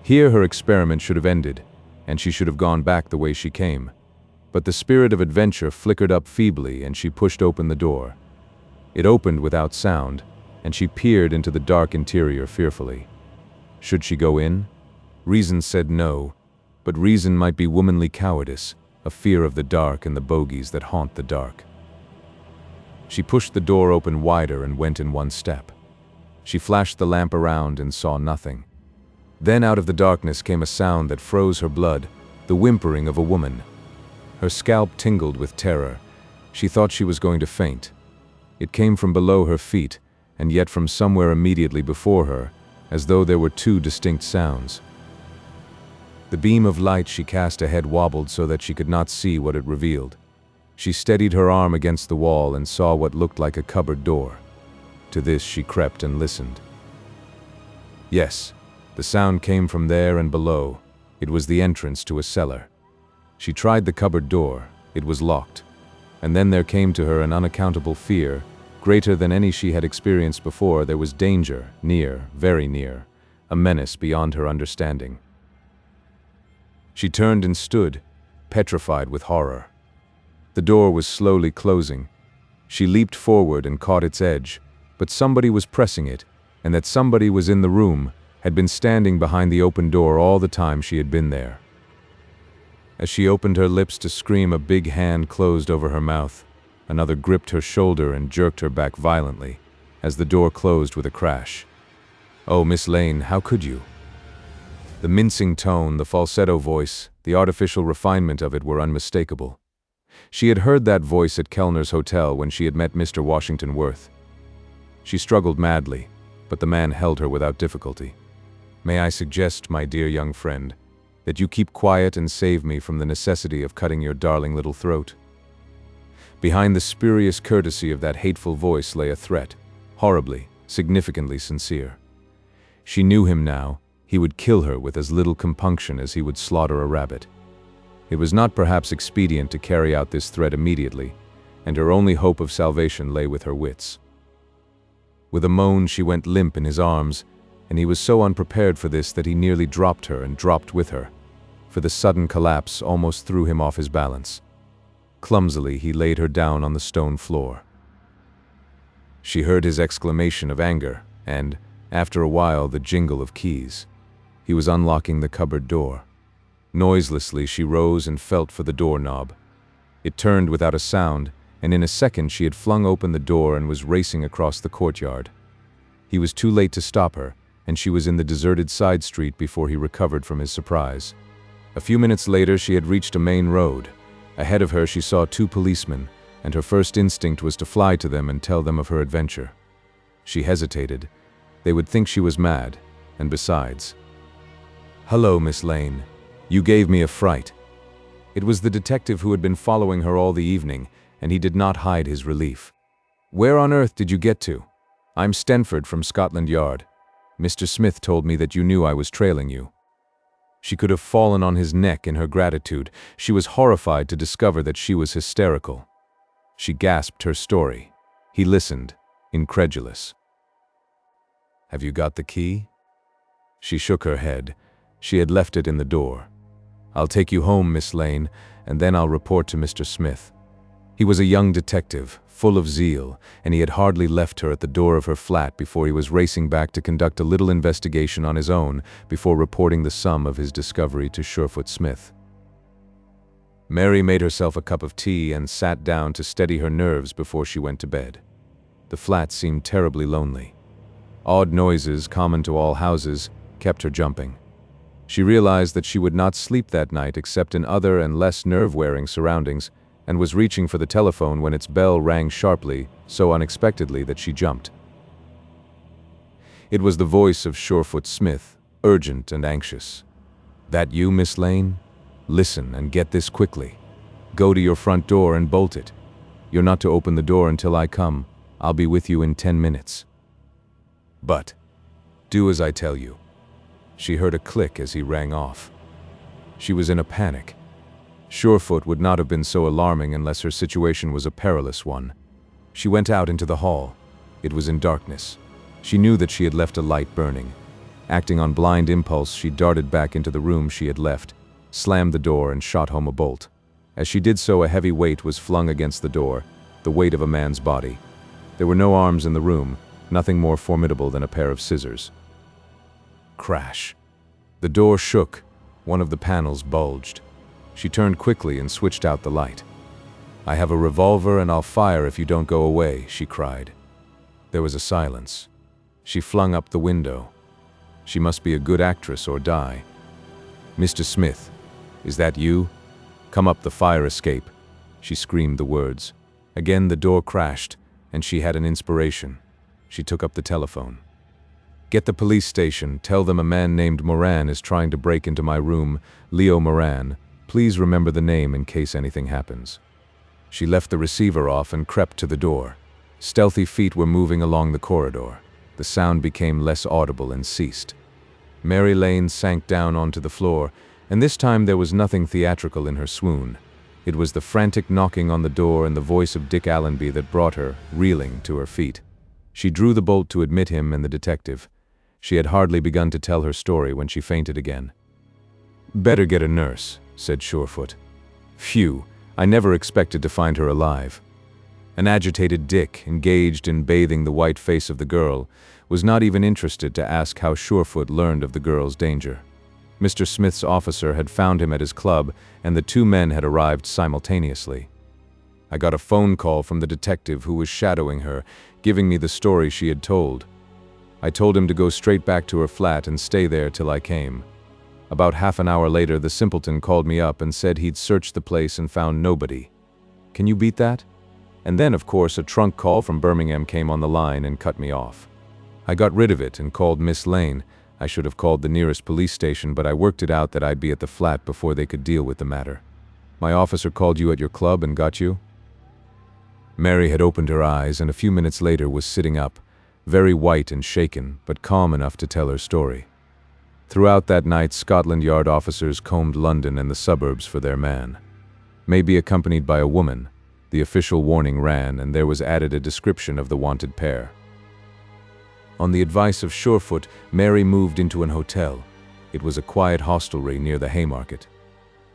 Here her experiment should have ended, and she should have gone back the way she came. But the spirit of adventure flickered up feebly and she pushed open the door. It opened without sound, and she peered into the dark interior fearfully. Should she go in? Reason said no, but reason might be womanly cowardice, a fear of the dark and the bogies that haunt the dark. She pushed the door open wider and went in one step. She flashed the lamp around and saw nothing. Then out of the darkness came a sound that froze her blood, the whimpering of a woman. Her scalp tingled with terror. She thought she was going to faint. It came from below her feet, and yet from somewhere immediately before her, as though there were two distinct sounds. The beam of light she cast ahead wobbled so that she could not see what it revealed. She steadied her arm against the wall and saw what looked like a cupboard door. To this she crept and listened. Yes, the sound came from there and below. It was the entrance to a cellar. She tried the cupboard door. It was locked. And then there came to her an unaccountable fear, greater than any she had experienced before. There was danger, near, very near, a menace beyond her understanding. She turned and stood, petrified with horror. The door was slowly closing. She leaped forward and caught its edge, but somebody was pressing it, and that somebody was in the room, had been standing behind the open door all the time she had been there. As she opened her lips to scream, a big hand closed over her mouth. Another gripped her shoulder and jerked her back violently, as the door closed with a crash. "Oh, Miss Lane, how could you?" The mincing tone, the falsetto voice, the artificial refinement of it were unmistakable. She had heard that voice at Kellner's Hotel when she had met Mr. Washington Worth. She struggled madly, but the man held her without difficulty. "May I suggest, my dear young friend, that you keep quiet and save me from the necessity of cutting your darling little throat?" Behind the spurious courtesy of that hateful voice lay a threat, horribly, significantly sincere. She knew him now. He would kill her with as little compunction as he would slaughter a rabbit. It was not perhaps expedient to carry out this threat immediately, and her only hope of salvation lay with her wits. With a moan she went limp in his arms, and he was so unprepared for this that he nearly dropped her and dropped with her, for the sudden collapse almost threw him off his balance. Clumsily he laid her down on the stone floor. She heard his exclamation of anger, and, after a while, the jingle of keys. He was unlocking the cupboard door. Noiselessly she rose and felt for the doorknob. It turned without a sound, and in a second she had flung open the door and was racing across the courtyard. He was too late to stop her, and she was in the deserted side street before he recovered from his surprise. A few minutes later she had reached a main road. Ahead of her she saw two policemen, and her first instinct was to fly to them and tell them of her adventure. She hesitated. They would think she was mad, and besides... "Hello, Miss Lane. You gave me a fright." It was the detective who had been following her all the evening, and he did not hide his relief. "Where on earth did you get to?" "I'm Stenford from Scotland Yard. Mr. Smith told me that you knew I was trailing you." She could have fallen on his neck in her gratitude. She was horrified to discover that she was hysterical. She gasped her story. He listened, incredulous. "Have you got the key?" She shook her head. She had left it in the door. "I'll take you home, Miss Lane, and then I'll report to Mr. Smith." He was a young detective, full of zeal, and he had hardly left her at the door of her flat before he was racing back to conduct a little investigation on his own before reporting the sum of his discovery to Surefoot Smith. Mary made herself a cup of tea and sat down to steady her nerves before she went to bed. The flat seemed terribly lonely. Odd noises, common to all houses, kept her jumping. She realized that she would not sleep that night except in other and less nerve-wearing surroundings, and was reaching for the telephone when its bell rang sharply, so unexpectedly that she jumped. It was the voice of Surefoot Smith, urgent and anxious. "That you, Miss Lane? Listen and get this quickly. Go to your front door and bolt it. You're not to open the door until I come. I'll be with you in 10 minutes. But do as I tell you." She heard a click as he rang off. She was in a panic. Surefoot would not have been so alarming unless her situation was a perilous one. She went out into the hall. It was in darkness. She knew that she had left a light burning. Acting on blind impulse, she darted back into the room she had left, slammed the door, and shot home a bolt. As she did so, a heavy weight was flung against the door, the weight of a man's body. There were no arms in the room, nothing more formidable than a pair of scissors. Crash. The door shook. One of the panels bulged. She turned quickly and switched out the light. "I have a revolver and I'll fire if you don't go away," she cried. There was a silence. She flung up the window. She must be a good actress or die. "Mr. Smith, is that you? Come up the fire escape." She screamed the words. Again the door crashed, and she had an inspiration. She took up the telephone. "Get the police station. Tell them a man named Moran is trying to break into my room. Leo Moran. Please remember the name in case anything happens." She left the receiver off and crept to the door. Stealthy feet were moving along the corridor. The sound became less audible and ceased. Mary Lane sank down onto the floor, and this time there was nothing theatrical in her swoon. It was the frantic knocking on the door and the voice of Dick Allenby that brought her, reeling, to her feet. She drew the bolt to admit him and the detective. She had hardly begun to tell her story when she fainted again. "Better get a nurse," said Surefoot. "Phew, I never expected to find her alive." An agitated Dick, engaged in bathing the white face of the girl, was not even interested to ask how Surefoot learned of the girl's danger. Mr. Smith's officer had found him at his club, and the two men had arrived simultaneously. "I got a phone call from the detective who was shadowing her, giving me the story she had told. I told him to go straight back to her flat and stay there till I came. About half an hour later, the simpleton called me up and said he'd searched the place and found nobody. Can you beat that? And then, of course, a trunk call from Birmingham came on the line and cut me off. I got rid of it and called Miss Lane. I should have called the nearest police station, but I worked it out that I'd be at the flat before they could deal with the matter. My officer called you at your club and got you?" Mary had opened her eyes and a few minutes later was sitting up, very white and shaken, but calm enough to tell her story. Throughout that night, Scotland Yard officers combed London and the suburbs for their man. Maybe accompanied by a woman, the official warning ran, and there was added a description of the wanted pair. On the advice of Surefoot, Mary moved into an hotel. It was a quiet hostelry near the Haymarket.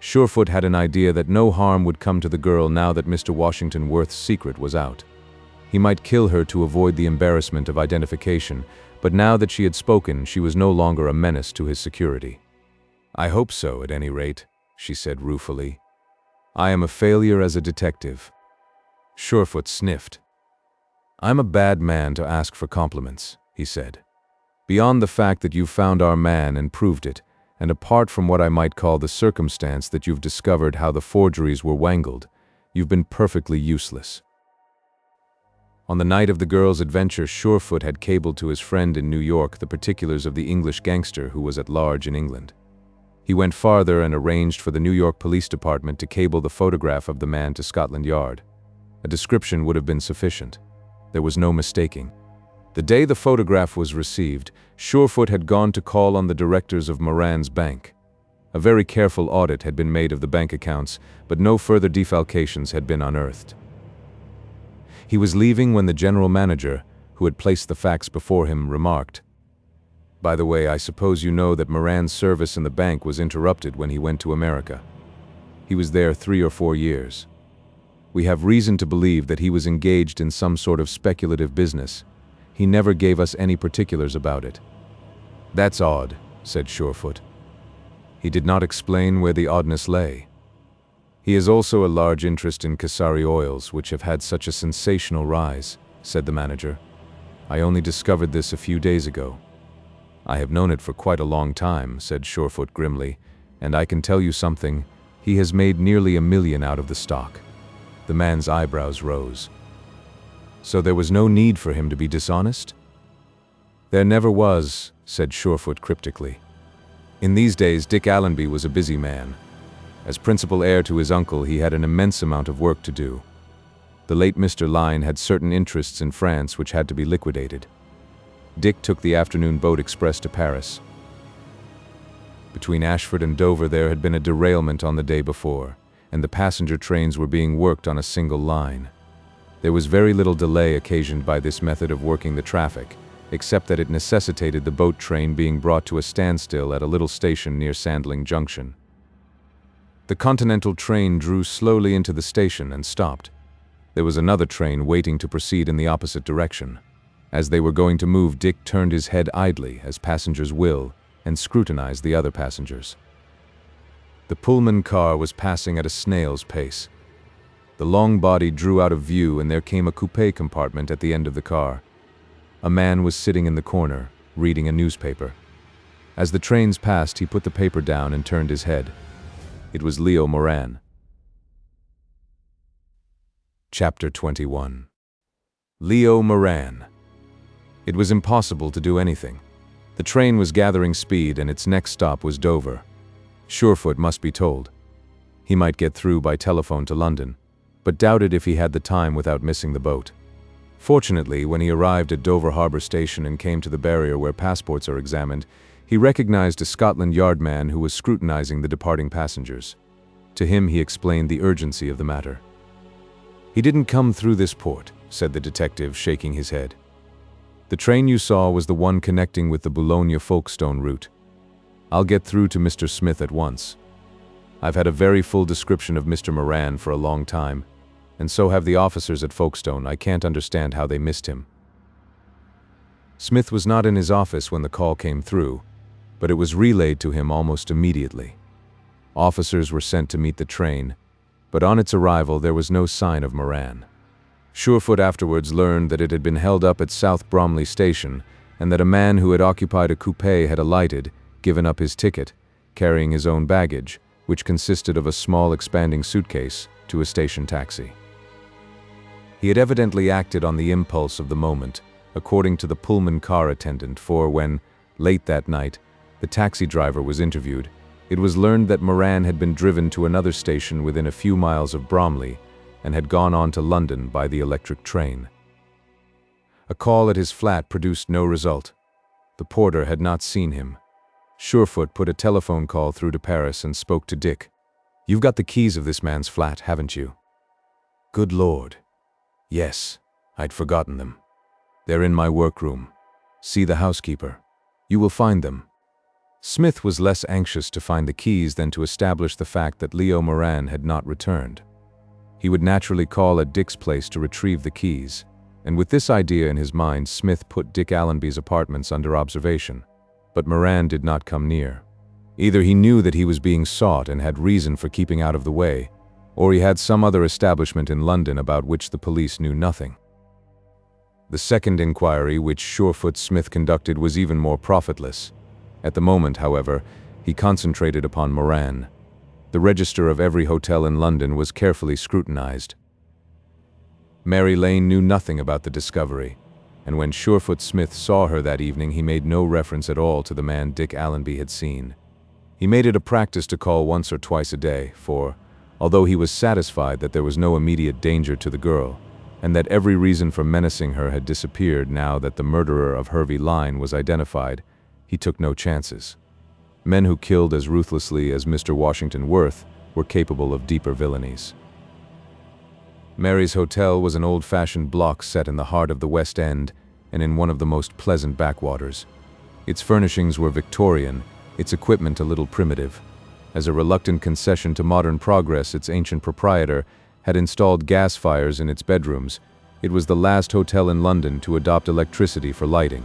Surefoot had an idea that no harm would come to the girl now that Mr. Washington Worth's secret was out. He might kill her to avoid the embarrassment of identification, but now that she had spoken, she was no longer a menace to his security. "I hope so, at any rate," she said ruefully. "I am a failure as a detective." Surefoot sniffed. "I'm a bad man to ask for compliments," he said. "Beyond the fact that you've found our man and proved it, and apart from what I might call the circumstance that you've discovered how the forgeries were wangled, you've been perfectly useless." On the night of the girl's adventure, Surefoot had cabled to his friend in New York the particulars of the English gangster who was at large in England. He went farther and arranged for the New York Police Department to cable the photograph of the man to Scotland Yard. A description would have been sufficient. There was no mistaking. The day the photograph was received, Surefoot had gone to call on the directors of Moran's bank. A very careful audit had been made of the bank accounts, but no further defalcations had been unearthed. He was leaving when the general manager, who had placed the facts before him, remarked, "By the way, I suppose you know that Moran's service in the bank was interrupted when he went to America. He was there 3 or 4 years. We have reason to believe that he was engaged in some sort of speculative business. He never gave us any particulars about it." "That's odd," said Surefoot. He did not explain where the oddness lay. "He has also a large interest in Kasari oils, which have had such a sensational rise," said the manager. "I only discovered this a few days ago." "I have known it for quite a long time," said Surefoot grimly, "and I can tell you something. He has made nearly $1 million out of the stock." The man's eyebrows rose. So there was no need for him to be dishonest? There never was, said Surefoot cryptically. In these days, Dick Allenby was a busy man. As principal heir to his uncle, he had an immense amount of work to do. The late Mr. Lyne had certain interests in France which had to be liquidated. Dick took the afternoon boat express to Paris. Between Ashford and Dover there had been a derailment on the day before, and the passenger trains were being worked on a single line. There was very little delay occasioned by this method of working the traffic, except that it necessitated the boat train being brought to a standstill at a little station near Sandling Junction. The Continental train drew slowly into the station and stopped. There was another train waiting to proceed in the opposite direction. As they were going to move, Dick turned his head idly, as passengers will, and scrutinized the other passengers. The Pullman car was passing at a snail's pace. The long body drew out of view, and there came a coupe compartment at the end of the car. A man was sitting in the corner, reading a newspaper. As the trains passed, he put the paper down and turned his head. It was Leo Moran. Chapter 21. Leo Moran. It was impossible to do anything. The train was gathering speed, and its next stop was Dover. Surefoot must be told. He might get through by telephone to London, but doubted if he had the time without missing the boat. Fortunately, when he arrived at Dover Harbour Station and came to the barrier where passports are examined, he recognized a Scotland Yard man who was scrutinizing the departing passengers. To him he explained the urgency of the matter. "He didn't come through this port," said the detective, shaking his head. "The train you saw was the one connecting with the Boulogne-Folkestone route. I'll get through to Mr. Smith at once. I've had a very full description of Mr. Moran for a long time, and so have the officers at Folkestone. I can't understand how they missed him." Smith was not in his office when the call came through, but it was relayed to him almost immediately. Officers were sent to meet the train, but on its arrival there was no sign of Moran. Surefoot afterwards learned that it had been held up at South Bromley Station, and that a man who had occupied a coupe had alighted, given up his ticket, carrying his own baggage, which consisted of a small expanding suitcase, to a station taxi. He had evidently acted on the impulse of the moment, according to the Pullman car attendant, for when, late that night, the taxi driver was interviewed, it was learned that Moran had been driven to another station within a few miles of Bromley and had gone on to London by the electric train. A call at his flat produced no result. The porter had not seen him. Surefoot put a telephone call through to Paris and spoke to Dick. "You've got the keys of this man's flat, haven't you?" "Good Lord. Yes, I'd forgotten them. They're in my workroom. See the housekeeper. You will find them." Smith was less anxious to find the keys than to establish the fact that Leo Moran had not returned. He would naturally call at Dick's place to retrieve the keys, and with this idea in his mind, Smith put Dick Allenby's apartments under observation. But Moran did not come near. Either he knew that he was being sought and had reason for keeping out of the way, or he had some other establishment in London about which the police knew nothing. The second inquiry, which Surefoot Smith conducted, was even more profitless. At the moment, however, he concentrated upon Moran. The register of every hotel in London was carefully scrutinized. Mary Lane knew nothing about the discovery, and when Surefoot Smith saw her that evening, he made no reference at all to the man Dick Allenby had seen. He made it a practice to call once or twice a day, for, although he was satisfied that there was no immediate danger to the girl, and that every reason for menacing her had disappeared now that the murderer of Hervey Lyne was identified, he took no chances. Men who killed as ruthlessly as Mr. Washington Worth were capable of deeper villainies. Mary's hotel was an old-fashioned block set in the heart of the West End and in one of the most pleasant backwaters. Its furnishings were Victorian, its equipment a little primitive. As a reluctant concession to modern progress, its ancient proprietor had installed gas fires in its bedrooms. It was the last hotel in London to adopt electricity for lighting.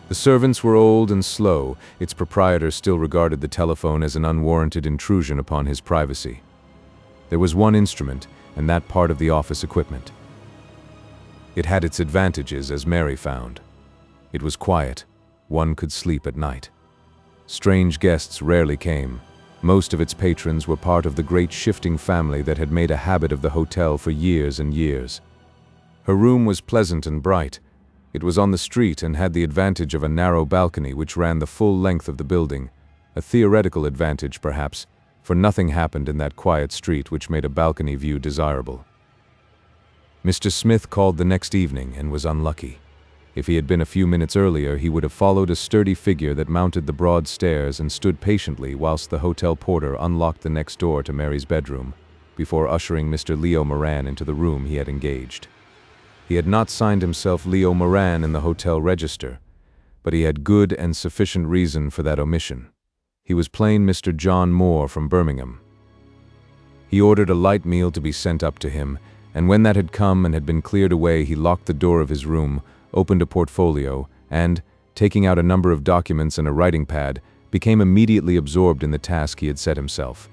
The servants were old and slow. Its proprietor still regarded the telephone as an unwarranted intrusion upon his privacy. There was one instrument, and that part of the office equipment. It had its advantages, as Mary found. It was quiet. One could sleep at night. Strange guests rarely came. Most of its patrons were part of the great shifting family that had made a habit of the hotel for years and years. Her room was pleasant and bright. It was on the street and had the advantage of a narrow balcony which ran the full length of the building, a theoretical advantage perhaps, for nothing happened in that quiet street which made a balcony view desirable. Mr. Smith called the next evening and was unlucky. If he had been a few minutes earlier, he would have followed a sturdy figure that mounted the broad stairs and stood patiently whilst the hotel porter unlocked the next door to Mary's bedroom, before ushering Mr. Leo Moran into the room he had engaged. He had not signed himself Leo Moran in the hotel register, but he had good and sufficient reason for that omission. He was plain Mr. John Moore from Birmingham. He ordered a light meal to be sent up to him, and when that had come and had been cleared away, he locked the door of his room, opened a portfolio, and, taking out a number of documents and a writing pad, became immediately absorbed in the task he had set himself.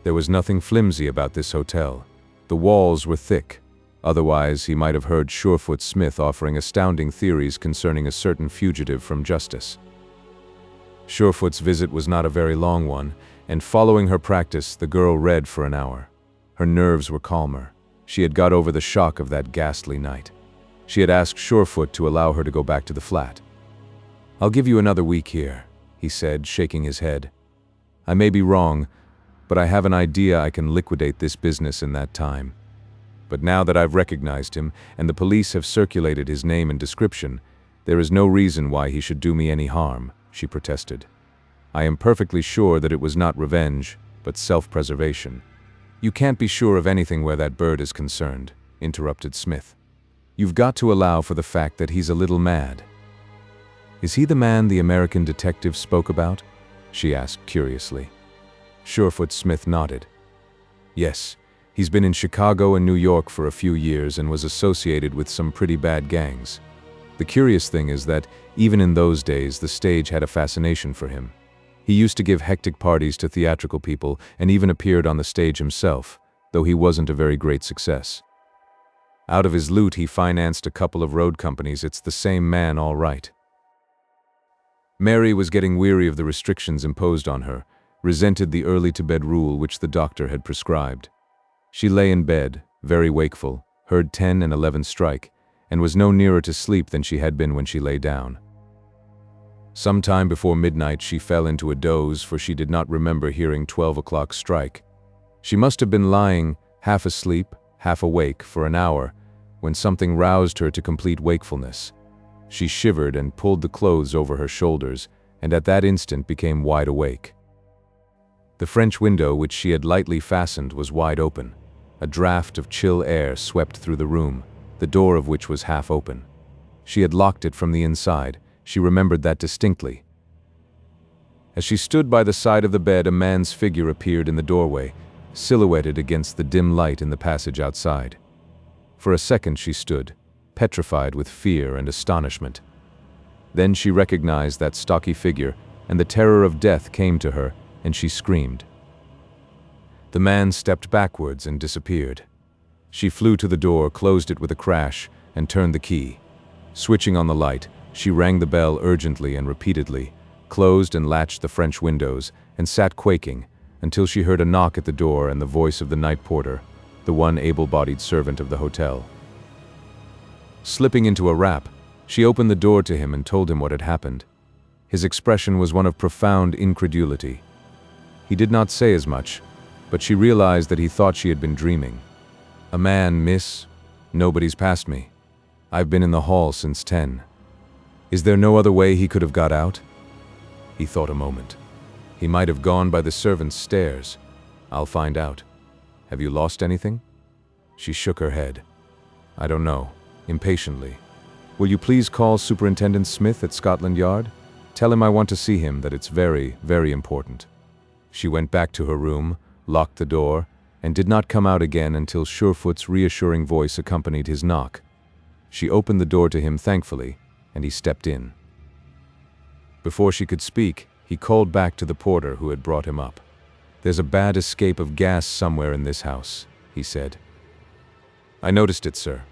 There was nothing flimsy about this hotel. The walls were thick. Otherwise, he might have heard Surefoot Smith offering astounding theories concerning a certain fugitive from justice. Surefoot's visit was not a very long one, and following her practice, the girl read for an hour. Her nerves were calmer. She had got over the shock of that ghastly night. She had asked Surefoot to allow her to go back to the flat. "I'll give you another week here," he said, shaking his head. "I may be wrong, but I have an idea I can liquidate this business in that time. But now that I've recognized him, and the police have circulated his name and description, there is no reason why he should do me any harm," she protested. "I am perfectly sure that it was not revenge, but self-preservation." "You can't be sure of anything where that bird is concerned," interrupted Smith. "You've got to allow for the fact that he's a little mad." "Is he the man the American detective spoke about?" she asked curiously. Surefoot Smith nodded. "Yes, he's been in Chicago and New York for a few years and was associated with some pretty bad gangs. The curious thing is that, even in those days, the stage had a fascination for him. He used to give hectic parties to theatrical people and even appeared on the stage himself, though he wasn't a very great success. Out of his loot, he financed a couple of road companies. It's the same man, all right." Mary was getting weary of the restrictions imposed on her, resented the early-to-bed rule which the doctor had prescribed. She lay in bed, very wakeful, heard 10 and 11 strike, and was no nearer to sleep than she had been when she lay down. Some time before midnight she fell into a doze, for she did not remember hearing 12 o'clock strike. She must have been lying, half asleep, half awake, for an hour, when something roused her to complete wakefulness. She shivered and pulled the clothes over her shoulders, and at that instant became wide awake. The French window, which she had lightly fastened, was wide open. A draught of chill air swept through the room, the door of which was half open. She had locked it from the inside. She remembered that distinctly. As she stood by the side of the bed, a man's figure appeared in the doorway, silhouetted against the dim light in the passage outside. For a second she stood, petrified with fear and astonishment. Then she recognized that stocky figure, and the terror of death came to her, and she screamed. The man stepped backwards and disappeared. She flew to the door, closed it with a crash, and turned the key. Switching on the light, she rang the bell urgently and repeatedly, closed and latched the French windows, and sat quaking, until she heard a knock at the door and the voice of the night porter, the one able-bodied servant of the hotel. Slipping into a wrap, she opened the door to him and told him what had happened. His expression was one of profound incredulity. He did not say as much, but she realized that he thought she had been dreaming. "A man, miss? Nobody's passed me. I've been in the hall since 10. Is there no other way he could have got out?" He thought a moment. "He might have gone by the servants' stairs. I'll find out. Have you lost anything?" She shook her head. "I don't know," impatiently. "Will you please call Superintendent Smith at Scotland Yard? Tell him I want to see him, that it's very, very important." She went back to her room, locked the door, and did not come out again until Surefoot's reassuring voice accompanied his knock. She opened the door to him thankfully, and he stepped in. Before she could speak, he called back to the porter who had brought him up. "There's a bad escape of gas somewhere in this house," he said. "I noticed it, sir."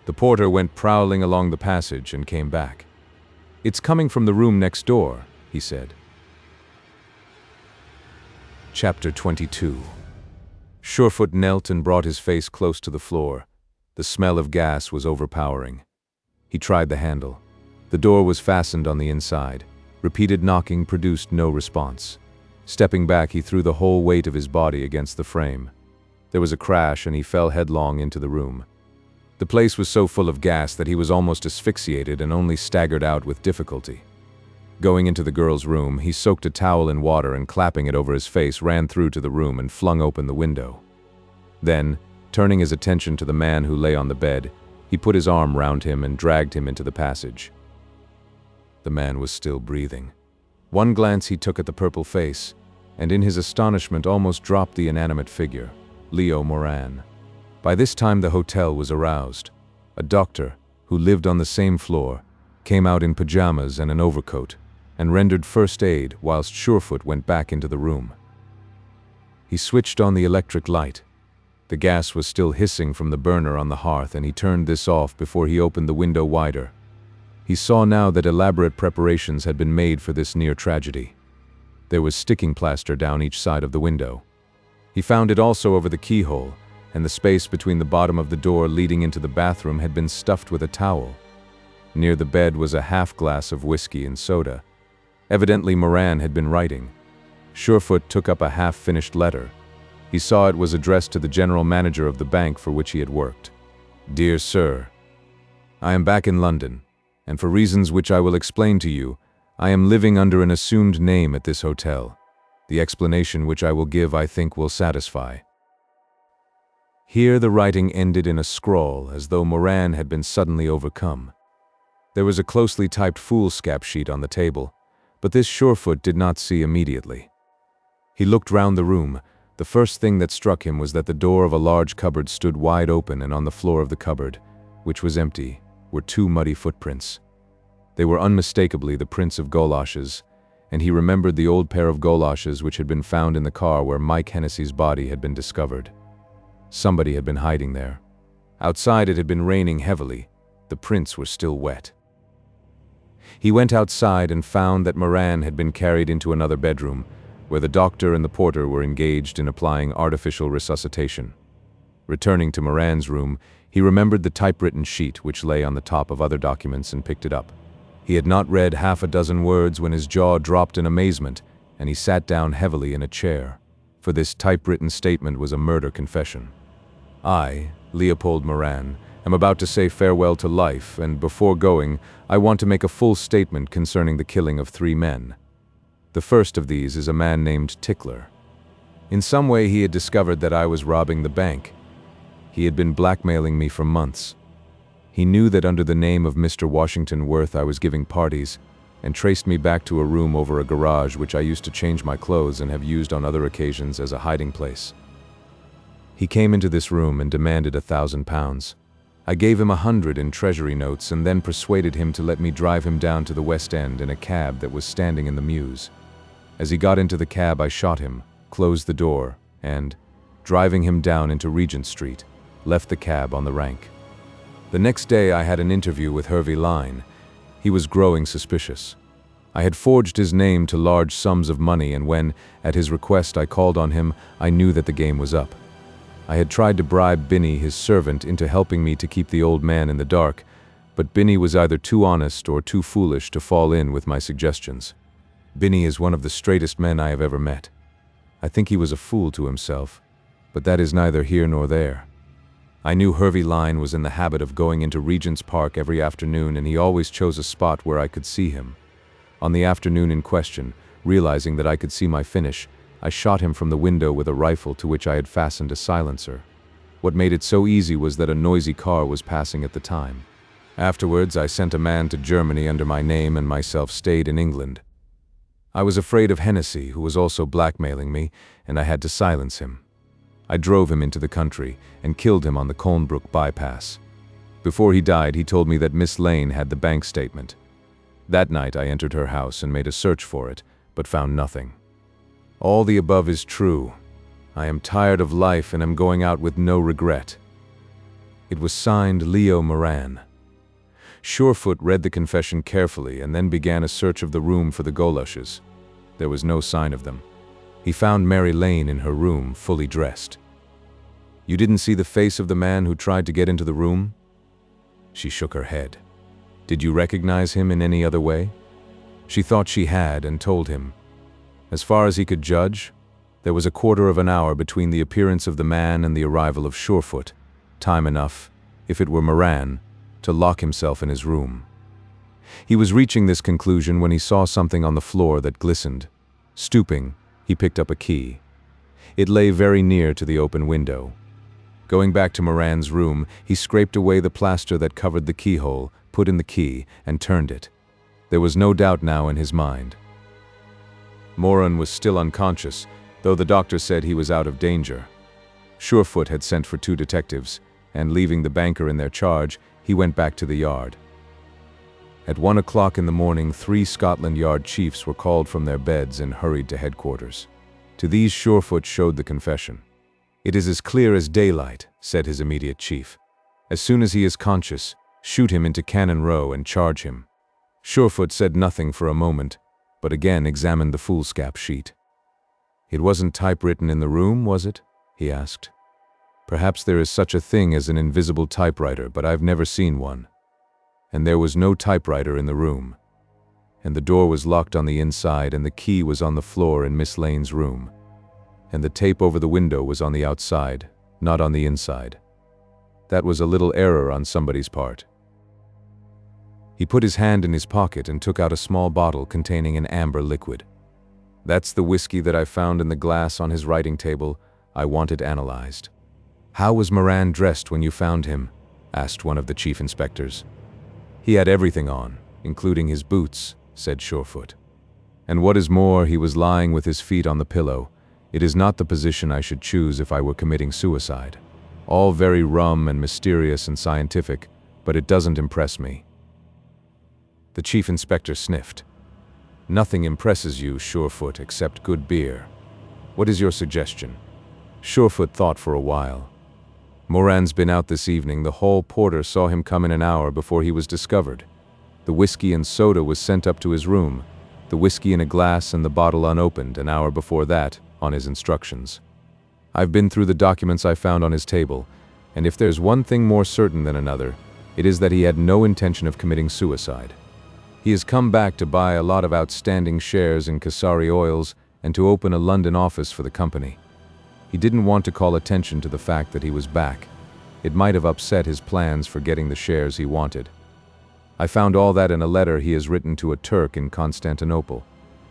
The porter went prowling along the passage and came back. "It's coming from the room next door," he said. Chapter 22. Surefoot knelt and brought his face close to the floor. The smell of gas was overpowering. He tried the handle. The door was fastened on the inside. Repeated knocking produced no response. Stepping back, he threw the whole weight of his body against the frame. There was a crash and he fell headlong into the room. The place was so full of gas that he was almost asphyxiated and only staggered out with difficulty. Going into the girl's room, he soaked a towel in water and clapping it over his face, ran through to the room and flung open the window. Then, turning his attention to the man who lay on the bed, he put his arm round him and dragged him into the passage. The man was still breathing. One glance he took at the purple face, and in his astonishment almost dropped the inanimate figure, Leo Moran. By this time the hotel was aroused. A doctor, who lived on the same floor, came out in pajamas and an overcoat, and rendered first aid whilst Surefoot went back into the room. He switched on the electric light. The gas was still hissing from the burner on the hearth, and he turned this off before he opened the window wider. He saw now that elaborate preparations had been made for this near tragedy. There was sticking plaster down each side of the window. He found it also over the keyhole, and the space between the bottom of the door leading into the bathroom had been stuffed with a towel. Near the bed was a half glass of whiskey and soda. Evidently Moran had been writing. Surefoot took up a half-finished letter. He saw it was addressed to the general manager of the bank for which he had worked. Dear Sir, I am back in London, and for reasons which I will explain to you, I am living under an assumed name at this hotel. The explanation which I will give, I think, will satisfy. Here the writing ended in a scrawl, as though Moran had been suddenly overcome. There was a closely typed foolscap sheet on the table, but this Surefoot did not see immediately. He looked round the room. The first thing that struck him was that the door of a large cupboard stood wide open, and on the floor of the cupboard, which was empty, were two muddy footprints. They were unmistakably the prints of goloshes, and he remembered the old pair of goloshes which had been found in the car where Mike Hennessy's body had been discovered. Somebody had been hiding there. Outside it had been raining heavily. The prints were still wet. He went outside and found that Moran had been carried into another bedroom, where the doctor and the porter were engaged in applying artificial resuscitation. Returning to Moran's room, he remembered the typewritten sheet which lay on the top of other documents and picked it up. He had not read half a dozen words when his jaw dropped in amazement, and he sat down heavily in a chair, for this typewritten statement was a murder confession. I, Leopold Moran, am about to say farewell to life, and before going, I want to make a full statement concerning the killing of 3 men. The first of these is a man named Tickler. In some way he had discovered that I was robbing the bank. He had been blackmailing me for months. He knew that under the name of Mr. Washington Worth I was giving parties, and traced me back to a room over a garage which I used to change my clothes and have used on other occasions as a hiding place. He came into this room and demanded £1,000. I gave him 100 in treasury notes and then persuaded him to let me drive him down to the West End in a cab that was standing in the mews. As he got into the cab, I shot him, closed the door, and, driving him down into Regent Street, left the cab on the rank. The next day I had an interview with Hervey Lyne. He was growing suspicious. I had forged his name to large sums of money, and when, at his request, I called on him, I knew that the game was up. I had tried to bribe Binny, his servant, into helping me to keep the old man in the dark, but Binny was either too honest or too foolish to fall in with my suggestions. Binny is one of the straightest men I have ever met. I think he was a fool to himself, but that is neither here nor there. I knew Hervey Lyne was in the habit of going into Regent's Park every afternoon, and he always chose a spot where I could see him. On the afternoon in question, realizing that I could see my finish, I shot him from the window with a rifle to which I had fastened a silencer. What made it so easy was that a noisy car was passing at the time. Afterwards, I sent a man to Germany under my name and myself stayed in England. I was afraid of Hennessy, who was also blackmailing me, and I had to silence him. I drove him into the country and killed him on the Colnbrook bypass. Before he died, he told me that Miss Lane had the bank statement. That night I entered her house and made a search for it, but found nothing. All the above is true. I am tired of life and am going out with no regret. It was signed Leo Moran. Surefoot read the confession carefully and then began a search of the room for the goloshes. There was no sign of them. He found Mary Lane in her room, fully dressed. "You didn't see the face of the man who tried to get into the room?" She shook her head. "Did you recognize him in any other way?" She thought she had and told him. As far as he could judge, there was a quarter of an hour between the appearance of the man and the arrival of Surefoot, time enough, if it were Moran, to lock himself in his room. He was reaching this conclusion when he saw something on the floor that glistened. Stooping, he picked up a key. It lay very near to the open window. Going back to Moran's room, he scraped away the plaster that covered the keyhole, put in the key, and turned it. There was no doubt now in his mind. Moran was still unconscious, though the doctor said he was out of danger. Surefoot had sent for 2 detectives, and leaving the banker in their charge, he went back to the yard. At 1 o'clock in the morning, 3 Scotland Yard chiefs were called from their beds and hurried to headquarters. To these Surefoot showed the confession. "It is as clear as daylight," said his immediate chief. "As soon as he is conscious, shoot him into Cannon Row and charge him." Surefoot said nothing for a moment, but again examined the foolscap sheet. "It wasn't typewritten in the room, was it?" he asked. "Perhaps there is such a thing as an invisible typewriter, but I've never seen one. And there was no typewriter in the room. And the door was locked on the inside, and the key was on the floor in Miss Lane's room. And the tape over the window was on the outside, not on the inside. That was a little error on somebody's part." He put his hand in his pocket and took out a small bottle containing an amber liquid. "That's the whiskey that I found in the glass on his writing table. I want it analyzed." "How was Moran dressed when you found him?" asked one of the chief inspectors. "He had everything on, including his boots," said Surefoot. "And what is more, he was lying with his feet on the pillow. It is not the position I should choose if I were committing suicide. All very rum and mysterious and scientific, but it doesn't impress me." The chief inspector sniffed. "Nothing impresses you, Surefoot, except good beer. What is your suggestion?" Surefoot thought for a while. "Moran's been out this evening. The hall porter saw him come in an hour before he was discovered. The whiskey and soda was sent up to his room, the whiskey in a glass and the bottle unopened an hour before that, on his instructions. I've been through the documents I found on his table, and if there's one thing more certain than another, it is that he had no intention of committing suicide. He has come back to buy a lot of outstanding shares in Kasari Oils and to open a London office for the company. He didn't want to call attention to the fact that he was back. It might have upset his plans for getting the shares he wanted. I found all that in a letter he has written to a Turk in Constantinople.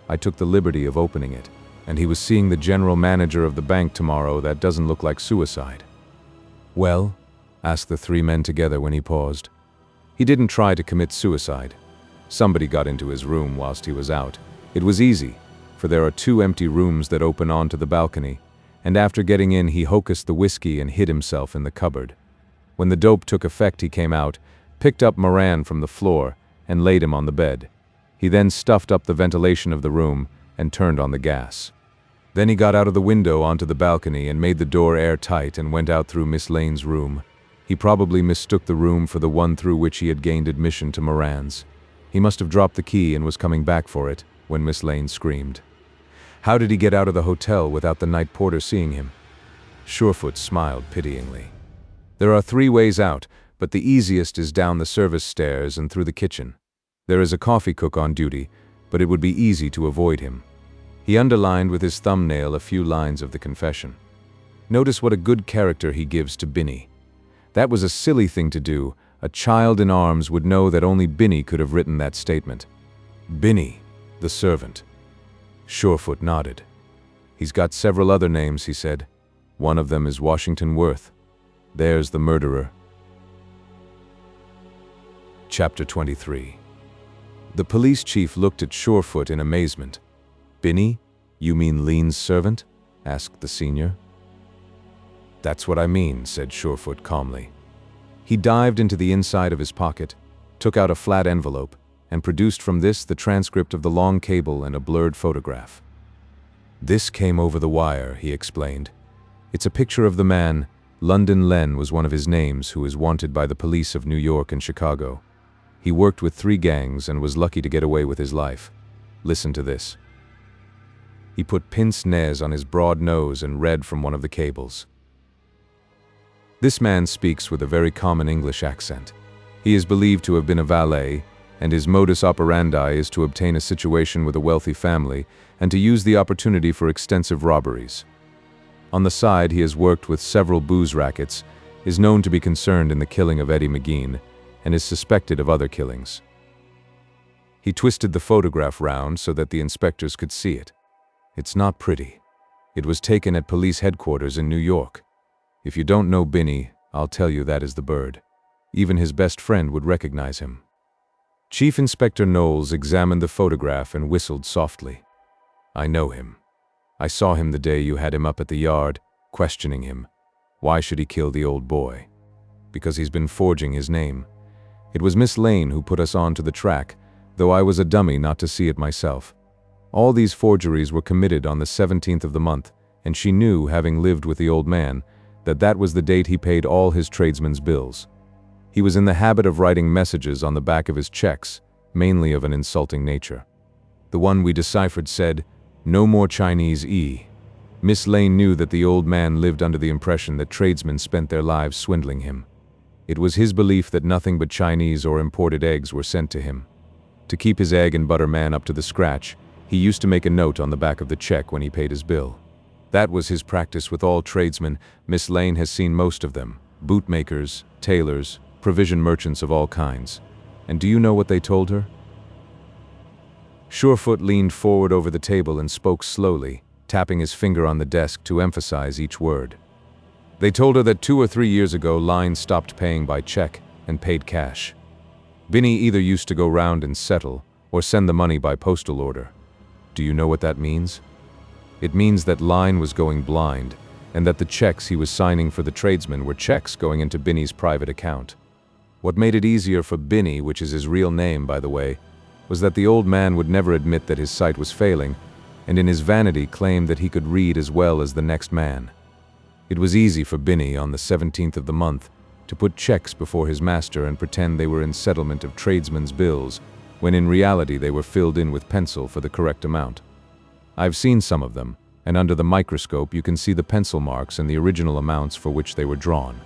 I took the liberty of opening it, and he was seeing the general manager of the bank tomorrow. That doesn't look like suicide." "Well?" asked the 3 men together when he paused. "He didn't try to commit suicide. Somebody got into his room whilst he was out. It was easy, for there are 2 empty rooms that open onto the balcony, and after getting in he hocused the whiskey and hid himself in the cupboard. When the dope took effect he came out, picked up Moran from the floor, and laid him on the bed. He then stuffed up the ventilation of the room and turned on the gas. Then he got out of the window onto the balcony and made the door airtight and went out through Miss Lane's room. He probably mistook the room for the one through which he had gained admission to Moran's. He must have dropped the key and was coming back for it when Miss Lane screamed." "How did he get out of the hotel without the night porter seeing him?" Surefoot smiled pityingly. "There are 3 ways out, but the easiest is down the service stairs and through the kitchen. There is a coffee cook on duty, but it would be easy to avoid him." He underlined with his thumbnail a few lines of the confession. "Notice what a good character he gives to Binny. That was a silly thing to do. A child in arms would know that only Binny could have written that statement. Binny, the servant." Surefoot nodded. "He's got several other names," he said. "One of them is Washington Worth. There's the murderer." Chapter 23. The police chief looked at Surefoot in amazement. "Binny? You mean Lean's servant?" asked the senior. "That's what I mean," said Surefoot calmly. He dived into the inside of his pocket, took out a flat envelope, and produced from this the transcript of the long cable and a blurred photograph. "This came over the wire," he explained. "It's a picture of the man, London Len was one of his names, who is wanted by the police of New York and Chicago. He worked with 3 gangs and was lucky to get away with his life. Listen to this." He put pince-nez on his broad nose and read from one of the cables. This man speaks with a very common English accent. He is believed to have been a valet, and his modus operandi is to obtain a situation with a wealthy family and to use the opportunity for extensive robberies. On the side, he has worked with several booze rackets, is known to be concerned in the killing of Eddie McGean, and is suspected of other killings. He twisted the photograph round so that the inspectors could see it. It's not pretty. It was taken at police headquarters in New York. If you don't know Binny, I'll tell you that is the bird. Even his best friend would recognize him. Chief Inspector Knowles examined the photograph and whistled softly. I know him. I saw him the day you had him up at the yard, questioning him. Why should he kill the old boy? Because he's been forging his name. It was Miss Lane who put us on to the track, though I was a dummy not to see it myself. All these forgeries were committed on the 17th of the month, and she knew, having lived with the old man, that that was the date he paid all his tradesmen's bills. He was in the habit of writing messages on the back of his checks, mainly of an insulting nature. The one we deciphered said, "No more Chinese E." Miss Lane knew that the old man lived under the impression that tradesmen spent their lives swindling him. It was his belief that nothing but Chinese or imported eggs were sent to him. To keep his egg and butter man up to the scratch, he used to make a note on the back of the check when he paid his bill. That was his practice with all tradesmen. Miss Lane has seen most of them: bootmakers, tailors, provision merchants of all kinds. And do you know what they told her? Surefoot leaned forward over the table and spoke slowly, tapping his finger on the desk to emphasize each word. They told her that 2 or 3 years ago Line stopped paying by check and paid cash. Binny either used to go round and settle or send the money by postal order. Do you know what that means? It means that Line was going blind and that the checks he was signing for the tradesmen were checks going into Binny's private account. What made it easier for Binny, which is his real name by the way, was that the old man would never admit that his sight was failing, and in his vanity claimed that he could read as well as the next man. It was easy for Binny on the 17th of the month to put checks before his master and pretend they were in settlement of tradesmen's bills, when in reality they were filled in with pencil for the correct amount. I've seen some of them, and under the microscope you can see the pencil marks and the original amounts for which they were drawn.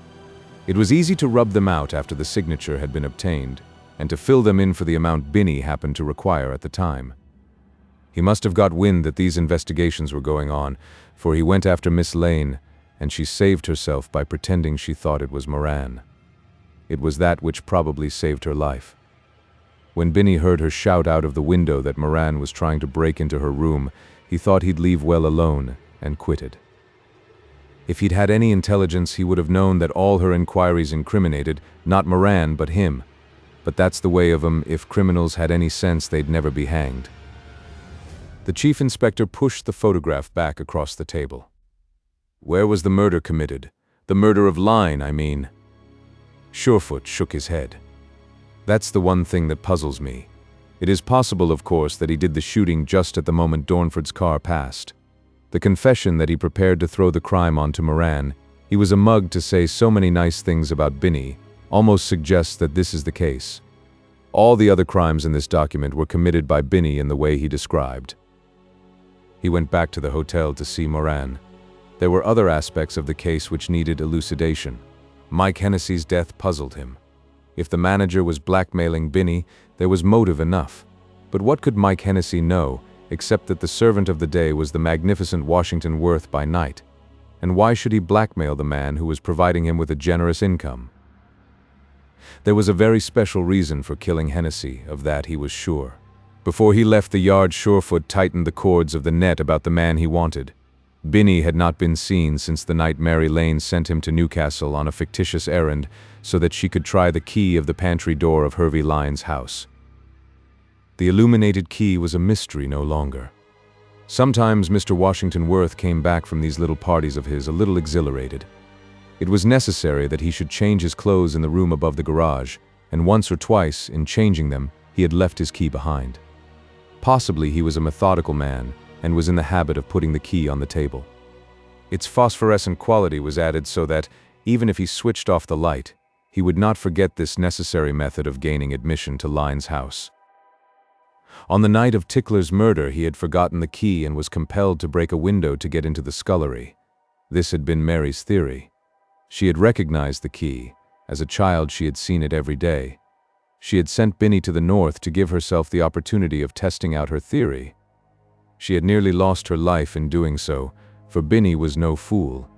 It was easy to rub them out after the signature had been obtained, and to fill them in for the amount Binny happened to require at the time. He must have got wind that these investigations were going on, for he went after Miss Lane, and she saved herself by pretending she thought it was Moran. It was that which probably saved her life. When Binny heard her shout out of the window that Moran was trying to break into her room, he thought he'd leave well alone, and quitted. If he'd had any intelligence, he would have known that all her inquiries incriminated, not Moran, but him. But that's the way of 'em. If criminals had any sense, they'd never be hanged. The chief inspector pushed the photograph back across the table. Where was the murder committed? The murder of Line, I mean. Surefoot shook his head. That's the one thing that puzzles me. It is possible, of course, that he did the shooting just at the moment Dornford's car passed. The confession that he prepared to throw the crime onto Moran, he was a mug to say so many nice things about Binny, almost suggests that this is the case. All the other crimes in this document were committed by Binny in the way he described. He went back to the hotel to see Moran. There were other aspects of the case which needed elucidation. Mike Hennessy's death puzzled him. If the manager was blackmailing Binny, there was motive enough. But what could Mike Hennessy know, except that the servant of the day was the magnificent Washington Worth by night? And why should he blackmail the man who was providing him with a generous income? There was a very special reason for killing Hennessy, of that he was sure. Before he left the yard, Surefoot tightened the cords of the net about the man he wanted. Binny had not been seen since the night Mary Lane sent him to Newcastle on a fictitious errand so that she could try the key of the pantry door of Hervey Lyne's house. The illuminated key was a mystery no longer. Sometimes Mr. Washington Worth came back from these little parties of his a little exhilarated. It was necessary that he should change his clothes in the room above the garage, and once or twice, in changing them, he had left his key behind. Possibly he was a methodical man, and was in the habit of putting the key on the table. Its phosphorescent quality was added so that, even if he switched off the light, he would not forget this necessary method of gaining admission to Lyne's house. On the night of Tickler's murder, he had forgotten the key and was compelled to break a window to get into the scullery. This had been Mary's theory. She had recognized the key. As a child, she had seen it every day. She had sent Binny to the north to give herself the opportunity of testing out her theory. She had nearly lost her life in doing so, for Binny was no fool.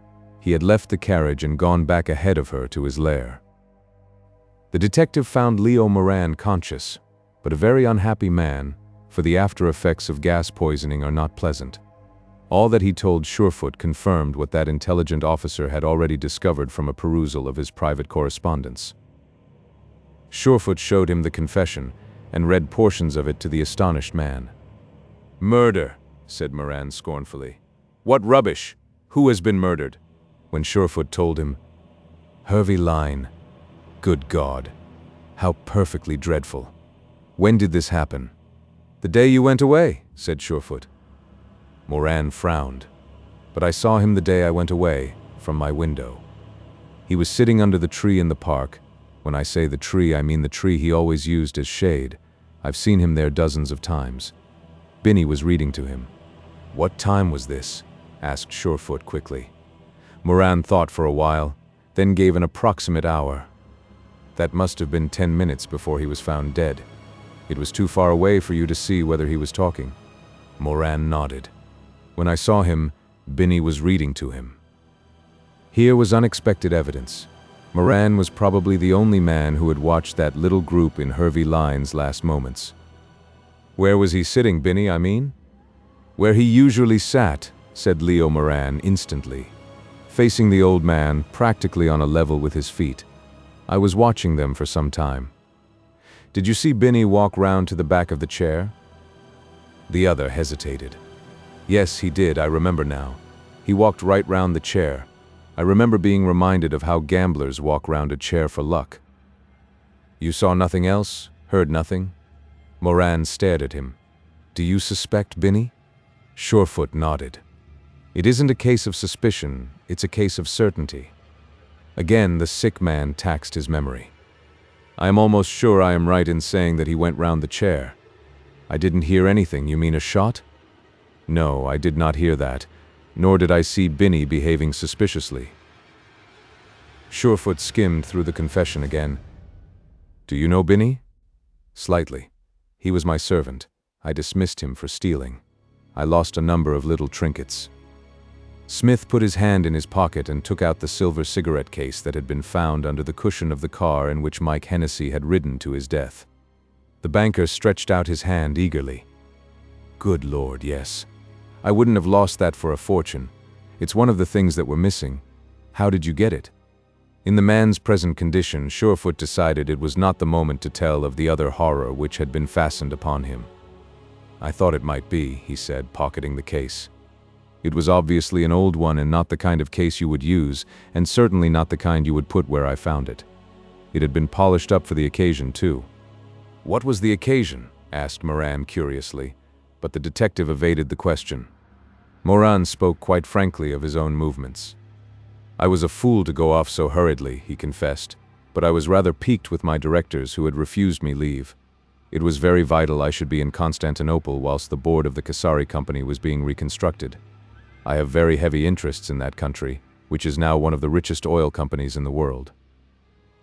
He had left the carriage and gone back ahead of her to his lair. The detective found Leo Moran conscious, but a very unhappy man, for the after effects of gas poisoning are not pleasant. All that he told Surefoot confirmed what that intelligent officer had already discovered from a perusal of his private correspondence. Surefoot showed him the confession and read portions of it to the astonished man. "Murder," said Moran scornfully. "What rubbish! Who has been murdered?" When Surefoot told him, "Hervey Lyne. Good God, how perfectly dreadful. When did this happen?" "The day you went away," said Surefoot. Moran frowned. "But I saw him the day I went away, from my window. He was sitting under the tree in the park. When I say the tree, I mean the tree he always used as shade. I've seen him there dozens of times. Binny was reading to him." "What time was this?" asked Surefoot quickly. Moran thought for a while, then gave an approximate hour. "That must have been 10 minutes before he was found dead. It was too far away for you to see whether he was talking." Moran nodded. "When I saw him, Binny was reading to him." Here was unexpected evidence. Moran was probably the only man who had watched that little group in Hervey Lyne's last moments. "Where was he sitting, Binny, I mean?" "Where he usually sat," said Leo Moran instantly, facing the old man, practically on a level with his feet. "I was watching them for some time." "Did you see Binny walk round to the back of the chair?" The other hesitated. "Yes, he did, I remember now. He walked right round the chair. I remember being reminded of how gamblers walk round a chair for luck." "You saw nothing else? Heard nothing?" Moran stared at him. "Do you suspect Binny?" Surefoot nodded. "It isn't a case of suspicion, it's a case of certainty." Again, the sick man taxed his memory. "I am almost sure I am right in saying that he went round the chair. I didn't hear anything. You mean a shot?" "No, I did not hear that, nor did I see Binny behaving suspiciously." Surefoot skimmed through the confession again. "Do you know Binny?" "Slightly. He was my servant. I dismissed him for stealing. I lost a number of little trinkets." Smith put his hand in his pocket and took out the silver cigarette case that had been found under the cushion of the car in which Mike Hennessy had ridden to his death. The banker stretched out his hand eagerly. "Good Lord, yes. I wouldn't have lost that for a fortune. It's one of the things that were missing. How did you get it?" In the man's present condition, Surefoot decided it was not the moment to tell of the other horror which had been fastened upon him. "I thought it might be," he said, pocketing the case. "It was obviously an old one and not the kind of case you would use, and certainly not the kind you would put where I found it. It had been polished up for the occasion, too." "What was the occasion?" asked Moran curiously, but the detective evaded the question. Moran spoke quite frankly of his own movements. "I was a fool to go off so hurriedly," he confessed, "but I was rather piqued with my directors who had refused me leave. It was very vital I should be in Constantinople whilst the board of the Kasari Company was being reconstructed. I have very heavy interests in that country, which is now one of the richest oil companies in the world.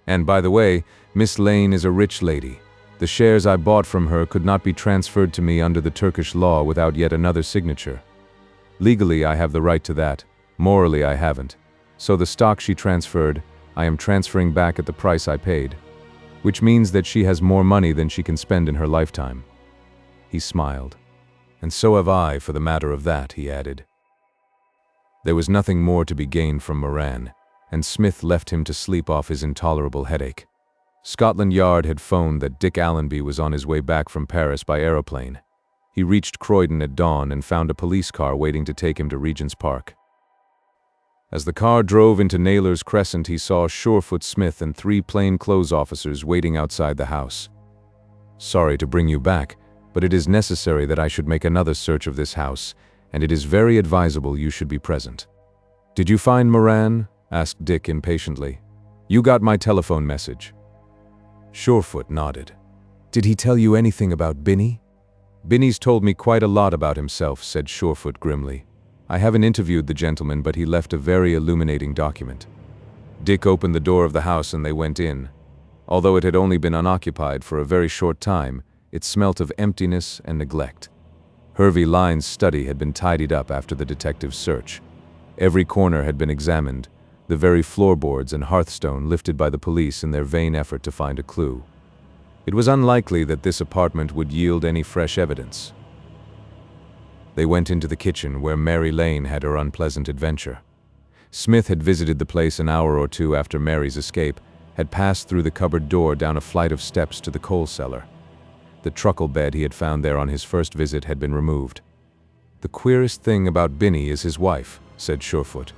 And by the way, Miss Lane is a rich lady. The shares I bought from her could not be transferred to me under the Turkish law without yet another signature. Legally, I have the right to that. Morally, I haven't. So the stock she transferred, I am transferring back at the price I paid, which means that she has more money than she can spend in her lifetime." He smiled. "And so have I, for the matter of that," he added. There was nothing more to be gained from Moran, and Smith left him to sleep off his intolerable headache. Scotland Yard had phoned that Dick Allenby was on his way back from Paris by aeroplane. He reached Croydon at dawn and found a police car waiting to take him to Regent's Park. As the car drove into Naylor's Crescent, he saw Surefoot Smith and 3 plainclothes officers waiting outside the house. "Sorry to bring you back, but it is necessary that I should make another search of this house, and it is very advisable you should be present." "Did you find Moran?" asked Dick impatiently. "You got my telephone message." Surefoot nodded. "Did he tell you anything about Binny?" "Binny's told me quite a lot about himself," said Surefoot grimly. "I haven't interviewed the gentleman, but he left a very illuminating document." Dick opened the door of the house and they went in. Although it had only been unoccupied for a very short time, it smelt of emptiness and neglect. Hervey Lyne's study had been tidied up after the detective's search. Every corner had been examined, the very floorboards and hearthstone lifted by the police in their vain effort to find a clue. It was unlikely that this apartment would yield any fresh evidence. They went into the kitchen where Mary Lane had her unpleasant adventure. Smith had visited the place an hour or two after Mary's escape, had passed through the cupboard door down a flight of steps to the coal cellar. The truckle bed he had found there on his first visit had been removed. "The queerest thing about Binny is his wife," said Surefoot.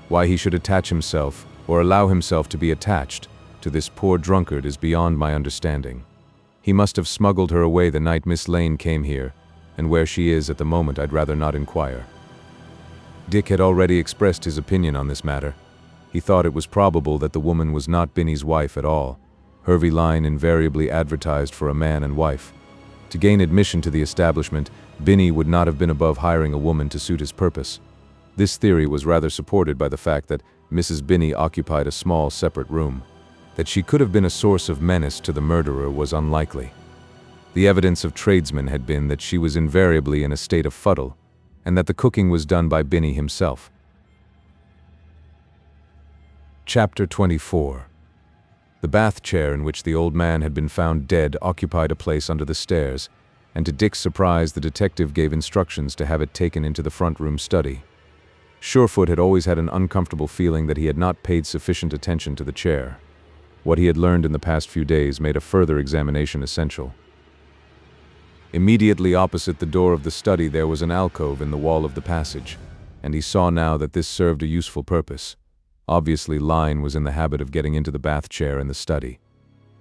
"Why he should attach himself, or allow himself to be attached, to this poor drunkard is beyond my understanding. He must have smuggled her away the night Miss Lane came here, and where she is at the moment I'd rather not inquire." Dick had already expressed his opinion on this matter. He thought it was probable that the woman was not Binny's wife at all. Hervey Lyne invariably advertised for a man and wife. To gain admission to the establishment, Binny would not have been above hiring a woman to suit his purpose. This theory was rather supported by the fact that Mrs. Binny occupied a small separate room. That she could have been a source of menace to the murderer was unlikely. The evidence of tradesmen had been that she was invariably in a state of fuddle, and that the cooking was done by Binny himself. Chapter 24. The bath chair in which the old man had been found dead occupied a place under the stairs, and to Dick's surprise the detective gave instructions to have it taken into the front room study. Surefoot had always had an uncomfortable feeling that he had not paid sufficient attention to the chair. What he had learned in the past few days made a further examination essential. Immediately opposite the door of the study there was an alcove in the wall of the passage, and he saw now that this served a useful purpose. Obviously, Lyne was in the habit of getting into the bath chair in the study.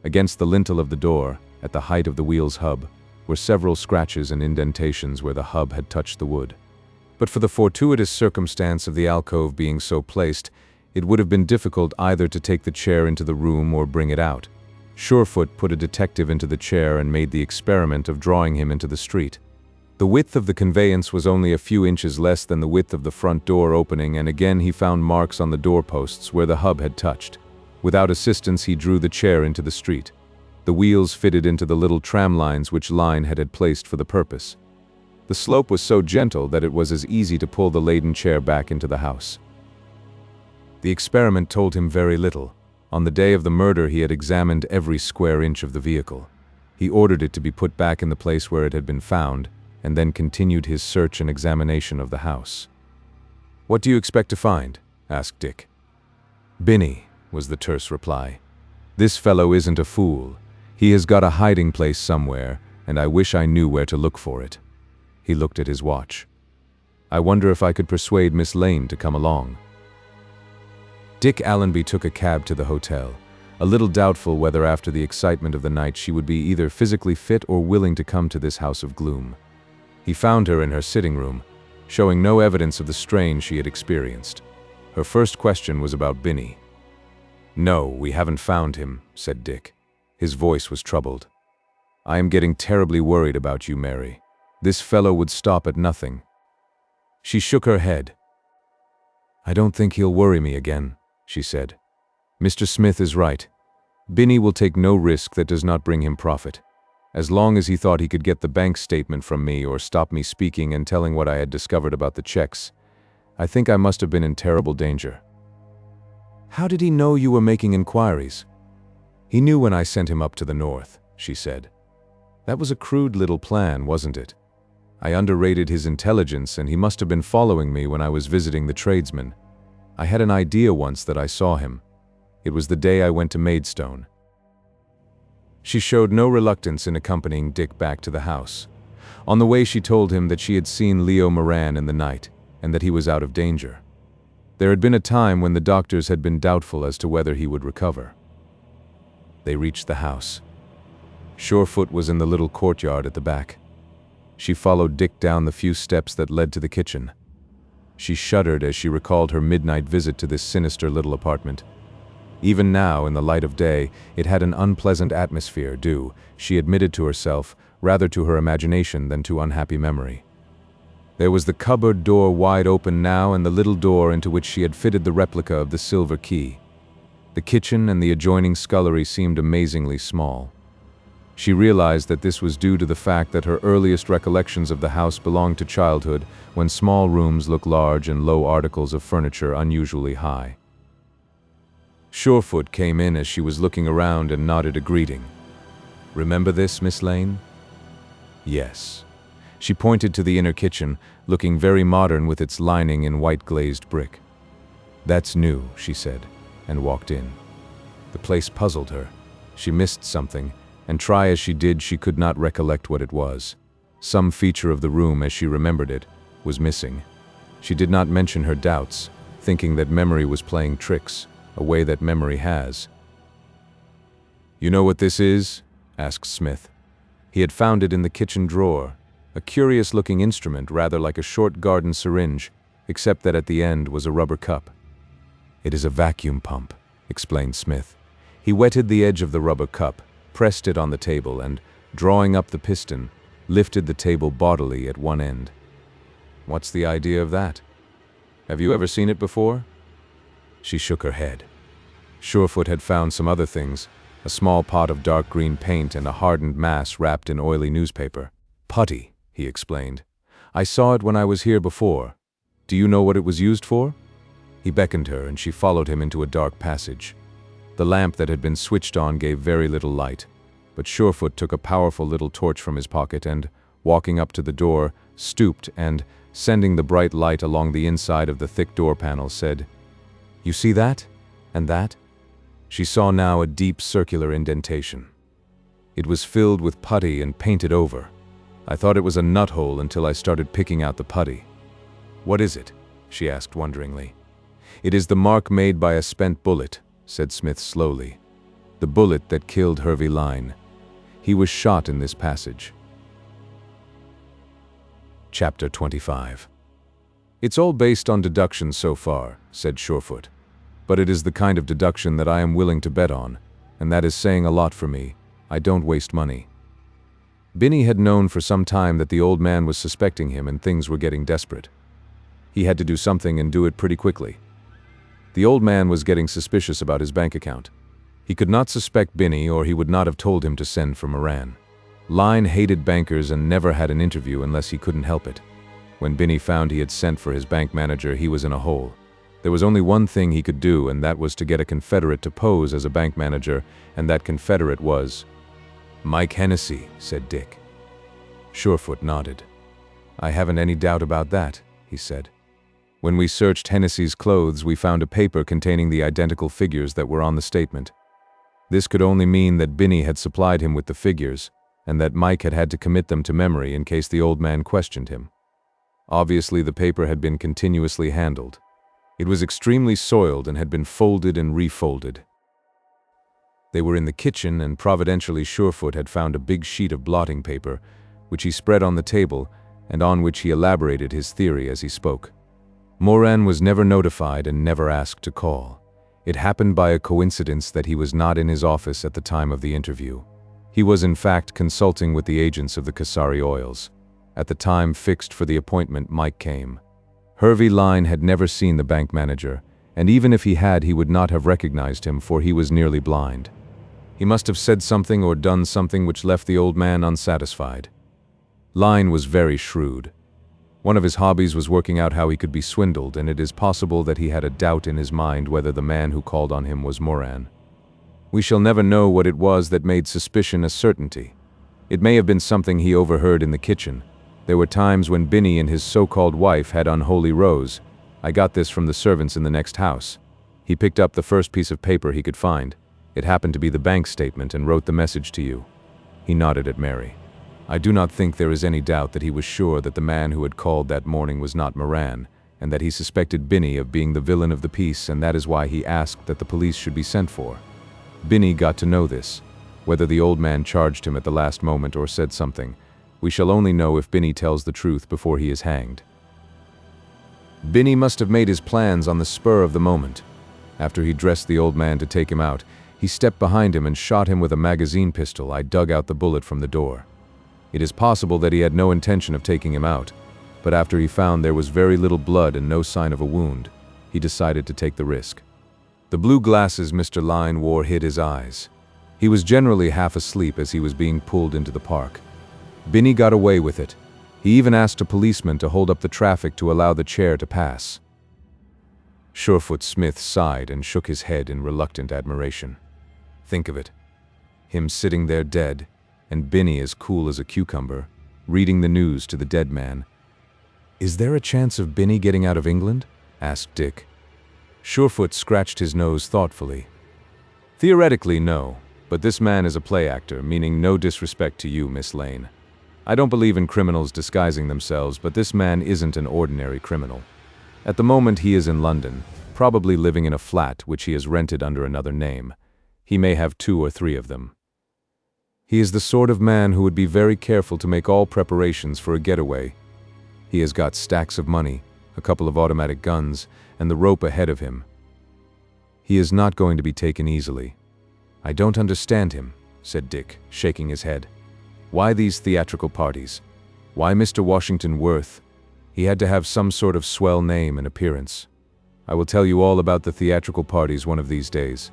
Against the lintel of the door, at the height of the wheel's hub, were several scratches and indentations where the hub had touched the wood. But for the fortuitous circumstance of the alcove being so placed, it would have been difficult either to take the chair into the room or bring it out. Surefoot put a detective into the chair and made the experiment of drawing him into the street. The width of the conveyance was only a few inches less than the width of the front door opening, and again he found marks on the doorposts where the hub had touched. Without assistance he drew the chair into the street. The wheels fitted into the little tram lines which Lyne had placed for the purpose. The slope was so gentle that it was as easy to pull the laden chair back into the house. The experiment told him very little. On the day of the murder he had examined every square inch of the vehicle. He ordered it to be put back in the place where it had been found, and then continued his search and examination of the house. "What do you expect to find?" asked Dick. "Binny," was the terse reply. "This fellow isn't a fool. He has got a hiding place somewhere, and I wish I knew where to look for it." He looked at his watch. "I wonder if I could persuade Miss Lane to come along." Dick Allenby took a cab to the hotel, a little doubtful whether after the excitement of the night she would be either physically fit or willing to come to this house of gloom. He found her in her sitting room, showing no evidence of the strain she had experienced. Her first question was about Binny. "No, we haven't found him," said Dick. His voice was troubled. "I am getting terribly worried about you, Mary. This fellow would stop at nothing." She shook her head. "I don't think he'll worry me again," she said. "Mr. Smith is right. Binny will take no risk that does not bring him profit. As long as he thought he could get the bank statement from me or stop me speaking and telling what I had discovered about the checks, I think I must have been in terrible danger." "How did he know you were making inquiries?" "He knew when I sent him up to the north," she said. "That was a crude little plan, wasn't it? I underrated his intelligence, and he must have been following me when I was visiting the tradesmen. I had an idea once that I saw him. It was the day I went to Maidstone." She showed no reluctance in accompanying Dick back to the house. On the way she told him that she had seen Leo Moran in the night, and that he was out of danger. There had been a time when the doctors had been doubtful as to whether he would recover. They reached the house. Surefoot was in the little courtyard at the back. She followed Dick down the few steps that led to the kitchen. She shuddered as she recalled her midnight visit to this sinister little apartment. Even now, in the light of day, it had an unpleasant atmosphere due, she admitted to herself, rather to her imagination than to unhappy memory. There was the cupboard door wide open now and the little door into which she had fitted the replica of the silver key. The kitchen and the adjoining scullery seemed amazingly small. She realized that this was due to the fact that her earliest recollections of the house belonged to childhood, when small rooms look large and low articles of furniture unusually high. Surefoot came in as she was looking around and nodded a greeting. "Remember this, Miss Lane?" "Yes." She pointed to the inner kitchen, looking very modern with its lining in white glazed brick. "That's new," she said, and walked in. The place puzzled her. She missed something, and try as she did, she could not recollect what it was. Some feature of the room, as she remembered it, was missing. She did not mention her doubts, thinking that memory was playing tricks, a way that memory has. "You know what this is?" asked Smith. He had found it in the kitchen drawer, a curious-looking instrument rather like a short garden syringe, except that at the end was a rubber cup. "It is a vacuum pump," explained Smith. He wetted the edge of the rubber cup, pressed it on the table, and, drawing up the piston, lifted the table bodily at one end. "What's the idea of that? Have you ever seen it before?" She shook her head. Surefoot had found some other things, a small pot of dark green paint and a hardened mass wrapped in oily newspaper. "Putty," he explained. "I saw it when I was here before. Do you know what it was used for?" He beckoned her, and she followed him into a dark passage. The lamp that had been switched on gave very little light, but Surefoot took a powerful little torch from his pocket and, walking up to the door, stooped and, sending the bright light along the inside of the thick door panel, said, "You see that? And that?" She saw now a deep circular indentation. It was filled with putty and painted over. "I thought it was a nut hole until I started picking out the putty." "What is it?" she asked wonderingly. "It is the mark made by a spent bullet," said Smith slowly. "The bullet that killed Hervey Line. He was shot in this passage." Chapter 25. "It's all based on deduction so far," said Surefoot. "But it is the kind of deduction that I am willing to bet on, and that is saying a lot for me. I don't waste money." Binney had known for some time that the old man was suspecting him and things were getting desperate. He had to do something and do it pretty quickly. The old man was getting suspicious about his bank account. He could not suspect Binney, or he would not have told him to send for Moran. Line hated bankers and never had an interview unless he couldn't help it. When Binney found he had sent for his bank manager, he was in a hole. There was only one thing he could do, and that was to get a Confederate to pose as a bank manager, and that Confederate was Mike Hennessy, said Dick. Surefoot nodded. "I haven't any doubt about that," he said. "When we searched Hennessy's clothes, we found a paper containing the identical figures that were on the statement. This could only mean that Binney had supplied him with the figures, and that Mike had had to commit them to memory in case the old man questioned him. Obviously, the paper had been continuously handled. It was extremely soiled and had been folded and refolded. They were in the kitchen, and providentially Surefoot had found a big sheet of blotting paper, which he spread on the table, and on which he elaborated his theory as he spoke. Moran was never notified and never asked to call. It happened by a coincidence that he was not in his office at the time of the interview. He was in fact consulting with the agents of the Kasari Oils. At the time fixed for the appointment, Mike came. Hervey Line had never seen the bank manager, and even if he had, he would not have recognized him, for he was nearly blind. He must have said something or done something which left the old man unsatisfied. Line was very shrewd. One of his hobbies was working out how he could be swindled, and it is possible that he had a doubt in his mind whether the man who called on him was Moran. We shall never know what it was that made suspicion a certainty. It may have been something he overheard in the kitchen. There were times when Binney and his so-called wife had unholy rows. I got this from the servants in the next house. He picked up the first piece of paper he could find. It happened to be the bank statement, and wrote the message to you. He nodded at Mary. I do not think there is any doubt that he was sure that the man who had called that morning was not Moran, and that he suspected Binney of being the villain of the piece, and that is why he asked that the police should be sent for. Binney got to know this. Whether the old man charged him at the last moment or said something, we shall only know if Binney tells the truth before he is hanged. Binney must have made his plans on the spur of the moment. After he dressed the old man to take him out, he stepped behind him and shot him with a magazine pistol. I dug out the bullet from the door. It is possible that he had no intention of taking him out, but after he found there was very little blood and no sign of a wound, he decided to take the risk. The blue glasses Mr. Line wore hid his eyes. He was generally half asleep as he was being pulled into the park. Binny got away with it. He even asked a policeman to hold up the traffic to allow the chair to pass. Surefoot Smith sighed and shook his head in reluctant admiration. Think of it. Him sitting there dead, and Binny as cool as a cucumber, reading the news to the dead man. "Is there a chance of Binny getting out of England?" asked Dick. Surefoot scratched his nose thoughtfully. "Theoretically, no, but this man is a play actor, meaning no disrespect to you, Miss Lane. I don't believe in criminals disguising themselves, but this man isn't an ordinary criminal. At the moment he is in London, probably living in a flat which he has rented under another name. He may have 2 or 3 of them. He is the sort of man who would be very careful to make all preparations for a getaway. He has got stacks of money, a couple of automatic guns, and the rope ahead of him. He is not going to be taken easily." "I don't understand him," said Dick, shaking his head. "Why these theatrical parties? Why Mr. Washington Worth? He had to have some sort of swell name and appearance. I will tell you all about the theatrical parties one of these days.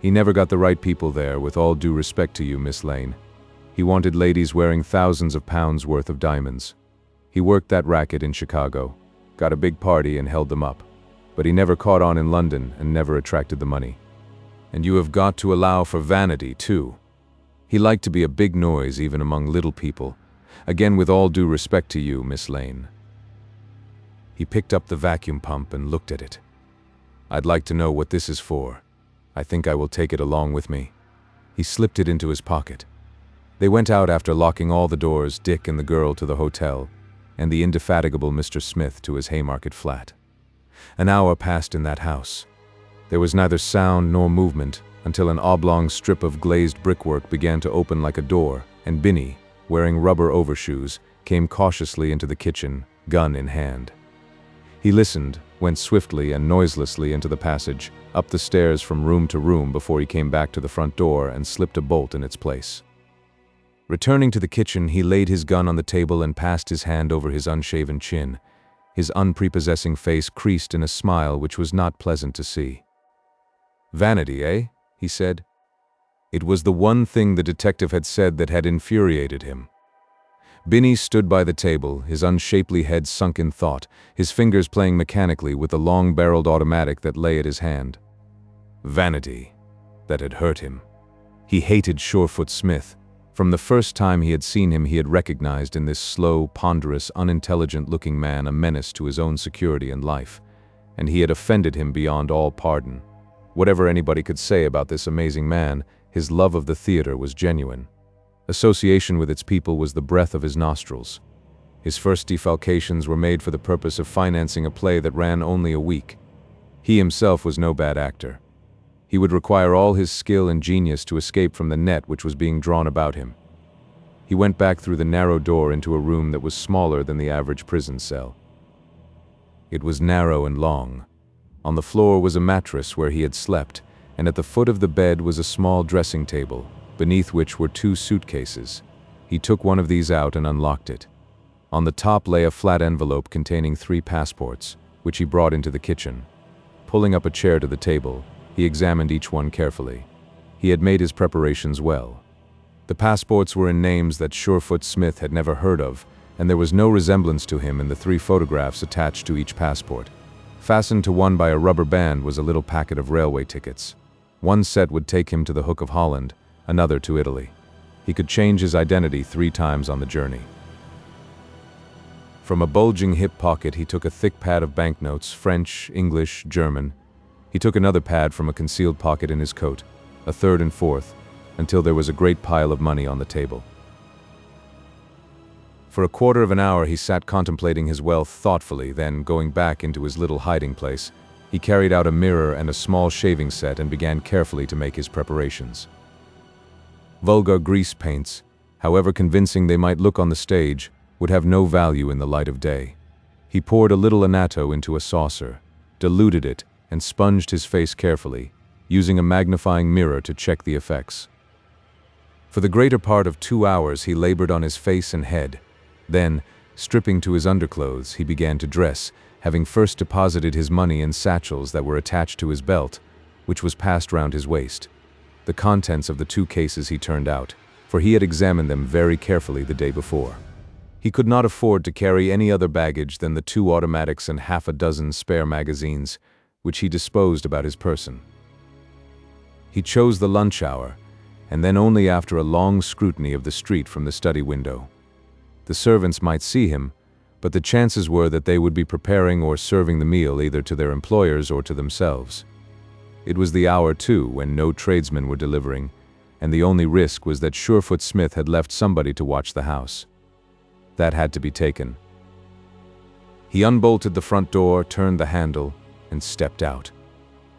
He never got the right people there, with all due respect to you, Miss Lane. He wanted ladies wearing thousands of pounds worth of diamonds. He worked that racket in Chicago, got a big party and held them up. But he never caught on in London and never attracted the money. And you have got to allow for vanity, too. He liked to be a big noise even among little people. Again, with all due respect to you, Miss Lane." He picked up the vacuum pump and looked at it. "I'd like to know what this is for. I think I will take it along with me." He slipped it into his pocket. They went out after locking all the doors, Dick and the girl to the hotel, and the indefatigable Mr. Smith to his Haymarket flat. An hour passed in that house. There was neither sound nor movement until an oblong strip of glazed brickwork began to open like a door, and Binny, wearing rubber overshoes, came cautiously into the kitchen, gun in hand. He listened, went swiftly and noiselessly into the passage, up the stairs from room to room before he came back to the front door and slipped a bolt in its place. Returning to the kitchen, he laid his gun on the table and passed his hand over his unshaven chin. His unprepossessing face creased in a smile which was not pleasant to see. "Vanity, eh?" he said. It was the one thing the detective had said that had infuriated him. Binny stood by the table, his unshapely head sunk in thought, his fingers playing mechanically with the long-barreled automatic that lay at his hand. Vanity. That had hurt him. He hated Surefoot Smith. From the first time he had seen him, he had recognized in this slow, ponderous, unintelligent-looking man a menace to his own security and life, and he had offended him beyond all pardon. Whatever anybody could say about this amazing man, his love of the theater was genuine. Association with its people was the breath of his nostrils. His first defalcations were made for the purpose of financing a play that ran only a week. He himself was no bad actor. He would require all his skill and genius to escape from the net which was being drawn about him. He went back through the narrow door into a room that was smaller than the average prison cell. It was narrow and long. On the floor was a mattress where he had slept, and at the foot of the bed was a small dressing table, beneath which were 2 suitcases. He took one of these out and unlocked it. On the top lay a flat envelope containing 3 passports, which he brought into the kitchen. Pulling up a chair to the table, he examined each one carefully. He had made his preparations well. The passports were in names that Surefoot Smith had never heard of, and there was no resemblance to him in the 3 photographs attached to each passport. Fastened to one by a rubber band was a little packet of railway tickets. One set would take him to the Hook of Holland, another to Italy. He could change his identity 3 times on the journey. From a bulging hip pocket he took a thick pad of banknotes, French, English, German. He took another pad from a concealed pocket in his coat, a third and fourth, until there was a great pile of money on the table. For a quarter of an hour he sat contemplating his wealth thoughtfully, then, going back into his little hiding place, he carried out a mirror and a small shaving set and began carefully to make his preparations. Vulgar grease paints, however convincing they might look on the stage, would have no value in the light of day. He poured a little annatto into a saucer, diluted it, and sponged his face carefully, using a magnifying mirror to check the effects. For the greater part of 2 hours he labored on his face and head. Then, stripping to his underclothes, he began to dress, having first deposited his money in satchels that were attached to his belt, which was passed round his waist. The contents of the 2 cases he turned out, for he had examined them very carefully the day before. He could not afford to carry any other baggage than the 2 automatics and half a dozen spare magazines, which he disposed about his person. He chose the lunch hour, and then only after a long scrutiny of the street from the study window. The servants might see him, but the chances were that they would be preparing or serving the meal either to their employers or to themselves. It was the hour, too, when no tradesmen were delivering, and the only risk was that Surefoot Smith had left somebody to watch the house. That had to be taken. He unbolted the front door, turned the handle, and stepped out.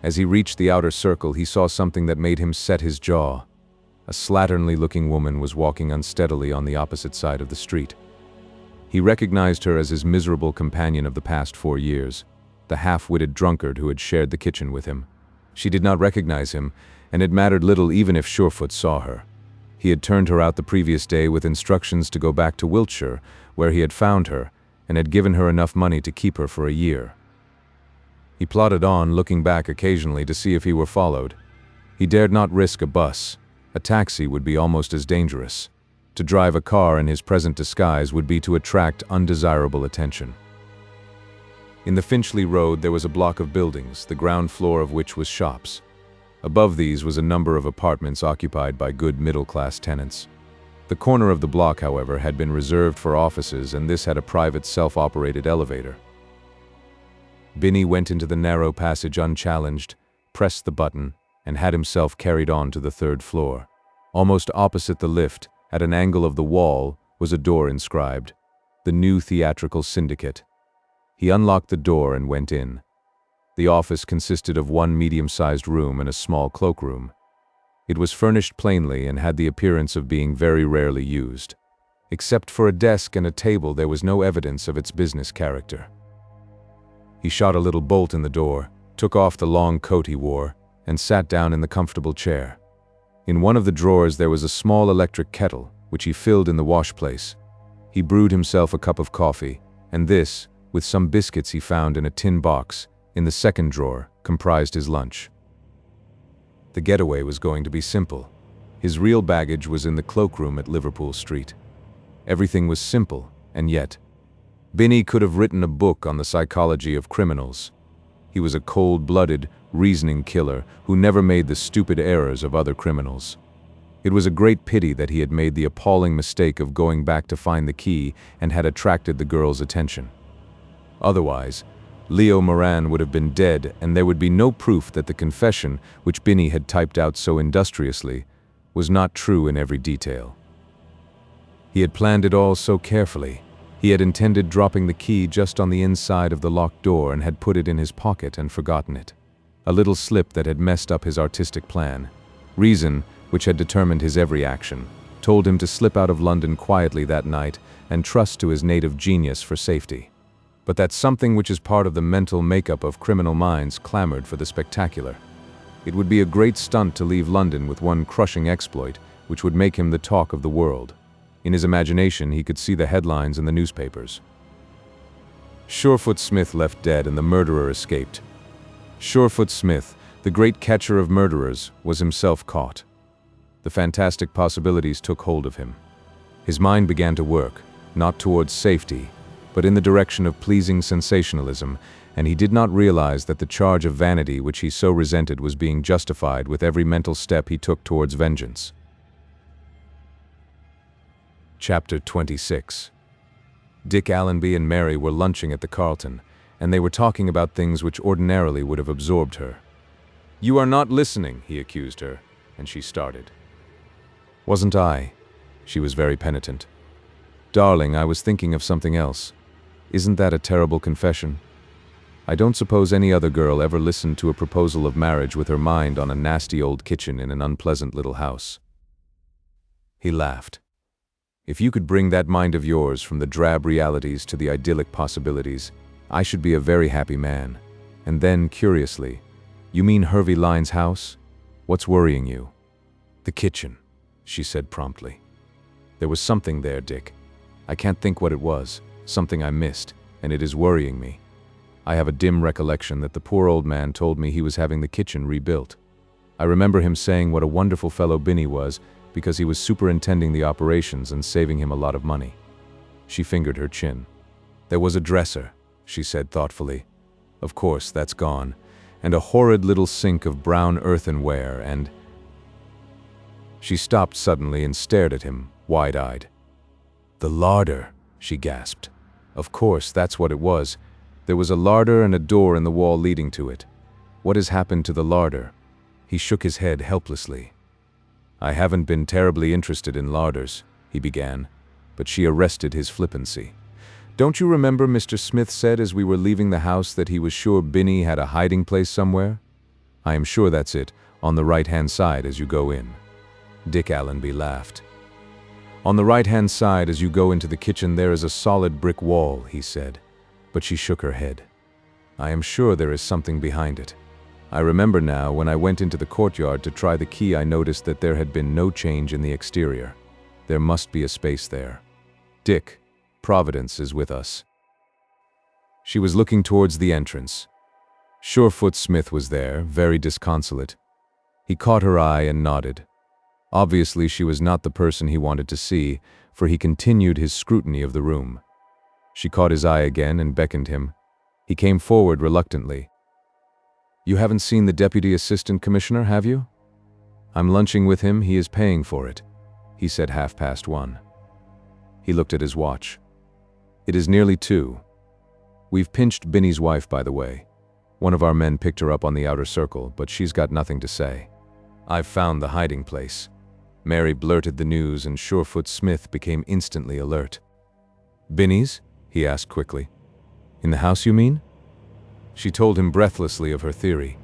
As he reached the outer circle, he saw something that made him set his jaw. A slatternly-looking woman was walking unsteadily on the opposite side of the street. He recognized her as his miserable companion of the past 4 years, the half-witted drunkard who had shared the kitchen with him. She did not recognize him, and it mattered little even if Surefoot saw her. He had turned her out the previous day with instructions to go back to Wiltshire, where he had found her, and had given her enough money to keep her for a year. He plodded on, looking back occasionally to see if he were followed. He dared not risk a bus. A taxi would be almost as dangerous. To drive a car in his present disguise would be to attract undesirable attention. In the Finchley Road there was a block of buildings, the ground floor of which was shops. Above these was a number of apartments occupied by good middle-class tenants. The corner of the block, however, had been reserved for offices, and this had a private self-operated elevator. Binney went into the narrow passage unchallenged, pressed the button, and had himself carried on to the 3rd floor. Almost opposite the lift, at an angle of the wall, was a door inscribed, "The New Theatrical Syndicate." He unlocked the door and went in. The office consisted of one medium-sized room and a small cloakroom. It was furnished plainly and had the appearance of being very rarely used. Except for a desk and a table, there was no evidence of its business character. He shot a little bolt in the door, took off the long coat he wore, and sat down in the comfortable chair. In one of the drawers there was a small electric kettle, which he filled in the wash-place. He brewed himself a cup of coffee, and this, with some biscuits he found in a tin box, in the 2nd drawer, comprised his lunch. The getaway was going to be simple. His real baggage was in the cloakroom at Liverpool Street. Everything was simple, and yet, Binney could have written a book on the psychology of criminals. He was a cold-blooded, reasoning killer who never made the stupid errors of other criminals. It was a great pity that he had made the appalling mistake of going back to find the key and had attracted the girl's attention. Otherwise, Leo Moran would have been dead, and there would be no proof that the confession, which Binney had typed out so industriously, was not true in every detail. He had planned it all so carefully. He had intended dropping the key just on the inside of the locked door and had put it in his pocket and forgotten it. A little slip that had messed up his artistic plan. Reason, which had determined his every action, told him to slip out of London quietly that night and trust to his native genius for safety. But that something which is part of the mental makeup of criminal minds clamored for the spectacular. It would be a great stunt to leave London with one crushing exploit, which would make him the talk of the world. In his imagination, he could see the headlines in the newspapers. Surefoot Smith left dead and the murderer escaped. Surefoot Smith, the great catcher of murderers, was himself caught. The fantastic possibilities took hold of him. His mind began to work, not towards safety, but in the direction of pleasing sensationalism, and he did not realize that the charge of vanity which he so resented was being justified with every mental step he took towards vengeance. Chapter 26. Dick Allenby and Mary were lunching at the Carlton, and they were talking about things which ordinarily would have absorbed her. "You are not listening," he accused her, and she started. "Wasn't I?" She was very penitent. "Darling, I was thinking of something else. Isn't that a terrible confession? I don't suppose any other girl ever listened to a proposal of marriage with her mind on a nasty old kitchen in an unpleasant little house." He laughed. "If you could bring that mind of yours from the drab realities to the idyllic possibilities, I should be a very happy man." And then, curiously, "You mean Hervey Lyne's house? What's worrying you?" "The kitchen." she said promptly. There was something there, Dick. I can't think what it was, something I missed, and it is worrying me. I have a dim recollection that the poor old man told me he was having the kitchen rebuilt. I remember him saying what a wonderful fellow Binny was because he was superintending the operations and saving him a lot of money. She fingered her chin. There was a dresser, she said thoughtfully. Of course, that's gone. And a horrid little sink of brown earthenware and… She stopped suddenly and stared at him, wide-eyed. The larder, she gasped. Of course, that's what it was. There was a larder and a door in the wall leading to it. What has happened to the larder? He shook his head helplessly. I haven't been terribly interested in larders, he began, but she arrested his flippancy. Don't you remember Mr. Smith said as we were leaving the house that he was sure Binny had a hiding place somewhere? I am sure that's it, on the right-hand side as you go in. Dick Allenby laughed. On the right-hand side as you go into the kitchen there is a solid brick wall, he said, but she shook her head. I am sure there is something behind it. I remember now when I went into the courtyard to try the key I noticed that there had been no change in the exterior. There must be a space there. Dick, Providence is with us. She was looking towards the entrance. Surefoot Smith was there, very disconsolate. He caught her eye and nodded. Obviously she was not the person he wanted to see, for he continued his scrutiny of the room. She caught his eye again and beckoned him. He came forward reluctantly. You haven't seen the Deputy Assistant Commissioner, have you? I'm lunching with him, he is paying for it, he said 1:30. He looked at his watch. It is nearly 2. We've pinched Binny's wife, by the way. One of our men picked her up on the outer circle, but she's got nothing to say. I've found the hiding place. Mary blurted the news and Surefoot Smith became instantly alert. Binny's? He asked quickly. In the house, you mean? She told him breathlessly of her theory.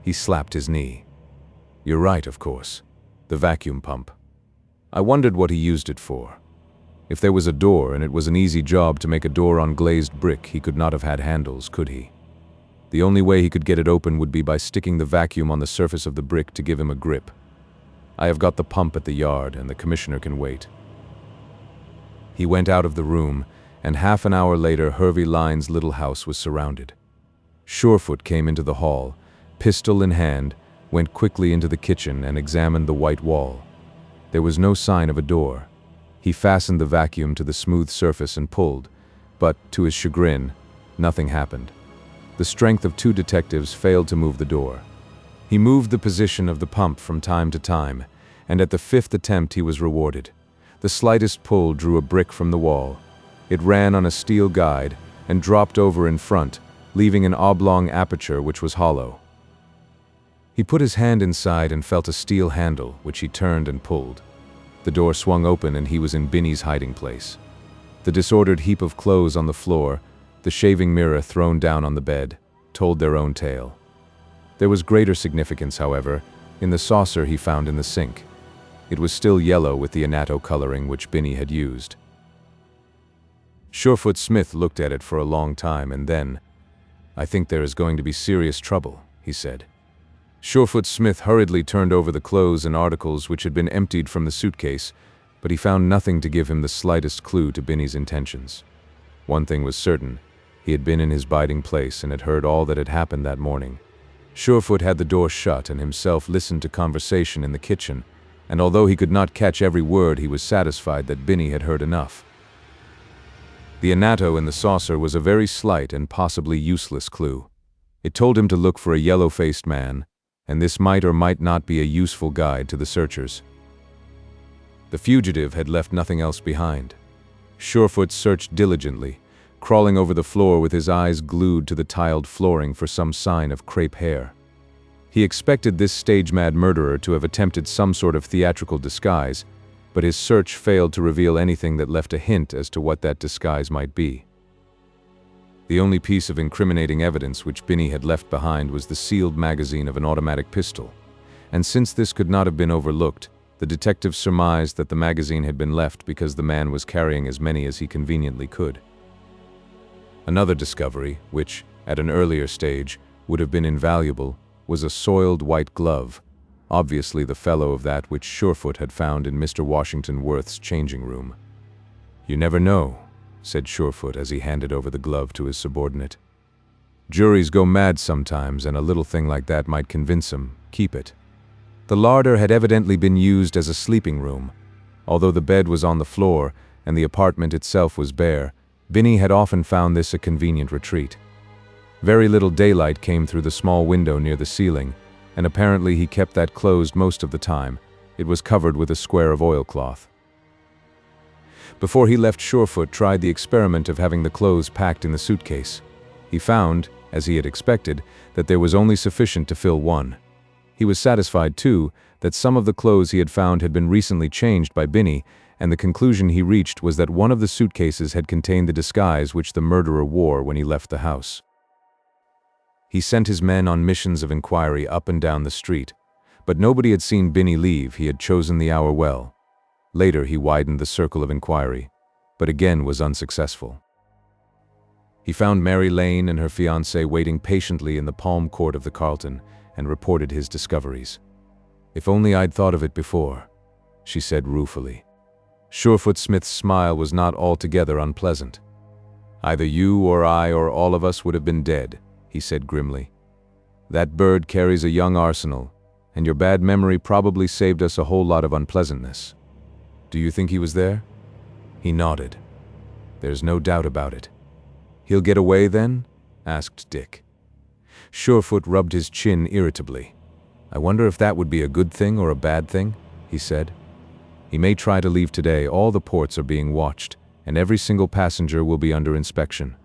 He slapped his knee. You're right, of course. The vacuum pump. I wondered what he used it for. If there was a door and it was an easy job to make a door on glazed brick, he could not have had handles, could he? The only way he could get it open would be by sticking the vacuum on the surface of the brick to give him a grip. I have got the pump at the yard, and the commissioner can wait. He went out of the room, and half an hour later Hervey Lyne's little house was surrounded. Surefoot came into the hall, pistol in hand, went quickly into the kitchen and examined the white wall. There was no sign of a door. He fastened the vacuum to the smooth surface and pulled, but, to his chagrin, nothing happened. The strength of 2 detectives failed to move the door. He moved the position of the pump from time to time, and at the 5th attempt he was rewarded. The slightest pull drew a brick from the wall. It ran on a steel guide and dropped over in front, leaving an oblong aperture which was hollow. He put his hand inside and felt a steel handle, which he turned and pulled. The door swung open and he was in Binny's hiding place. The disordered heap of clothes on the floor, the shaving mirror thrown down on the bed, told their own tale. There was greater significance, however, in the saucer he found in the sink. It was still yellow with the annatto coloring which Binny had used. Surefoot Smith looked at it for a long time and then, I think there is going to be serious trouble, he said. Surefoot Smith hurriedly turned over the clothes and articles which had been emptied from the suitcase, but he found nothing to give him the slightest clue to Binny's intentions. One thing was certain, he had been in his biding place and had heard all that had happened that morning. Surefoot had the door shut and himself listened to conversation in the kitchen, and although he could not catch every word, he was satisfied that Binny had heard enough. The annatto in the saucer was a very slight and possibly useless clue. It told him to look for a yellow-faced man, and this might or might not be a useful guide to the searchers. The fugitive had left nothing else behind. Surefoot searched diligently, crawling over the floor with his eyes glued to the tiled flooring for some sign of crepe hair. He expected this stage-mad murderer to have attempted some sort of theatrical disguise, but his search failed to reveal anything that left a hint as to what that disguise might be. The only piece of incriminating evidence which Binny had left behind was the sealed magazine of an automatic pistol, and since this could not have been overlooked, the detectives surmised that the magazine had been left because the man was carrying as many as he conveniently could. Another discovery, which, at an earlier stage, would have been invaluable, was a soiled white glove, obviously the fellow of that which Surefoot had found in Mr. Washington Worth's changing room. "You never know," said Surefoot as he handed over the glove to his subordinate. "Juries go mad sometimes, and a little thing like that might convince 'em. Keep it." The larder had evidently been used as a sleeping room. Although the bed was on the floor and the apartment itself was bare, Binny had often found this a convenient retreat. Very little daylight came through the small window near the ceiling, and apparently he kept that closed most of the time. It was covered with a square of oilcloth. Before he left, Surefoot tried the experiment of having the clothes packed in the suitcase. He found, as he had expected, that there was only sufficient to fill one. He was satisfied, too, that some of the clothes he had found had been recently changed by Binny, and the conclusion he reached was that one of the suitcases had contained the disguise which the murderer wore when he left the house. He sent his men on missions of inquiry up and down the street, but nobody had seen Binny leave. He had chosen the hour well. Later he widened the circle of inquiry, but again was unsuccessful. He found Mary Lane and her fiancé waiting patiently in the palm court of the Carlton, and reported his discoveries. "If only I'd thought of it before," she said ruefully. Surefoot Smith's smile was not altogether unpleasant. "Either you or I or all of us would have been dead," he said grimly. "That bird carries a young arsenal, and your bad memory probably saved us a whole lot of unpleasantness. Do you think he was there?" He nodded. "There's no doubt about it." "He'll get away then?" asked Dick. Surefoot rubbed his chin irritably. "I wonder if that would be a good thing or a bad thing," he said. "He may try to leave today. All the ports are being watched, and every single passenger will be under inspection.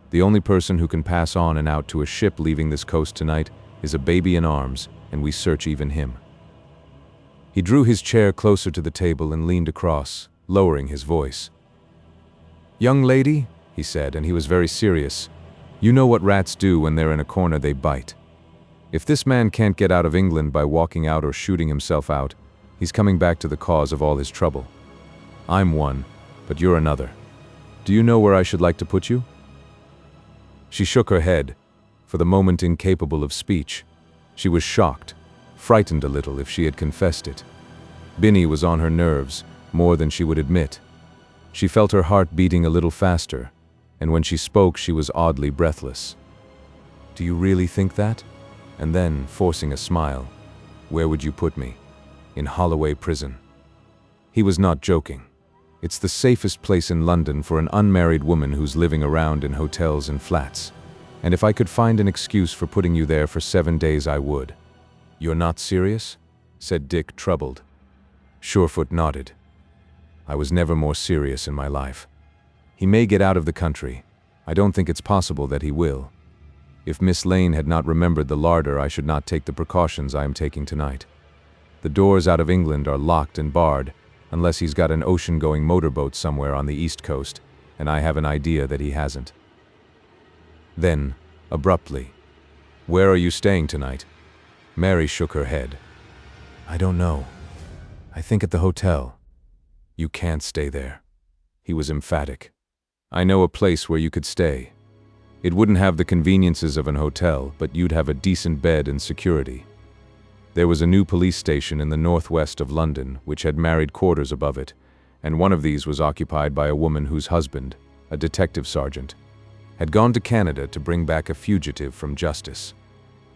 The only person who can pass on and out to a ship leaving this coast tonight is a baby in arms, and we search even him." He drew his chair closer to the table and leaned across, lowering his voice. "Young lady," he said, and he was very serious, "you know what rats do when they're in a corner. They bite. If this man can't get out of England by walking out or shooting himself out, he's coming back to the cause of all his trouble. I'm one, but you're another. Do you know where I should like to put you?" She shook her head, for the moment incapable of speech. She was shocked, frightened a little if she had confessed it. Binny was on her nerves, more than she would admit. She felt her heart beating a little faster, and when she spoke she was oddly breathless. "Do you really think that?" And then, forcing a smile, "Where would you put me?" "In Holloway Prison." He was not joking. "It's the safest place in London for an unmarried woman who's living around in hotels and flats. And if I could find an excuse for putting you there for 7 days, I would." "You're not serious?" said Dick, troubled. Surefoot nodded. "I was never more serious in my life. He may get out of the country. I don't think it's possible that he will. If Miss Lane had not remembered the larder, I should not take the precautions I am taking tonight. The doors out of England are locked and barred, unless he's got an ocean-going motorboat somewhere on the East Coast, and I have an idea that he hasn't." Then, abruptly, "Where are you staying tonight?" Mary shook her head. "I don't know. I think at the hotel." "You can't stay there." He was emphatic. "I know a place where you could stay. It wouldn't have the conveniences of an hotel, but you'd have a decent bed and security. There was a new police station in the northwest of London, which had married quarters above it, and one of these was occupied by a woman whose husband, a detective sergeant, had gone to Canada to bring back a fugitive from justice.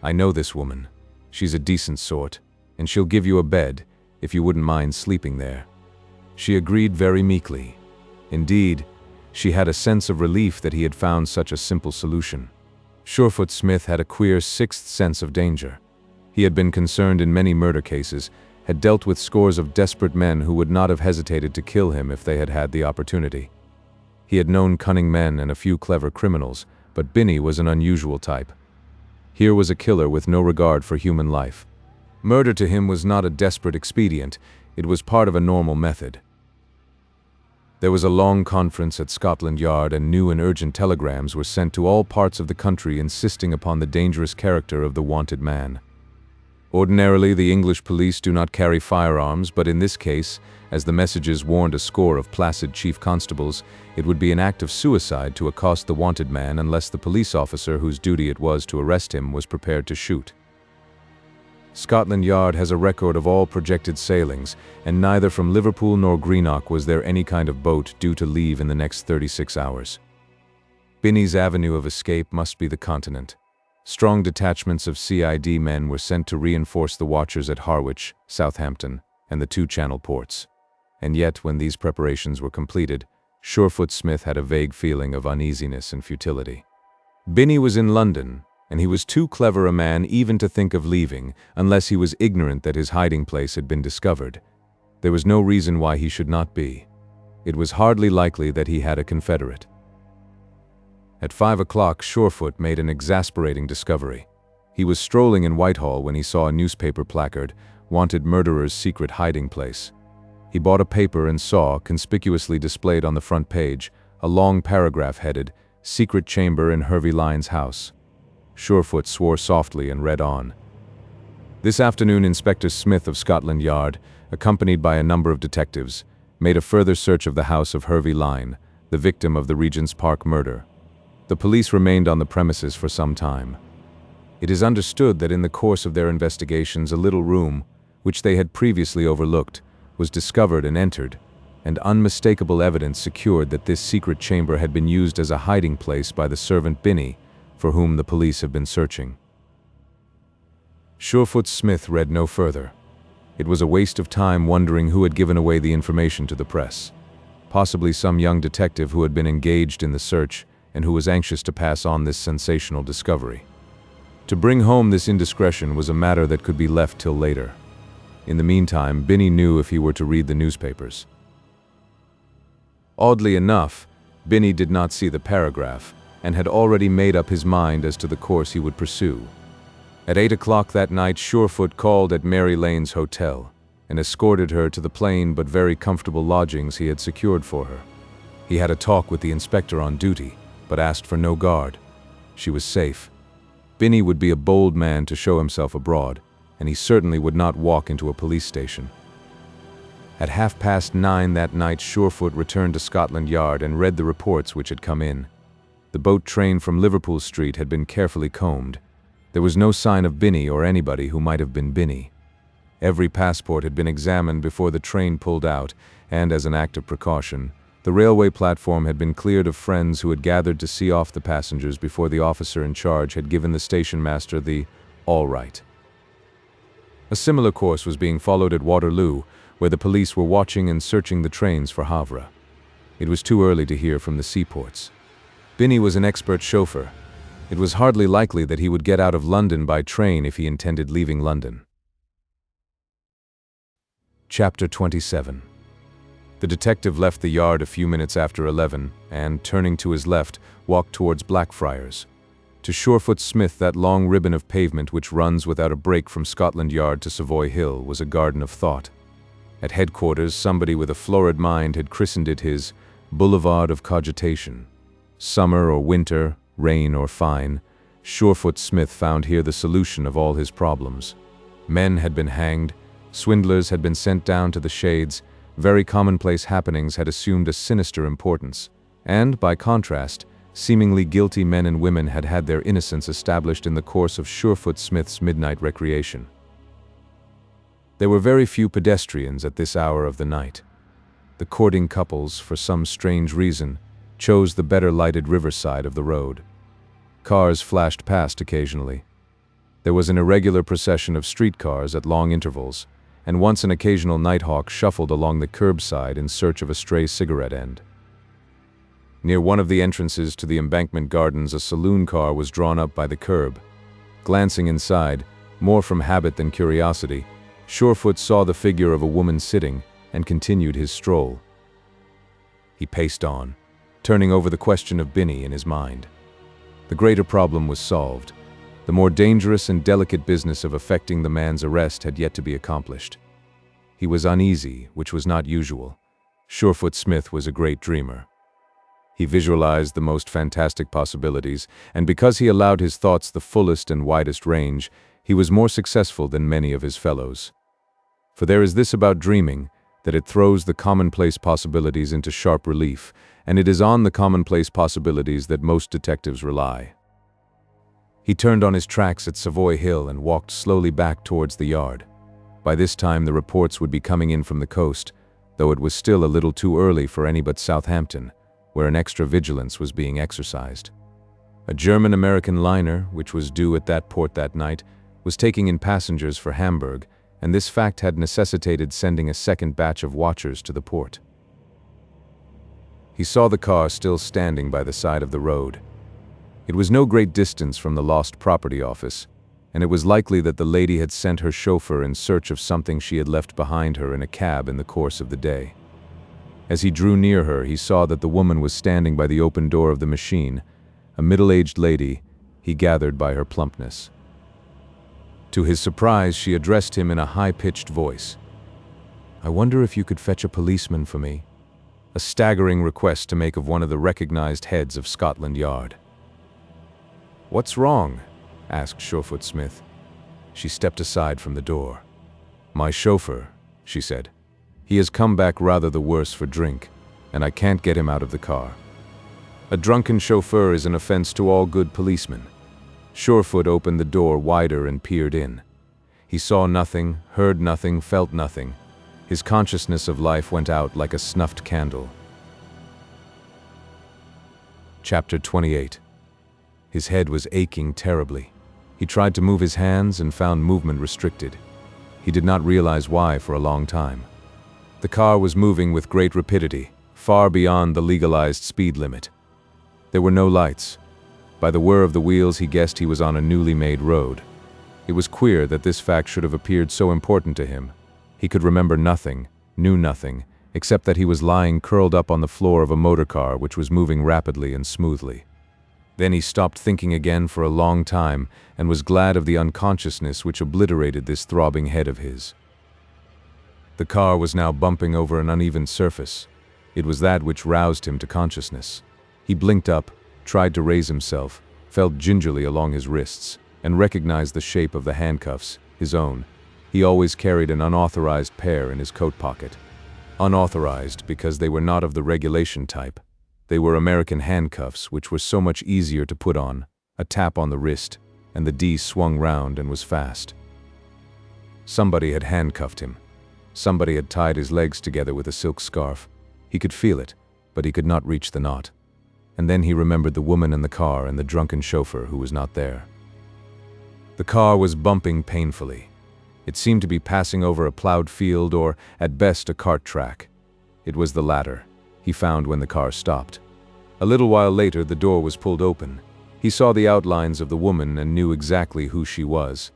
I know this woman. She's a decent sort, and she'll give you a bed, if you wouldn't mind sleeping there." She agreed very meekly. Indeed, she had a sense of relief that he had found such a simple solution. Surefoot Smith had a queer sixth sense of danger. He had been concerned in many murder cases, had dealt with scores of desperate men who would not have hesitated to kill him if they had had the opportunity. He had known cunning men and a few clever criminals, but Binny was an unusual type. Here was a killer with no regard for human life. Murder to him was not a desperate expedient, it was part of a normal method. There was a long conference at Scotland Yard, and new and urgent telegrams were sent to all parts of the country insisting upon the dangerous character of the wanted man. Ordinarily, the English police do not carry firearms, but in this case, as the messages warned a score of placid chief constables, it would be an act of suicide to accost the wanted man unless the police officer whose duty it was to arrest him was prepared to shoot. Scotland Yard has a record of all projected sailings, and neither from Liverpool nor Greenock was there any kind of boat due to leave in the next 36 hours. Binney's avenue of escape must be the continent. Strong detachments of CID men were sent to reinforce the watchers at Harwich, Southampton, and the two Channel ports. And yet, when these preparations were completed, Surefoot Smith had a vague feeling of uneasiness and futility. Binney was in London, and he was too clever a man even to think of leaving, unless he was ignorant that his hiding place had been discovered. There was no reason why he should not be. It was hardly likely that he had a confederate. At 5 o'clock, Surefoot made an exasperating discovery. He was strolling in Whitehall when he saw a newspaper placard, "Wanted Murderer's Secret Hiding Place." He bought a paper and saw, conspicuously displayed on the front page, a long paragraph headed, "Secret Chamber in Hervey Lyne's House." Surefoot swore softly and read on. This afternoon, Inspector Smith of Scotland Yard, accompanied by a number of detectives, made a further search of the house of Hervey Lyne, the victim of the Regent's Park murder. The police remained on the premises for some time. It is understood that in the course of their investigations a little room, which they had previously overlooked, was discovered and entered, and unmistakable evidence secured that this secret chamber had been used as a hiding place by the servant Binney, for whom the police have been searching. Surefoot Smith read no further. It was a waste of time wondering who had given away the information to the press. Possibly some young detective who had been engaged in the search and who was anxious to pass on this sensational discovery. To bring home this indiscretion was a matter that could be left till later. In the meantime, Binney knew if he were to read the newspapers. Oddly enough, Binney did not see the paragraph, and had already made up his mind as to the course he would pursue. At 8 o'clock that night, Surefoot called at Mary Lane's hotel, and escorted her to the plain but very comfortable lodgings he had secured for her. He had a talk with the inspector on duty, but asked for no guard. She was safe. Binney would be a bold man to show himself abroad, and he certainly would not walk into a police station. At 9:30 that night, Surefoot returned to Scotland Yard and read the reports which had come in. The boat train from Liverpool Street had been carefully combed. There was no sign of Binney or anybody who might have been Binney. Every passport had been examined before the train pulled out, and as an act of precaution, the railway platform had been cleared of friends who had gathered to see off the passengers before the officer in charge had given the station master the "all right." A similar course was being followed at Waterloo, where the police were watching and searching the trains for Havre. It was too early to hear from the seaports. Binney was an expert chauffeur. It was hardly likely that he would get out of London by train if he intended leaving London. Chapter 27. The detective left the yard a few minutes after 11 and, turning to his left, walked towards Blackfriars. To Surefoot Smith, that long ribbon of pavement which runs without a break from Scotland Yard to Savoy Hill was a garden of thought. At headquarters, somebody with a florid mind had christened it his Boulevard of Cogitation. Summer or winter, rain or fine, Surefoot Smith found here the solution of all his problems. Men had been hanged, swindlers had been sent down to the shades, very commonplace happenings had assumed a sinister importance, and, by contrast, seemingly guilty men and women had had their innocence established in the course of Surefoot Smith's midnight recreation. There were very few pedestrians at this hour of the night. The courting couples, for some strange reason, chose the better lighted riverside of the road. Cars flashed past occasionally. There was an irregular procession of streetcars at long intervals, and once an occasional nighthawk shuffled along the curbside in search of a stray cigarette end. Near one of the entrances to the Embankment Gardens, a saloon car was drawn up by the curb. Glancing inside, more from habit than curiosity, Surefoot saw the figure of a woman sitting and continued his stroll. He paced on, turning over the question of Binney in his mind. The greater problem was solved. The more dangerous and delicate business of effecting the man's arrest had yet to be accomplished. He was uneasy, which was not usual. Surefoot Smith was a great dreamer. He visualized the most fantastic possibilities, and because he allowed his thoughts the fullest and widest range, he was more successful than many of his fellows. For there is this about dreaming, that it throws the commonplace possibilities into sharp relief, and it is on the commonplace possibilities that most detectives rely. He turned on his tracks at Savoy Hill and walked slowly back towards the yard. By this time the reports would be coming in from the coast, though it was still a little too early for any but Southampton, where an extra vigilance was being exercised. A German-American liner, which was due at that port that night, was taking in passengers for Hamburg, and this fact had necessitated sending a second batch of watchers to the port. He saw the car still standing by the side of the road. It was no great distance from the lost property office, and it was likely that the lady had sent her chauffeur in search of something she had left behind her in a cab in the course of the day. As he drew near her, he saw that the woman was standing by the open door of the machine, a middle-aged lady, he gathered by her plumpness. To his surprise, she addressed him in a high-pitched voice. "I wonder if you could fetch a policeman for me?" A staggering request to make of one of the recognized heads of Scotland Yard. "What's wrong?" asked Surefoot Smith. She stepped aside from the door. "My chauffeur," she said. "He has come back rather the worse for drink, and I can't get him out of the car." A drunken chauffeur is an offense to all good policemen. Surefoot opened the door wider and peered in. He saw nothing, heard nothing, felt nothing. His consciousness of life went out like a snuffed candle. Chapter 28. His head was aching terribly. He tried to move his hands and found movement restricted. He did not realize why for a long time. The car was moving with great rapidity, far beyond the legalized speed limit. There were no lights. By the whir of the wheels, he guessed he was on a newly made road. It was queer that this fact should have appeared so important to him. He could remember nothing, knew nothing, except that he was lying curled up on the floor of a motor car which was moving rapidly and smoothly. Then he stopped thinking again for a long time and was glad of the unconsciousness which obliterated this throbbing head of his. The car was now bumping over an uneven surface. It was that which roused him to consciousness. He blinked up, tried to raise himself, felt gingerly along his wrists, and recognized the shape of the handcuffs, his own. He always carried an unauthorized pair in his coat pocket. Unauthorized because they were not of the regulation type. They were American handcuffs, which were so much easier to put on, a tap on the wrist, and the D swung round and was fast. Somebody had handcuffed him. Somebody had tied his legs together with a silk scarf. He could feel it, but he could not reach the knot. And then he remembered the woman in the car and the drunken chauffeur who was not there. The car was bumping painfully. It seemed to be passing over a plowed field or, at best, a cart track. It was the latter, he found when the car stopped. A little while later, the door was pulled open. He saw the outlines of the woman and knew exactly who she was.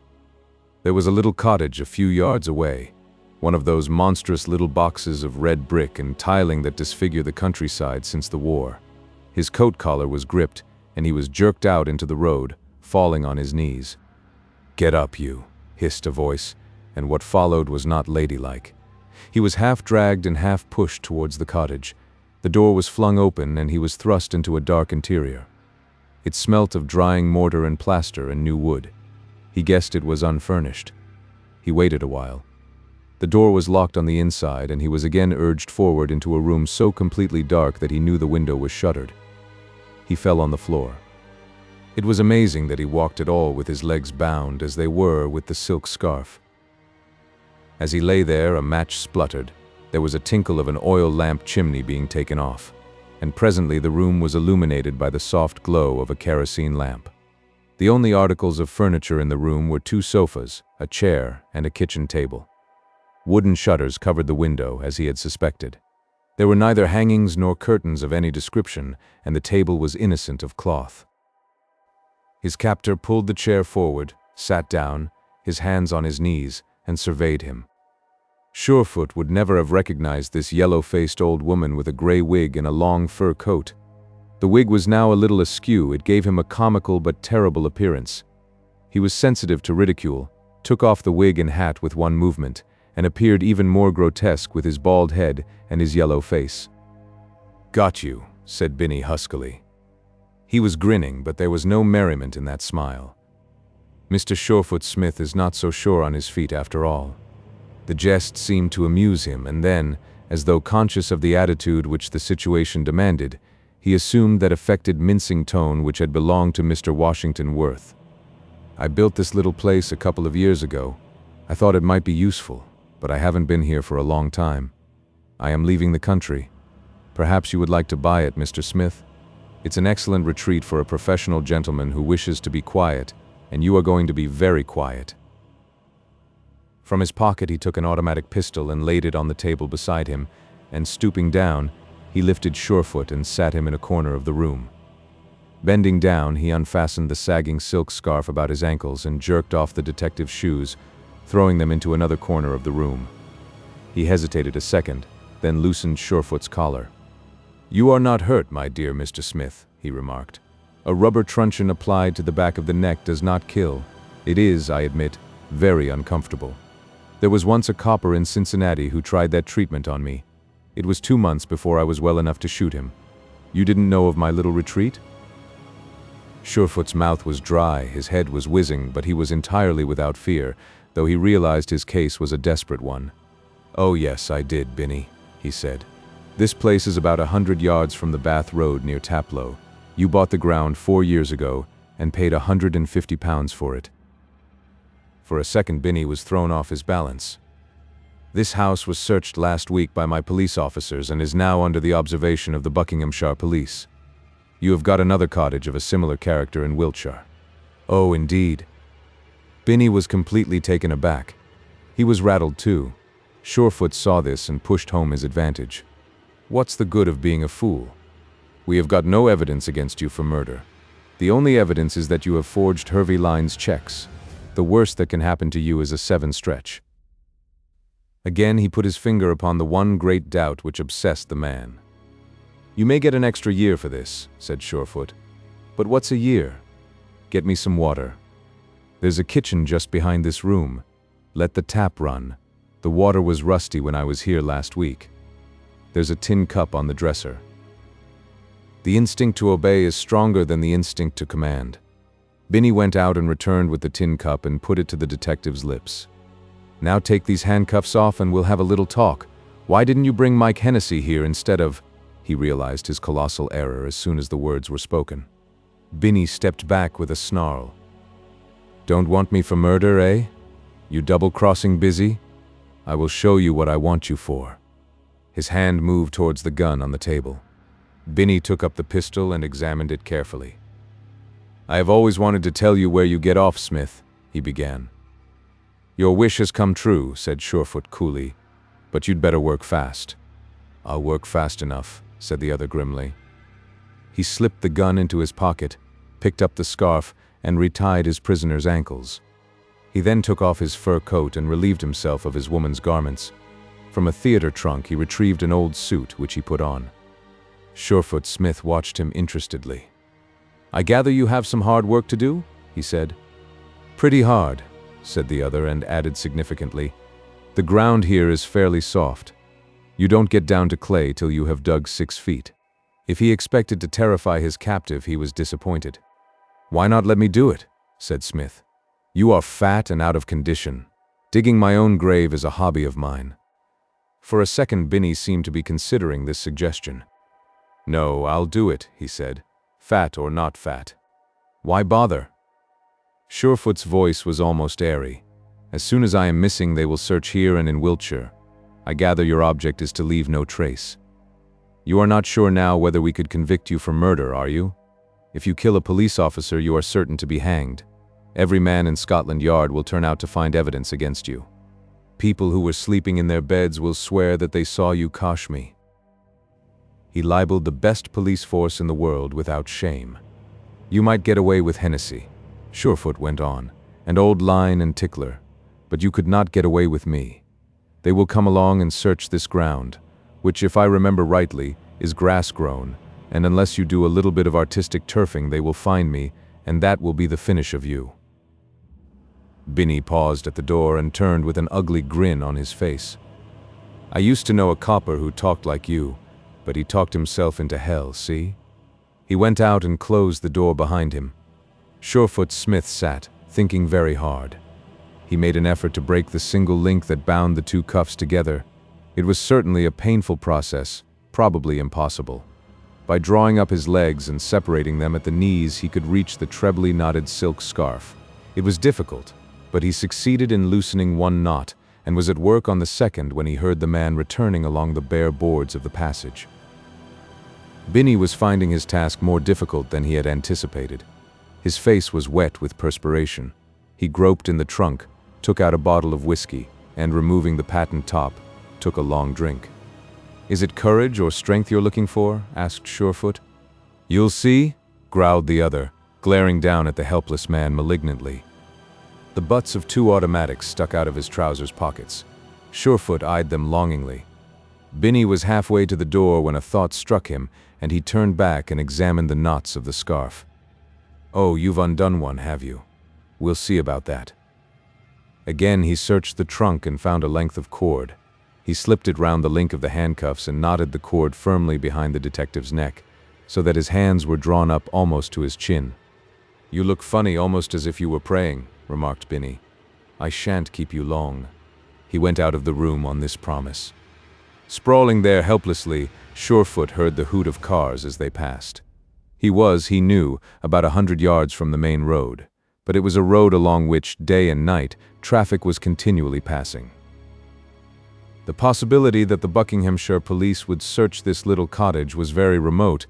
There was a little cottage a few yards away, one of those monstrous little boxes of red brick and tiling that disfigure the countryside since the war. His coat collar was gripped, and he was jerked out into the road, falling on his knees. "Get up, you," hissed a voice, and what followed was not ladylike. He was half dragged and half pushed towards the cottage. The door was flung open, and he was thrust into a dark interior. It smelt of drying mortar and plaster and new wood. He guessed it was unfurnished. He waited a while. The door was locked on the inside, and he was again urged forward into a room so completely dark that he knew the window was shuttered. He fell on the floor. It was amazing that he walked at all with his legs bound, as they were with the silk scarf. As he lay there, a match spluttered. There was a tinkle of an oil lamp chimney being taken off, and presently the room was illuminated by the soft glow of a kerosene lamp. The only articles of furniture in the room were 2 sofas, a chair, and a kitchen table. Wooden shutters covered the window, as he had suspected. There were neither hangings nor curtains of any description, and the table was innocent of cloth. His captor pulled the chair forward, sat down, his hands on his knees, and surveyed him. Surefoot would never have recognized this yellow-faced old woman with a gray wig and a long fur coat. The wig was now a little askew. It gave him a comical but terrible appearance. He was sensitive to ridicule, took off the wig and hat with one movement, and appeared even more grotesque with his bald head and his yellow face. "Got you," said Binny huskily. He was grinning, but there was no merriment in that smile. Mr. Surefoot Smith is not so sure on his feet after all. The jest seemed to amuse him, and then, as though conscious of the attitude which the situation demanded, he assumed that affected mincing tone which had belonged to Mr. Washington Worth. I built this little place a couple of years ago. I thought it might be useful, but I haven't been here for a long time. I am leaving the country. Perhaps you would like to buy it, Mr. Smith. It's an excellent retreat for a professional gentleman who wishes to be quiet, and you are going to be very quiet." From his pocket he took an automatic pistol and laid it on the table beside him, and stooping down, he lifted Surefoot and sat him in a corner of the room. Bending down, he unfastened the sagging silk scarf about his ankles and jerked off the detective's shoes, throwing them into another corner of the room. He hesitated a second, then loosened Surefoot's collar. "You are not hurt, my dear Mr. Smith," he remarked. "A rubber truncheon applied to the back of the neck does not kill. It is, I admit, very uncomfortable. There was once a copper in Cincinnati who tried that treatment on me. It was 2 months before I was well enough to shoot him. You didn't know of my little retreat?" Surefoot's mouth was dry, his head was whizzing, but he was entirely without fear, though he realized his case was a desperate one. "Oh yes, I did, Binny," he said. "This place is about 100 yards from the Bath Road near Taplow. You bought the ground 4 years ago and paid £150 for it." For a second, Binny was thrown off his balance. "This house was searched last week by my police officers and is now under the observation of the Buckinghamshire police. You have got another cottage of a similar character in Wiltshire." "Oh, indeed." Binny was completely taken aback. He was rattled too. Surefoot saw this and pushed home his advantage. "What's the good of being a fool? We have got no evidence against you for murder. The only evidence is that you have forged Hervey Lyne's checks. The worst that can happen to you is a 7 stretch." Again he put his finger upon the one great doubt which obsessed the man. "You may get an extra year for this," said Surefoot. "But what's a year? Get me some water. There's a kitchen just behind this room. Let the tap run. The water was rusty when I was here last week. There's a tin cup on the dresser." The instinct to obey is stronger than the instinct to command. Binny went out and returned with the tin cup and put it to the detective's lips. "Now take these handcuffs off and we'll have a little talk. Why didn't you bring Mike Hennessy here instead of—" He realized his colossal error as soon as the words were spoken. Binny stepped back with a snarl. "Don't want me for murder, eh? You double-crossing busy? I will show you what I want you for." His hand moved towards the gun on the table. Binny took up the pistol and examined it carefully. "I have always wanted to tell you where you get off, Smith," he began. "Your wish has come true," said Surefoot coolly, "but you'd better work fast." "I'll work fast enough," said the other grimly. He slipped the gun into his pocket, picked up the scarf, and retied his prisoner's ankles. He then took off his fur coat and relieved himself of his woman's garments. From a theater trunk he retrieved an old suit, which he put on. Surefoot Smith watched him interestedly. "I gather you have some hard work to do?" he said. "Pretty hard," said the other, and added significantly, "The ground here is fairly soft. You don't get down to clay till you have dug 6 feet. If he expected to terrify his captive, he was disappointed. "Why not let me do it?" said Smith. "You are fat and out of condition. Digging my own grave is a hobby of mine." For a second, Binny seemed to be considering this suggestion. "No, I'll do it," he said, "fat or not fat. Why bother?" Surefoot's voice was almost airy. "As soon as I am missing, they will search here and in Wiltshire. I gather your object is to leave no trace. You are not sure now whether we could convict you for murder, are you? If you kill a police officer, you are certain to be hanged. Every man in Scotland Yard will turn out to find evidence against you. People who were sleeping in their beds will swear that they saw you cosh me." He libeled the best police force in the world without shame. "You might get away with Hennessy," Surefoot went on, "and old Lyne and Tickler, but you could not get away with me. They will come along and search this ground, which, if I remember rightly, is grass-grown, and unless you do a little bit of artistic turfing, they will find me, and that will be the finish of you." Binny paused at the door and turned with an ugly grin on his face. "I used to know a copper who talked like you, but he talked himself into hell, see?" He went out and closed the door behind him. Surefoot Smith sat, thinking very hard. He made an effort to break the single link that bound the 2 cuffs together. It was certainly a painful process, probably impossible. By drawing up his legs and separating them at the knees, he could reach the trebly knotted silk scarf. It was difficult, but he succeeded in loosening one knot and was at work on the second when he heard the man returning along the bare boards of the passage. Binney was finding his task more difficult than he had anticipated. His face was wet with perspiration. He groped in the trunk, took out a bottle of whiskey, and removing the patent top, took a long drink. "Is it courage or strength you're looking for?" asked Surefoot. "You'll see," growled the other, glaring down at the helpless man malignantly. The butts of 2 automatics stuck out of his trousers pockets. Surefoot eyed them longingly. Binney was halfway to the door when a thought struck him, and he turned back and examined the knots of the scarf. "Oh, you've undone one, have you? We'll see about that." Again he searched the trunk and found a length of cord. He slipped it round the link of the handcuffs and knotted the cord firmly behind the detective's neck, so that his hands were drawn up almost to his chin. "You look funny, almost as if you were praying," remarked Binney. "I shan't keep you long." He went out of the room on this promise. Sprawling there helplessly, Surefoot heard the hoot of cars as they passed. He was, he knew, about 100 yards from the main road, but it was a road along which, day and night, traffic was continually passing. The possibility that the Buckinghamshire police would search this little cottage was very remote,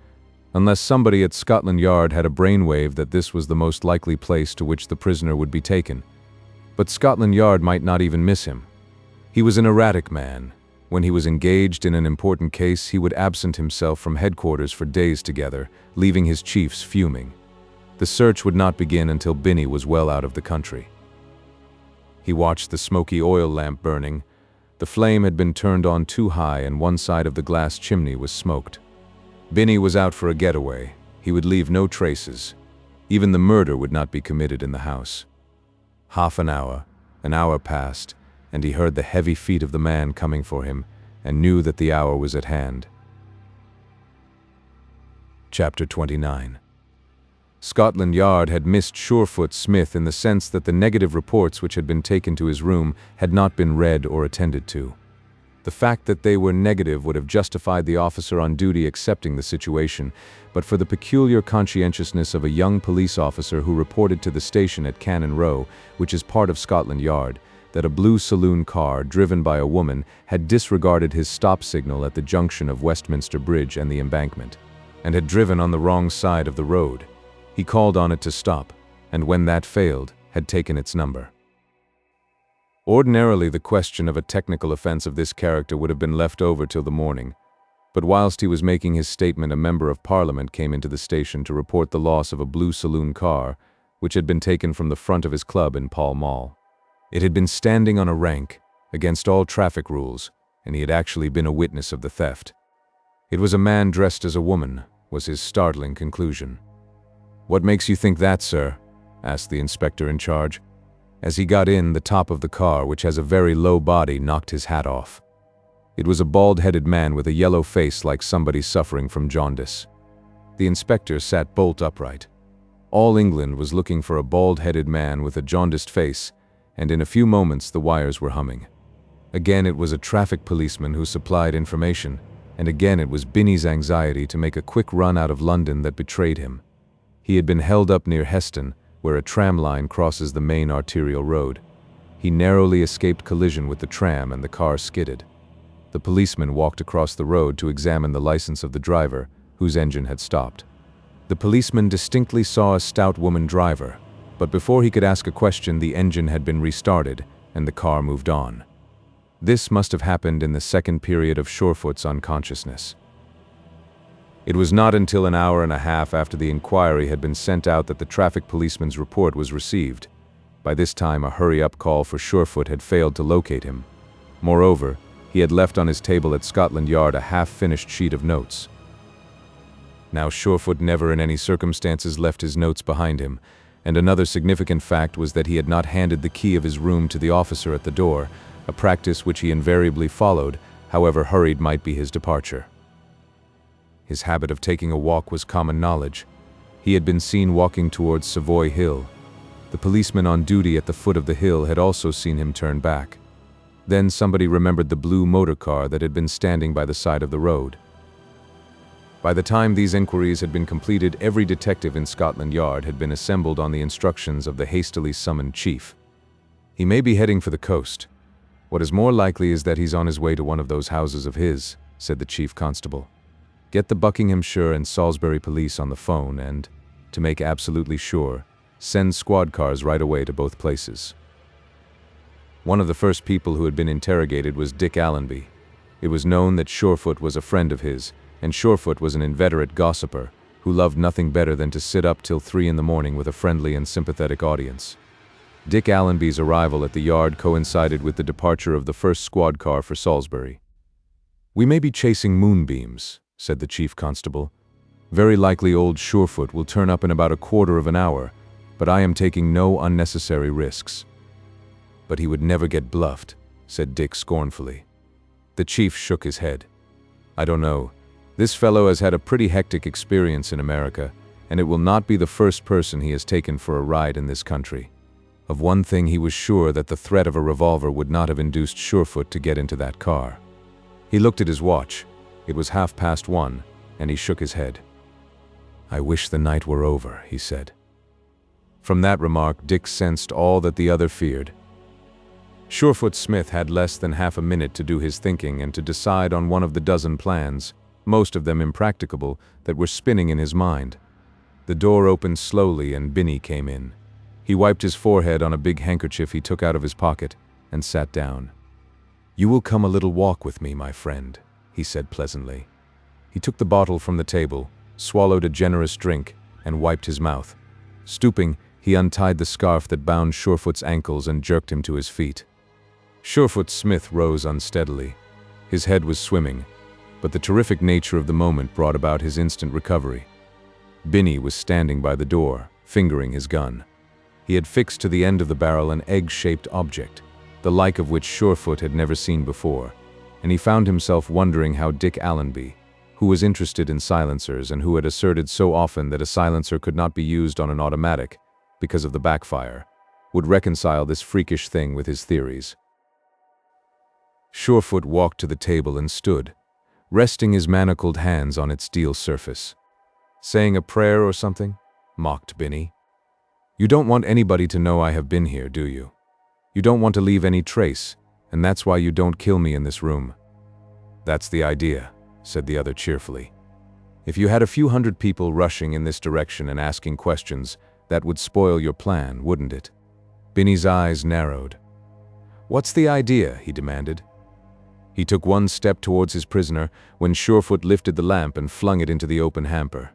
unless somebody at Scotland Yard had a brainwave that this was the most likely place to which the prisoner would be taken. But Scotland Yard might not even miss him. He was an erratic man. When he was engaged in an important case, he would absent himself from headquarters for days together, leaving his chiefs fuming. The search would not begin until Binney was well out of the country. He watched the smoky oil lamp burning. The flame had been turned on too high and one side of the glass chimney was smoked. Binney was out for a getaway. He would leave no traces. Even the murder would not be committed in the house. Half an hour passed, and he heard the heavy feet of the man coming for him and knew that the hour was at hand. Chapter 29. Scotland Yard had missed Surefoot Smith in the sense that the negative reports which had been taken to his room had not been read or attended to. The fact that they were negative would have justified the officer on duty accepting the situation, but for the peculiar conscientiousness of a young police officer who reported to the station at Cannon Row, which is part of Scotland Yard, that a blue saloon car, driven by a woman, had disregarded his stop signal at the junction of Westminster Bridge and the Embankment, and had driven on the wrong side of the road. He called on it to stop, and when that failed, had taken its number. Ordinarily, the question of a technical offense of this character would have been left over till the morning, but whilst he was making his statement, a member of Parliament came into the station to report the loss of a blue saloon car, which had been taken from the front of his club in Pall Mall. It had been standing on a rank, against all traffic rules, and he had actually been a witness of the theft. It was a man dressed as a woman, was his startling conclusion. "What makes you think that, sir?" asked the inspector in charge. As he got in, the top of the car, which has a very low body, knocked his hat off. It was a bald-headed man with a yellow face like somebody suffering from jaundice. The inspector sat bolt upright. All England was looking for a bald-headed man with a jaundiced face, and in a few moments the wires were humming. Again it was a traffic policeman who supplied information, and again it was Binney's anxiety to make a quick run out of London that betrayed him. He had been held up near Heston, where a tram line crosses the main arterial road. He narrowly escaped collision with the tram and the car skidded. The policeman walked across the road to examine the license of the driver, whose engine had stopped. The policeman distinctly saw a stout woman driver, but before he could ask a question, the engine had been restarted and the car moved on. This must have happened in the second period of Surefoot's unconsciousness. It was not until an hour and a half after the inquiry had been sent out that the traffic policeman's report was received. By this time, a hurry-up call for Surefoot had failed to locate him. Moreover, he had left on his table at Scotland Yard a half-finished sheet of notes. Now Surefoot never in any circumstances left his notes behind him, and another significant fact was that he had not handed the key of his room to the officer at the door, a practice which he invariably followed, however hurried might be his departure. His habit of taking a walk was common knowledge. He had been seen walking towards Savoy Hill. The policeman on duty at the foot of the hill had also seen him turn back. Then somebody remembered the blue motor car that had been standing by the side of the road. By the time these inquiries had been completed, every detective in Scotland Yard had been assembled on the instructions of the hastily summoned chief. He may be heading for the coast. What is more likely is that he's on his way to one of those houses of his, said the chief constable. Get the Buckinghamshire and Salisbury police on the phone and, to make absolutely sure, send squad cars right away to both places. One of the first people who had been interrogated was Dick Allenby. It was known that Surefoot was a friend of his, and Surefoot was an inveterate gossiper who loved nothing better than to sit up till 3 in the morning with a friendly and sympathetic audience. Dick Allenby's arrival at the yard coincided with the departure of the first squad car for Salisbury. "We may be chasing moonbeams," said the chief constable. "Very likely old Surefoot will turn up in about a quarter of an hour, but I am taking no unnecessary risks." "But he would never get bluffed," said Dick scornfully. The chief shook his head. "I don't know. This fellow has had a pretty hectic experience in America, and it will not be the first person he has taken for a ride in this country. Of one thing he was sure, that the threat of a revolver would not have induced Surefoot to get into that car." He looked at his watch. It was 1:30, and he shook his head. "I wish the night were over," he said. From that remark, Dick sensed all that the other feared. Surefoot Smith had less than half a minute to do his thinking and to decide on one of the dozen plans, most of them impracticable, that were spinning in his mind. The door opened slowly and Binny came in. He wiped his forehead on a big handkerchief he took out of his pocket and sat down. "You will come a little walk with me, my friend," he said pleasantly. He took the bottle from the table, swallowed a generous drink, and wiped his mouth. Stooping, he untied the scarf that bound Surefoot's ankles and jerked him to his feet. Surefoot Smith rose unsteadily. His head was swimming, but the terrific nature of the moment brought about his instant recovery. Binny was standing by the door, fingering his gun. He had fixed to the end of the barrel an egg-shaped object, the like of which Surefoot had never seen before, and he found himself wondering how Dick Allenby, who was interested in silencers and who had asserted so often that a silencer could not be used on an automatic because of the backfire, would reconcile this freakish thing with his theories. Surefoot walked to the table and stood, resting his manacled hands on its steel surface. "Saying a prayer or something?" mocked Binny. "You don't want anybody to know I have been here, do you? You don't want to leave any trace, and that's why you don't kill me in this room." "That's the idea," said the other cheerfully. "If you had a few hundred people rushing in this direction and asking questions, that would spoil your plan, wouldn't it?" Binny's eyes narrowed. "What's the idea?" he demanded. He took one step towards his prisoner when Surefoot lifted the lamp and flung it into the open hamper.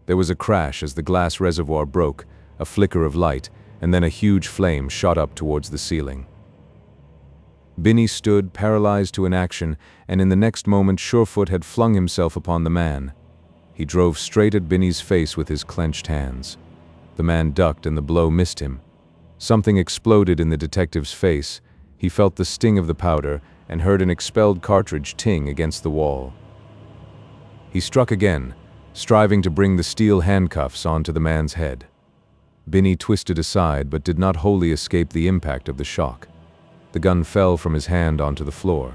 There was a crash as the glass reservoir broke, a flicker of light, and then a huge flame shot up towards the ceiling. Binny stood, paralyzed to inaction, and in the next moment Surefoot had flung himself upon the man. He drove straight at Binny's face with his clenched hands. The man ducked and the blow missed him. Something exploded in the detective's face. He felt the sting of the powder and heard an expelled cartridge ting against the wall. He struck again, striving to bring the steel handcuffs onto the man's head. Binny twisted aside but did not wholly escape the impact of the shock. The gun fell from his hand onto the floor.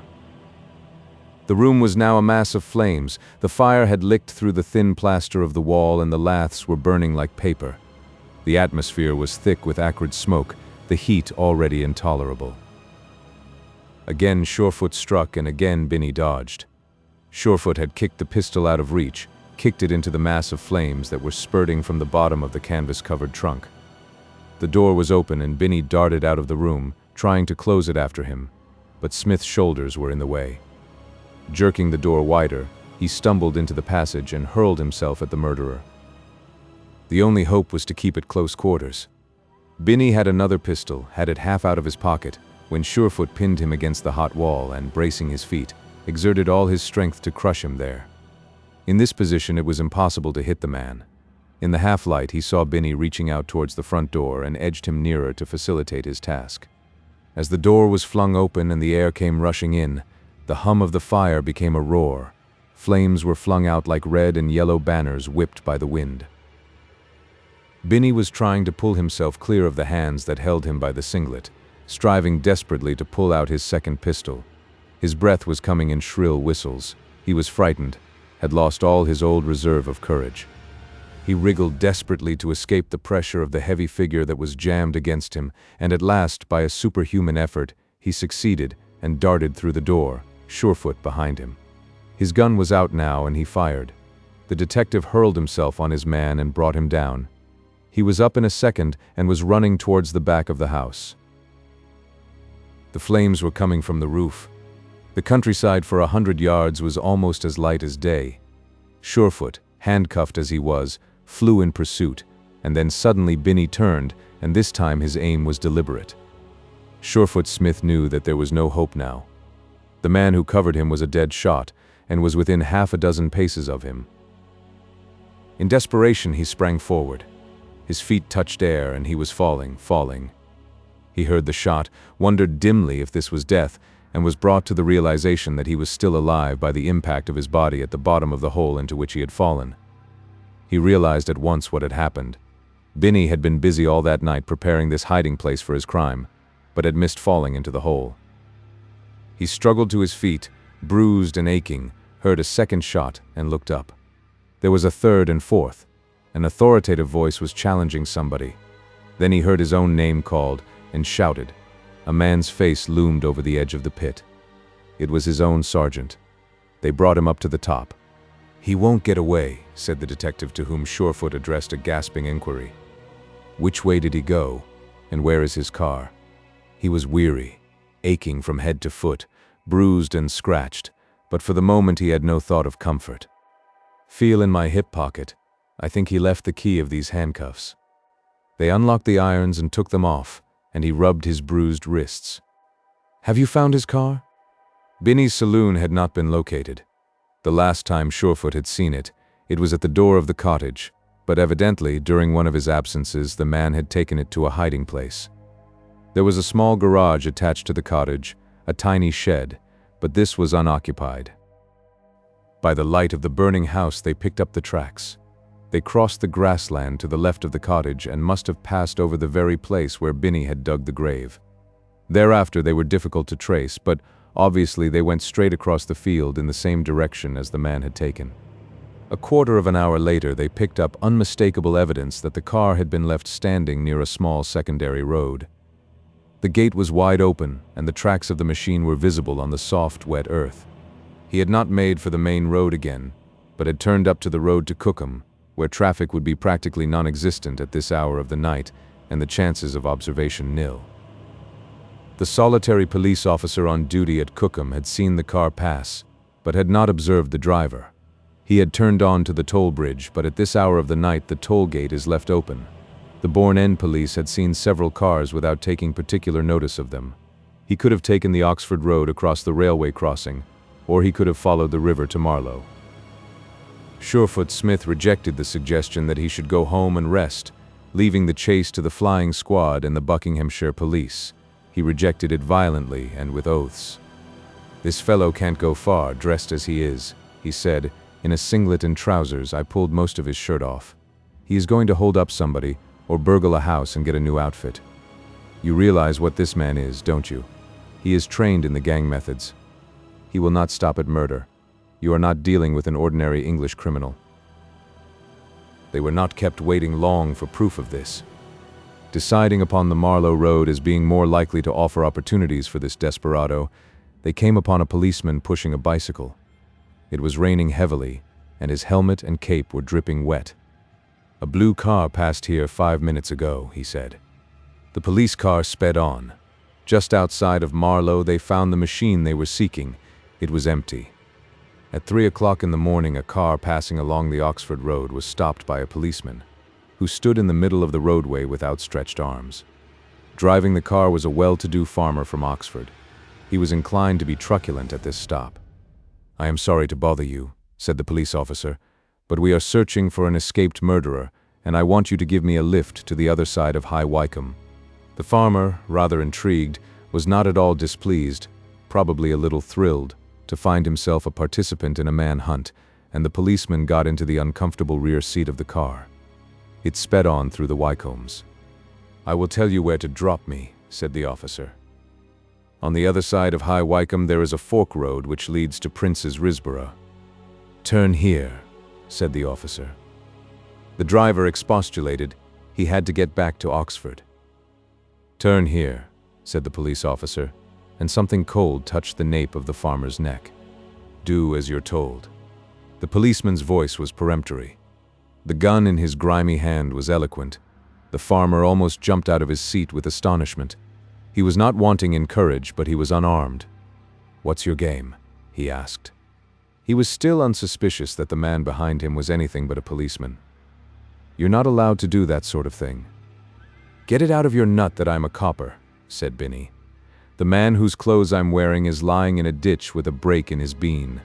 The room was now a mass of flames. The fire had licked through the thin plaster of the wall and the laths were burning like paper. The atmosphere was thick with acrid smoke, the heat already intolerable. Again Surefoot struck and again Binny dodged. Surefoot had kicked the pistol out of reach, kicked it into the mass of flames that were spurting from the bottom of the canvas-covered trunk. The door was open and Binny darted out of the room, trying to close it after him, but Smith's shoulders were in the way. Jerking the door wider, he stumbled into the passage and hurled himself at the murderer. The only hope was to keep at close quarters. Binny had another pistol, had it half out of his pocket, when Surefoot pinned him against the hot wall and, bracing his feet, exerted all his strength to crush him there. In this position it was impossible to hit the man. In the half-light he saw Binny reaching out towards the front door and edged him nearer to facilitate his task. As the door was flung open and the air came rushing in, the hum of the fire became a roar. Flames were flung out like red and yellow banners whipped by the wind. Binny was trying to pull himself clear of the hands that held him by the singlet, striving desperately to pull out his second pistol. His breath was coming in shrill whistles. He was frightened, had lost all his old reserve of courage. He wriggled desperately to escape the pressure of the heavy figure that was jammed against him, and at last, by a superhuman effort, he succeeded and darted through the door, Surefoot behind him. His gun was out now, and he fired. The detective hurled himself on his man and brought him down. He was up in a second and was running towards the back of the house. The flames were coming from the roof. The countryside for 100 yards was almost as light as day. Surefoot, handcuffed as he was, flew in pursuit, and then suddenly Binney turned, and this time his aim was deliberate. Surefoot Smith knew that there was no hope now. The man who covered him was a dead shot, and was within half a dozen paces of him. In desperation, he sprang forward. His feet touched air, and he was falling. He heard the shot, wondered dimly if this was death, and was brought to the realization that he was still alive by the impact of his body at the bottom of the hole into which he had fallen. He realized at once what had happened. Binney had been busy all that night preparing this hiding place for his crime, but had missed falling into the hole. He struggled to his feet, bruised and aching, heard a second shot, and looked up. There was a third and fourth. An authoritative voice was challenging somebody. Then he heard his own name called, and shouted. A man's face loomed over the edge of the pit. It was his own sergeant. They brought him up to the top. "He won't get away," said the detective to whom Surefoot addressed a gasping inquiry. "Which way did he go, and where is his car?" He was weary, aching from head to foot, bruised and scratched, but for the moment he had no thought of comfort. "Feel in my hip pocket. I think he left the key of these handcuffs." They unlocked the irons and took them off, and he rubbed his bruised wrists. "Have you found his car?" Binney's saloon had not been located. The last time Surefoot had seen it, it was at the door of the cottage, but evidently, during one of his absences, the man had taken it to a hiding place. There was a small garage attached to the cottage, a tiny shed, but this was unoccupied. By the light of the burning house, they picked up the tracks. They crossed the grassland to the left of the cottage and must have passed over the very place where Binney had dug the grave. Thereafter they were difficult to trace, but obviously they went straight across the field in the same direction as the man had taken. A quarter of an hour later, they picked up unmistakable evidence that the car had been left standing near a small secondary road. The gate was wide open, and the tracks of the machine were visible on the soft, wet earth. He had not made for the main road again, but had turned up to the road to Cookham, where traffic would be practically non-existent at this hour of the night, and the chances of observation nil. The solitary police officer on duty at Cookham had seen the car pass, but had not observed the driver. He had turned on to the toll bridge, but at this hour of the night the toll gate is left open. The Bourne End police had seen several cars without taking particular notice of them. He could have taken the Oxford Road across the railway crossing, or he could have followed the river to Marlow. Surefoot Smith rejected the suggestion that he should go home and rest, leaving the chase to the flying squad and the Buckinghamshire police. He rejected it violently and with oaths. "This fellow can't go far, dressed as he is," he said. "In a singlet and trousers, I pulled most of his shirt off. He is going to hold up somebody, or burgle a house and get a new outfit. You realize what this man is, don't you? He is trained in the gang methods. He will not stop at murder. You are not dealing with an ordinary English criminal." They were not kept waiting long for proof of this. Deciding upon the Marlow Road as being more likely to offer opportunities for this desperado, they came upon a policeman pushing a bicycle. It was raining heavily, and his helmet and cape were dripping wet. "A blue car passed here 5 minutes ago," he said. The police car sped on. Just outside of Marlow, they found the machine they were seeking. It was empty. At 3 o'clock in the morning, a car passing along the Oxford Road was stopped by a policeman, who stood in the middle of the roadway with outstretched arms. Driving the car was a well-to-do farmer from Oxford. He was inclined to be truculent at this stop. "I am sorry to bother you," said the police officer, "but we are searching for an escaped murderer, and I want you to give me a lift to the other side of High Wycombe." The farmer, rather intrigued, was not at all displeased, probably a little thrilled, to find himself a participant in a manhunt, and the policeman got into the uncomfortable rear seat of the car. It sped on through the Wycombes. "I will tell you where to drop me," said the officer. "On the other side of High Wycombe there is a fork road which leads to Prince's Risborough. "Turn here," said the officer. The driver expostulated. He had to get back to Oxford. "Turn here," said the police officer, and something cold touched the nape of the farmer's neck. "Do as you're told." The policeman's voice was peremptory. The gun in his grimy hand was eloquent. The farmer almost jumped out of his seat with astonishment. He was not wanting in courage, but he was unarmed. "What's your game?" he asked. He was still unsuspicious that the man behind him was anything but a policeman. "You're not allowed to do that sort of thing." "Get it out of your nut that I'm a copper," said Binny. "The man whose clothes I'm wearing is lying in a ditch with a break in his bean.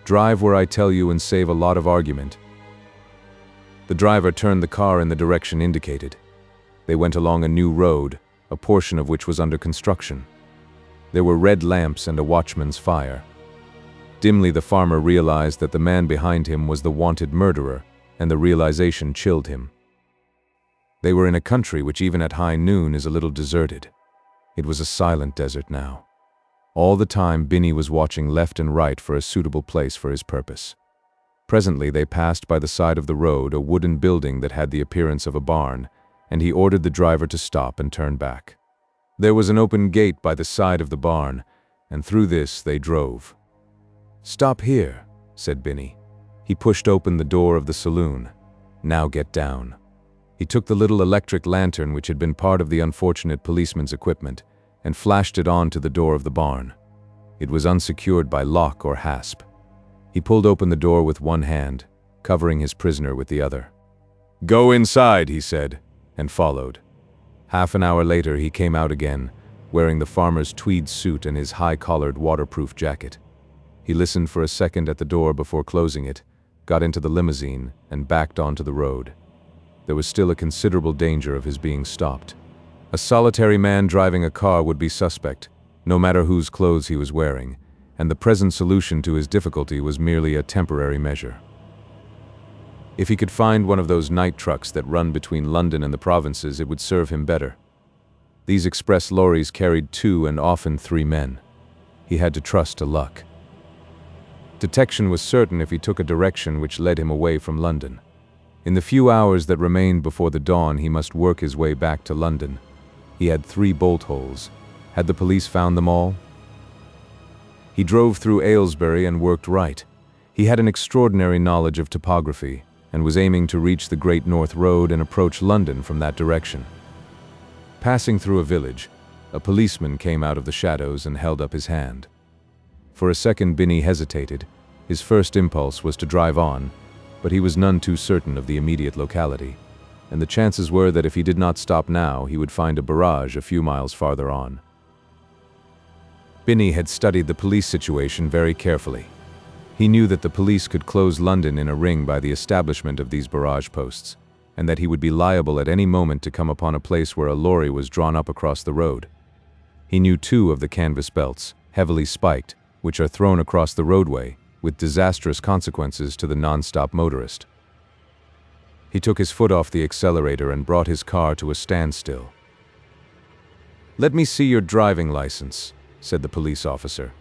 Drive where I tell you and save a lot of argument." The driver turned the car in the direction indicated. They went along a new road, a portion of which was under construction. There were red lamps and a watchman's fire. Dimly the farmer realized that the man behind him was the wanted murderer, and the realization chilled him. They were in a country which even at high noon is a little deserted. It was a silent desert now. All the time Binny was watching left and right for a suitable place for his purpose. Presently they passed by the side of the road a wooden building that had the appearance of a barn, and he ordered the driver to stop and turn back. There was an open gate by the side of the barn, and through this they drove. "Stop here," said Binny. He pushed open the door of the saloon. "Now get down." He took the little electric lantern which had been part of the unfortunate policeman's equipment and flashed it on to the door of the barn. It was unsecured by lock or hasp. He pulled open the door with one hand, covering his prisoner with the other. "Go inside," he said, and followed. Half an hour later he came out again, wearing the farmer's tweed suit and his high-collared waterproof jacket. He listened for a second at the door before closing it, got into the limousine, and backed onto the road. There was still a considerable danger of his being stopped. A solitary man driving a car would be suspect, no matter whose clothes he was wearing, and the present solution to his difficulty was merely a temporary measure. If he could find one of those night trucks that run between London and the provinces, it would serve him better. These express lorries carried 2 and often 3 men. He had to trust to luck. Detection was certain if he took a direction which led him away from London. In the few hours that remained before the dawn, he must work his way back to London. He had 3 bolt holes. Had the police found them all? He drove through Aylesbury and worked right. He had an extraordinary knowledge of topography and was aiming to reach the Great North Road and approach London from that direction. Passing through a village, a policeman came out of the shadows and held up his hand. For a second Binny hesitated. His first impulse was to drive on, but he was none too certain of the immediate locality, and the chances were that if he did not stop now, he would find a barrage a few miles farther on. Binny had studied the police situation very carefully. He knew that the police could close London in a ring by the establishment of these barrage posts, and that he would be liable at any moment to come upon a place where a lorry was drawn up across the road. He knew too of the canvas belts, heavily spiked, which are thrown across the roadway, with disastrous consequences to the non-stop motorist. He took his foot off the accelerator and brought his car to a standstill. "Let me see your driving license," said the police officer.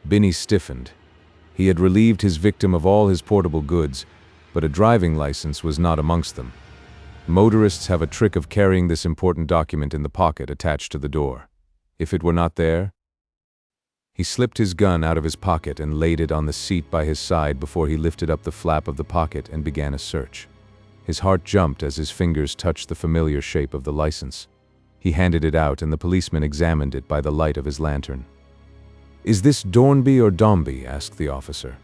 Binny stiffened. He had relieved his victim of all his portable goods, but a driving license was not amongst them. Motorists have a trick of carrying this important document in the pocket attached to the door. If it were not there, he slipped his gun out of his pocket and laid it on the seat by his side before he lifted up the flap of the pocket and began a search. His heart jumped as his fingers touched the familiar shape of the license. He handed it out and the policeman examined it by the light of his lantern. "Is this Dornby or Dombey?" asked the officer.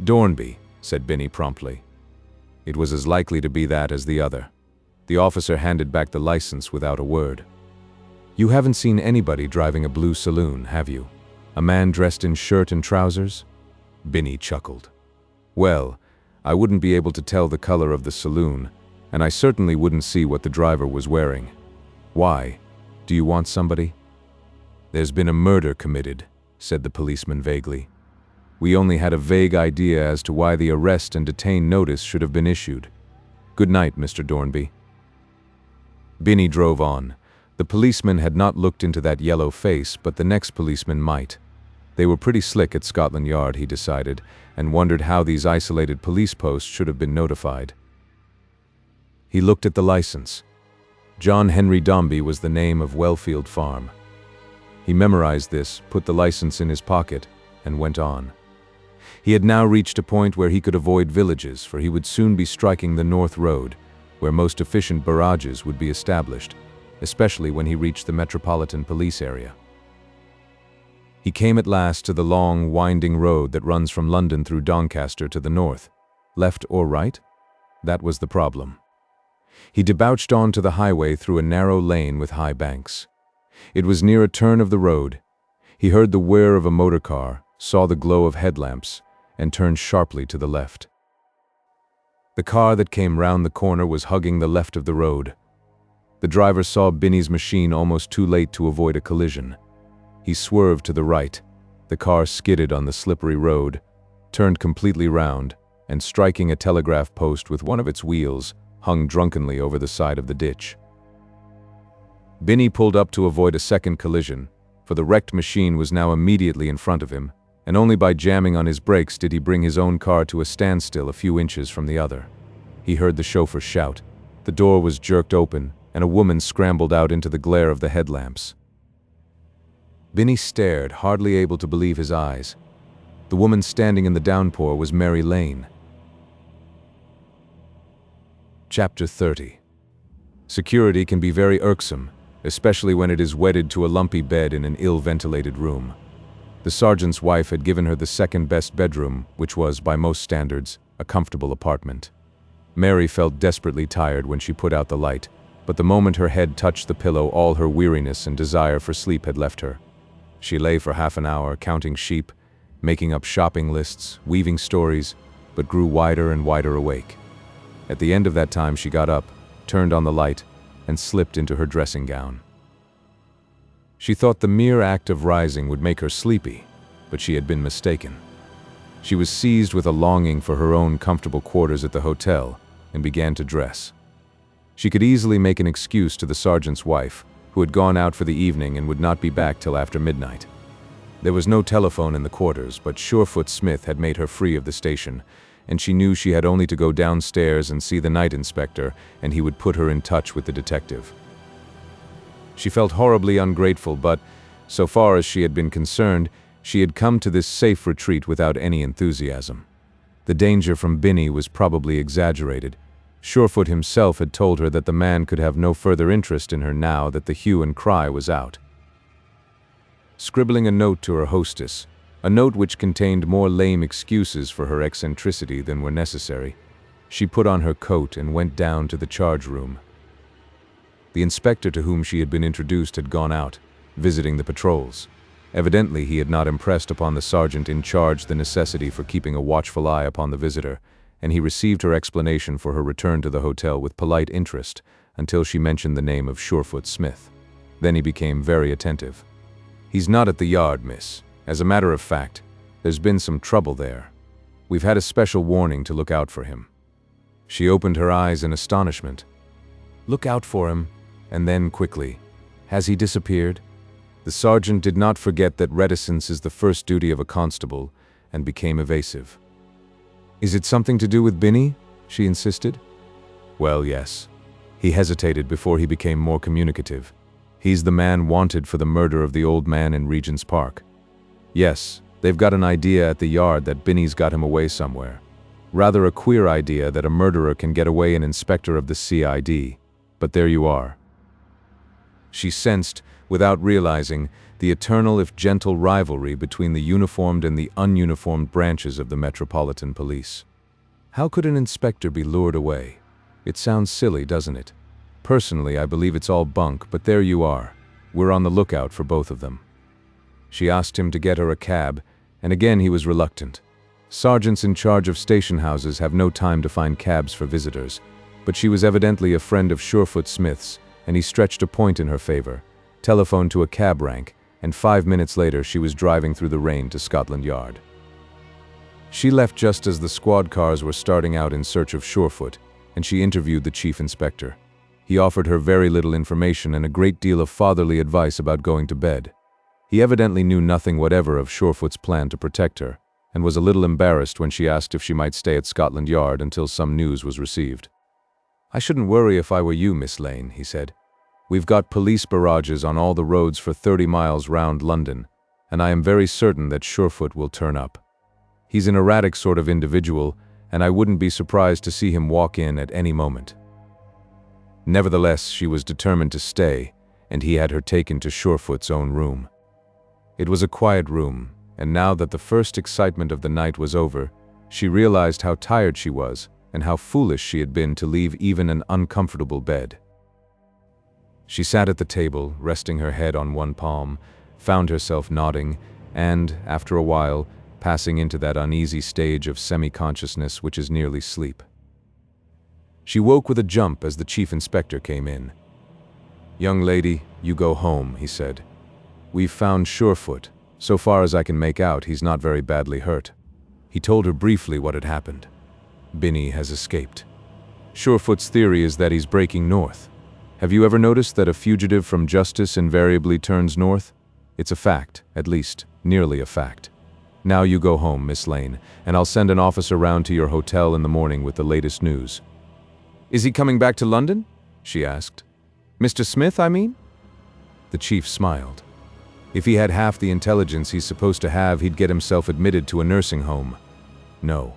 "Dornby," said Binny promptly. It was as likely to be that as the other. The officer handed back the license without a word. "You haven't seen anybody driving a blue saloon, have you? A man dressed in shirt and trousers?" Binny chuckled. "Well, I wouldn't be able to tell the color of the saloon, and I certainly wouldn't see what the driver was wearing. Why? Do you want somebody?" "There's been a murder committed," said the policeman vaguely. "We only had a vague idea as to why the arrest and detain notice should have been issued. Good night, Mr. Dornby." Binny drove on. The policeman had not looked into that yellow face, but the next policeman might. They were pretty slick at Scotland Yard, he decided, and wondered how these isolated police posts should have been notified. He looked at the license. John Henry Dombey was the name of Wellfield Farm. He memorized this, put the license in his pocket, and went on. He had now reached a point where he could avoid villages, for he would soon be striking the North Road, where most efficient barrages would be established, especially when he reached the Metropolitan Police area. He came at last to the long, winding road that runs from London through Doncaster to the north. Left or right? That was the problem. He debouched onto the highway through a narrow lane with high banks. It was near a turn of the road. He heard the whir of a motor car, saw the glow of headlamps, and turned sharply to the left. The car that came round the corner was hugging the left of the road. The driver saw Binny's machine almost too late to avoid a collision. He swerved to the right. The car skidded on the slippery road, turned completely round, and striking a telegraph post with one of its wheels, hung drunkenly over the side of the ditch. Binny pulled up to avoid a second collision, for the wrecked machine was now immediately in front of him, and only by jamming on his brakes did he bring his own car to a standstill a few inches from the other. He heard the chauffeur shout. The door was jerked open, and a woman scrambled out into the glare of the headlamps. Binny stared, hardly able to believe his eyes. The woman standing in the downpour was Mary Lane. Chapter 30. Security can be very irksome, especially when it is wedded to a lumpy bed in an ill-ventilated room. The sergeant's wife had given her the second-best bedroom, which was, by most standards, a comfortable apartment. Mary felt desperately tired when she put out the light, but the moment her head touched the pillow, all her weariness and desire for sleep had left her. She lay for half an hour, counting sheep, making up shopping lists, weaving stories, but grew wider and wider awake. At the end of that time she got up, turned on the light, and slipped into her dressing gown. She thought the mere act of rising would make her sleepy, but she had been mistaken. She was seized with a longing for her own comfortable quarters at the hotel and began to dress. She could easily make an excuse to the sergeant's wife, who had gone out for the evening and would not be back till after midnight. There was no telephone in the quarters, but Surefoot Smith had made her free of the station, and she knew she had only to go downstairs and see the night inspector, and he would put her in touch with the detective. She felt horribly ungrateful, but, so far as she had been concerned, she had come to this safe retreat without any enthusiasm. The danger from Binny was probably exaggerated. Surefoot himself had told her that the man could have no further interest in her now that the hue and cry was out. Scribbling a note to her hostess, a note which contained more lame excuses for her eccentricity than were necessary, she put on her coat and went down to the charge room. The inspector to whom she had been introduced had gone out, visiting the patrols. Evidently he had not impressed upon the sergeant in charge the necessity for keeping a watchful eye upon the visitor, and he received her explanation for her return to the hotel with polite interest until she mentioned the name of Surefoot Smith. Then he became very attentive. "He's not at the yard, miss. As a matter of fact, there's been some trouble there. We've had a special warning to look out for him." She opened her eyes in astonishment. "Look out for him?" And then quickly, "Has he disappeared?" The sergeant did not forget that reticence is the first duty of a constable, and became evasive. "Is it something to do with Binny?" she insisted. "Well, yes." He hesitated before he became more communicative. "He's the man wanted for the murder of the old man in Regent's Park. Yes, they've got an idea at the yard that Binny's got him away somewhere. Rather a queer idea that a murderer can get away an inspector of the CID, but there you are." She sensed, without realizing, the eternal if gentle rivalry between the uniformed and the ununiformed branches of the Metropolitan Police. How could an inspector be lured away? It sounds silly, doesn't it? Personally, I believe it's all bunk, but there you are. We're on the lookout for both of them. She asked him to get her a cab, and again he was reluctant. Sergeants in charge of station houses have no time to find cabs for visitors, but she was evidently a friend of Surefoot Smith's, and he stretched a point in her favor, telephoned to a cab rank, and 5 minutes later she was driving through the rain to Scotland Yard. She left just as the squad cars were starting out in search of Surefoot, and she interviewed the chief inspector. He offered her very little information and a great deal of fatherly advice about going to bed. He evidently knew nothing whatever of Surefoot's plan to protect her, and was a little embarrassed when she asked if she might stay at Scotland Yard until some news was received. "I shouldn't worry if I were you, Miss Lane," he said. "We've got police barrages on all the roads for 30 miles round London, and I am very certain that Surefoot will turn up. He's an erratic sort of individual, and I wouldn't be surprised to see him walk in at any moment." Nevertheless, she was determined to stay, and he had her taken to Surefoot's own room. It was a quiet room, and now that the first excitement of the night was over, she realized how tired she was and how foolish she had been to leave even an uncomfortable bed. She sat at the table, resting her head on one palm, found herself nodding, and, after a while, passing into that uneasy stage of semi-consciousness which is nearly sleep. She woke with a jump as the chief inspector came in. "Young lady, you go home," he said. "We've found Surefoot. So far as I can make out, he's not very badly hurt." He told her briefly what had happened. "Binny has escaped. Surefoot's theory is that he's breaking north. Have you ever noticed that a fugitive from justice invariably turns north? It's a fact, at least, nearly a fact. Now you go home, Miss Lane, and I'll send an officer round to your hotel in the morning with the latest news." "Is he coming back to London?" she asked. "Mr. Smith, I mean?" The chief smiled. If he had half the intelligence he's supposed to have, he'd get himself admitted to a nursing home. "No.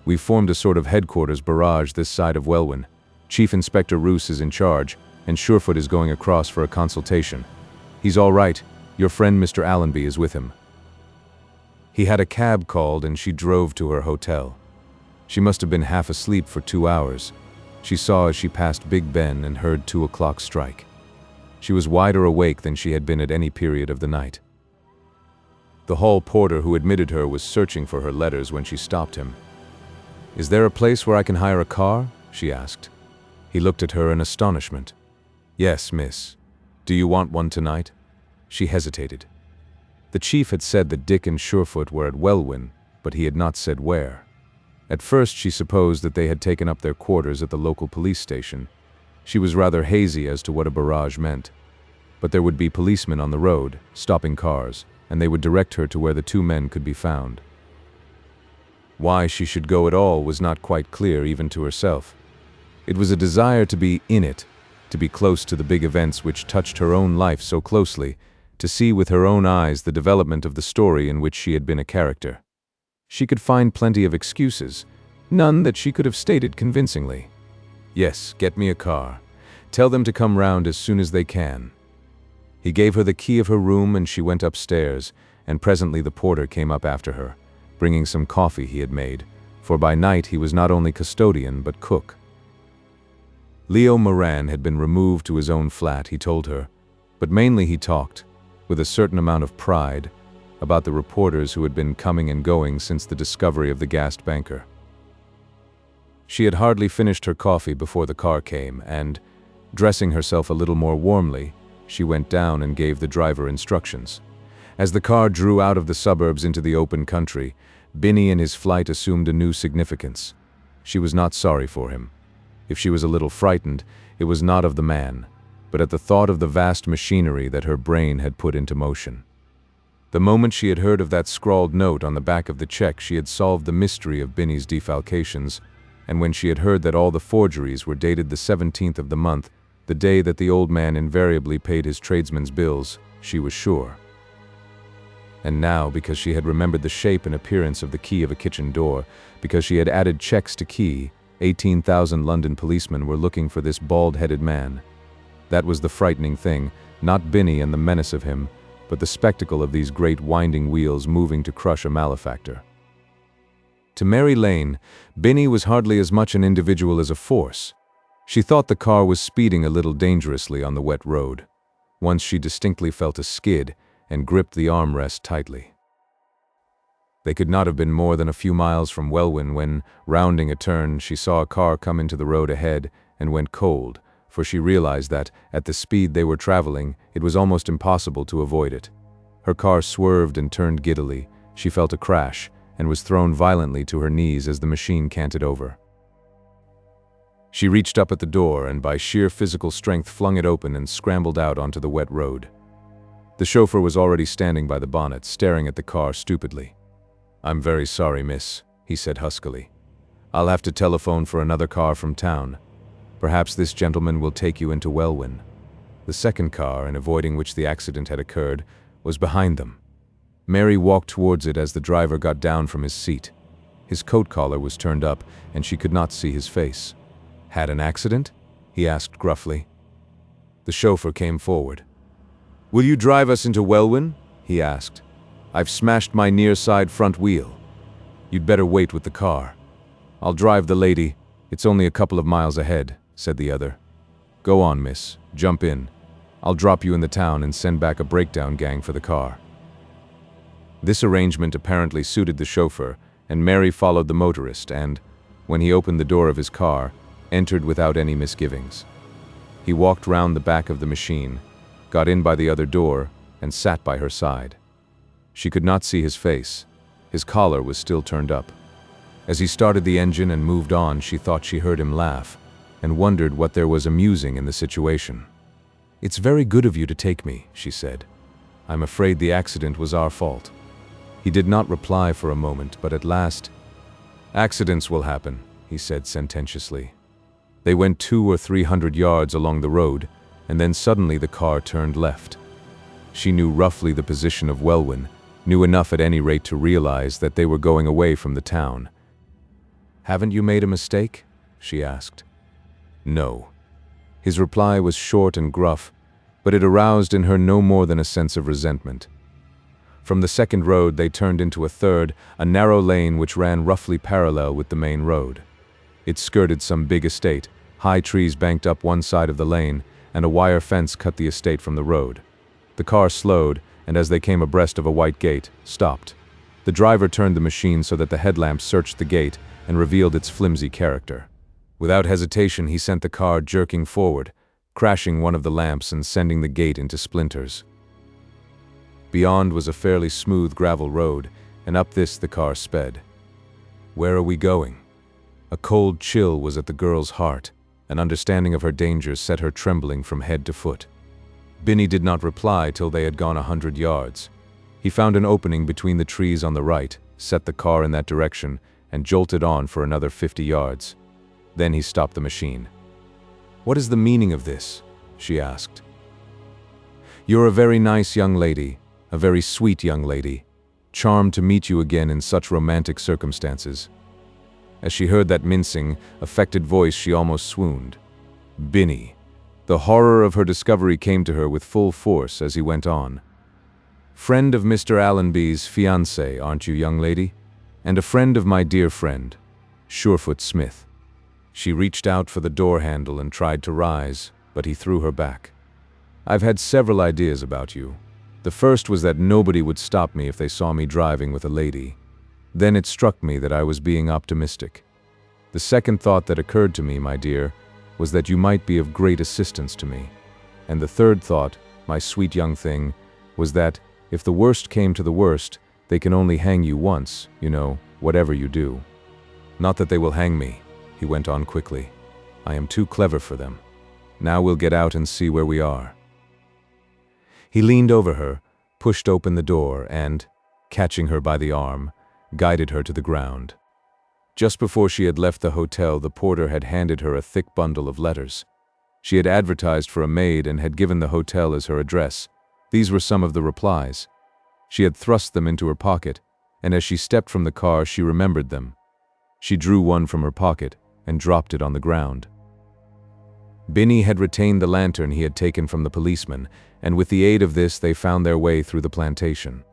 We've formed a sort of headquarters barrage this side of Welwyn. Chief Inspector Roos is in charge, and Surefoot is going across for a consultation. He's all right. Your friend Mr. Allenby is with him." He had a cab called and she drove to her hotel. She must have been half asleep for 2 hours. She saw as she passed Big Ben and heard 2 o'clock strike. She was wider awake than she had been at any period of the night. The hall porter who admitted her was searching for her letters when she stopped him. "Is there a place where I can hire a car?" she asked. He looked at her in astonishment. "Yes, miss. Do you want one tonight?" She hesitated. The chief had said that Dick and Surefoot were at Welwyn, but he had not said where. At first she supposed that they had taken up their quarters at the local police station. She was rather hazy as to what a barrage meant. But there would be policemen on the road, stopping cars, and they would direct her to where the 2 men could be found. Why she should go at all was not quite clear even to herself. It was a desire to be in it, to be close to the big events which touched her own life so closely, to see with her own eyes the development of the story in which she had been a character. She could find plenty of excuses, none that she could have stated convincingly. "Yes, get me a car. Tell them to come round as soon as they can." He gave her the key of her room and she went upstairs, and presently the porter came up after her, bringing some coffee he had made, for by night he was not only custodian but cook. Leo Moran had been removed to his own flat, he told her, but mainly he talked, with a certain amount of pride, about the reporters who had been coming and going since the discovery of the gassed banker. She had hardly finished her coffee before the car came, and, dressing herself a little more warmly, she went down and gave the driver instructions. As the car drew out of the suburbs into the open country, Binny and his flight assumed a new significance. She was not sorry for him. If she was a little frightened, it was not of the man, but at the thought of the vast machinery that her brain had put into motion. The moment she had heard of that scrawled note on the back of the check, she had solved the mystery of Binny's defalcations, and when she had heard that all the forgeries were dated the 17th of the month, the day that the old man invariably paid his tradesmen's bills, she was sure. And now, because she had remembered the shape and appearance of the key of a kitchen door, because she had added checks to key, 18,000 London policemen were looking for this bald-headed man. That was the frightening thing, not Binny and the menace of him, but the spectacle of these great winding wheels moving to crush a malefactor. To Mary Lane, Binny was hardly as much an individual as a force. She thought the car was speeding a little dangerously on the wet road. Once she distinctly felt a skid and gripped the armrest tightly. They could not have been more than a few miles from Welwyn when, rounding a turn, she saw a car come into the road ahead and went cold, for she realized that, at the speed they were traveling, it was almost impossible to avoid it. Her car swerved and turned giddily. She felt a crash and was thrown violently to her knees as the machine canted over. She reached up at the door and by sheer physical strength flung it open and scrambled out onto the wet road. The chauffeur was already standing by the bonnet, staring at the car stupidly. "I'm very sorry, miss," he said huskily. "I'll have to telephone for another car from town. Perhaps this gentleman will take you into Welwyn." The second car, in avoiding which the accident had occurred, was behind them. Mary walked towards it as the driver got down from his seat. His coat collar was turned up, and she could not see his face. "Had an accident?" he asked gruffly. The chauffeur came forward. "Will you drive us into Welwyn?" he asked. "I've smashed my near side front wheel. You'd better wait with the car." "I'll drive the lady. It's only a couple of miles ahead," said the other. "Go on, miss. Jump in. I'll drop you in the town and send back a breakdown gang for the car." This arrangement apparently suited the chauffeur, and Mary followed the motorist and, when he opened the door of his car, entered without any misgivings. He walked round the back of the machine, got in by the other door, and sat by her side. She could not see his face. His collar was still turned up. As he started the engine and moved on, she thought she heard him laugh, and wondered what there was amusing in the situation. "It's very good of you to take me," she said. "I'm afraid the accident was our fault." He did not reply for a moment, but at last, "Accidents will happen," he said sententiously. They went 200 or 300 yards along the road, and then suddenly the car turned left. She knew roughly the position of Welwyn, knew enough at any rate to realize that they were going away from the town. "Haven't you made a mistake?" she asked. "No." His reply was short and gruff, but it aroused in her no more than a sense of resentment. From the second road they turned into a third, a narrow lane which ran roughly parallel with the main road. It skirted some big estate, high trees banked up one side of the lane, and a wire fence cut the estate from the road. The car slowed, and as they came abreast of a white gate, stopped. The driver turned the machine so that the headlamps searched the gate and revealed its flimsy character. Without hesitation, he sent the car jerking forward, crashing one of the lamps and sending the gate into splinters. Beyond was a fairly smooth gravel road, and up this the car sped. "Where are we going?" A cold chill was at the girl's heart. An understanding of her dangers set her trembling from head to foot. Binny did not reply till they had gone 100 yards. He found an opening between the trees on the right, set the car in that direction, and jolted on for another 50 yards. Then he stopped the machine. "What is the meaning of this?" she asked. "You're a very nice young lady, a very sweet young lady, charmed to meet you again in such romantic circumstances." As she heard that mincing, affected voice, she almost swooned. Binny. The horror of her discovery came to her with full force as he went on. "Friend of Mr. Allenby's fiancée, aren't you, young lady? And a friend of my dear friend, Surefoot Smith." She reached out for the door handle and tried to rise, but he threw her back. "I've had several ideas about you. The first was that nobody would stop me if they saw me driving with a lady. Then it struck me that I was being optimistic. The second thought that occurred to me, my dear, was that you might be of great assistance to me. And the third thought, my sweet young thing, was that, if the worst came to the worst, they can only hang you once, you know, whatever you do. Not that they will hang me," he went on quickly. "I am too clever for them. Now we'll get out and see where we are." He leaned over her, pushed open the door, and, catching her by the arm, guided her to the ground. Just before she had left the hotel, the porter had handed her a thick bundle of letters. She had advertised for a maid and had given the hotel as her address. These were some of the replies. She had thrust them into her pocket, and as she stepped from the car, she remembered them. She drew one from her pocket and dropped it on the ground. Binny had retained the lantern he had taken from the policeman, and with the aid of this they found their way through the plantation.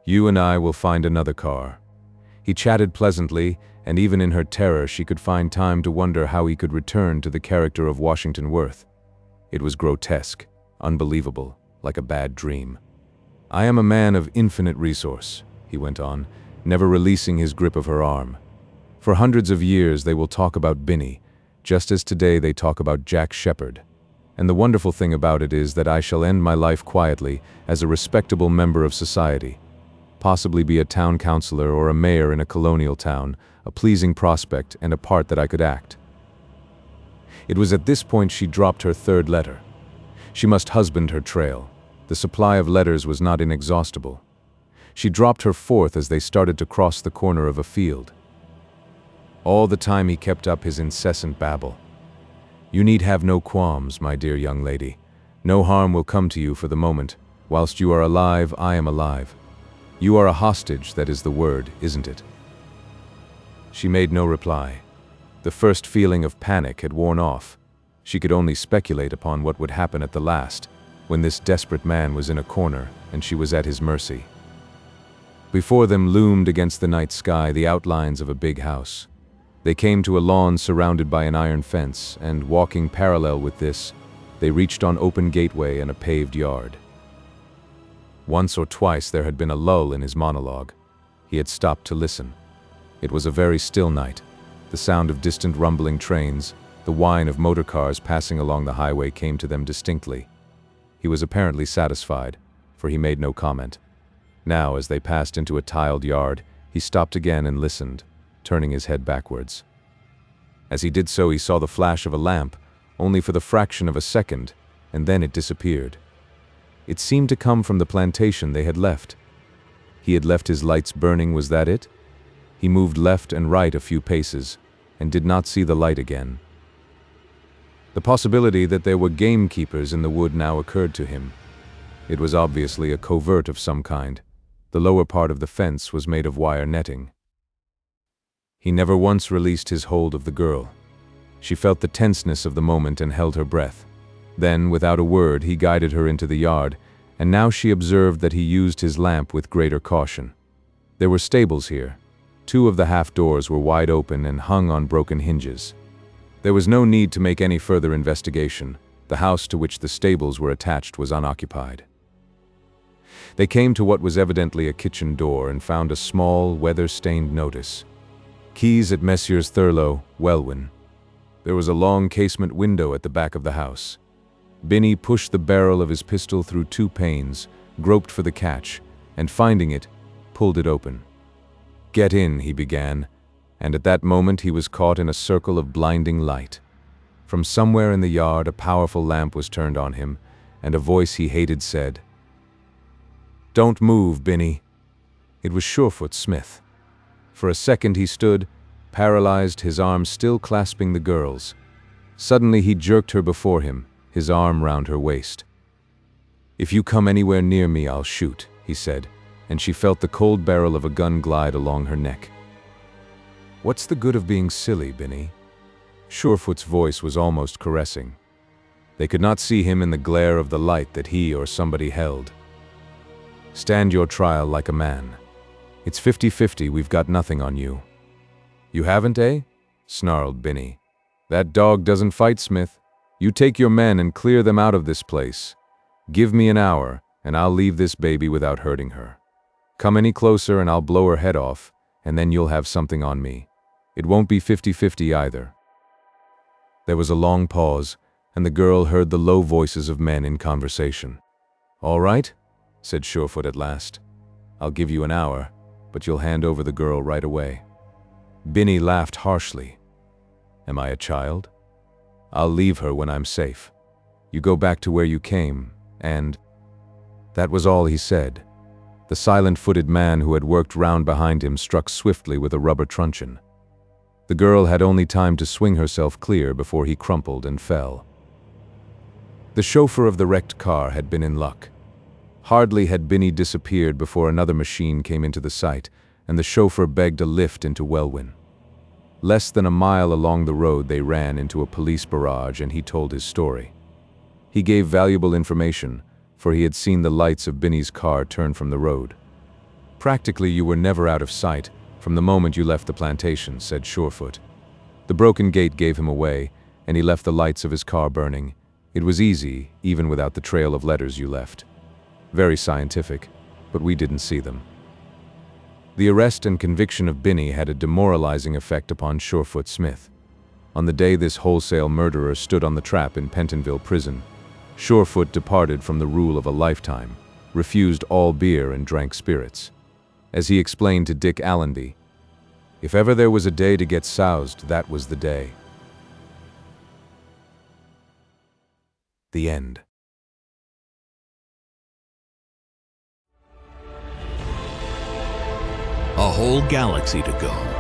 "You and I will find another car." He chatted pleasantly, and even in her terror she could find time to wonder how he could return to the character of Washington Worth. It was grotesque, unbelievable, like a bad dream. "I am a man of infinite resource," he went on, never releasing his grip of her arm. "For hundreds of years they will talk about Binny, just as today they talk about Jack Shepherd. And the wonderful thing about it is that I shall end my life quietly as a respectable member of society. Possibly be a town councillor or a mayor in a colonial town, a pleasing prospect and a part that I could act." It was at this point she dropped her third letter. She must husband her trail. The supply of letters was not inexhaustible. She dropped her fourth as they started to cross the corner of a field. All the time he kept up his incessant babble. "You need have no qualms, my dear young lady. No harm will come to you for the moment. Whilst you are alive, I am alive. You are a hostage, that is the word, isn't it?" She made no reply. The first feeling of panic had worn off. She could only speculate upon what would happen at the last, when this desperate man was in a corner and she was at his mercy. Before them loomed against the night sky the outlines of a big house. They came to a lawn surrounded by an iron fence, and walking parallel with this, they reached an open gateway and a paved yard. Once or twice there had been a lull in his monologue. He had stopped to listen. It was a very still night. The sound of distant rumbling trains, the whine of motor cars passing along the highway came to them distinctly. He was apparently satisfied, for he made no comment. Now, as they passed into a tiled yard, he stopped again and listened, turning his head backwards. As he did so, he saw the flash of a lamp, only for the fraction of a second, and then it disappeared. It seemed to come from the plantation they had left. He had left his lights burning, was that it? He moved left and right a few paces, and did not see the light again. The possibility that there were gamekeepers in the wood now occurred to him. It was obviously a covert of some kind. The lower part of the fence was made of wire netting. He never once released his hold of the girl. She felt the tenseness of the moment and held her breath. Then, without a word, he guided her into the yard, and now she observed that he used his lamp with greater caution. There were stables here. Two of the half doors were wide open and hung on broken hinges. There was no need to make any further investigation. The house to which the stables were attached was unoccupied. They came to what was evidently a kitchen door and found a small, weather-stained notice. "Keys at Messrs. Thurlow, Welwyn." There was a long casement window at the back of the house. Binny pushed the barrel of his pistol through two panes, groped for the catch, and finding it, pulled it open. "Get in," he began, and at that moment he was caught in a circle of blinding light. From somewhere in the yard a powerful lamp was turned on him, and a voice he hated said, "Don't move, Binny." It was Surefoot Smith. For a second he stood, paralyzed, his arms still clasping the girl's. Suddenly he jerked her before him, his arm round her waist. "If you come anywhere near me, I'll shoot," he said, and she felt the cold barrel of a gun glide along her neck. "What's the good of being silly, Binny?" Surefoot's voice was almost caressing. They could not see him in the glare of the light that he or somebody held. "Stand your trial like a man. It's 50-50, we've got nothing on you." "You haven't, eh?" snarled Binny. "That dog doesn't fight, Smith. You take your men and clear them out of this place. Give me an hour, and I'll leave this baby without hurting her. Come any closer and I'll blow her head off, and then you'll have something on me. It won't be 50-50 either." There was a long pause, and the girl heard the low voices of men in conversation. "All right," said Surefoot at last. "I'll give you an hour, but you'll hand over the girl right away." Binny laughed harshly. "Am I a child? I'll leave her when I'm safe. You go back to where you came, and—" That was all he said. The silent-footed man who had worked round behind him struck swiftly with a rubber truncheon. The girl had only time to swing herself clear before he crumpled and fell. The chauffeur of the wrecked car had been in luck. Hardly had Binny disappeared before another machine came into the sight, and the chauffeur begged a lift into Welwyn. Less than a mile along the road they ran into a police barrage, and he told his story. He gave valuable information, for he had seen the lights of Binny's car turn from the road. "Practically you were never out of sight from the moment you left the plantation," said Surefoot. "The broken gate gave him away, and he left the lights of his car burning. It was easy, even without the trail of letters you left. Very scientific, but we didn't see them." The arrest and conviction of Binny had a demoralizing effect upon Surefoot Smith. On the day this wholesale murderer stood on the trap in Pentonville prison, Surefoot departed from the rule of a lifetime, refused all beer and drank spirits. As he explained to Dick Allenby, "If ever there was a day to get soused, that was the day." The end. whole galaxy to go.